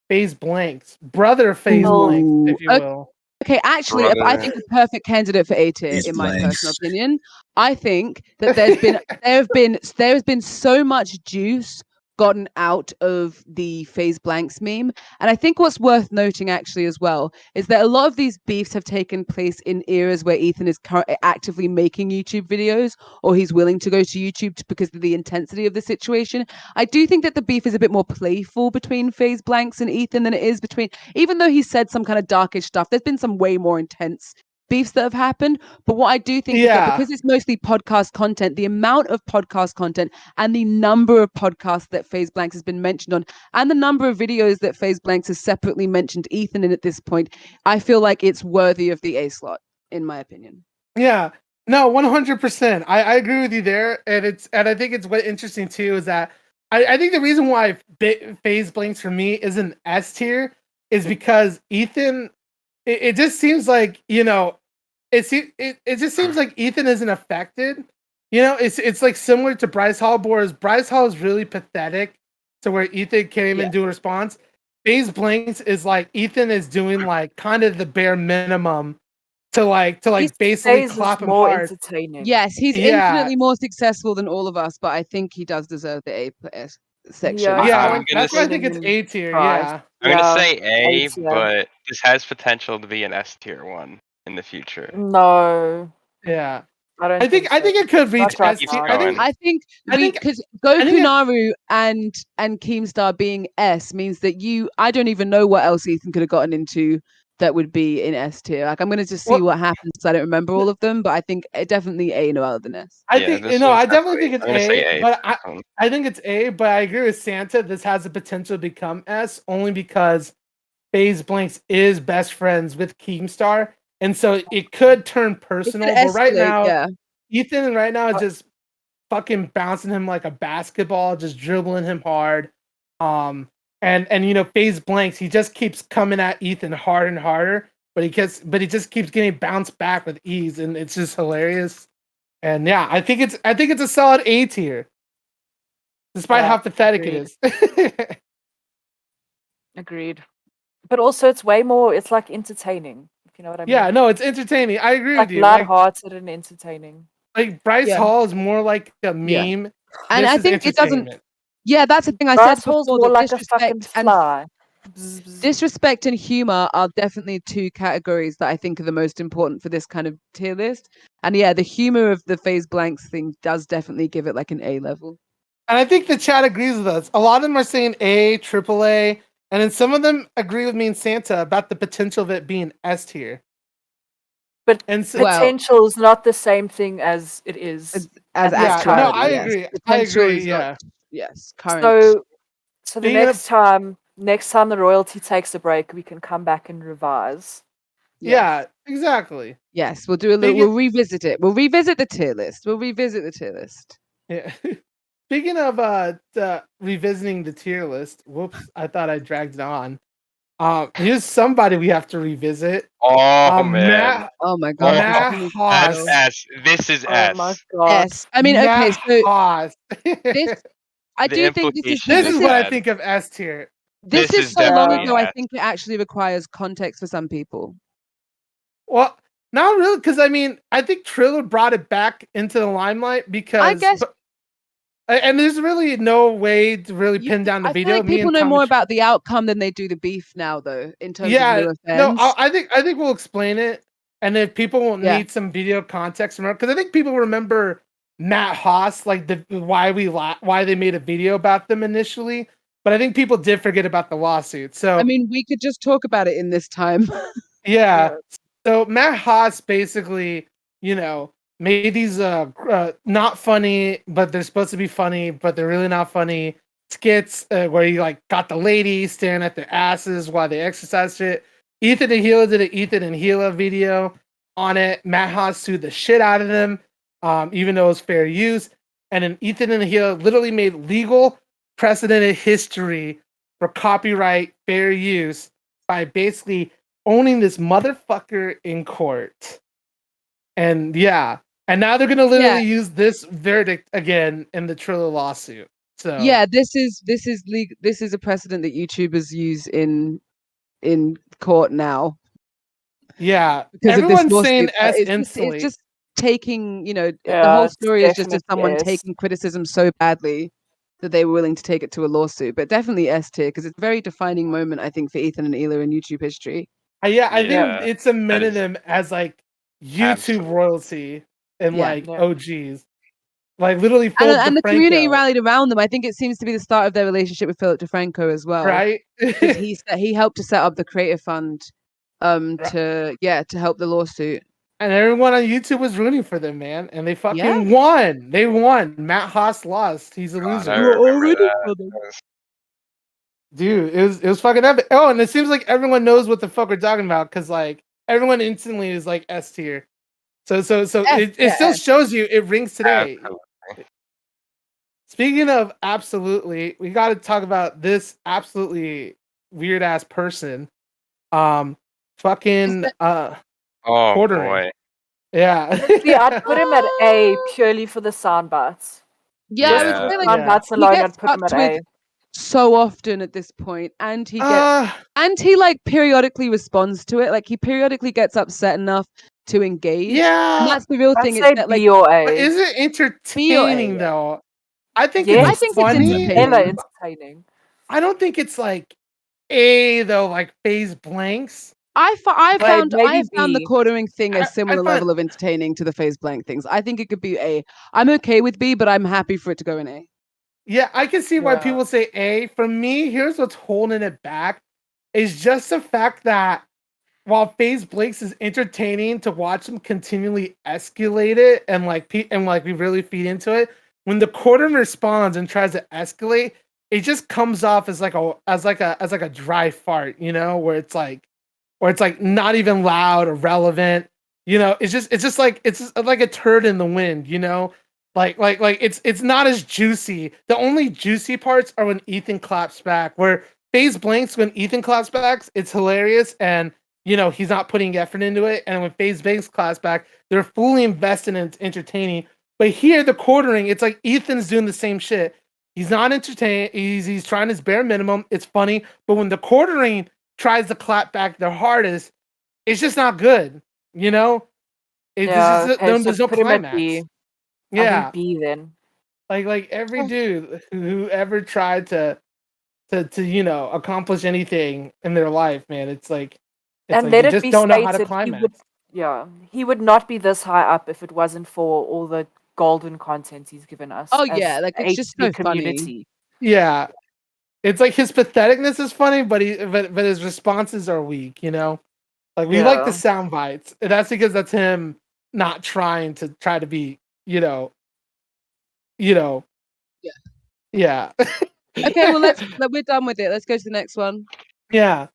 Speaker 3: FaZe Blanks, brother FaZe Blanks, if you will.
Speaker 1: Okay, actually, I think the perfect candidate for A tier, in my personal opinion. I think that there has been so much juice gotten out of the FaZe Blanks meme, and I think what's worth noting actually as well is that a lot of these beefs have taken place in eras where Ethan is actively making YouTube videos, or he's willing to go to YouTube because of the intensity of the situation. I do think that the beef is a bit more playful between FaZe Blanks and Ethan than it is between, even though he said some kind of darkish stuff, there's been some way more intense beefs that have happened. But what I do think is that because it's mostly podcast content, the amount of podcast content and the number of podcasts that FaZe Blanks has been mentioned on, and the number of videos that FaZe Blanks has separately mentioned Ethan in at this point, I feel like it's worthy of the A slot, in my opinion.
Speaker 3: Yeah, no, 100%. I agree with you there, and I think it's what interesting too is that I think the reason why FaZe Blanks for me isn't S tier is because Ethan. It just seems like, it just seems like Ethan isn't affected. It's like similar to Bryce Hall, whereas Bryce Hall is really pathetic to where Ethan came and do a response. FaZe Blanks is like Ethan is doing like kind of the bare minimum to basically
Speaker 2: FaZe is
Speaker 3: clap him
Speaker 2: more
Speaker 3: hard.
Speaker 2: entertaining.
Speaker 1: Yes, he's
Speaker 3: Yeah.
Speaker 1: infinitely more successful than all of us, but I think he does deserve the A section.
Speaker 2: Yeah,
Speaker 3: Yeah,
Speaker 4: I'm gonna
Speaker 3: that's why I think it's A tier. Yeah.
Speaker 4: I'm gonna say
Speaker 2: A
Speaker 4: A,
Speaker 2: tier.
Speaker 4: but this has potential to be an S tier one in the future.
Speaker 2: No,
Speaker 3: Yeah.
Speaker 2: I don't
Speaker 3: I think
Speaker 2: so.
Speaker 3: it could reach
Speaker 2: Not right
Speaker 3: S
Speaker 4: Keeps
Speaker 3: tier.
Speaker 2: now.
Speaker 1: I think
Speaker 3: I think
Speaker 1: because
Speaker 3: I think
Speaker 1: Goku
Speaker 3: it-
Speaker 1: Naru and Keemstar being S means that I don't even know what else Ethan could have gotten into that would be in S tier. Like I'm gonna just see what happens because I don't remember all of them, but I think definitely A no other than S.
Speaker 3: I think I definitely think it's
Speaker 4: I'm gonna say
Speaker 3: A,
Speaker 4: A.
Speaker 3: but I think it's A, but I agree with Santa. This has the potential to become S only because FaZe Blanks is best friends with Keemstar, and so it could turn personal. But right
Speaker 1: escalate,
Speaker 3: now,
Speaker 1: yeah.
Speaker 3: Ethan right now is just fucking bouncing him like a basketball, just dribbling him hard. And FaZe Blanks, he just keeps coming at Ethan hard and harder, but he just keeps getting bounced back with ease, and it's just hilarious. And yeah, I think it's a solid A tier, despite how pathetic it is.
Speaker 2: Agreed. But also, it's way more. It's like entertaining. If you know what I mean.
Speaker 3: Yeah, no, it's entertaining. I agree
Speaker 2: Like
Speaker 3: with you.
Speaker 2: lighthearted and entertaining.
Speaker 3: Like Bryce
Speaker 1: Yeah.
Speaker 3: Hall is more like a meme.
Speaker 1: Yeah. And
Speaker 3: This
Speaker 1: I
Speaker 3: is
Speaker 1: think it doesn't.
Speaker 3: entertainment.
Speaker 1: Yeah, that's the thing I
Speaker 2: Bryce
Speaker 1: said
Speaker 2: Hall's
Speaker 1: before.
Speaker 2: more
Speaker 1: That
Speaker 2: like a fucking fly.
Speaker 1: disrespect and humor are definitely two categories that I think are the most important for this kind of tier list. And yeah, the humor of the FaZe Blanks thing does definitely give it like an A level.
Speaker 3: And I think the chat agrees with us. A lot of them are saying A, triple A, and then some of them agree with me and Santa about the potential of it being S tier.
Speaker 2: But
Speaker 3: and
Speaker 2: potential is not the same thing as it is.
Speaker 1: As
Speaker 2: at this
Speaker 1: actual.
Speaker 2: time.
Speaker 3: No, I agree. I agree. Yeah.
Speaker 1: Yes, current.
Speaker 2: So the
Speaker 3: Speaking
Speaker 2: next time the royalty takes a break, we can come back and revise.
Speaker 3: Yeah, exactly.
Speaker 1: Yes, we'll do a little. We'll revisit it. We'll revisit the tier list.
Speaker 3: Yeah. Speaking of revisiting the tier list, whoops, I thought I dragged it on. Here's somebody we have to revisit.
Speaker 4: Oh man.
Speaker 1: Oh my god.
Speaker 3: Matt Haas.
Speaker 4: That's S. This is S.
Speaker 2: Oh my god.
Speaker 1: S. I mean, okay, so
Speaker 3: Haas.
Speaker 1: this I
Speaker 4: The
Speaker 1: do think this
Speaker 3: This is what I
Speaker 4: bad.
Speaker 3: think of S tier.
Speaker 1: This
Speaker 4: This
Speaker 1: is
Speaker 4: is
Speaker 1: so long
Speaker 4: definitely
Speaker 1: ago. I
Speaker 4: S.
Speaker 1: think it actually requires context for some people.
Speaker 3: Well, not really, because I mean, I think Triller brought it back into the limelight because
Speaker 1: I guess.
Speaker 3: And there's really no way to really pin down the
Speaker 1: I
Speaker 3: video.
Speaker 1: feel like people know more about the outcome than they do the beef now, though. In terms of new offense.
Speaker 3: No, I think we'll explain it, and if people will need some video context, because I think people remember Matt Haas, like why they made a video about them initially, but I think people did forget about the lawsuit. So
Speaker 1: I mean, we could just talk about it in this time.
Speaker 3: yeah. So Matt Haas basically, made these not funny, but they're supposed to be funny, but they're really not funny skits where he like got the ladies staring at their asses while they exercise shit. Ethan and Gila did an Ethan and Gila video on it. Matt Haas sued the shit out of them, even though it was fair use. And then Ethan and Gila literally made legal precedented history for copyright fair use by basically owning this motherfucker in court. And yeah. And now they're gonna literally use this verdict again in the Triller lawsuit. So
Speaker 1: yeah, this is a precedent that YouTubers use in court now.
Speaker 3: Yeah,
Speaker 1: because
Speaker 3: everyone's
Speaker 1: of this
Speaker 3: saying
Speaker 1: lawsuit.
Speaker 3: S
Speaker 1: It's
Speaker 3: instantly.
Speaker 1: just taking, the
Speaker 2: Yeah,
Speaker 1: whole
Speaker 2: it's
Speaker 1: story is just of
Speaker 2: definitely
Speaker 1: someone
Speaker 2: S.
Speaker 1: taking criticism so badly that they were willing to take it to a lawsuit. But definitely S tier because it's a very defining moment, I think, for Ethan and Ela in YouTube history.
Speaker 3: I think it's cemented them as like YouTube royalty and like OGs. Like literally Philip
Speaker 1: And the
Speaker 3: DeFranco,
Speaker 1: community rallied around them. I think it seems to be the start of their relationship with Philip DeFranco as well.
Speaker 3: right?
Speaker 1: Because he helped to set up the Creative Fund to help the lawsuit.
Speaker 3: And everyone on YouTube was rooting for them, man. And they fucking
Speaker 1: Yeah.
Speaker 3: won. They won. Matt Haas lost. He's a loser.
Speaker 4: I remember that.
Speaker 3: Dude, it was fucking epic. Oh, and it seems like everyone knows what the fuck we're talking about because like everyone instantly is like S tier. So it still shows you it rings today. Speaking of absolutely, we got to talk about this absolutely weird ass person. Fucking Quartering.
Speaker 4: Boy.
Speaker 3: Yeah.
Speaker 2: Yeah, I'd put him at A purely for the sound bites.
Speaker 1: Yeah, I would say like
Speaker 2: sound bites
Speaker 1: he
Speaker 2: alone,
Speaker 1: gets
Speaker 2: I'd put him at
Speaker 1: fucked
Speaker 2: A.
Speaker 1: with. so often at this point, and he like periodically responds to it. Like he periodically gets upset enough to engage.
Speaker 3: Yeah,
Speaker 1: and that's the real
Speaker 2: I'd
Speaker 1: thing. Is
Speaker 2: say
Speaker 1: that like
Speaker 2: B or
Speaker 3: but
Speaker 2: A.
Speaker 3: is it entertaining though? I think
Speaker 2: Yes,
Speaker 3: it's
Speaker 1: I think
Speaker 3: funny.
Speaker 1: it's
Speaker 2: hella
Speaker 1: entertaining.
Speaker 2: entertaining.
Speaker 3: I don't think it's like A though, like phase blanks.
Speaker 1: I
Speaker 2: But
Speaker 1: found
Speaker 2: maybe
Speaker 1: the
Speaker 2: B.
Speaker 1: quartering thing a
Speaker 3: I
Speaker 1: similar
Speaker 3: find
Speaker 1: level of entertaining to the phase blank things. I think it could be A. I'm okay with B, but I'm happy for it to go in A.
Speaker 3: Yeah, I can see why
Speaker 2: Yeah.
Speaker 3: people say A. For me, here's what's holding it back is just the fact that while FaZe Blake's is entertaining to watch him continually escalate it and like we really feed into it, when the Quartern responds and tries to escalate, it just comes off as like a dry fart, you know, where it's like not even loud or relevant. You know, it's just like a turd in the wind, you know? Like it's not as juicy. The only juicy parts are when Ethan claps back. Where FaZe blanks when Ethan claps back, it's hilarious and you know he's not putting effort into it. And when FaZe blanks claps back, they're fully invested and it's entertaining. But here the quartering, it's like Ethan's doing the same shit. He's not entertaining. He's trying his bare minimum. It's funny, but when the quartering tries to clap back their hardest, it's just not good. You know,
Speaker 2: Yeah, okay, so
Speaker 3: there's no
Speaker 2: put him at
Speaker 3: climax.
Speaker 2: B. I
Speaker 3: Yeah,
Speaker 2: think B then.
Speaker 3: like every dude who ever tried to you know accomplish anything in their life, man, it's like
Speaker 2: And
Speaker 3: you
Speaker 2: let it
Speaker 3: just
Speaker 2: be
Speaker 3: don't know how to
Speaker 2: stated,
Speaker 3: climax.
Speaker 2: he would not be this high up if it wasn't for all the golden content he's given us.
Speaker 1: Oh
Speaker 2: as
Speaker 1: yeah, like
Speaker 2: the
Speaker 1: it's just
Speaker 2: HB
Speaker 1: so funny.
Speaker 2: community.
Speaker 3: Yeah, it's like his patheticness is funny, but his responses are weak. You know, like we like the
Speaker 2: Yeah.
Speaker 3: sound bites. And that's because that's him not trying to be you know
Speaker 1: Yeah.
Speaker 3: yeah.
Speaker 1: Okay, well we're done with it. Let's go to the next one.
Speaker 3: Yeah.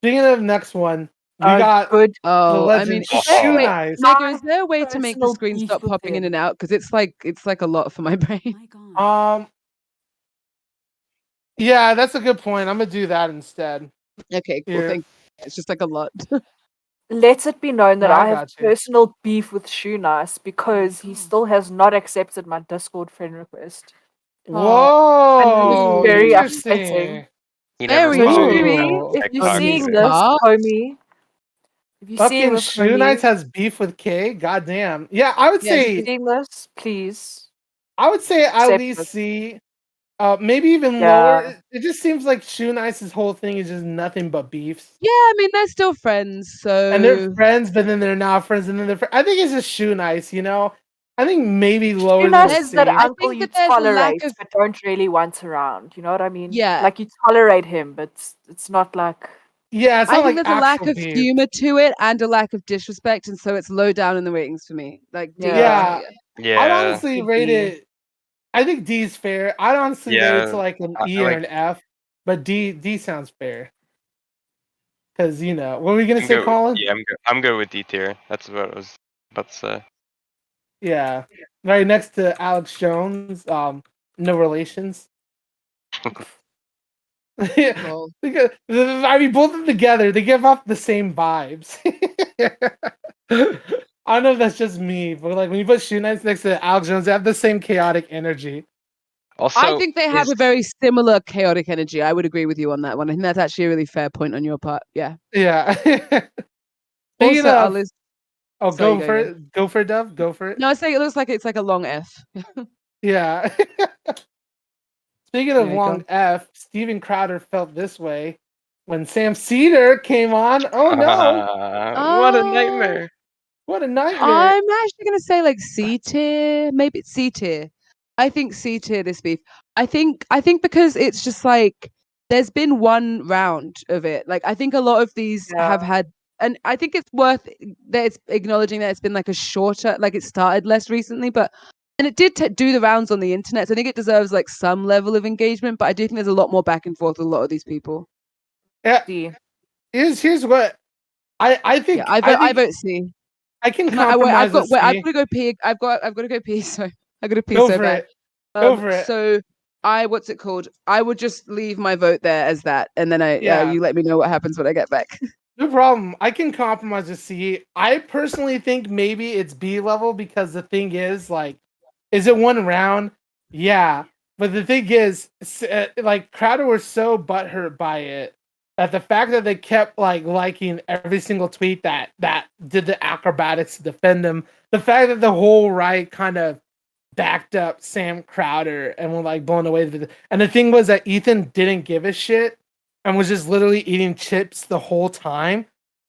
Speaker 3: Speaking of next one, we got
Speaker 2: good.
Speaker 3: the
Speaker 1: Oh, I
Speaker 3: legend
Speaker 1: mean,
Speaker 3: Shoe
Speaker 1: wait,
Speaker 3: Nice.
Speaker 1: Mega, is there a way to make the
Speaker 2: personal
Speaker 1: screen
Speaker 2: beef
Speaker 1: stop
Speaker 2: with
Speaker 1: popping in
Speaker 2: him.
Speaker 1: and out? Because it's like a lot for my brain.
Speaker 3: Yeah, that's a good point. I'm gonna do that instead.
Speaker 1: Okay, cool.
Speaker 3: Here.
Speaker 1: Thank you. It's just like a lot.
Speaker 2: Let it be known that
Speaker 3: No, I
Speaker 2: I have
Speaker 3: got you.
Speaker 2: personal beef with Shoe Nice because he still has not accepted my Discord friend request.
Speaker 3: Whoa,
Speaker 2: And it's very
Speaker 3: interesting.
Speaker 2: upsetting.
Speaker 4: He never
Speaker 1: Very
Speaker 4: follows
Speaker 2: Literally,
Speaker 4: me
Speaker 1: true.
Speaker 4: on
Speaker 2: if you're
Speaker 4: TikTok
Speaker 2: seeing
Speaker 4: either.
Speaker 2: this,
Speaker 1: Stop.
Speaker 2: homie, if you're seeing
Speaker 3: Fucking
Speaker 2: this,
Speaker 3: Shoe Nice
Speaker 2: homie,
Speaker 3: has beef with K. Goddamn. Yeah, I would
Speaker 2: if you're
Speaker 3: say
Speaker 2: seeing this, please
Speaker 3: at
Speaker 2: accept
Speaker 3: least
Speaker 2: it.
Speaker 3: C. Maybe even lower.
Speaker 2: Yeah.
Speaker 3: It just seems like Shoe Nice's whole thing is just nothing but beefs.
Speaker 1: Yeah, I mean they're still friends,
Speaker 3: And they're
Speaker 1: so
Speaker 3: friends, but then they're not friends, and then they're I think it's just Shoe Nice, you know? I think maybe lower
Speaker 2: Shoe
Speaker 3: than
Speaker 2: Nice
Speaker 3: a
Speaker 2: is that
Speaker 3: C.
Speaker 2: uncle
Speaker 1: think
Speaker 2: you
Speaker 1: that there's a lack
Speaker 2: tolerate
Speaker 1: of
Speaker 2: but don't really want around. You know what I mean?
Speaker 1: yeah.
Speaker 2: Like you tolerate him, but it's not like
Speaker 3: Yeah, it's
Speaker 1: I
Speaker 3: not
Speaker 1: think
Speaker 3: like
Speaker 1: there's a lack
Speaker 3: actual
Speaker 1: of
Speaker 3: beef.
Speaker 1: humor to it and a lack of disrespect, and so it's low down in the ratings for me. Like D.
Speaker 3: Yeah. I'd
Speaker 4: Yeah.
Speaker 3: honestly rate it. I think D's fair. I'd honestly rate it to
Speaker 4: Yeah.
Speaker 3: like an
Speaker 4: I
Speaker 3: E or
Speaker 4: like.
Speaker 3: an F, but D sounds fair. Because you know, what were we gonna
Speaker 4: I'm
Speaker 3: say,
Speaker 4: good.
Speaker 3: Colin?
Speaker 4: Yeah, I'm good with D tier. That's what I was about to say.
Speaker 3: Yeah, right next to Alex Jones. No relations.
Speaker 1: Lol.
Speaker 3: Because, I mean, both of them together, they give off the same vibes. I don't know if that's just me, but like when you put Shoe Knights next to Alex Jones, they have the same chaotic energy.
Speaker 4: Also,
Speaker 1: I think they have a very similar chaotic energy. I would agree with you on that one. I think that's actually a really fair point on your part. Yeah.
Speaker 3: Yeah. Speaking
Speaker 1: Also,
Speaker 3: of,
Speaker 1: Alice.
Speaker 3: oh,
Speaker 1: Sorry,
Speaker 3: go for it. Go for it, Dove. Go for it.
Speaker 1: No, I say it looks like it's like a long F.
Speaker 3: Yeah. Speaking of
Speaker 1: Anyway,
Speaker 3: long
Speaker 1: go.
Speaker 3: F, Steven Crowder felt this way when Sam Cedar came on. Oh no!
Speaker 4: What a nightmare!
Speaker 3: What a nightmare!
Speaker 1: I'm actually gonna say like C tier, maybe it's C tier. I think C tier this beef. I think because it's just like there's been one round of it. Like I think a lot of these have had, and I think it's worth that it's acknowledging that it's been like a shorter, like it started less recently, but and it did do the rounds on the internet. So I think it deserves like some level of engagement. But I do think there's a lot more back and forth with a lot of these people.
Speaker 3: Yeah. Here's what I think.
Speaker 1: Yeah, I vote C.
Speaker 3: I can
Speaker 1: Can I,
Speaker 3: compromise with C.
Speaker 1: I've got to go pee. I've got to go pee. So I got to pee
Speaker 3: Go
Speaker 1: so
Speaker 3: for
Speaker 1: bad.
Speaker 3: it. Go for it.
Speaker 1: So what's it called? I would just leave my vote there as that, and then
Speaker 3: Yeah.
Speaker 1: you let me know what happens when I get back.
Speaker 3: No problem. I can compromise with C. I personally think maybe it's B level because the thing is, like, is it one round? Yeah. But the thing is, like Crowder was so butthurt by it that the fact that they kept liking every single tweet that did the acrobatics to defend him, the fact that the whole right kind of backed up Sam Crowder and were like blown away. And the thing was that Ethan didn't give a shit and was just literally eating chips the whole time.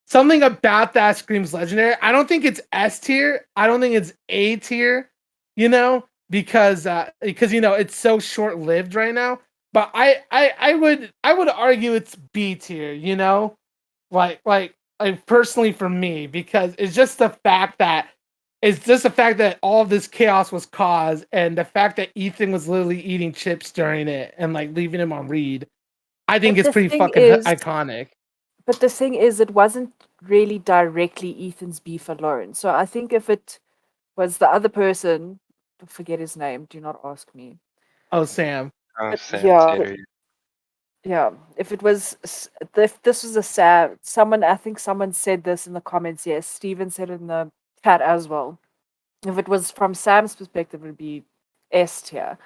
Speaker 3: Something about that screams legendary. I don't think it's S tier. I don't think it's A tier, because it's so short lived right now. But I would argue it's B tier, like personally for me, because it's just the fact that all of this chaos was caused, and the fact that Ethan was literally eating chips during it and like leaving him on read. I think it's pretty fucking iconic.
Speaker 2: But the thing is, it wasn't really directly Ethan's beef alone. So I think if it was the other person, forget his name, do not ask me.
Speaker 3: Oh, Sam.
Speaker 2: Yeah. If it was, if this was a Sam, I think someone said this in the comments. Yes, Steven said it in the chat as well. If it was from Sam's perspective, it would be S tier.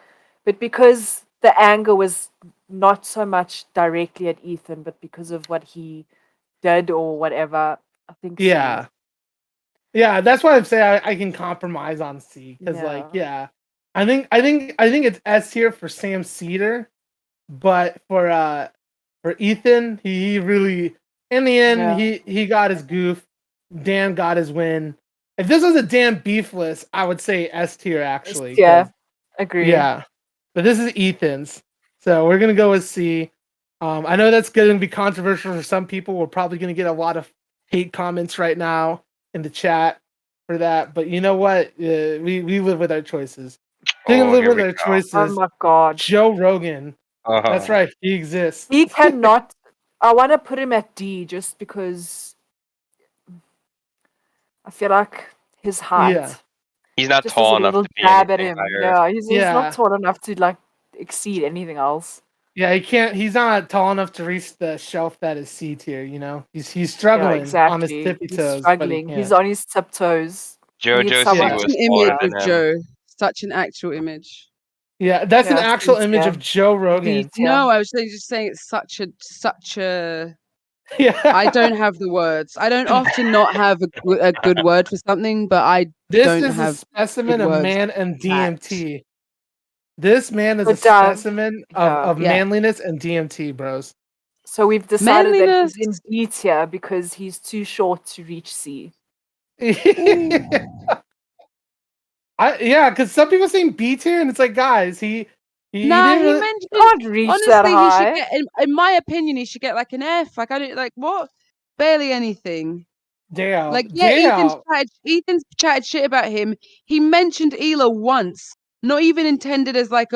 Speaker 2: But because the anger was not so much directly at Ethan, but because of what he did or whatever, I think
Speaker 3: yeah.
Speaker 2: C.
Speaker 3: Yeah, that's why I'm saying I can compromise on C, because I think it's S tier for Sam Cedar, but for Ethan, he really, in the end, he got his goof. Dan got his win. If this was a Dan beefless, I would say S tier actually.
Speaker 2: Yeah, agree.
Speaker 3: Yeah, but this is Ethan's, so we're gonna go with C. I know that's going to be controversial for some people. We're probably going to get a lot of hate comments right now in the chat for that, but you know what? We live with our choices. Live with our choices.
Speaker 2: Oh my god,
Speaker 3: Joe Rogan. That's right, he exists.
Speaker 2: He cannot. I want to put him at D just because I feel like his height.
Speaker 3: Yeah.
Speaker 4: He's not
Speaker 2: just
Speaker 4: tall
Speaker 2: a
Speaker 4: enough
Speaker 2: little
Speaker 4: to be
Speaker 2: jab at
Speaker 4: anything
Speaker 2: him.
Speaker 4: higher.
Speaker 2: Yeah, he's not tall enough to like exceed anything else.
Speaker 3: Yeah, he can't. He's not tall enough to reach the shelf that is C tier. He's struggling on his tippy toes.
Speaker 2: He's struggling. He's on his tiptoes.
Speaker 4: JoJo
Speaker 1: Such an image of Joe. Such an actual image.
Speaker 3: Yeah, that's an actual image of Joe Rogan.
Speaker 1: No, I was just saying it's such a.
Speaker 3: Yeah.
Speaker 1: I don't have the words. I don't often not have a good word for something, but I don't
Speaker 3: is
Speaker 1: have
Speaker 3: a specimen
Speaker 1: good
Speaker 3: of
Speaker 1: words
Speaker 3: man and
Speaker 1: for that.
Speaker 3: DMT. This man is a specimen of manliness and DMT, bros.
Speaker 2: So we've decided that he's in B tier because he's too short to reach C.
Speaker 3: Because some people saying B tier, and it's like, guys, he
Speaker 1: mentioned
Speaker 2: can't reach
Speaker 1: honestly,
Speaker 2: that
Speaker 1: he
Speaker 2: high.
Speaker 1: should get, in my opinion, he should get like an F. Like I don't like what, barely anything.
Speaker 3: Damn.
Speaker 1: Like Ethan's chatted shit about him. He mentioned Ela once, not even intended as like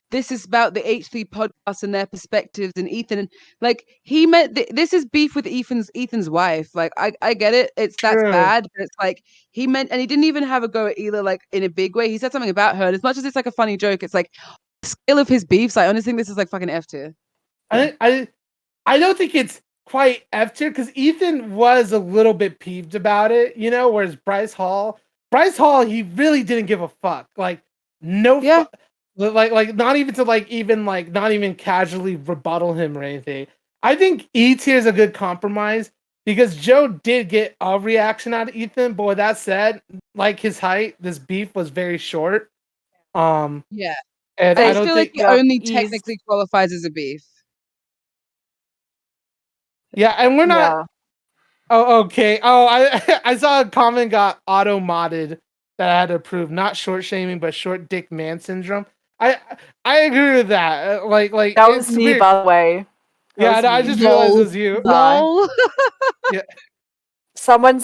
Speaker 1: this is about the H3 podcast and their perspectives and Ethan. Like he meant this is beef with Ethan's wife. Like I get it. That's bad, but it's like he meant, and he didn't even have a go at Ela like in a big way. He said something about her, and as much as it's like a funny joke, it's like the scale of his beefs. I honestly think this is like fucking F tier.
Speaker 3: I don't think it's quite F tier because Ethan was a little bit peeved about it, whereas Bryce Hall, he really didn't give a fuck. Like like not even to not even casually rebuttal him or anything. I think E tier is a good compromise because Joe did get a reaction out of Ethan, but with that said, like his height, this beef was very short.
Speaker 1: Yeah.
Speaker 3: And
Speaker 1: I don't feel like it only technically qualifies as a beef.
Speaker 3: Yeah, and we're not. Yeah. Oh, okay. Oh, I saw a comment got auto modded that I had to approve. Not short shaming, but short dick man syndrome. I agree with that. Like
Speaker 2: that was me, by the way.
Speaker 3: I just realized it was you.
Speaker 2: Yeah. Someone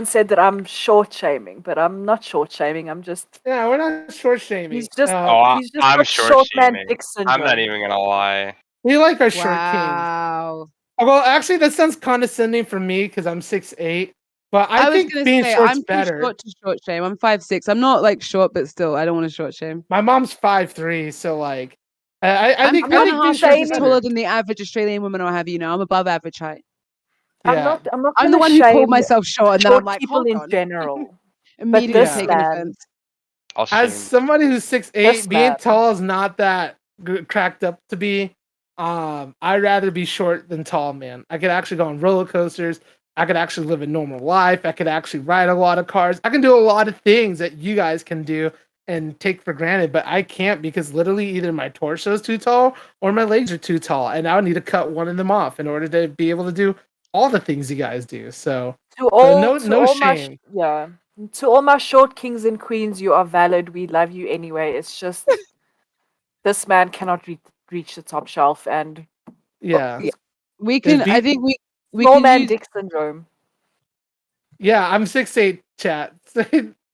Speaker 2: said that I'm short shaming, but I'm not short shaming. I'm just
Speaker 3: we're not short shaming.
Speaker 2: He's just
Speaker 4: I'm
Speaker 2: short man dick syndrome.
Speaker 4: I'm not even gonna lie.
Speaker 3: We like our short kings. Well, actually, that sounds condescending for me because I'm 6'8", but I think being short's better.
Speaker 1: I'm short to short shame. I'm 5'6". I'm not like short, but still, I don't want to short shame.
Speaker 3: My mom's 5'3", so like, I think
Speaker 1: being short is taller than the average Australian woman. I have, I'm above average height.
Speaker 3: Yeah.
Speaker 1: I'm the one who called myself short, and then I'm like,
Speaker 2: people in general.
Speaker 1: Immediately taking offense.
Speaker 3: As somebody who's 6'8",
Speaker 2: This
Speaker 3: being
Speaker 2: man.
Speaker 3: tall is not that cracked up to be. I'd rather be short than tall, man. I could actually go on roller coasters. I could actually live a normal life. I could actually ride a lot of cars. I can do a lot of things that you guys can do and take for granted, but I can't because literally either my torso is too tall or my legs are too tall, and I would need to cut one of them off in order to be able to do all the things you guys do. So
Speaker 2: To all
Speaker 3: no
Speaker 2: my
Speaker 3: shame.
Speaker 2: to all my short kings and queens, you are valid. We love you anyway. It's just this man cannot reach the top shelf, and
Speaker 3: Yeah.
Speaker 1: We can. I think we
Speaker 2: small
Speaker 1: can
Speaker 2: man
Speaker 1: use.
Speaker 2: dick syndrome.
Speaker 3: Yeah, I'm 6'8", chat.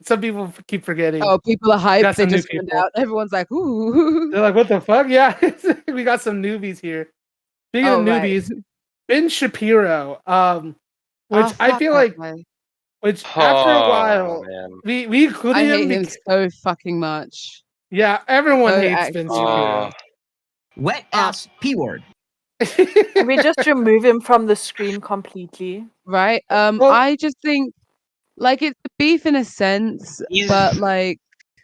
Speaker 3: Some people keep forgetting.
Speaker 1: Oh, people are hyped.
Speaker 3: Got
Speaker 1: They
Speaker 3: some new
Speaker 1: just found
Speaker 3: people.
Speaker 1: out. Everyone's like, ooh.
Speaker 3: They're like, what the fuck? Yeah, we got some newbies here. Speaking of
Speaker 1: Right.
Speaker 3: newbies, Ben Shapiro, which
Speaker 1: Oh,
Speaker 3: I
Speaker 1: fuck
Speaker 3: feel
Speaker 1: that
Speaker 3: like,
Speaker 1: guy.
Speaker 3: which after a while,
Speaker 4: man.
Speaker 3: we included
Speaker 1: I hate him
Speaker 3: because,
Speaker 1: so fucking much.
Speaker 3: yeah, everyone
Speaker 1: So
Speaker 3: hates Ben Shapiro.
Speaker 20: Wet ass P word.
Speaker 2: Can we just remove him from the screen completely?
Speaker 1: Right. I just think like it's beef in a sense, but like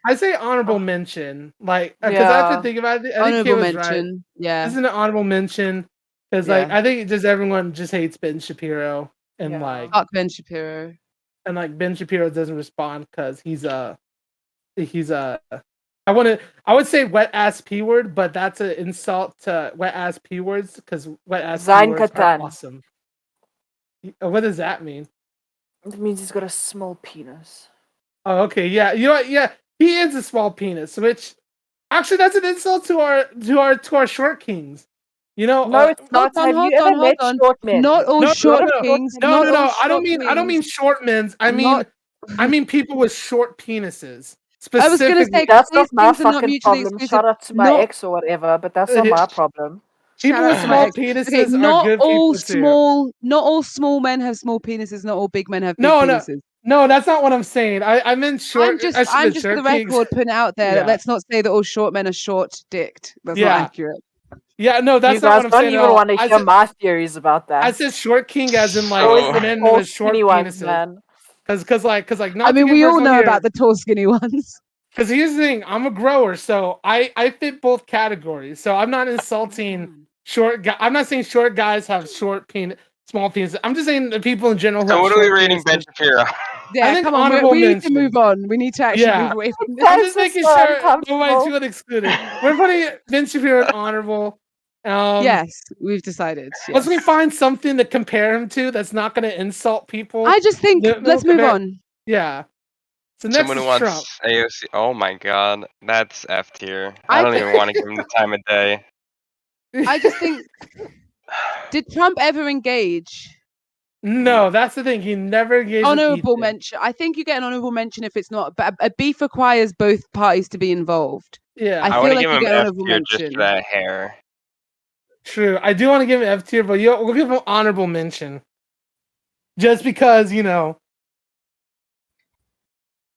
Speaker 3: I say honorable mention, like because I have to
Speaker 2: Yeah.
Speaker 3: think about it. I think
Speaker 1: honorable
Speaker 3: Kayla's right.
Speaker 1: mention. Yeah.
Speaker 3: This is an honorable mention because, like,
Speaker 1: Yeah.
Speaker 3: I think just everyone just hates Ben Shapiro and like
Speaker 1: Fuck Ben Shapiro.
Speaker 3: and like Ben Shapiro doesn't respond because he's I would say wet ass P word, but that's an insult to wet ass P words because wet ass P
Speaker 2: Sein
Speaker 3: words are
Speaker 2: Katan.
Speaker 3: awesome. What does that mean?
Speaker 2: It means he's got a small penis.
Speaker 3: Oh, okay, yeah, you know what? Yeah, he is a small penis, which actually that's an insult to our short kings. You know,
Speaker 2: No, it's not. Have you ever met short men?
Speaker 1: Not all short
Speaker 3: no.
Speaker 1: kings.
Speaker 3: No,
Speaker 1: not
Speaker 3: no,
Speaker 1: all
Speaker 3: no. I don't
Speaker 1: short
Speaker 3: mean
Speaker 1: kings.
Speaker 3: short men's. I mean people with short penises.
Speaker 1: I was gonna
Speaker 3: Specifically,
Speaker 1: say
Speaker 2: That's not
Speaker 1: these
Speaker 2: my
Speaker 1: things are not
Speaker 2: fucking
Speaker 1: mutually
Speaker 2: problem.
Speaker 1: exclusive.
Speaker 2: Shout out to my
Speaker 1: Not
Speaker 2: ex or whatever, but that's not my problem.
Speaker 3: people
Speaker 1: Shout out
Speaker 3: with
Speaker 1: to my
Speaker 3: small
Speaker 1: ex. Okay,
Speaker 3: penises are
Speaker 1: not
Speaker 3: good
Speaker 1: all
Speaker 3: people too.
Speaker 1: not all small men have small penises. Not all big men have big
Speaker 3: No,
Speaker 1: penises.
Speaker 3: no, that's not what I'm saying. I meant short. I should
Speaker 1: I'm
Speaker 3: have
Speaker 1: just for the
Speaker 3: short kings.
Speaker 1: record putting it out there that
Speaker 3: Yeah.
Speaker 1: let's not say that all short men are short dicked. That's not
Speaker 3: Yeah.
Speaker 1: accurate.
Speaker 3: Yeah, no, that's
Speaker 2: You
Speaker 3: not
Speaker 2: guys
Speaker 3: what I'm
Speaker 2: don't
Speaker 3: saying at
Speaker 2: even
Speaker 3: all.
Speaker 2: want to
Speaker 3: I
Speaker 2: hear
Speaker 3: said,
Speaker 2: my theories about that.
Speaker 3: I said short king as in like
Speaker 2: Always the
Speaker 3: men
Speaker 2: tall,
Speaker 3: with short
Speaker 2: skinny ones,
Speaker 3: penises.
Speaker 2: man.
Speaker 3: Cause like not
Speaker 1: I
Speaker 3: to
Speaker 1: mean,
Speaker 3: get
Speaker 1: we all
Speaker 3: personal
Speaker 1: know
Speaker 3: here.
Speaker 1: about the tall, skinny ones.
Speaker 3: Because here's the thing, I'm a grower, so I fit both categories. So I'm not insulting short guys. I'm not saying short guys have short penis, small penises. I'm just saying the people in general who
Speaker 4: So
Speaker 3: have
Speaker 4: what are we
Speaker 3: short
Speaker 4: rating Ben
Speaker 3: penises.
Speaker 4: Shapiro?
Speaker 1: Yeah,
Speaker 3: I think
Speaker 1: come on.
Speaker 3: honorable
Speaker 1: We need to
Speaker 3: mention.
Speaker 1: move on. We need to actually
Speaker 3: Yeah.
Speaker 1: move away from this.
Speaker 3: I'm just making
Speaker 2: so
Speaker 3: sure
Speaker 2: uncomfortable.
Speaker 3: nobody's feeling excluded. We're putting Ben Shapiro in honorable.
Speaker 1: Yes, we've decided.
Speaker 3: Let's
Speaker 1: Yes.
Speaker 3: find something to compare him to that's not going to insult people.
Speaker 1: I just think let's move on.
Speaker 3: Yeah. So next
Speaker 4: Someone
Speaker 3: is
Speaker 4: who wants
Speaker 3: Trump.
Speaker 4: AOC. Oh my god, that's F tier. I don't even want to give him the time of day.
Speaker 1: I just think. Did Trump ever engage?
Speaker 3: No, that's the thing. He never engaged with
Speaker 1: Honorable
Speaker 3: Ethan.
Speaker 1: mention. I think you get an honorable mention if it's not. But a beef requires both parties to be involved.
Speaker 3: Yeah.
Speaker 1: I
Speaker 4: I
Speaker 1: feel
Speaker 4: want to
Speaker 1: like
Speaker 4: give
Speaker 1: you
Speaker 4: him
Speaker 1: get an
Speaker 4: F
Speaker 1: honorable
Speaker 4: tier just
Speaker 1: mention.
Speaker 4: for that hair.
Speaker 3: True. I do want to give him F tier, but we'll give him honorable mention. Just because, you know.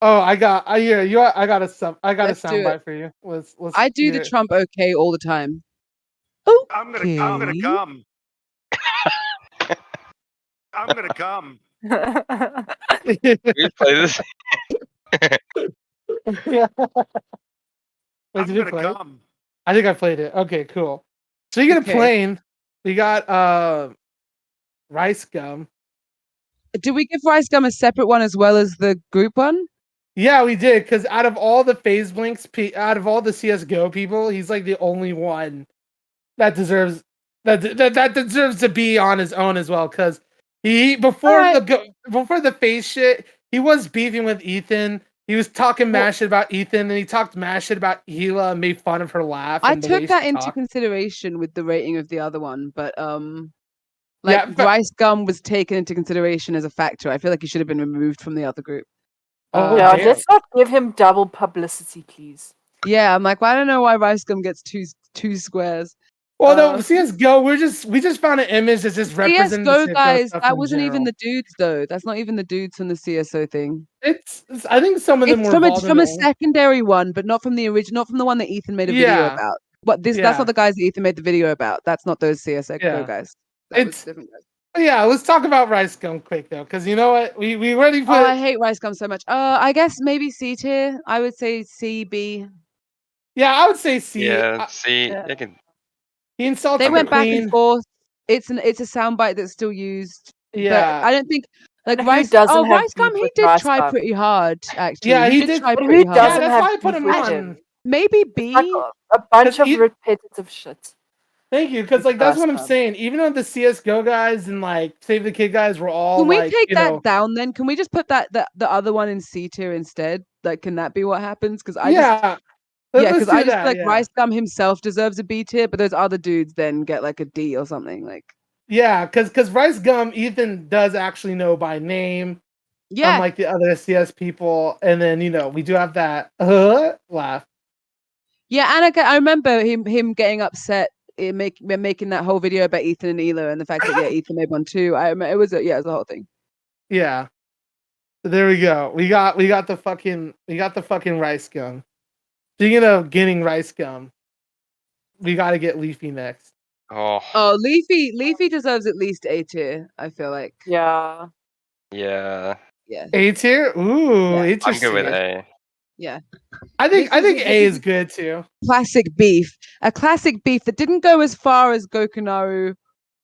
Speaker 3: Oh, I got a
Speaker 1: Let's do
Speaker 3: soundbite
Speaker 1: it.
Speaker 3: for you. Let's
Speaker 1: I do
Speaker 3: hear
Speaker 1: the
Speaker 3: it.
Speaker 1: Trump okay all the time.
Speaker 9: I'm gonna come. I'm gonna come.
Speaker 4: We play this.
Speaker 3: Yeah. Wait,
Speaker 9: I'm
Speaker 3: did you
Speaker 9: gonna
Speaker 3: play?
Speaker 9: come.
Speaker 3: I think I played it. Okay, cool. So you get
Speaker 1: Okay.
Speaker 3: a plane. We got rice gum.
Speaker 1: Do we give Rice Gum a separate one as well as the group one?
Speaker 3: Yeah, we did, because out of all the phase blinks, out of all the CS:GO people, he's like the only one that deserves that deserves to be on his own as well. Because he before the phase shit, he was beefing with Ethan. He was talking mad shit about Ethan, and he talked mad shit about Hila and made fun of her laugh.
Speaker 1: I
Speaker 3: And the way
Speaker 1: took that
Speaker 3: she
Speaker 1: into
Speaker 3: talked.
Speaker 1: consideration with the rating of the other one, but
Speaker 3: Yeah, but-
Speaker 1: Rice Gum was taken into consideration as a factor. I feel like he should have been removed from the other group.
Speaker 2: Yeah, let's not give him double publicity, please.
Speaker 1: Yeah, I'm like, well, I don't know why Rice Gum gets two squares.
Speaker 3: Well, no, CS:GO, we just found an image that's just representing the
Speaker 1: CS:GO
Speaker 3: CS:GO
Speaker 1: guys,
Speaker 3: stuff
Speaker 1: that
Speaker 3: in
Speaker 1: wasn't even
Speaker 3: general.
Speaker 1: the dudes though. That's not even the dudes from the CSO thing.
Speaker 3: It's I think some of them
Speaker 1: It's
Speaker 3: were involved
Speaker 1: from
Speaker 3: in
Speaker 1: a secondary one, but not from the original, not from the one that Ethan made a video
Speaker 3: Yeah.
Speaker 1: about. That's
Speaker 3: Yeah.
Speaker 1: not the guys that Ethan made the video about. That's not those CS:GO
Speaker 3: Yeah.
Speaker 1: guys. That was
Speaker 3: It's
Speaker 1: different guys.
Speaker 3: Yeah, let's talk about Rice Gum quick though, because you know what, we already put.
Speaker 1: Oh, I hate Rice Gum so much. I guess maybe C tier. I would say C, B.
Speaker 3: Yeah, I would say C.
Speaker 4: Yeah, see, it can.
Speaker 3: He insulted
Speaker 1: They
Speaker 3: the
Speaker 1: went back and
Speaker 3: queen.
Speaker 1: forth. It's a soundbite that's still used, but
Speaker 3: Yeah.
Speaker 1: I don't think like
Speaker 2: And who
Speaker 1: Rice.
Speaker 2: doesn't
Speaker 1: Oh,
Speaker 2: have
Speaker 1: Rice
Speaker 2: beef
Speaker 1: Gum. He
Speaker 2: with
Speaker 1: did
Speaker 2: Rice
Speaker 1: try
Speaker 2: Gum?
Speaker 1: pretty hard. Actually,
Speaker 3: Yeah,
Speaker 1: he
Speaker 3: he
Speaker 1: did
Speaker 3: did.
Speaker 1: try
Speaker 2: But
Speaker 1: pretty
Speaker 2: who
Speaker 1: hard.
Speaker 2: doesn't
Speaker 3: That's
Speaker 2: have
Speaker 3: why I put
Speaker 2: beef
Speaker 3: him
Speaker 2: with
Speaker 3: on.
Speaker 2: him?
Speaker 1: Maybe
Speaker 2: It's like
Speaker 1: B.
Speaker 2: a bunch
Speaker 3: 'Cause
Speaker 2: of repetitive shit.
Speaker 3: Thank you, because
Speaker 2: with
Speaker 3: like that's
Speaker 2: Rice
Speaker 3: what I'm
Speaker 2: Gum.
Speaker 3: saying. Even though the CS:GO guys and like Save the Kid guys were all
Speaker 1: Can we
Speaker 3: like,
Speaker 1: take
Speaker 3: you
Speaker 1: that
Speaker 3: know,
Speaker 1: down then? Can we just put the other one in C tier instead? Like, can that be what happens? Because
Speaker 3: yeah,
Speaker 1: because
Speaker 3: let's
Speaker 1: I
Speaker 3: do
Speaker 1: just feel
Speaker 3: that.
Speaker 1: like
Speaker 3: Yeah,
Speaker 1: Rice Gum himself deserves a B tier, but those other dudes then get like a D or something. Like,
Speaker 3: yeah, because Rice Gum, Ethan does actually know by name,
Speaker 1: yeah,
Speaker 3: unlike the other CS people. And then we do have that laugh.
Speaker 1: yeah, and I remember him getting upset in making that whole video about Ethan and Ela and the fact that Ethan made one too. I remember it was a whole thing.
Speaker 3: Yeah, so there we go. We got the fucking Rice Gum. Speaking of getting Rice Gum, we got to get Leafy next.
Speaker 1: Oh, Leafy deserves at least A tier. I feel like.
Speaker 2: Yeah.
Speaker 4: Yeah.
Speaker 1: Yeah.
Speaker 3: A tier. Ooh,
Speaker 1: Yeah.
Speaker 3: interesting.
Speaker 4: I'm good with A.
Speaker 1: Yeah.
Speaker 3: I think A is good too.
Speaker 1: Classic beef. A classic beef that didn't go as far as Gokunaru,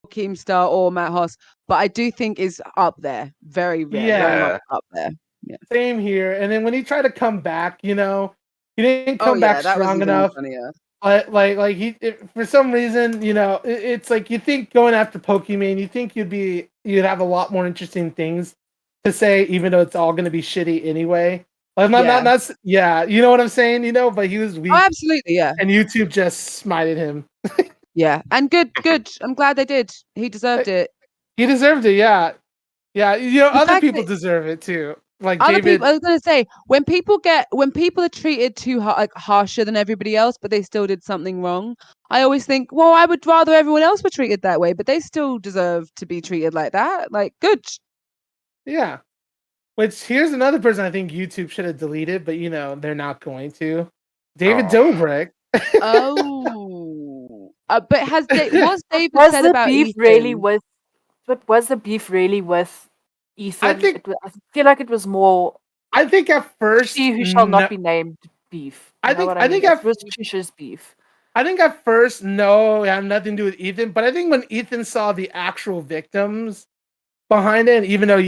Speaker 1: Keemstar, or Matt Hoss, but I do think is up there. Very much up there. Yeah.
Speaker 3: Same here. And then when he tried to come back, he didn't come back
Speaker 1: that was
Speaker 3: strong
Speaker 1: even
Speaker 3: enough.
Speaker 1: funnier.
Speaker 3: Like he, for some reason, it's like you think going after Pokemon, you think you'd have a lot more interesting things to say, even though it's all going to be shitty anyway. Like, yeah, you know what I'm saying, but he was weak.
Speaker 1: Oh, absolutely, yeah.
Speaker 3: And YouTube just smited him.
Speaker 1: Yeah, and good. I'm glad they did. He deserved it.
Speaker 3: He deserved it, yeah. Yeah, other
Speaker 1: fact
Speaker 3: people
Speaker 1: that-
Speaker 3: deserve it too. Like
Speaker 1: Other
Speaker 3: David.
Speaker 1: people, I was gonna say, when people are treated too harsher than everybody else, but they still did something wrong, I always think, well, I would rather everyone else were treated that way, but they still deserve to be treated like that. Like, good.
Speaker 3: Yeah. Which here's another person I think YouTube should have deleted, but they're not going to. David Dobrik.
Speaker 1: Oh, but was David
Speaker 2: was
Speaker 1: said
Speaker 2: the
Speaker 1: about
Speaker 2: beef
Speaker 1: Ethan?
Speaker 2: really with? But was the beef really with Ethan? I feel like it was more.
Speaker 3: I think at first,
Speaker 2: he who shall not be named beef.
Speaker 3: I think
Speaker 2: it was Trisha's beef.
Speaker 3: I think at first, no, it had nothing to do with Ethan. But I think when Ethan saw the actual victims behind it, even though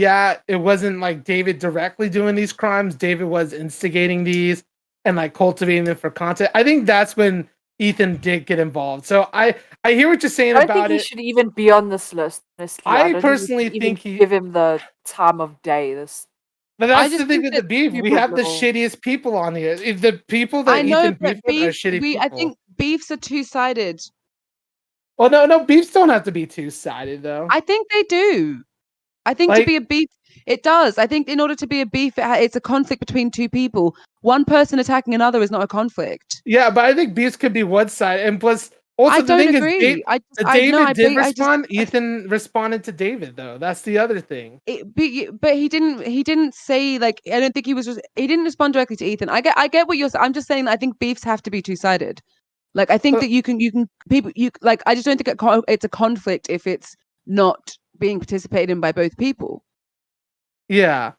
Speaker 3: it wasn't like David directly doing these crimes, David was instigating these and like cultivating them for content. I think that's when Ethan did get involved. So I hear what you're saying
Speaker 2: I
Speaker 3: about
Speaker 2: think he should even be on this list. Honestly.
Speaker 3: I
Speaker 2: don't
Speaker 3: personally
Speaker 2: even
Speaker 3: think he
Speaker 2: give him the time of day.
Speaker 3: But that's the thing with the beef. We have the
Speaker 2: little...
Speaker 3: shittiest people on here. If the people that
Speaker 1: I know,
Speaker 3: Ethan
Speaker 1: but
Speaker 3: beef with are shitty people.
Speaker 1: I think beefs are two-sided.
Speaker 3: Well, no, beefs don't have to be two-sided though.
Speaker 1: I think they do. I think to be a beef, it does. I think in order to be a beef, it's a conflict between two people. One person attacking another is not a conflict.
Speaker 3: Yeah, but I think beefs could be one-sided, and plus, also
Speaker 1: I
Speaker 3: the
Speaker 1: don't
Speaker 3: thing
Speaker 1: agree.
Speaker 3: is, David did respond. Ethan responded to David though. That's the other thing.
Speaker 1: But he didn't say like. I don't think he was. He didn't respond directly to Ethan. I get what you're saying. I'm just saying. I think beefs have to be two-sided. Like I think that you can people like. I just don't think it's a conflict if it's not being participated in by both people.
Speaker 3: Yeah,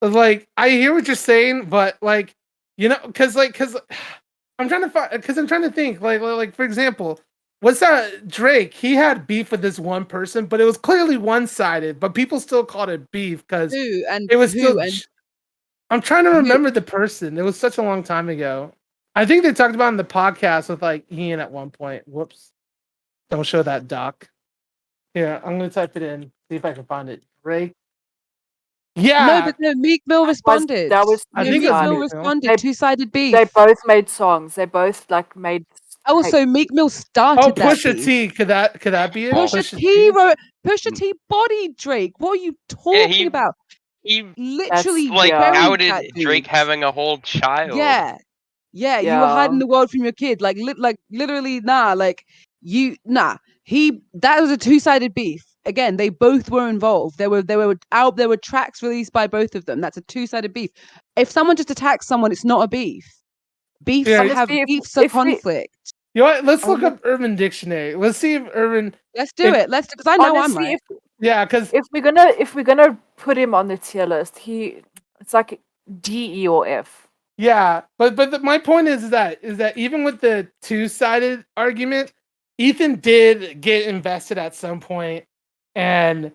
Speaker 3: like I hear what you're saying, but like because I'm trying to think like for example, what's that Drake? He had beef with this one person, but it was clearly one-sided. But people still called it beef because it was still. I'm trying to remember the person. It was such a long time ago. I think they talked about it in the podcast with like Ian at one point. Whoops! Don't show that doc. Here, I'm gonna type it in. See if I can find it. Drake. Yeah.
Speaker 1: No, but Meek Mill responded. Meek Mill responded. Two-sided beef.
Speaker 2: They both made songs. They both like made.
Speaker 1: Also, Meek Mill started that.
Speaker 3: Pusha T. Could that be it?
Speaker 1: Pusha T wrote. Pusha T bodied Drake. What are you talking about?
Speaker 4: He
Speaker 1: literally
Speaker 4: outed Drake having a whole child.
Speaker 1: Yeah, you were hiding the world from your kid. Like literally, nah. Like that was a two-sided beef. Again, they both were involved. There were tracks released by both of them. That's a two-sided beef. If someone just attacks someone, it's not a beef. Beefs are conflict.
Speaker 3: You know what? Let's look up Urban Dictionary. Let's see if Urban.
Speaker 1: Let's do it. Because I know
Speaker 2: honestly,
Speaker 1: I'm right.
Speaker 3: Yeah, because
Speaker 2: if we're gonna put him on the tier list, it's like D, E, or F.
Speaker 3: Yeah, but my point is that even with the two-sided argument, Ethan did get invested at some point, and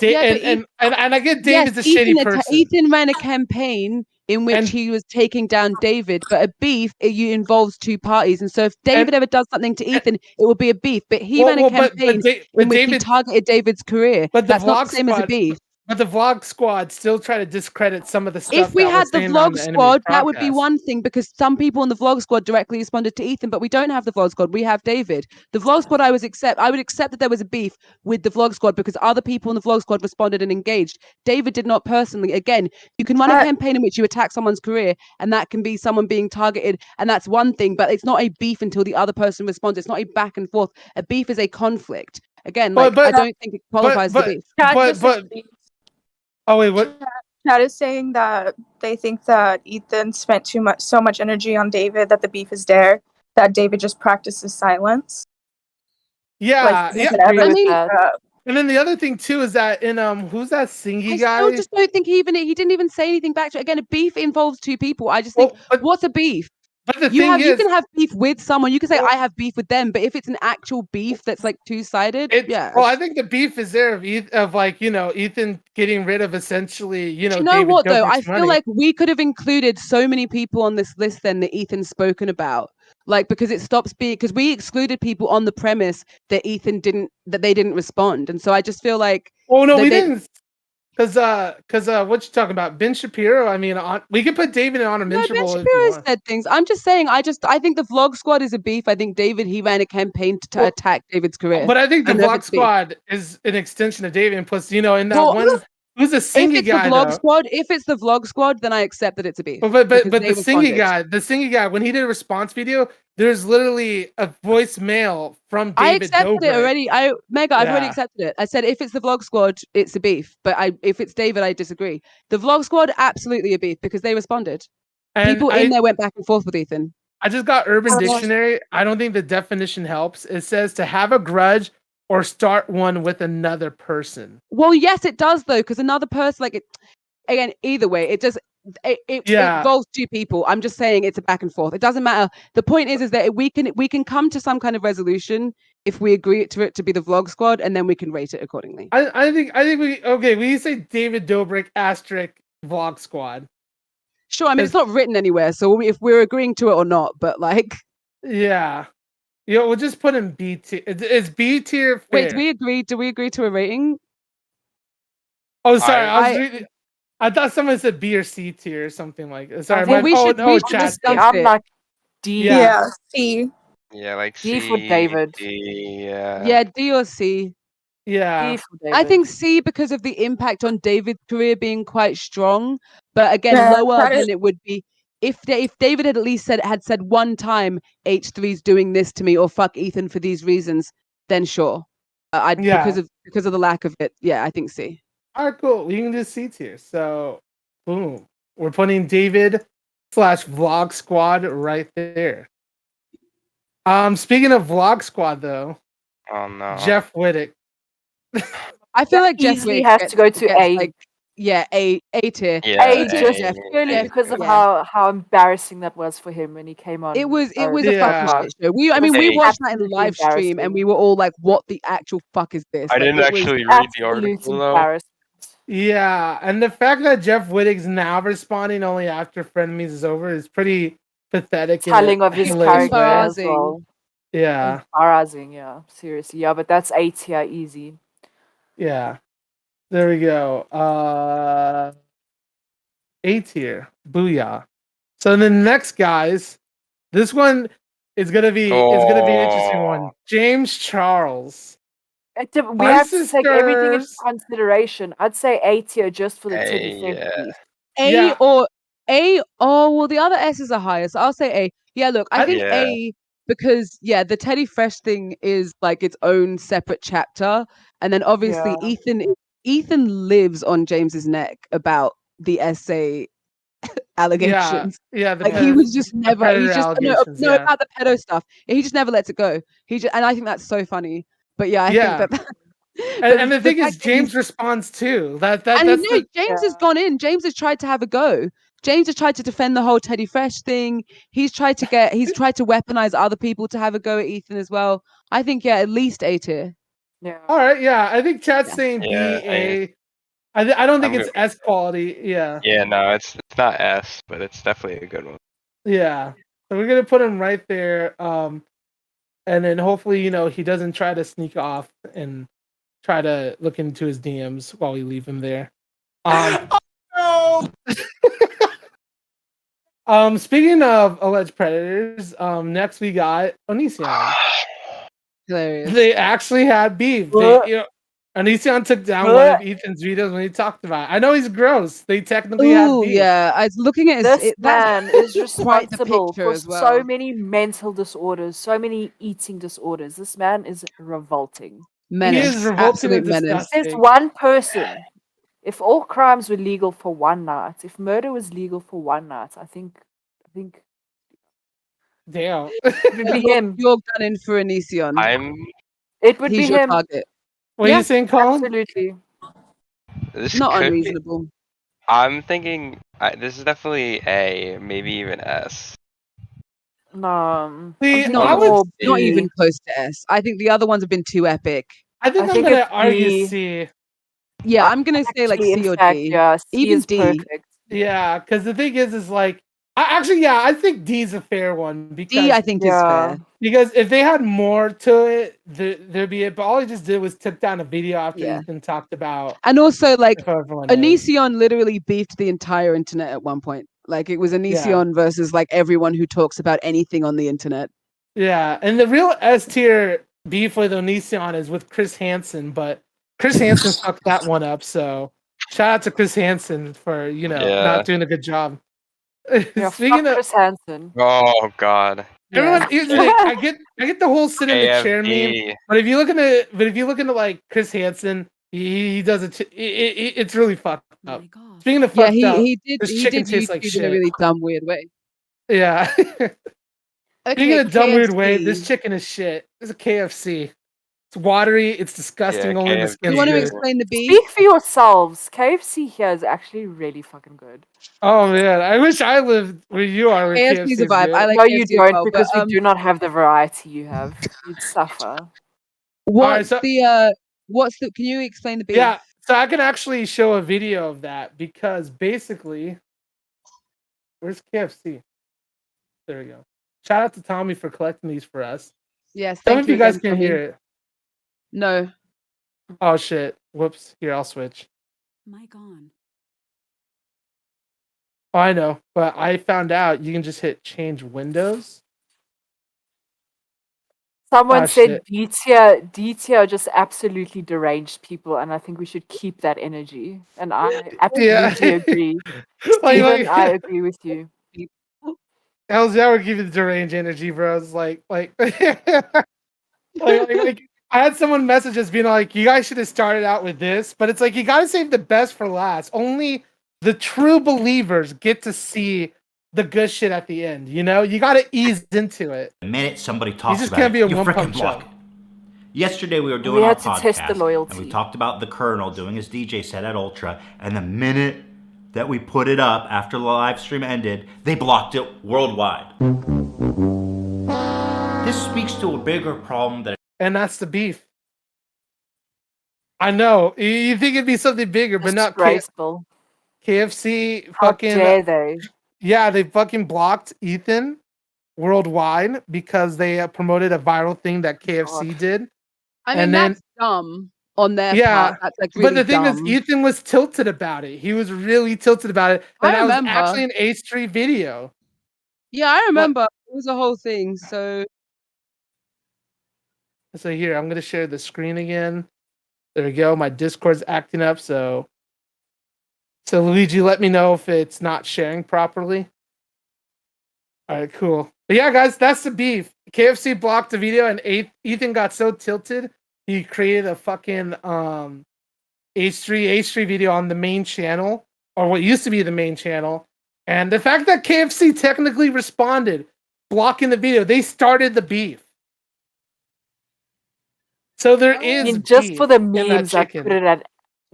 Speaker 3: and I get David's a shitty person.
Speaker 1: Ethan ran a campaign in which he was taking down David, but a beef involves two parties, and so if David ever does something to Ethan, it will be a beef. But he ran a campaign in which he targeted David's career.
Speaker 3: But the
Speaker 1: That's not
Speaker 3: vlog
Speaker 1: the same as a beef.
Speaker 3: But the vlog squad still try to discredit some of the stuff.
Speaker 1: If we
Speaker 3: that
Speaker 1: had
Speaker 3: was
Speaker 1: the
Speaker 3: saying on
Speaker 1: vlog
Speaker 3: the
Speaker 1: squad, that would be
Speaker 3: podcast.
Speaker 1: one thing because some people in the vlog squad directly responded to Ethan, but we don't have the vlog squad. We have David. The vlog squad, I would accept that there was a beef with the vlog squad because other people in the vlog squad responded and engaged. David did not personally. Again, you can run a campaign in which you attack someone's career, and that can be someone being targeted, and that's one thing. But it's not a beef until the other person responds. It's not a back and forth. A beef is a conflict. Again, I don't think it qualifies as a beef.
Speaker 3: Oh wait, what?
Speaker 17: Chad is saying that they think that Ethan spent so much energy on David that the beef is there. That David just practices silence.
Speaker 3: Yeah,
Speaker 17: yeah.
Speaker 1: I mean,
Speaker 3: and then the other thing too is that in who's that singy guy?
Speaker 1: I still just don't think he didn't even say anything back to it. Again, a beef involves two people. I just think, what's a beef?
Speaker 3: But the
Speaker 1: you
Speaker 3: thing
Speaker 1: you can have beef with someone. You can say I have beef with them, but if it's an actual beef that's like two-sided, yeah.
Speaker 3: Well, I think the beef is there of like Ethan getting rid of essentially
Speaker 1: Do you know
Speaker 3: David
Speaker 1: what though? I
Speaker 3: Dobrik's
Speaker 1: feel
Speaker 3: money.
Speaker 1: like we could have included so many people on this list then that Ethan's spoken about. Like because it stops being because we excluded people on the premise that they didn't respond, and so I just feel like
Speaker 3: oh no, we didn't. Because what you talking about? Ben Shapiro? I mean, we could put David on a
Speaker 1: Ben Shapiro said things. I'm just saying. I think the vlog squad is a beef. I think David he ran a campaign to attack David's career.
Speaker 3: But I think the vlog squad is an extension of David, and plus in that one. Who's a singy guy?
Speaker 1: If it's the vlog squad, then I accept that it's a beef.
Speaker 3: But the singy guy, when he did a response video, there's literally a voicemail from David.
Speaker 1: I accepted
Speaker 3: Dobrik.
Speaker 1: it already. I've already accepted it. I said if it's the vlog squad, it's a beef. But if it's David, I disagree. The vlog squad, absolutely a beef because they responded. People in there went back and forth with Ethan.
Speaker 3: I just got Urban Dictionary. I don't think the definition helps. It says to have a grudge or start one with another person.
Speaker 1: Well, yes, it does though, because another person, again, either way, it involves two people. I'm just saying it's a back and forth. It doesn't matter. The point is that we can come to some kind of resolution if we agree to it to be the vlog squad, and then we can rate it accordingly.
Speaker 3: I think we say David Dobrik * vlog squad.
Speaker 1: Sure, I mean it's not written anywhere, so if we're agreeing to it or not, but
Speaker 3: yeah. We'll just put in B tier. Is B tier fair?
Speaker 1: Wait, do we agree to a rating?
Speaker 3: Oh, sorry. I thought someone said B or C tier or something like that. Sorry,
Speaker 2: I'm like D.
Speaker 17: Yeah, C.
Speaker 4: Yeah, like
Speaker 2: D
Speaker 4: C
Speaker 2: for David.
Speaker 4: D, yeah.
Speaker 1: Yeah, D or C.
Speaker 3: Yeah.
Speaker 2: D for David.
Speaker 1: I think C because of the impact on David's career being quite strong, but again lower than it would be if David had at least said one time H3's doing this to me or fuck Ethan for these reasons, then sure. Because of the lack of it. Yeah, I think C.
Speaker 3: All right, cool. We can do C tier. So, boom. We're putting David / vlog squad right there. Speaking of vlog squad, though.
Speaker 4: Oh no.
Speaker 3: Jeff Wittick.
Speaker 1: I feel like Jeff
Speaker 2: easily has to go to A.
Speaker 1: A tier.
Speaker 4: Yeah,
Speaker 2: A just purely because of how embarrassing that was for him when he came on.
Speaker 1: It was a fucking shit show. We watched that in the live stream and we were all like, "What the actual fuck is this?"
Speaker 4: I didn't actually read the article though.
Speaker 3: Yeah, and the fact that Jeff Wittick's now responding only after Frenemies is over is pretty pathetic.
Speaker 2: Telling of his character as well.
Speaker 3: Yeah.
Speaker 2: Embarrassing, yeah. Seriously, yeah, but that's A tier easy.
Speaker 3: Yeah. There we go. A tier. Booyah. So the next guys, this one is gonna be an interesting one. James Charles.
Speaker 2: We have to take everything into consideration. I'd say A tier just for the Teddy Fenty.
Speaker 1: Well, the other S's are higher, so I'll say A. Yeah, look, I think A because the Teddy Fresh thing is like its own separate chapter, and then obviously Ethan lives on James's neck about the essay allegations.
Speaker 3: Yeah,
Speaker 1: he was just never. He's just about the pedo stuff. He just never lets it go. And I think that's so funny. But yeah, I think that
Speaker 3: And the thing is, James responds too. That's
Speaker 1: James has gone in. James has tried to have a go. James has tried to defend the whole Teddy Fresh thing. He's tried to weaponize other people to have a go at Ethan as well. I think at least A tier.
Speaker 2: Yeah.
Speaker 3: All right. Yeah, I think chat's saying B A. I don't think it's S quality. Yeah.
Speaker 4: Yeah, no, it's not S, but it's definitely a good one.
Speaker 3: Yeah. So we're gonna put him right there. And then hopefully, he doesn't try to sneak off and try to look into his DMs while we leave him there. Speaking of alleged predators, next we got Onision.
Speaker 1: Hilarious.
Speaker 3: They actually had beef. Onision took down one of Ethan's videos when he talked about it. I know he's gross. They technically had beef.
Speaker 1: Yeah, I was looking at
Speaker 2: This man is
Speaker 1: quite the
Speaker 2: responsible
Speaker 1: picture
Speaker 2: for
Speaker 1: as well.
Speaker 2: so many mental disorders, so many eating disorders. This man is revolting.
Speaker 3: He is revolting and
Speaker 1: menace.
Speaker 3: disgusting.
Speaker 2: There's one person. If all crimes were legal for one night, if murder was legal for one night, I think.
Speaker 3: Damn.
Speaker 2: It would be him.
Speaker 1: You're gunning for Onision.
Speaker 2: It would
Speaker 1: He's
Speaker 2: be
Speaker 1: your
Speaker 2: him.
Speaker 1: target.
Speaker 3: What are you saying, Colin?
Speaker 2: Absolutely.
Speaker 4: This
Speaker 1: Not
Speaker 4: could be-
Speaker 1: unreasonable.
Speaker 4: I'm thinking this is definitely A, maybe even S.
Speaker 2: No.
Speaker 3: See,
Speaker 1: Not even close to S. I think the other ones have been too epic.
Speaker 3: I think I'm gonna argue C.
Speaker 1: Yeah, I'm gonna say like
Speaker 2: Actually,
Speaker 1: C or
Speaker 2: in fact,
Speaker 1: D.
Speaker 2: yeah, C
Speaker 1: Even
Speaker 2: is
Speaker 1: D.
Speaker 2: perfect.
Speaker 3: Yeah, because the thing is like, I think D's a fair one because
Speaker 1: D, I think is fair.
Speaker 3: Because if they had more to it, there'd be it. But all he just did was took down a video after
Speaker 1: Yeah.
Speaker 3: Ethan talked about.
Speaker 1: And also, like,
Speaker 3: if everyone knows.
Speaker 1: Onision literally beefed the entire internet at one point. Like, it was Onision versus like everyone who talks about anything on the internet.
Speaker 3: Yeah, and the real S tier beef with Onision is with Chris Hansen, but Chris Hansen fucked that one up. So shout out to Chris Hansen for not doing a good job.
Speaker 2: Yeah,
Speaker 3: Speaking of
Speaker 2: Chris Hansen.
Speaker 4: Oh God.
Speaker 3: everyone, I get the whole sit in the chair
Speaker 4: AFD.
Speaker 3: meme, but if you look into like Chris Hansen, he does it. It's really fucked up. Speaking of fucked up,
Speaker 1: he did
Speaker 3: this chicken
Speaker 1: YouTube
Speaker 3: tastes like
Speaker 1: in a
Speaker 3: shit.
Speaker 1: really dumb, weird way.
Speaker 3: Yeah. Speaking of dumb weird way, this chicken is shit. It's a KFC. It's watery. It's disgusting. Only the skin's
Speaker 1: You want to
Speaker 3: good.
Speaker 1: explain the beef?
Speaker 2: Speak for yourselves. KFC here is actually really fucking good.
Speaker 3: Oh man, I wish I lived where you are. Where
Speaker 1: KFC's
Speaker 3: KFC
Speaker 1: a vibe.
Speaker 3: Good.
Speaker 1: I like
Speaker 2: No,
Speaker 1: KFC
Speaker 2: you
Speaker 1: as
Speaker 2: don't,
Speaker 1: well,
Speaker 2: because
Speaker 1: but,
Speaker 2: we do not have the variety you have. You'd suffer.
Speaker 1: What's
Speaker 3: so-
Speaker 1: can you explain the beef?
Speaker 3: Yeah, so I can actually show a video of that because basically, where's KFC? There we go. Shout out to Tommy for collecting these for us.
Speaker 1: Yes,
Speaker 3: Tell me
Speaker 1: thank
Speaker 3: if
Speaker 1: you
Speaker 3: you guys
Speaker 1: again,
Speaker 3: can
Speaker 1: Tommy.
Speaker 3: hear it.
Speaker 1: No.
Speaker 3: Oh shit! Whoops. Here, I'll switch.
Speaker 7: Mic on.
Speaker 3: Oh, I know, but I found out you can just hit change windows.
Speaker 2: Someone
Speaker 3: Ah,
Speaker 2: said
Speaker 3: shit.
Speaker 2: D tier just absolutely deranged people, and I think we should keep that energy. And I absolutely agree. Steven, I agree with you.
Speaker 3: Hell's yeah, we're giving the deranged energy, bro. It's like I had someone message us being like, you guys should have started out with this, but it's like you gotta save the best for last. Only the true believers get to see the good shit at the end. You gotta ease into it.
Speaker 19: The minute somebody talks
Speaker 3: just
Speaker 19: about
Speaker 3: can't
Speaker 19: it,
Speaker 3: be a
Speaker 19: you
Speaker 3: one-pump
Speaker 19: freaking block
Speaker 3: show.
Speaker 19: it. Yesterday we were doing
Speaker 2: We
Speaker 19: our
Speaker 2: had to
Speaker 19: podcast,
Speaker 2: test the loyalty.
Speaker 19: and we talked about the Colonel doing his DJ set at Ultra, and the minute that we put it up after the live stream ended, they blocked it worldwide. This speaks to a bigger problem that.
Speaker 3: And that's the beef. I know. You think it'd be something bigger, but not
Speaker 2: Disgraceful.
Speaker 3: KFC.
Speaker 2: How
Speaker 3: Fucking
Speaker 2: dare they?
Speaker 3: Yeah, they fucking blocked Ethan worldwide because they promoted a viral thing that KFC did.
Speaker 1: I mean,
Speaker 3: And then-
Speaker 1: that's dumb on their
Speaker 3: Yeah,
Speaker 1: part. That's like really
Speaker 3: but the thing is,
Speaker 1: dumb.
Speaker 3: Ethan was tilted about it. He was really tilted about it.
Speaker 1: I
Speaker 3: And that was
Speaker 1: remember.
Speaker 3: actually an H3 video.
Speaker 1: Yeah, I remember. It was a whole thing. So
Speaker 3: here, I'm gonna share the screen again. There we go. My Discord's acting up, so Luigi, let me know if it's not sharing properly. All right, cool. But yeah, guys, that's the beef. KFC blocked the video, and Ethan got so tilted, he created a fucking H3 video on the main channel, or what used to be the main channel. And the fact that KFC technically responded, blocking the video, they started the beef. So there
Speaker 2: I
Speaker 3: is
Speaker 2: mean, just for the
Speaker 3: beef in that
Speaker 2: memes, I'd put
Speaker 3: chicken.
Speaker 2: it at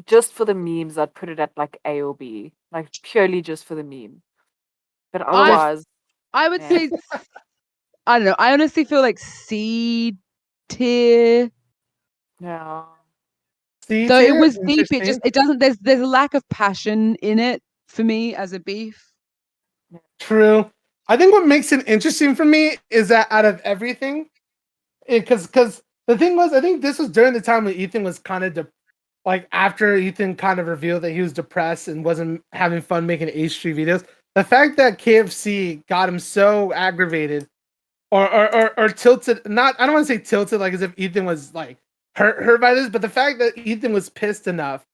Speaker 2: just for the memes, I'd put it at like A or B, like purely just for the meme. But otherwise,
Speaker 1: I would
Speaker 2: eh.
Speaker 1: say, I don't know. I honestly feel like C tier.
Speaker 2: Yeah.
Speaker 3: C
Speaker 1: Though it
Speaker 3: tier?
Speaker 1: was deep,
Speaker 3: Interesting.
Speaker 1: it doesn't. There's a lack of passion in it for me as a beef.
Speaker 3: True. I think what makes it interesting for me is that out of everything, because the thing was, I think this was during the time when Ethan was kind of like after Ethan kind of revealed that he was depressed and wasn't having fun making H3 videos. The fact that KFC got him so aggravated or tilted, not I don't want to say tilted like as if Ethan was like hurt by this, but the fact that Ethan was pissed enough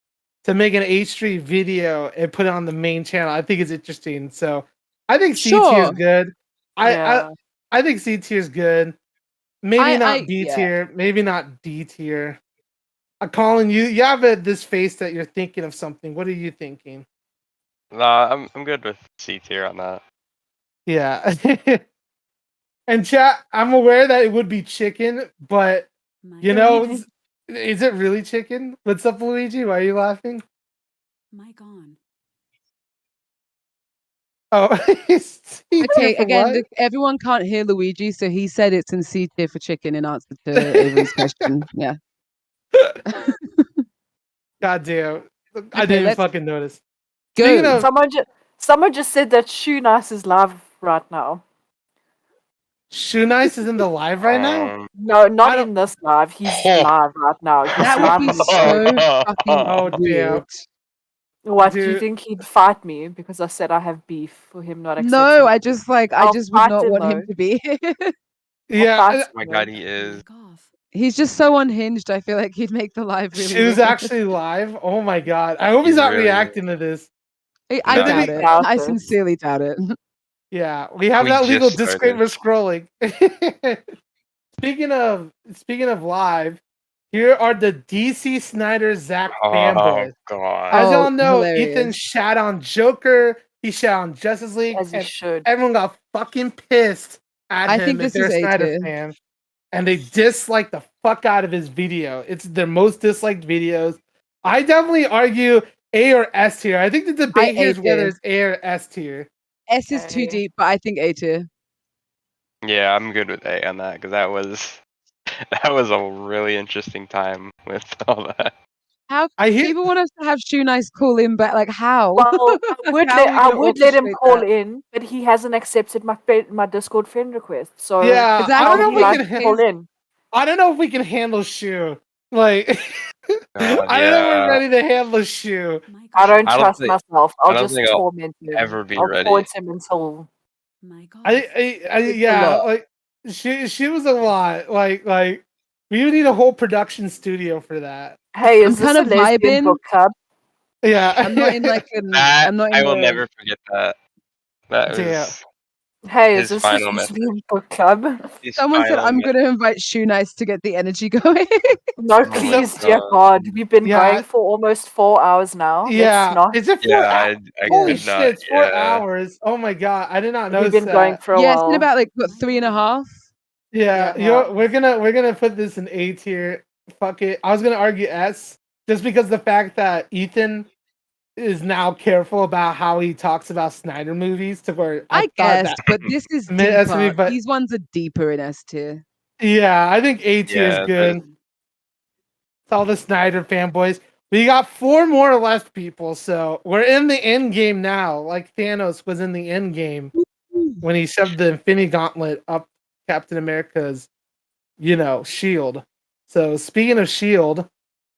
Speaker 3: to make an H3 video and put it on the main channel, I think is interesting. So I think C tier is good. I think C tier is good. Maybe not B tier. Maybe not D tier. Colin, you have this face that you're thinking of something. What are you thinking?
Speaker 4: Nah, I'm good with C tier on that.
Speaker 3: Yeah. And chat, I'm aware that it would be chicken, but you know, is it really chicken? What's up, Luigi? Why are you laughing?
Speaker 7: Mic on.
Speaker 3: Oh,
Speaker 1: Okay, again, everyone can't hear Luigi, so he said it's in C tier for chicken in answer to Avery's question. Yeah.
Speaker 3: God damn. I
Speaker 1: Okay,
Speaker 3: didn't even
Speaker 1: let's
Speaker 3: fucking notice.
Speaker 1: go.
Speaker 3: Speaking of
Speaker 2: Someone just said that Shoe Nice is live right now.
Speaker 3: Shoe Nice is in the live right now?
Speaker 2: No, not in this live. He's live right now. He's
Speaker 1: That would
Speaker 2: live
Speaker 1: be
Speaker 2: on his phone.
Speaker 1: so fucking
Speaker 3: Oh damn.
Speaker 1: weird.
Speaker 2: What do you
Speaker 3: Dude.
Speaker 2: think he'd fight me because I said I have beef for him not accepting?
Speaker 1: No, I just I
Speaker 2: I'll
Speaker 1: just would
Speaker 2: fight
Speaker 1: not
Speaker 2: him,
Speaker 1: want him
Speaker 2: though.
Speaker 1: to be.
Speaker 3: Yeah.
Speaker 4: Oh my god, he is.
Speaker 1: He's just so unhinged. I feel like he'd make the live really
Speaker 3: Shoe's
Speaker 1: weird.
Speaker 3: actually live. Oh my god. I hope
Speaker 4: He
Speaker 3: he's not
Speaker 4: really
Speaker 3: reacting to this.
Speaker 1: I
Speaker 3: But then
Speaker 1: doubt
Speaker 3: we-
Speaker 1: it. I sincerely doubt it.
Speaker 3: Yeah, we have
Speaker 4: We
Speaker 3: that legal
Speaker 4: just
Speaker 3: disclaimer scrolling. Speaking of live, here are the DC Snyder Zack
Speaker 4: Oh
Speaker 3: fanboys.
Speaker 4: god.
Speaker 3: As
Speaker 1: Oh,
Speaker 3: y'all know,
Speaker 1: hilarious.
Speaker 3: Ethan shat on Joker, he shat on Justice League,
Speaker 2: As he
Speaker 3: and
Speaker 2: should.
Speaker 3: everyone got fucking pissed at
Speaker 1: I
Speaker 3: him
Speaker 1: think
Speaker 3: if
Speaker 1: this
Speaker 3: they're
Speaker 1: is
Speaker 3: a
Speaker 1: A
Speaker 3: Snyder
Speaker 1: tier.
Speaker 3: fan. And they dislike the fuck out of his video. It's their most disliked videos. I definitely argue A or S tier. I think the debate here
Speaker 1: A
Speaker 3: is whether
Speaker 1: tier.
Speaker 3: it's A or S tier.
Speaker 1: S is too deep, but I think A tier.
Speaker 4: Yeah, I'm good with A on that because that was a really interesting time with all that.
Speaker 1: How
Speaker 3: I hear-
Speaker 1: people want us to have Shoe Nice call in back? Like how?
Speaker 2: Well, I would
Speaker 1: How are we
Speaker 2: I
Speaker 1: gonna
Speaker 2: would let him
Speaker 1: orchestrate
Speaker 2: call
Speaker 1: that?
Speaker 2: in, but he hasn't accepted my Discord friend request. So
Speaker 3: Yeah,
Speaker 1: Exactly.
Speaker 3: I don't know if we
Speaker 2: like
Speaker 3: can
Speaker 2: to call in.
Speaker 3: I don't know if we can handle Shoe. Like,
Speaker 4: God,
Speaker 3: I don't know if we're
Speaker 4: yeah.
Speaker 3: ready to handle Shoe.
Speaker 2: I don't
Speaker 4: I don't
Speaker 2: trust
Speaker 4: think-
Speaker 2: myself.
Speaker 4: I
Speaker 2: I'll
Speaker 4: don't
Speaker 2: just
Speaker 4: think I'll
Speaker 2: torment him.
Speaker 4: ever be
Speaker 2: I'll
Speaker 4: ready.
Speaker 2: taunt him until
Speaker 3: Yeah, like she was a lot. Like we would need a whole production studio for that.
Speaker 2: Hey,
Speaker 1: I'm
Speaker 2: is this
Speaker 1: kind
Speaker 2: a
Speaker 1: of
Speaker 2: lesbian
Speaker 1: vibing.
Speaker 2: book club?
Speaker 3: Yeah,
Speaker 1: I'm not in like
Speaker 4: That
Speaker 1: I'm not in
Speaker 4: I will
Speaker 1: the
Speaker 4: never forget that. That
Speaker 3: Damn.
Speaker 4: was
Speaker 2: Hey, is
Speaker 4: his
Speaker 2: this a
Speaker 4: final message.
Speaker 2: lesbian book club?
Speaker 4: His
Speaker 1: Someone said
Speaker 4: final
Speaker 1: I'm
Speaker 4: message.
Speaker 1: gonna invite Shoe Nice to get the energy going.
Speaker 2: No,
Speaker 4: my
Speaker 2: please, dear
Speaker 4: God.
Speaker 2: God. We've been
Speaker 3: Yeah.
Speaker 2: going for almost 4 hours now.
Speaker 3: Yeah,
Speaker 2: Let's not.
Speaker 3: is it 4
Speaker 4: Yeah,
Speaker 3: hours?
Speaker 4: I
Speaker 3: Holy
Speaker 4: could
Speaker 3: shit,
Speaker 4: not.
Speaker 3: it's 4
Speaker 4: Yeah.
Speaker 3: hours. Oh my god, I did not
Speaker 2: We've
Speaker 3: notice
Speaker 2: been going
Speaker 3: that.
Speaker 2: for a
Speaker 1: Yeah, it's been
Speaker 2: while.
Speaker 1: about like what 3.5.
Speaker 3: Yeah,
Speaker 2: Yeah.
Speaker 3: we're gonna put this in A tier. Fuck it. I was gonna argue S just because the fact that Ethan is now careful about how he talks about Snyder movies to where
Speaker 1: I
Speaker 3: thought
Speaker 1: guess,
Speaker 3: that
Speaker 1: but this is
Speaker 3: mid S
Speaker 1: deeper.
Speaker 3: tier, but
Speaker 1: These ones are deeper in S tier.
Speaker 3: yeah, I think A tier is
Speaker 4: Yeah,
Speaker 3: good. It's all the Snyder fanboys. We got 4 more left, people. So we're in the end game now. Like Thanos was in the end game when he shoved the Infinity Gauntlet up Captain America's, shield. So speaking of shield,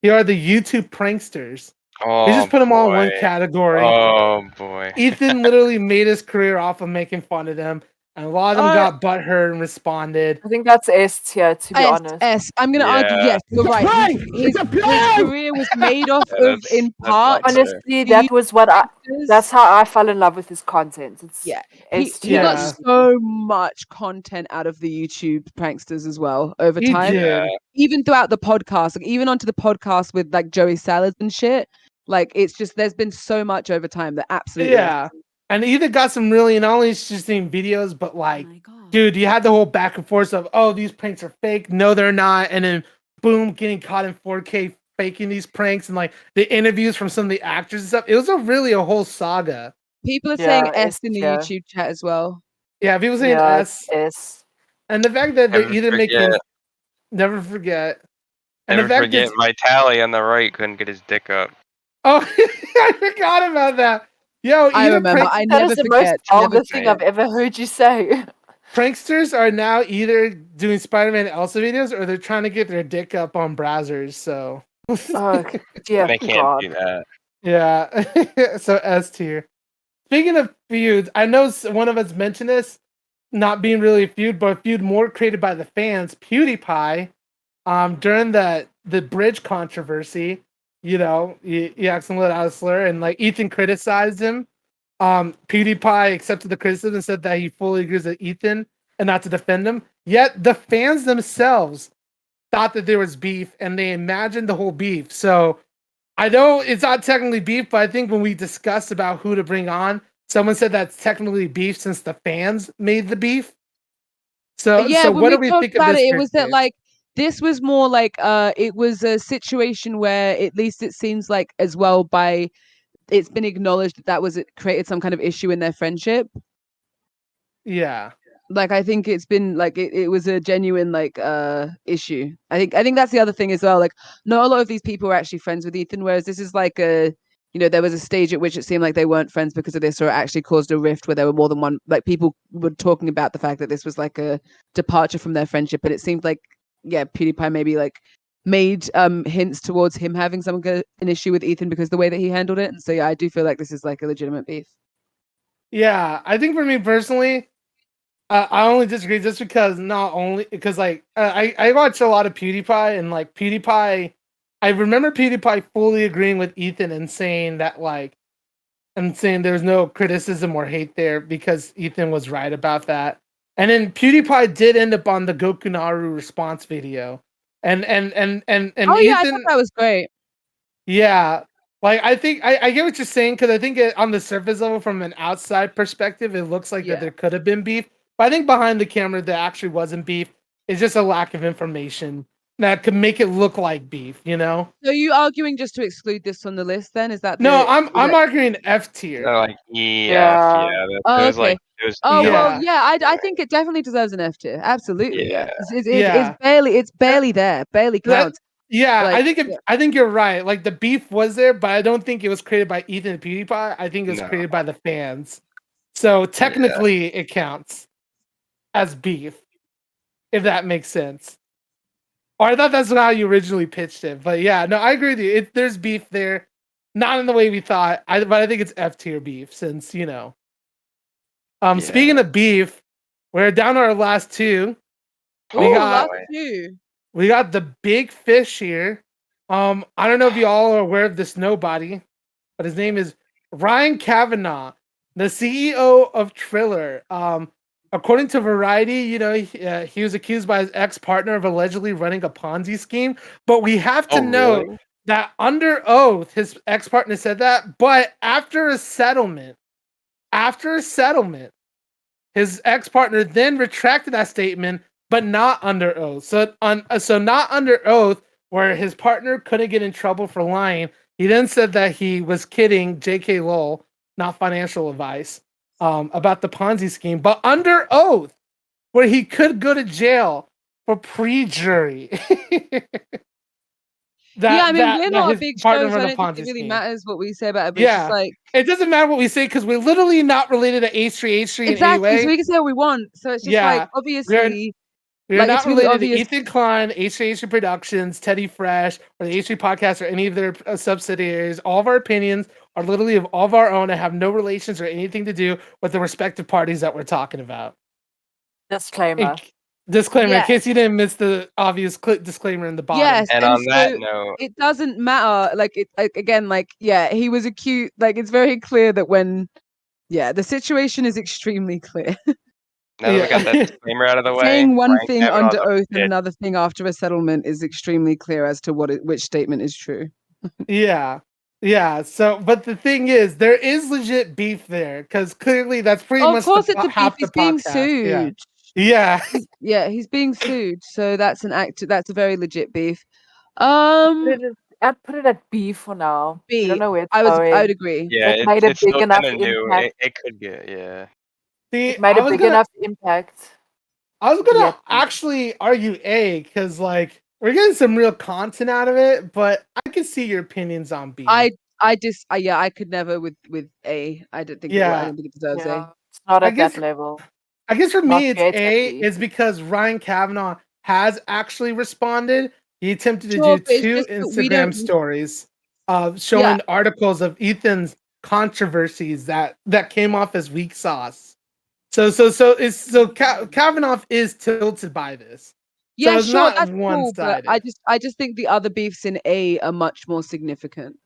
Speaker 3: here are the YouTube pranksters.
Speaker 4: Oh,
Speaker 3: We just put them all in one
Speaker 4: boy.
Speaker 3: category.
Speaker 4: Oh boy.
Speaker 3: Ethan literally made his career off of making fun of them, and a lot of them got butthurt and responded.
Speaker 2: I think that's S tier, to be
Speaker 1: S,
Speaker 2: honest.
Speaker 1: S. I'm gonna argue.
Speaker 4: Yeah.
Speaker 1: Yes, you're right. His career was made off
Speaker 4: Yeah,
Speaker 1: of in part.
Speaker 2: Honestly,
Speaker 1: the
Speaker 2: that was what
Speaker 1: pranksters.
Speaker 2: that's how I fell in love with his content. It's
Speaker 1: Yeah,
Speaker 2: S
Speaker 1: he got
Speaker 2: tier.
Speaker 1: so much content out of the YouTube pranksters as well over
Speaker 3: He
Speaker 1: time.
Speaker 3: did.
Speaker 1: Even throughout the podcast, like even onto the podcast with like Joey Salads and shit. Like it's just there's been so much over time that absolutely.
Speaker 3: Yeah. And Ethan got some really not only interesting videos, but like, dude, you had the whole back and forth of, oh, these pranks are fake. No, they're not. And then Boom getting caught in 4K faking these pranks and like the interviews from some of the actors and stuff. It was really a whole saga.
Speaker 1: People are saying S in the YouTube chat as well.
Speaker 3: Yeah, people saying S. And the fact that they're either making never forget. And
Speaker 4: Never
Speaker 3: the fact
Speaker 4: forget my tally on the right couldn't get his dick up.
Speaker 3: Oh, I forgot about that. Yo,
Speaker 1: I remember. I
Speaker 2: That
Speaker 1: never
Speaker 2: is the
Speaker 1: forget.
Speaker 2: most vulgar thing I've ever heard you say.
Speaker 3: Pranksters are now either doing Spider-Man Elsa videos or they're trying to get their dick up on browsers. So,
Speaker 2: yeah,
Speaker 4: they can't do that.
Speaker 3: Yeah, so S tier. Speaking of feuds, I know one of us mentioned this, not being really a feud, but a feud more created by the fans. PewDiePie, during the bridge controversy, you know, he accidentally let out a slur, and like Ethan criticized him. PewDiePie accepted the criticism and said that he fully agrees with Ethan and not to defend him. Yet the fans themselves thought that there was beef, and they imagined the whole beef. So I know it's not technically beef, but I think when we discussed about who to bring on, someone said that's technically beef since the fans made the beef. So
Speaker 1: yeah, when
Speaker 3: what do
Speaker 1: we
Speaker 3: we
Speaker 1: talked
Speaker 3: think of
Speaker 1: about
Speaker 3: this?
Speaker 1: it was that like this was more like it was a situation where at least it seems like as well by it's been acknowledged that was it created some kind of issue in their friendship.
Speaker 3: Yeah.
Speaker 1: Like I think it's been like it was a genuine like issue. I think that's the other thing as well. Like not a lot of these people were actually friends with Ethan, whereas this is like there was a stage at which it seemed like they weren't friends because of this, or it actually caused a rift where there were more than one. Like people were talking about the fact that this was like a departure from their friendship, but it seemed like PewDiePie maybe like made hints towards him having an issue with Ethan because the way that he handled it. And so I do feel like this is like a legitimate beef.
Speaker 3: Yeah, I think for me personally, I only disagree just because I watch a lot of PewDiePie, and like PewDiePie, I remember PewDiePie fully agreeing with Ethan and saying that there's no criticism or hate there because Ethan was right about that. And then PewDiePie did end up on the Goku Naru response video, and
Speaker 1: oh
Speaker 3: Ethan,
Speaker 1: yeah, I thought that was great.
Speaker 3: Yeah, like I think I get what you're saying because I think on the surface level, from an outside perspective, it looks like that there could have been beef. But I think behind the camera, there actually wasn't beef. It's just a lack of information that could make it look like beef. You know?
Speaker 1: So you arguing just to exclude this from the list? Then is that
Speaker 3: No, I'm arguing F tier.
Speaker 4: Like It was
Speaker 1: okay.
Speaker 4: like it was
Speaker 1: well, yeah. I think it definitely deserves an F tier. Absolutely, yeah.
Speaker 3: Yeah.
Speaker 1: It's barely there, barely counts.
Speaker 3: I think you're right. Like the beef was there, but I don't think it was created by Ethan and PewDiePie. I think it was created by the fans. So technically, it counts as beef, if that makes sense. Or I thought that's how you originally pitched it. But yeah, no, I agree with you. There's beef there, not in the way we thought. But I think it's F tier beef since Speaking of beef, we're down to our last two.
Speaker 1: Last two.
Speaker 3: We got the big fish here. I don't know if you all are aware of this nobody, but his name is Ryan Kavanaugh, the CEO of Triller. According to Variety, he was accused by his ex-partner of allegedly running a Ponzi scheme. But we have to note that under oath, his ex-partner said that. But after a settlement, his ex-partner then retracted that statement, but not under oath. So not under oath, where his partner couldn't get in trouble for lying. He then said that he was kidding, JK lol, not financial advice, about the Ponzi scheme, but under oath, where he could go to jail for pre-jury.
Speaker 1: We're not a big show, so I don't think it really matters what we say about it. But it's just like
Speaker 3: it doesn't matter what we say because we're literally not related to H3
Speaker 1: exactly,
Speaker 3: in any way.
Speaker 1: so we can say what we want. So it's just like obviously.
Speaker 3: We're not related to Ethan Klein, H3 Productions, Teddy Fresh, or the H3 Podcast, or any of their subsidiaries. All of our opinions are literally of all of our own and have no relations or anything to do with the respective parties that we're talking about.
Speaker 2: Disclaimer.
Speaker 3: In case you didn't miss the obvious disclaimer in the bottom.
Speaker 1: Yes,
Speaker 4: and on that note,
Speaker 1: it doesn't matter. He was accused. Like it's very clear that the situation is extremely clear.
Speaker 4: Now that we got that disclaimer out of the way,
Speaker 1: saying one thing under oath and another thing after a settlement is extremely clear as to which statement is true.
Speaker 3: Yeah. So, but the thing is, there is legit beef there because clearly that's pretty much
Speaker 1: of course, it's a
Speaker 3: half
Speaker 1: beef.
Speaker 3: the
Speaker 1: He's being
Speaker 3: podcast.
Speaker 1: sued.
Speaker 3: Yeah.
Speaker 1: Yeah, he's being sued, so that's an act. That's a very legit beef.
Speaker 2: I'd put it at B for now. I don't know where it's
Speaker 1: I would
Speaker 2: going.
Speaker 1: agree.
Speaker 4: Yeah,
Speaker 2: It made a
Speaker 4: it's
Speaker 2: big
Speaker 4: still
Speaker 2: enough
Speaker 4: kind of new.
Speaker 2: impact.
Speaker 4: It could get, yeah.
Speaker 3: See,
Speaker 2: It made a big enough impact.
Speaker 3: I was
Speaker 2: to be
Speaker 3: gonna
Speaker 2: at B.
Speaker 3: actually argue A because like we're getting some real content out of it, but I can see your opinions on B.
Speaker 1: Yeah, I could never with A. I don't think
Speaker 3: Yeah.
Speaker 1: I don't think it deserves A.
Speaker 2: It's not
Speaker 3: I
Speaker 2: at
Speaker 3: guess-
Speaker 2: that level.
Speaker 3: I guess for
Speaker 2: Not
Speaker 3: me it's
Speaker 2: yet, at
Speaker 3: A
Speaker 2: least.
Speaker 3: is because Ryan Kavanaugh has actually responded. He attempted to
Speaker 1: Sure,
Speaker 3: do
Speaker 1: but it's
Speaker 3: 2
Speaker 1: just that we
Speaker 3: Instagram
Speaker 1: don't.
Speaker 3: stories showing articles of Ethan's controversies that came off as weak sauce. Kavanaugh is tilted by this.
Speaker 1: Yeah,
Speaker 3: so it's
Speaker 1: sure,
Speaker 3: not
Speaker 1: that's
Speaker 3: one
Speaker 1: cool, but
Speaker 3: sided.
Speaker 1: I just think the other beefs in A are much more significant.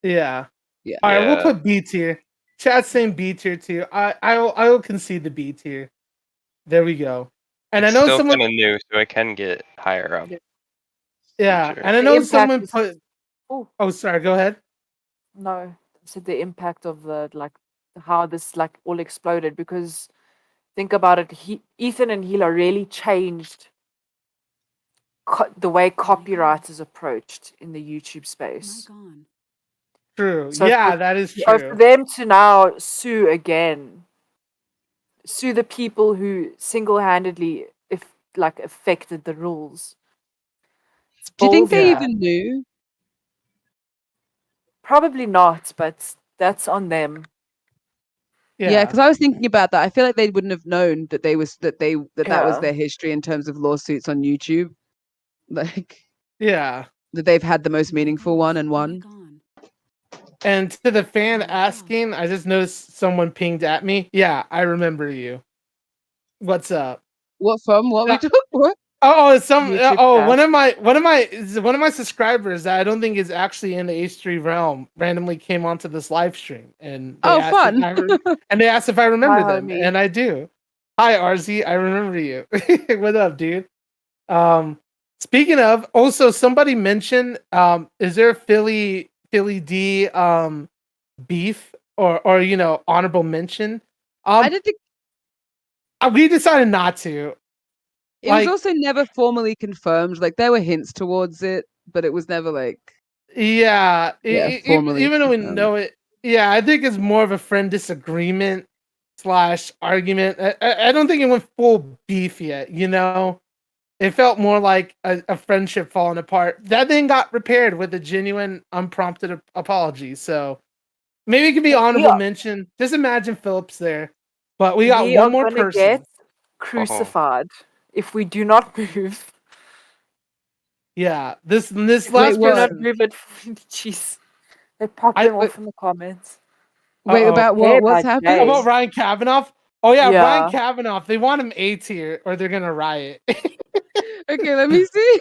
Speaker 3: Yeah.
Speaker 1: Yeah.
Speaker 3: All right, we'll
Speaker 4: Yeah.
Speaker 3: put B tier. Chat's saying B tier too. I will concede the B tier. There we go. And
Speaker 4: It's
Speaker 3: I know
Speaker 4: still
Speaker 3: someone.
Speaker 4: kind of new, so it can get higher up.
Speaker 3: Yeah,
Speaker 4: Sure.
Speaker 3: and I
Speaker 2: The
Speaker 3: know
Speaker 2: impact
Speaker 3: someone
Speaker 2: is-
Speaker 3: put.
Speaker 2: Oh.
Speaker 3: Oh, sorry. Go ahead.
Speaker 2: No, I said the impact of how this all exploded, because think about it, Ethan and Hila really changed the way copyright is approached in the YouTube space.
Speaker 3: True.
Speaker 2: So
Speaker 3: Yeah,
Speaker 2: for-
Speaker 3: that is
Speaker 2: so
Speaker 3: true.
Speaker 2: for them to now sue again, sue the people who single-handedly affected the rules.
Speaker 1: Do you think they
Speaker 2: ballsy.
Speaker 1: even knew?
Speaker 2: Probably not, but that's on them.
Speaker 1: Yeah, because I was thinking about that. I feel like they wouldn't have known that that was
Speaker 2: Yeah.
Speaker 1: their history in terms of lawsuits on YouTube. Like,
Speaker 3: Yeah.
Speaker 1: that they've had the most meaningful one and won.
Speaker 3: And to the fan asking, I just noticed someone pinged at me. Yeah, I remember you. What's up?
Speaker 1: What from? What we talk? What?
Speaker 3: One of my subscribers that I don't think is actually in the H3 realm randomly came onto this live stream and they asked
Speaker 1: fun.
Speaker 3: if I remember
Speaker 2: Hi,
Speaker 3: them,
Speaker 2: homie.
Speaker 3: and I do. Hi RZ, I remember you. What up, dude? Speaking of, also somebody mentioned, is there a Philly D beef or honorable mention?
Speaker 1: I didn't think
Speaker 3: we decided not to.
Speaker 1: it was also never formally confirmed. Like, there were hints towards it, but it was never like formally
Speaker 3: even though we
Speaker 1: confirmed.
Speaker 3: know it, I think it's more of a friend disagreement / argument. I don't think it went full beef yet. It felt more like a friendship falling apart. That thing got repaired with a genuine, unprompted apology. So maybe it could be honorable mention. Just imagine Phillips there. But we got one more person.
Speaker 2: Get crucified if we do not move.
Speaker 3: Yeah, this last
Speaker 2: Wait, we're not
Speaker 3: person.
Speaker 2: moving. Jeez, they're popping off in the comments.
Speaker 1: Wait, about what? What's happening?
Speaker 3: About Ryan Kavanaugh? Oh yeah,
Speaker 2: Yeah.
Speaker 3: Ryan Kavanaugh. They want him A tier or they're gonna riot.
Speaker 1: Okay, let me see.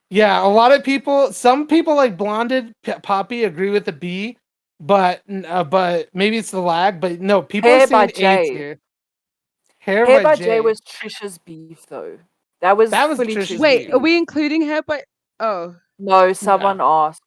Speaker 3: Yeah, a lot of people. Some people like Blonded Poppy agree with the B, but maybe it's the lag. But no, people
Speaker 2: Hair
Speaker 3: are saying
Speaker 2: by
Speaker 3: A
Speaker 2: Jay.
Speaker 3: tier.
Speaker 2: Hair by Jay was Trisha's beef, though. That was fully Trisha's
Speaker 1: Wait,
Speaker 2: beef.
Speaker 1: are we including her? But
Speaker 2: No, someone asked.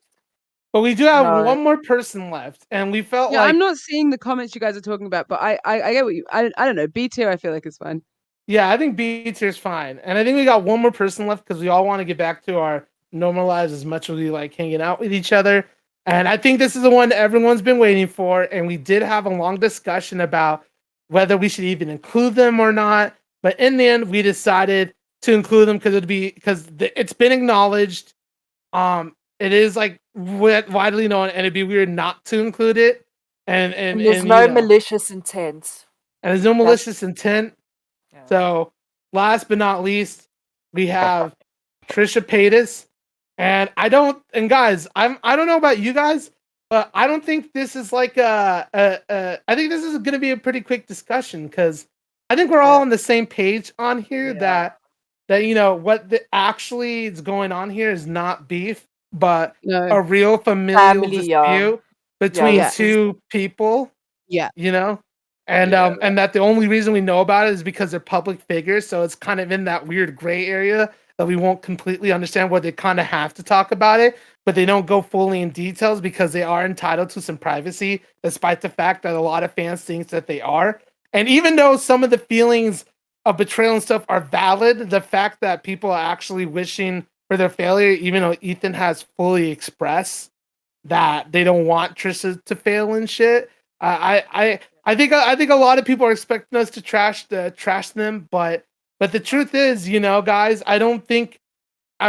Speaker 3: But we do have
Speaker 2: No.
Speaker 3: one more person left, and we felt
Speaker 1: yeah,
Speaker 3: like
Speaker 1: I'm not seeing the comments you guys are talking about, but I get what you. I don't know. B tier, I feel like is fine.
Speaker 3: yeah, I think B tier is fine, and I think we got one more person left because we all want to get back to our normal lives as much as we like hanging out with each other. And I think this is the one everyone's been waiting for. And we did have a long discussion about whether we should even include them or not. But in the end, we decided to include them because it's been acknowledged. It is like widely known, and it'd be weird not to include it. And
Speaker 2: there's no malicious intent.
Speaker 3: And there's no malicious intent. So, last but not least, we have Trisha Paytas. And guys, I don't know about you guys, but I don't think this is like I think this is going to be a pretty quick discussion because I think we're all on the same page on here that what actually is going on here is not beef, but a real familial dispute between two people.
Speaker 1: Yeah.
Speaker 3: And and that the only reason we know about it is because they're public figures, so it's kind of in that weird gray area that we won't completely understand what they kind of have to talk about it, but they don't go fully in details because they are entitled to some privacy, despite the fact that a lot of fans think that they are. And even though some of the feelings of betrayal and stuff are valid. The fact that people are actually wishing for their failure, even though Ethan has fully expressed that they don't want Trisha to fail and shit. I think a lot of people are expecting us to trash them, but the truth is, guys, I don't think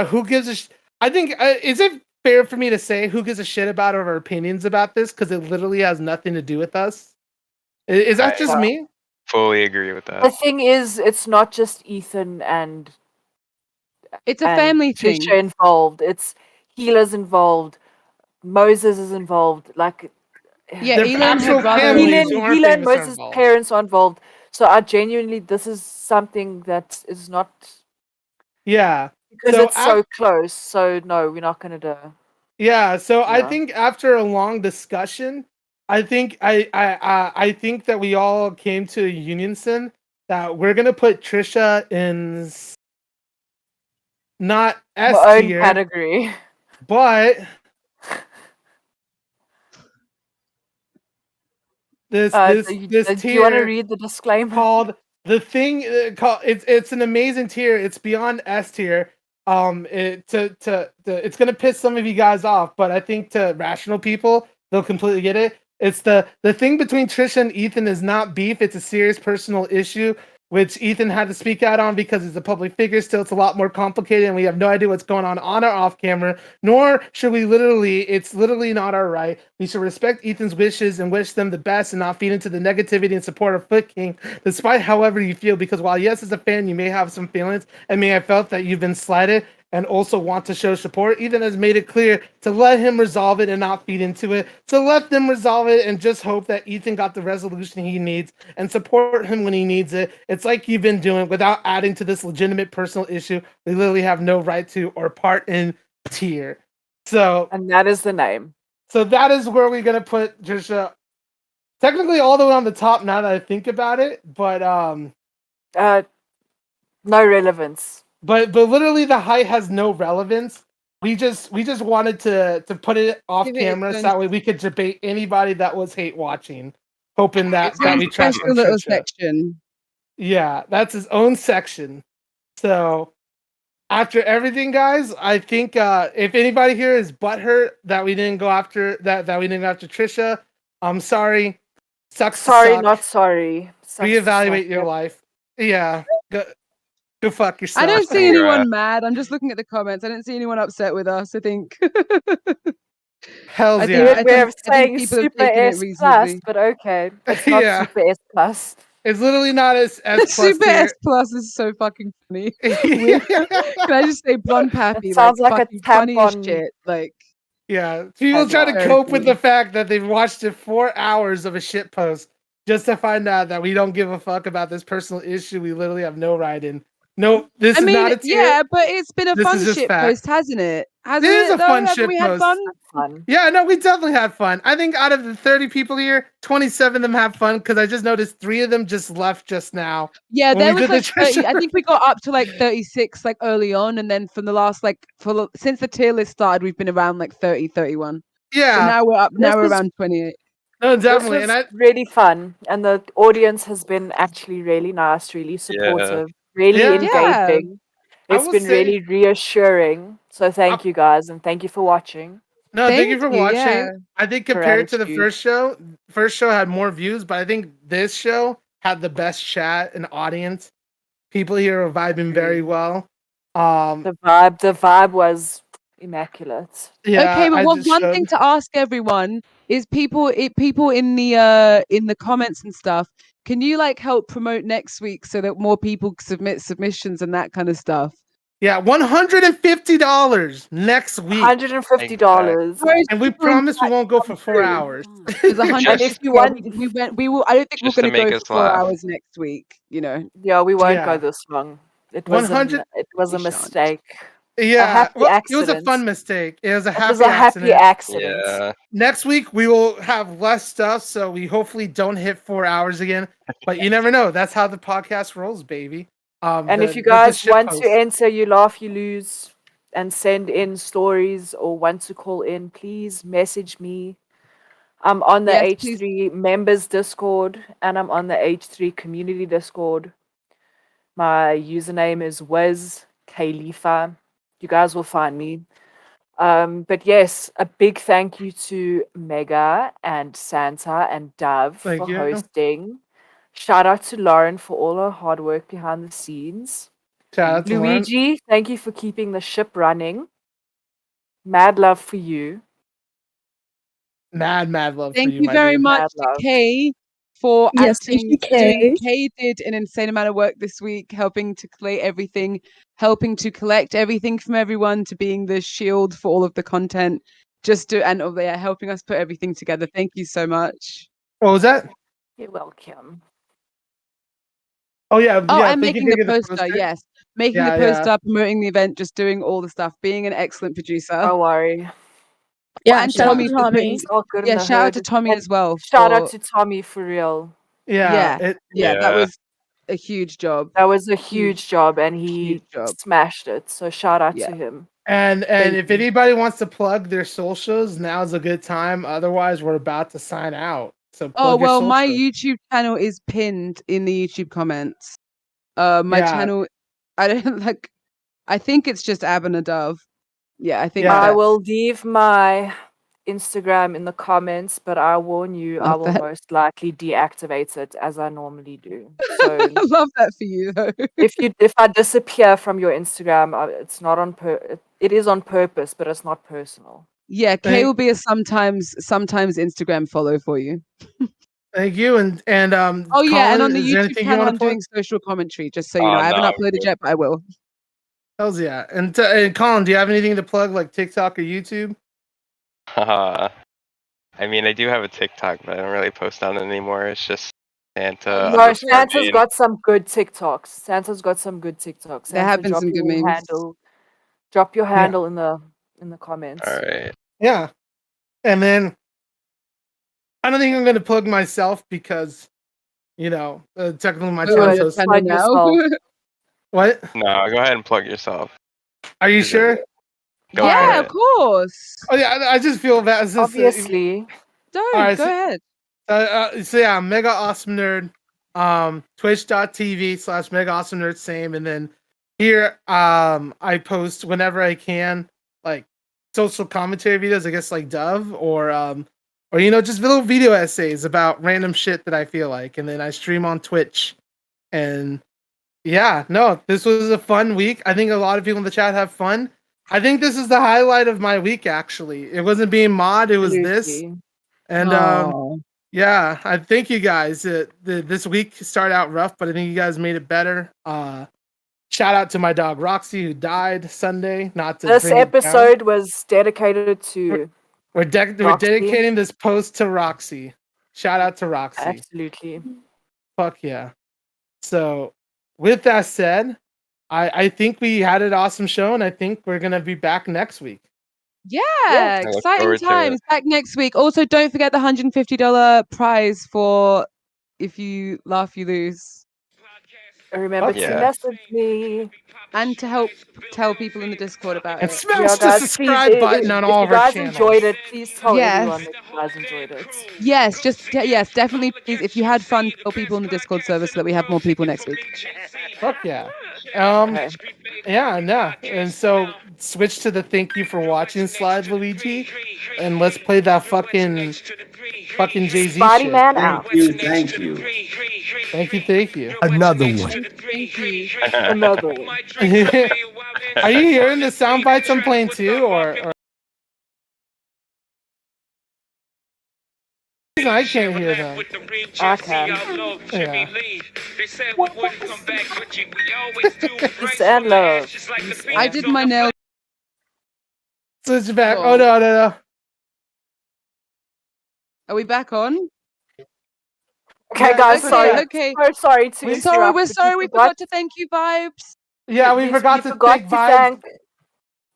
Speaker 3: who gives a. I think is it fair for me to say who gives a shit about our opinions about this because it literally has nothing to do with us. Is that just me?
Speaker 4: Fully agree with that.
Speaker 2: The thing is, it's not just Ethan and
Speaker 1: it's a family
Speaker 2: Trisha
Speaker 1: thing.
Speaker 2: involved. It's healers involved. Moses is involved. Like,
Speaker 1: yeah, Hila and her brother.
Speaker 2: Hila and Moses' parents are involved. So I genuinely, this is something that is not.
Speaker 3: Yeah,
Speaker 2: because it's so close. So no, we're not gonna do.
Speaker 3: Yeah, so I
Speaker 2: Yeah.
Speaker 3: think after a long discussion, I think I think that we all came to a unison that we're gonna put Trisha in not S
Speaker 2: Her own
Speaker 3: tier,
Speaker 2: category.
Speaker 3: but this
Speaker 2: Do you want to
Speaker 3: tier
Speaker 2: read the disclaimer?
Speaker 3: called the thing called it's an amazing tier. It's beyond S tier. It's gonna piss some of you guys off, but I think to rational people, they'll completely get it. It's the thing between Trisha and Ethan is not beef. It's a serious personal issue, which Ethan had to speak out on because he's a public figure. Still, it's a lot more complicated, and we have no idea what's going on or off camera. Nor should we it's literally not our right. We should respect Ethan's wishes and wish them the best and not feed into the negativity and support of Foot King, despite however you feel. Because while yes, as a fan, you may have some feelings and may have felt that you've been slighted and also want to show support, Ethan has made it clear to let him resolve it and not feed into it. So let them resolve it and just hope that Ethan got the resolution he needs and support him when he needs it. It's like you've been doing without adding to this legitimate personal issue we literally have no right to or part in tier. So
Speaker 2: and that is the name.
Speaker 3: So that is where we're gonna put Trisha. Technically all the way on the top now that I think about it, but
Speaker 2: no relevance.
Speaker 3: But literally the height has no relevance. We just wanted to put it off camera so that way we could debate anybody that was hate watching, hoping that we trash
Speaker 1: special little section.
Speaker 3: Yeah, that's his own section. So after everything, guys, I think if anybody here is butthurt that we didn't go after that we didn't go after Trisha, I'm sorry. Sucks.
Speaker 2: Sorry, not sorry.
Speaker 3: Reevaluate your life. Yeah. Go fuck yourself.
Speaker 1: I don't see anyone mad. I'm just looking at the comments. I don't see anyone upset with us. I think.
Speaker 3: Hell's
Speaker 2: yeah.
Speaker 3: I
Speaker 2: We're saying
Speaker 1: people have
Speaker 2: super
Speaker 1: taken it
Speaker 2: S plus,
Speaker 1: reasonably.
Speaker 2: but okay, it's not
Speaker 3: Yeah.
Speaker 2: super S plus.
Speaker 3: It's literally not as plus
Speaker 1: super
Speaker 3: tier.
Speaker 1: S plus is so fucking funny. Can I just say blonde pappy?
Speaker 2: Sounds like a
Speaker 1: fucking funny as
Speaker 2: tampon.
Speaker 1: shit. Like,
Speaker 3: yeah, people try to cope with the fact that they've watched it 4 hours of a shit post just to find out that we don't give a fuck about this personal issue we literally have no right in. No, this is not a tier.
Speaker 1: Yeah, but it's been a
Speaker 3: This
Speaker 1: fun
Speaker 3: is just
Speaker 1: shit
Speaker 3: fact.
Speaker 1: post, hasn't it? Hasn't
Speaker 3: It is
Speaker 1: it?
Speaker 3: a fun
Speaker 1: Haven't
Speaker 3: shit
Speaker 1: we had
Speaker 3: post.
Speaker 2: Fun.
Speaker 3: Yeah, no, we definitely had fun. I think out of the 30 people here, 27 of them have fun because I just noticed 3 of them just left just now.
Speaker 1: Yeah,
Speaker 3: when
Speaker 1: there
Speaker 3: we
Speaker 1: was
Speaker 3: did
Speaker 1: like
Speaker 3: the
Speaker 1: 30, I think we got up to like 36 like early on, and then from the last since the tier list started, we've been around like 30, 31.
Speaker 3: Yeah.
Speaker 1: So now we're up. Now
Speaker 2: This
Speaker 1: we're
Speaker 2: is-
Speaker 1: around 28.
Speaker 3: No, definitely.
Speaker 2: This was
Speaker 3: And
Speaker 2: really fun, and the audience has been actually really nice, really supportive, really
Speaker 3: Yeah.
Speaker 2: engaging.
Speaker 3: I
Speaker 2: It's
Speaker 3: will
Speaker 2: been
Speaker 3: say-
Speaker 2: really reassuring. So thank you guys, and thank you for watching.
Speaker 3: No, thank you for watching.
Speaker 1: yeah.
Speaker 3: I think compared to the
Speaker 2: Gratitude.
Speaker 3: first show had more views, but I think this show had the best chat and audience. People here are vibing very well.
Speaker 2: The vibe was immaculate.
Speaker 3: Yeah,
Speaker 1: Okay, but
Speaker 3: I
Speaker 1: one
Speaker 3: just showed-
Speaker 1: thing to ask everyone is people in the comments and stuff. Can you like help promote next week so that more people submit submissions and that kind of stuff?
Speaker 3: Yeah, $150 next week.
Speaker 2: $150.
Speaker 3: And we promise we won't go for 4 hours.
Speaker 1: There's 100.
Speaker 2: And if you want,
Speaker 1: we went. We will. I don't think we're
Speaker 4: Just to
Speaker 1: going to
Speaker 4: make
Speaker 1: go
Speaker 4: us
Speaker 1: for 4
Speaker 4: laugh.
Speaker 1: hours next week. You know.
Speaker 2: yeah, we won't
Speaker 3: Yeah.
Speaker 2: go this long. It was
Speaker 3: 100
Speaker 2: it was a
Speaker 1: We shan't.
Speaker 2: mistake.
Speaker 3: Yeah,
Speaker 2: happy
Speaker 3: well, it was a
Speaker 2: accident.
Speaker 3: fun mistake. It was a
Speaker 2: It
Speaker 3: happy
Speaker 2: was a happy
Speaker 3: accident.
Speaker 2: accident.
Speaker 4: Yeah.
Speaker 3: Next week we will have less stuff, so we hopefully don't hit 4 hours again. But you never know. That's how the podcast rolls, baby.
Speaker 2: And if you
Speaker 3: the
Speaker 2: guys
Speaker 3: shit
Speaker 2: want
Speaker 3: post.
Speaker 2: to enter You Laugh, You Lose and send in stories or want to call in, please message me. I'm on the
Speaker 1: Yes,
Speaker 2: H3 members Discord and I'm on the H3 community Discord. My username is Wiz Khalifa. You guys will find me. But yes, a big thank you to Mega and Santa and Dove
Speaker 3: Thank
Speaker 2: for
Speaker 3: you.
Speaker 2: hosting. Shout out to Lauren for all her hard work behind the scenes.
Speaker 3: Shout out to Lauren.
Speaker 2: Luigi, thank you for keeping the ship running. Mad love for you.
Speaker 3: Mad love
Speaker 1: Thank
Speaker 3: for you,
Speaker 1: you
Speaker 3: my
Speaker 1: very
Speaker 3: dude.
Speaker 1: much to Kay for
Speaker 6: Yes, thank
Speaker 1: acting.
Speaker 6: you, Kay.
Speaker 1: Kay did an insane amount of work this week, helping to collate everything, helping to collect everything from everyone, to being the shield for all of the content, helping us put everything together. Thank you so much.
Speaker 3: What was that?
Speaker 2: You're welcome.
Speaker 3: Oh yeah,
Speaker 1: Oh,
Speaker 3: yeah.
Speaker 1: and
Speaker 3: Thank you
Speaker 1: making
Speaker 3: for
Speaker 1: the poster, yes. Making the poster, promoting the event, just doing all the stuff, being an excellent producer.
Speaker 2: Don't worry.
Speaker 6: Yeah,
Speaker 1: and
Speaker 6: shout out
Speaker 1: Tommy
Speaker 6: to
Speaker 1: for
Speaker 6: Tommy.
Speaker 1: putting.
Speaker 2: He's all good in
Speaker 1: Yeah,
Speaker 2: the
Speaker 1: shout out
Speaker 2: hood.
Speaker 1: to Tommy
Speaker 2: And
Speaker 1: as well.
Speaker 2: Shout out to Tommy for real.
Speaker 3: Yeah,
Speaker 1: that was a huge job.
Speaker 2: That was a huge job, and he
Speaker 1: huge job.
Speaker 2: smashed it. So shout out
Speaker 1: Yeah.
Speaker 2: to him.
Speaker 3: And
Speaker 2: Thank
Speaker 3: if
Speaker 2: you.
Speaker 3: anybody wants to plug their socials, now's a good time. Otherwise, we're about to sign out. So plug
Speaker 1: Oh
Speaker 3: your
Speaker 1: well, my
Speaker 3: socials.
Speaker 1: YouTube channel is pinned in the YouTube comments. My channel, I don't like. I think it's just Abanadov. Yeah, I think
Speaker 2: I will leave my Instagram in the comments, but I warn you, I
Speaker 1: Love
Speaker 2: will
Speaker 1: that.
Speaker 2: most likely deactivate it as I normally do. So
Speaker 1: I love that for you though.
Speaker 2: if I disappear from your Instagram, it's not on it is on purpose, but it's not personal.
Speaker 1: Yeah, Kay will be a sometimes Instagram follow for you.
Speaker 3: Thank you, and
Speaker 1: Oh yeah, and
Speaker 3: Colin,
Speaker 1: on the
Speaker 3: is there
Speaker 1: YouTube
Speaker 3: anything you
Speaker 1: channel,
Speaker 3: want
Speaker 1: I'm
Speaker 3: to plug?
Speaker 1: doing social commentary. Just so you know,
Speaker 4: Oh,
Speaker 1: I haven't
Speaker 4: no,
Speaker 1: uploaded yet, but I will.
Speaker 3: Hells yeah, and Colin, do you have anything to plug, like TikTok or YouTube?
Speaker 4: I mean, I do have a TikTok, but I don't really post on it anymore. It's just Santa.
Speaker 2: No, Santa's got some good TikToks. Santa's got some good TikToks.
Speaker 1: There
Speaker 2: Santa,
Speaker 1: have been
Speaker 2: drop
Speaker 1: some good
Speaker 2: your
Speaker 1: memes.
Speaker 2: handle. Drop your handle in the comments.
Speaker 4: All right.
Speaker 3: Yeah, and then I don't think I'm going to plug myself because, technically my channel's hosted.
Speaker 2: Plug yourself.
Speaker 3: What?
Speaker 4: No, go ahead and plug yourself.
Speaker 3: Are you sure?
Speaker 4: Go
Speaker 1: Yeah,
Speaker 4: for
Speaker 1: of
Speaker 4: it.
Speaker 1: course.
Speaker 3: Oh yeah, I just feel bad. It's just,
Speaker 2: Obviously.
Speaker 1: Don't
Speaker 3: All right,
Speaker 1: go ahead.
Speaker 3: So yeah, Mega Awesome Nerd, twitch.tv/Mega Awesome Nerd, same. And then here, I post whenever I can, like social commentary videos, I guess like Dove, or just little video essays about random shit that I feel like. And then I stream on Twitch. And yeah, no, this was a fun week. I think a lot of people in the chat have fun. I think this is the highlight of my week, actually. It wasn't being mod, it was this. And yeah, I thank you guys. This week started out rough, but I think you guys made it better. Shout out to my dog Roxy, who died Sunday. Not to
Speaker 2: This
Speaker 3: bring it down.
Speaker 2: episode was dedicated to
Speaker 3: We're dedicating this post to Roxy. Shout out to Roxy.
Speaker 2: Absolutely.
Speaker 3: Fuck yeah. So with that said, I think we had an awesome show, and I think we're gonna be back next week.
Speaker 1: Yeah,
Speaker 4: I look
Speaker 1: exciting
Speaker 4: forward to
Speaker 1: times.
Speaker 4: it.
Speaker 1: Back next week. Also, don't forget the $150 prize for if you laugh, you lose.
Speaker 2: Remember
Speaker 4: Yeah.
Speaker 2: to message me.
Speaker 1: And to help tell people in the Discord about
Speaker 3: And
Speaker 1: it.
Speaker 3: smash the subscribe button on all
Speaker 2: if
Speaker 3: of our
Speaker 2: you guys
Speaker 3: channels.
Speaker 2: enjoyed it, please tell
Speaker 1: Yes.
Speaker 2: everyone that you guys enjoyed it.
Speaker 1: Yes, definitely. Please, if you had fun, tell people in the Discord server so that we have more people next week.
Speaker 3: Fuck yeah. Yeah, no. And so switch to the thank you for watching slide, Luigi. And let's play that fucking Jay-Z
Speaker 2: Body
Speaker 3: shit.
Speaker 2: man out.
Speaker 16: Thank you.
Speaker 3: Thank you.
Speaker 16: Another one.
Speaker 1: Thank you.
Speaker 2: Another one.
Speaker 3: Are you hearing the sound bites I'm playing too, or... I can't hear them.
Speaker 2: I can.
Speaker 3: Yeah.
Speaker 2: Peace and love.
Speaker 1: I did my nails.
Speaker 3: Switch back. Oh no.
Speaker 1: Are we back on?
Speaker 2: Okay, guys, sorry.
Speaker 1: Okay.
Speaker 2: So sorry to
Speaker 1: We're sorry.
Speaker 2: interrupt,
Speaker 1: We're
Speaker 2: but
Speaker 1: sorry. We forgot to thank you, Vibes.
Speaker 3: Yeah, we forgot to thank Vibes.
Speaker 2: Thank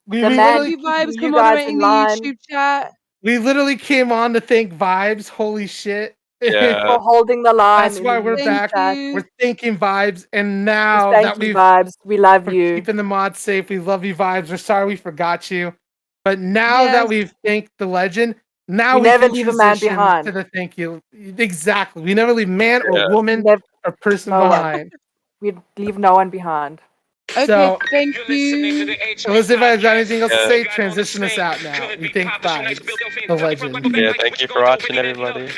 Speaker 3: We
Speaker 2: the man
Speaker 3: literally,
Speaker 1: Thank you, Vibes, for
Speaker 2: you guys
Speaker 1: moderating
Speaker 2: in
Speaker 1: the
Speaker 2: line.
Speaker 1: YouTube chat.
Speaker 3: we literally came on to thank Vibes. Holy shit.
Speaker 4: Yeah.
Speaker 2: for holding the line.
Speaker 3: That's why we're
Speaker 1: Thank
Speaker 3: back.
Speaker 1: you.
Speaker 3: We're thanking Vibes, and now
Speaker 2: Thank
Speaker 3: that
Speaker 2: you,
Speaker 3: we've
Speaker 2: vibes. We love
Speaker 3: for
Speaker 2: you.
Speaker 3: keeping the mods safe, we love you, Vibes. We're sorry we forgot you, but now that
Speaker 1: Yes.
Speaker 3: we've thanked the legend, now
Speaker 2: We
Speaker 3: we
Speaker 2: never
Speaker 3: can
Speaker 2: leave a man
Speaker 3: transition
Speaker 2: behind.
Speaker 3: to the thank you. Exactly. We never leave man or
Speaker 4: Yeah.
Speaker 3: woman
Speaker 2: Never-
Speaker 3: or person
Speaker 2: no one.
Speaker 3: behind.
Speaker 2: We'd leave no one behind.
Speaker 1: Okay,
Speaker 3: So,
Speaker 1: thank you.
Speaker 3: Elizabeth, I got anything else to say? Transition us out now. We thank Vibes, the legend.
Speaker 4: Yeah, thank you for watching, everybody.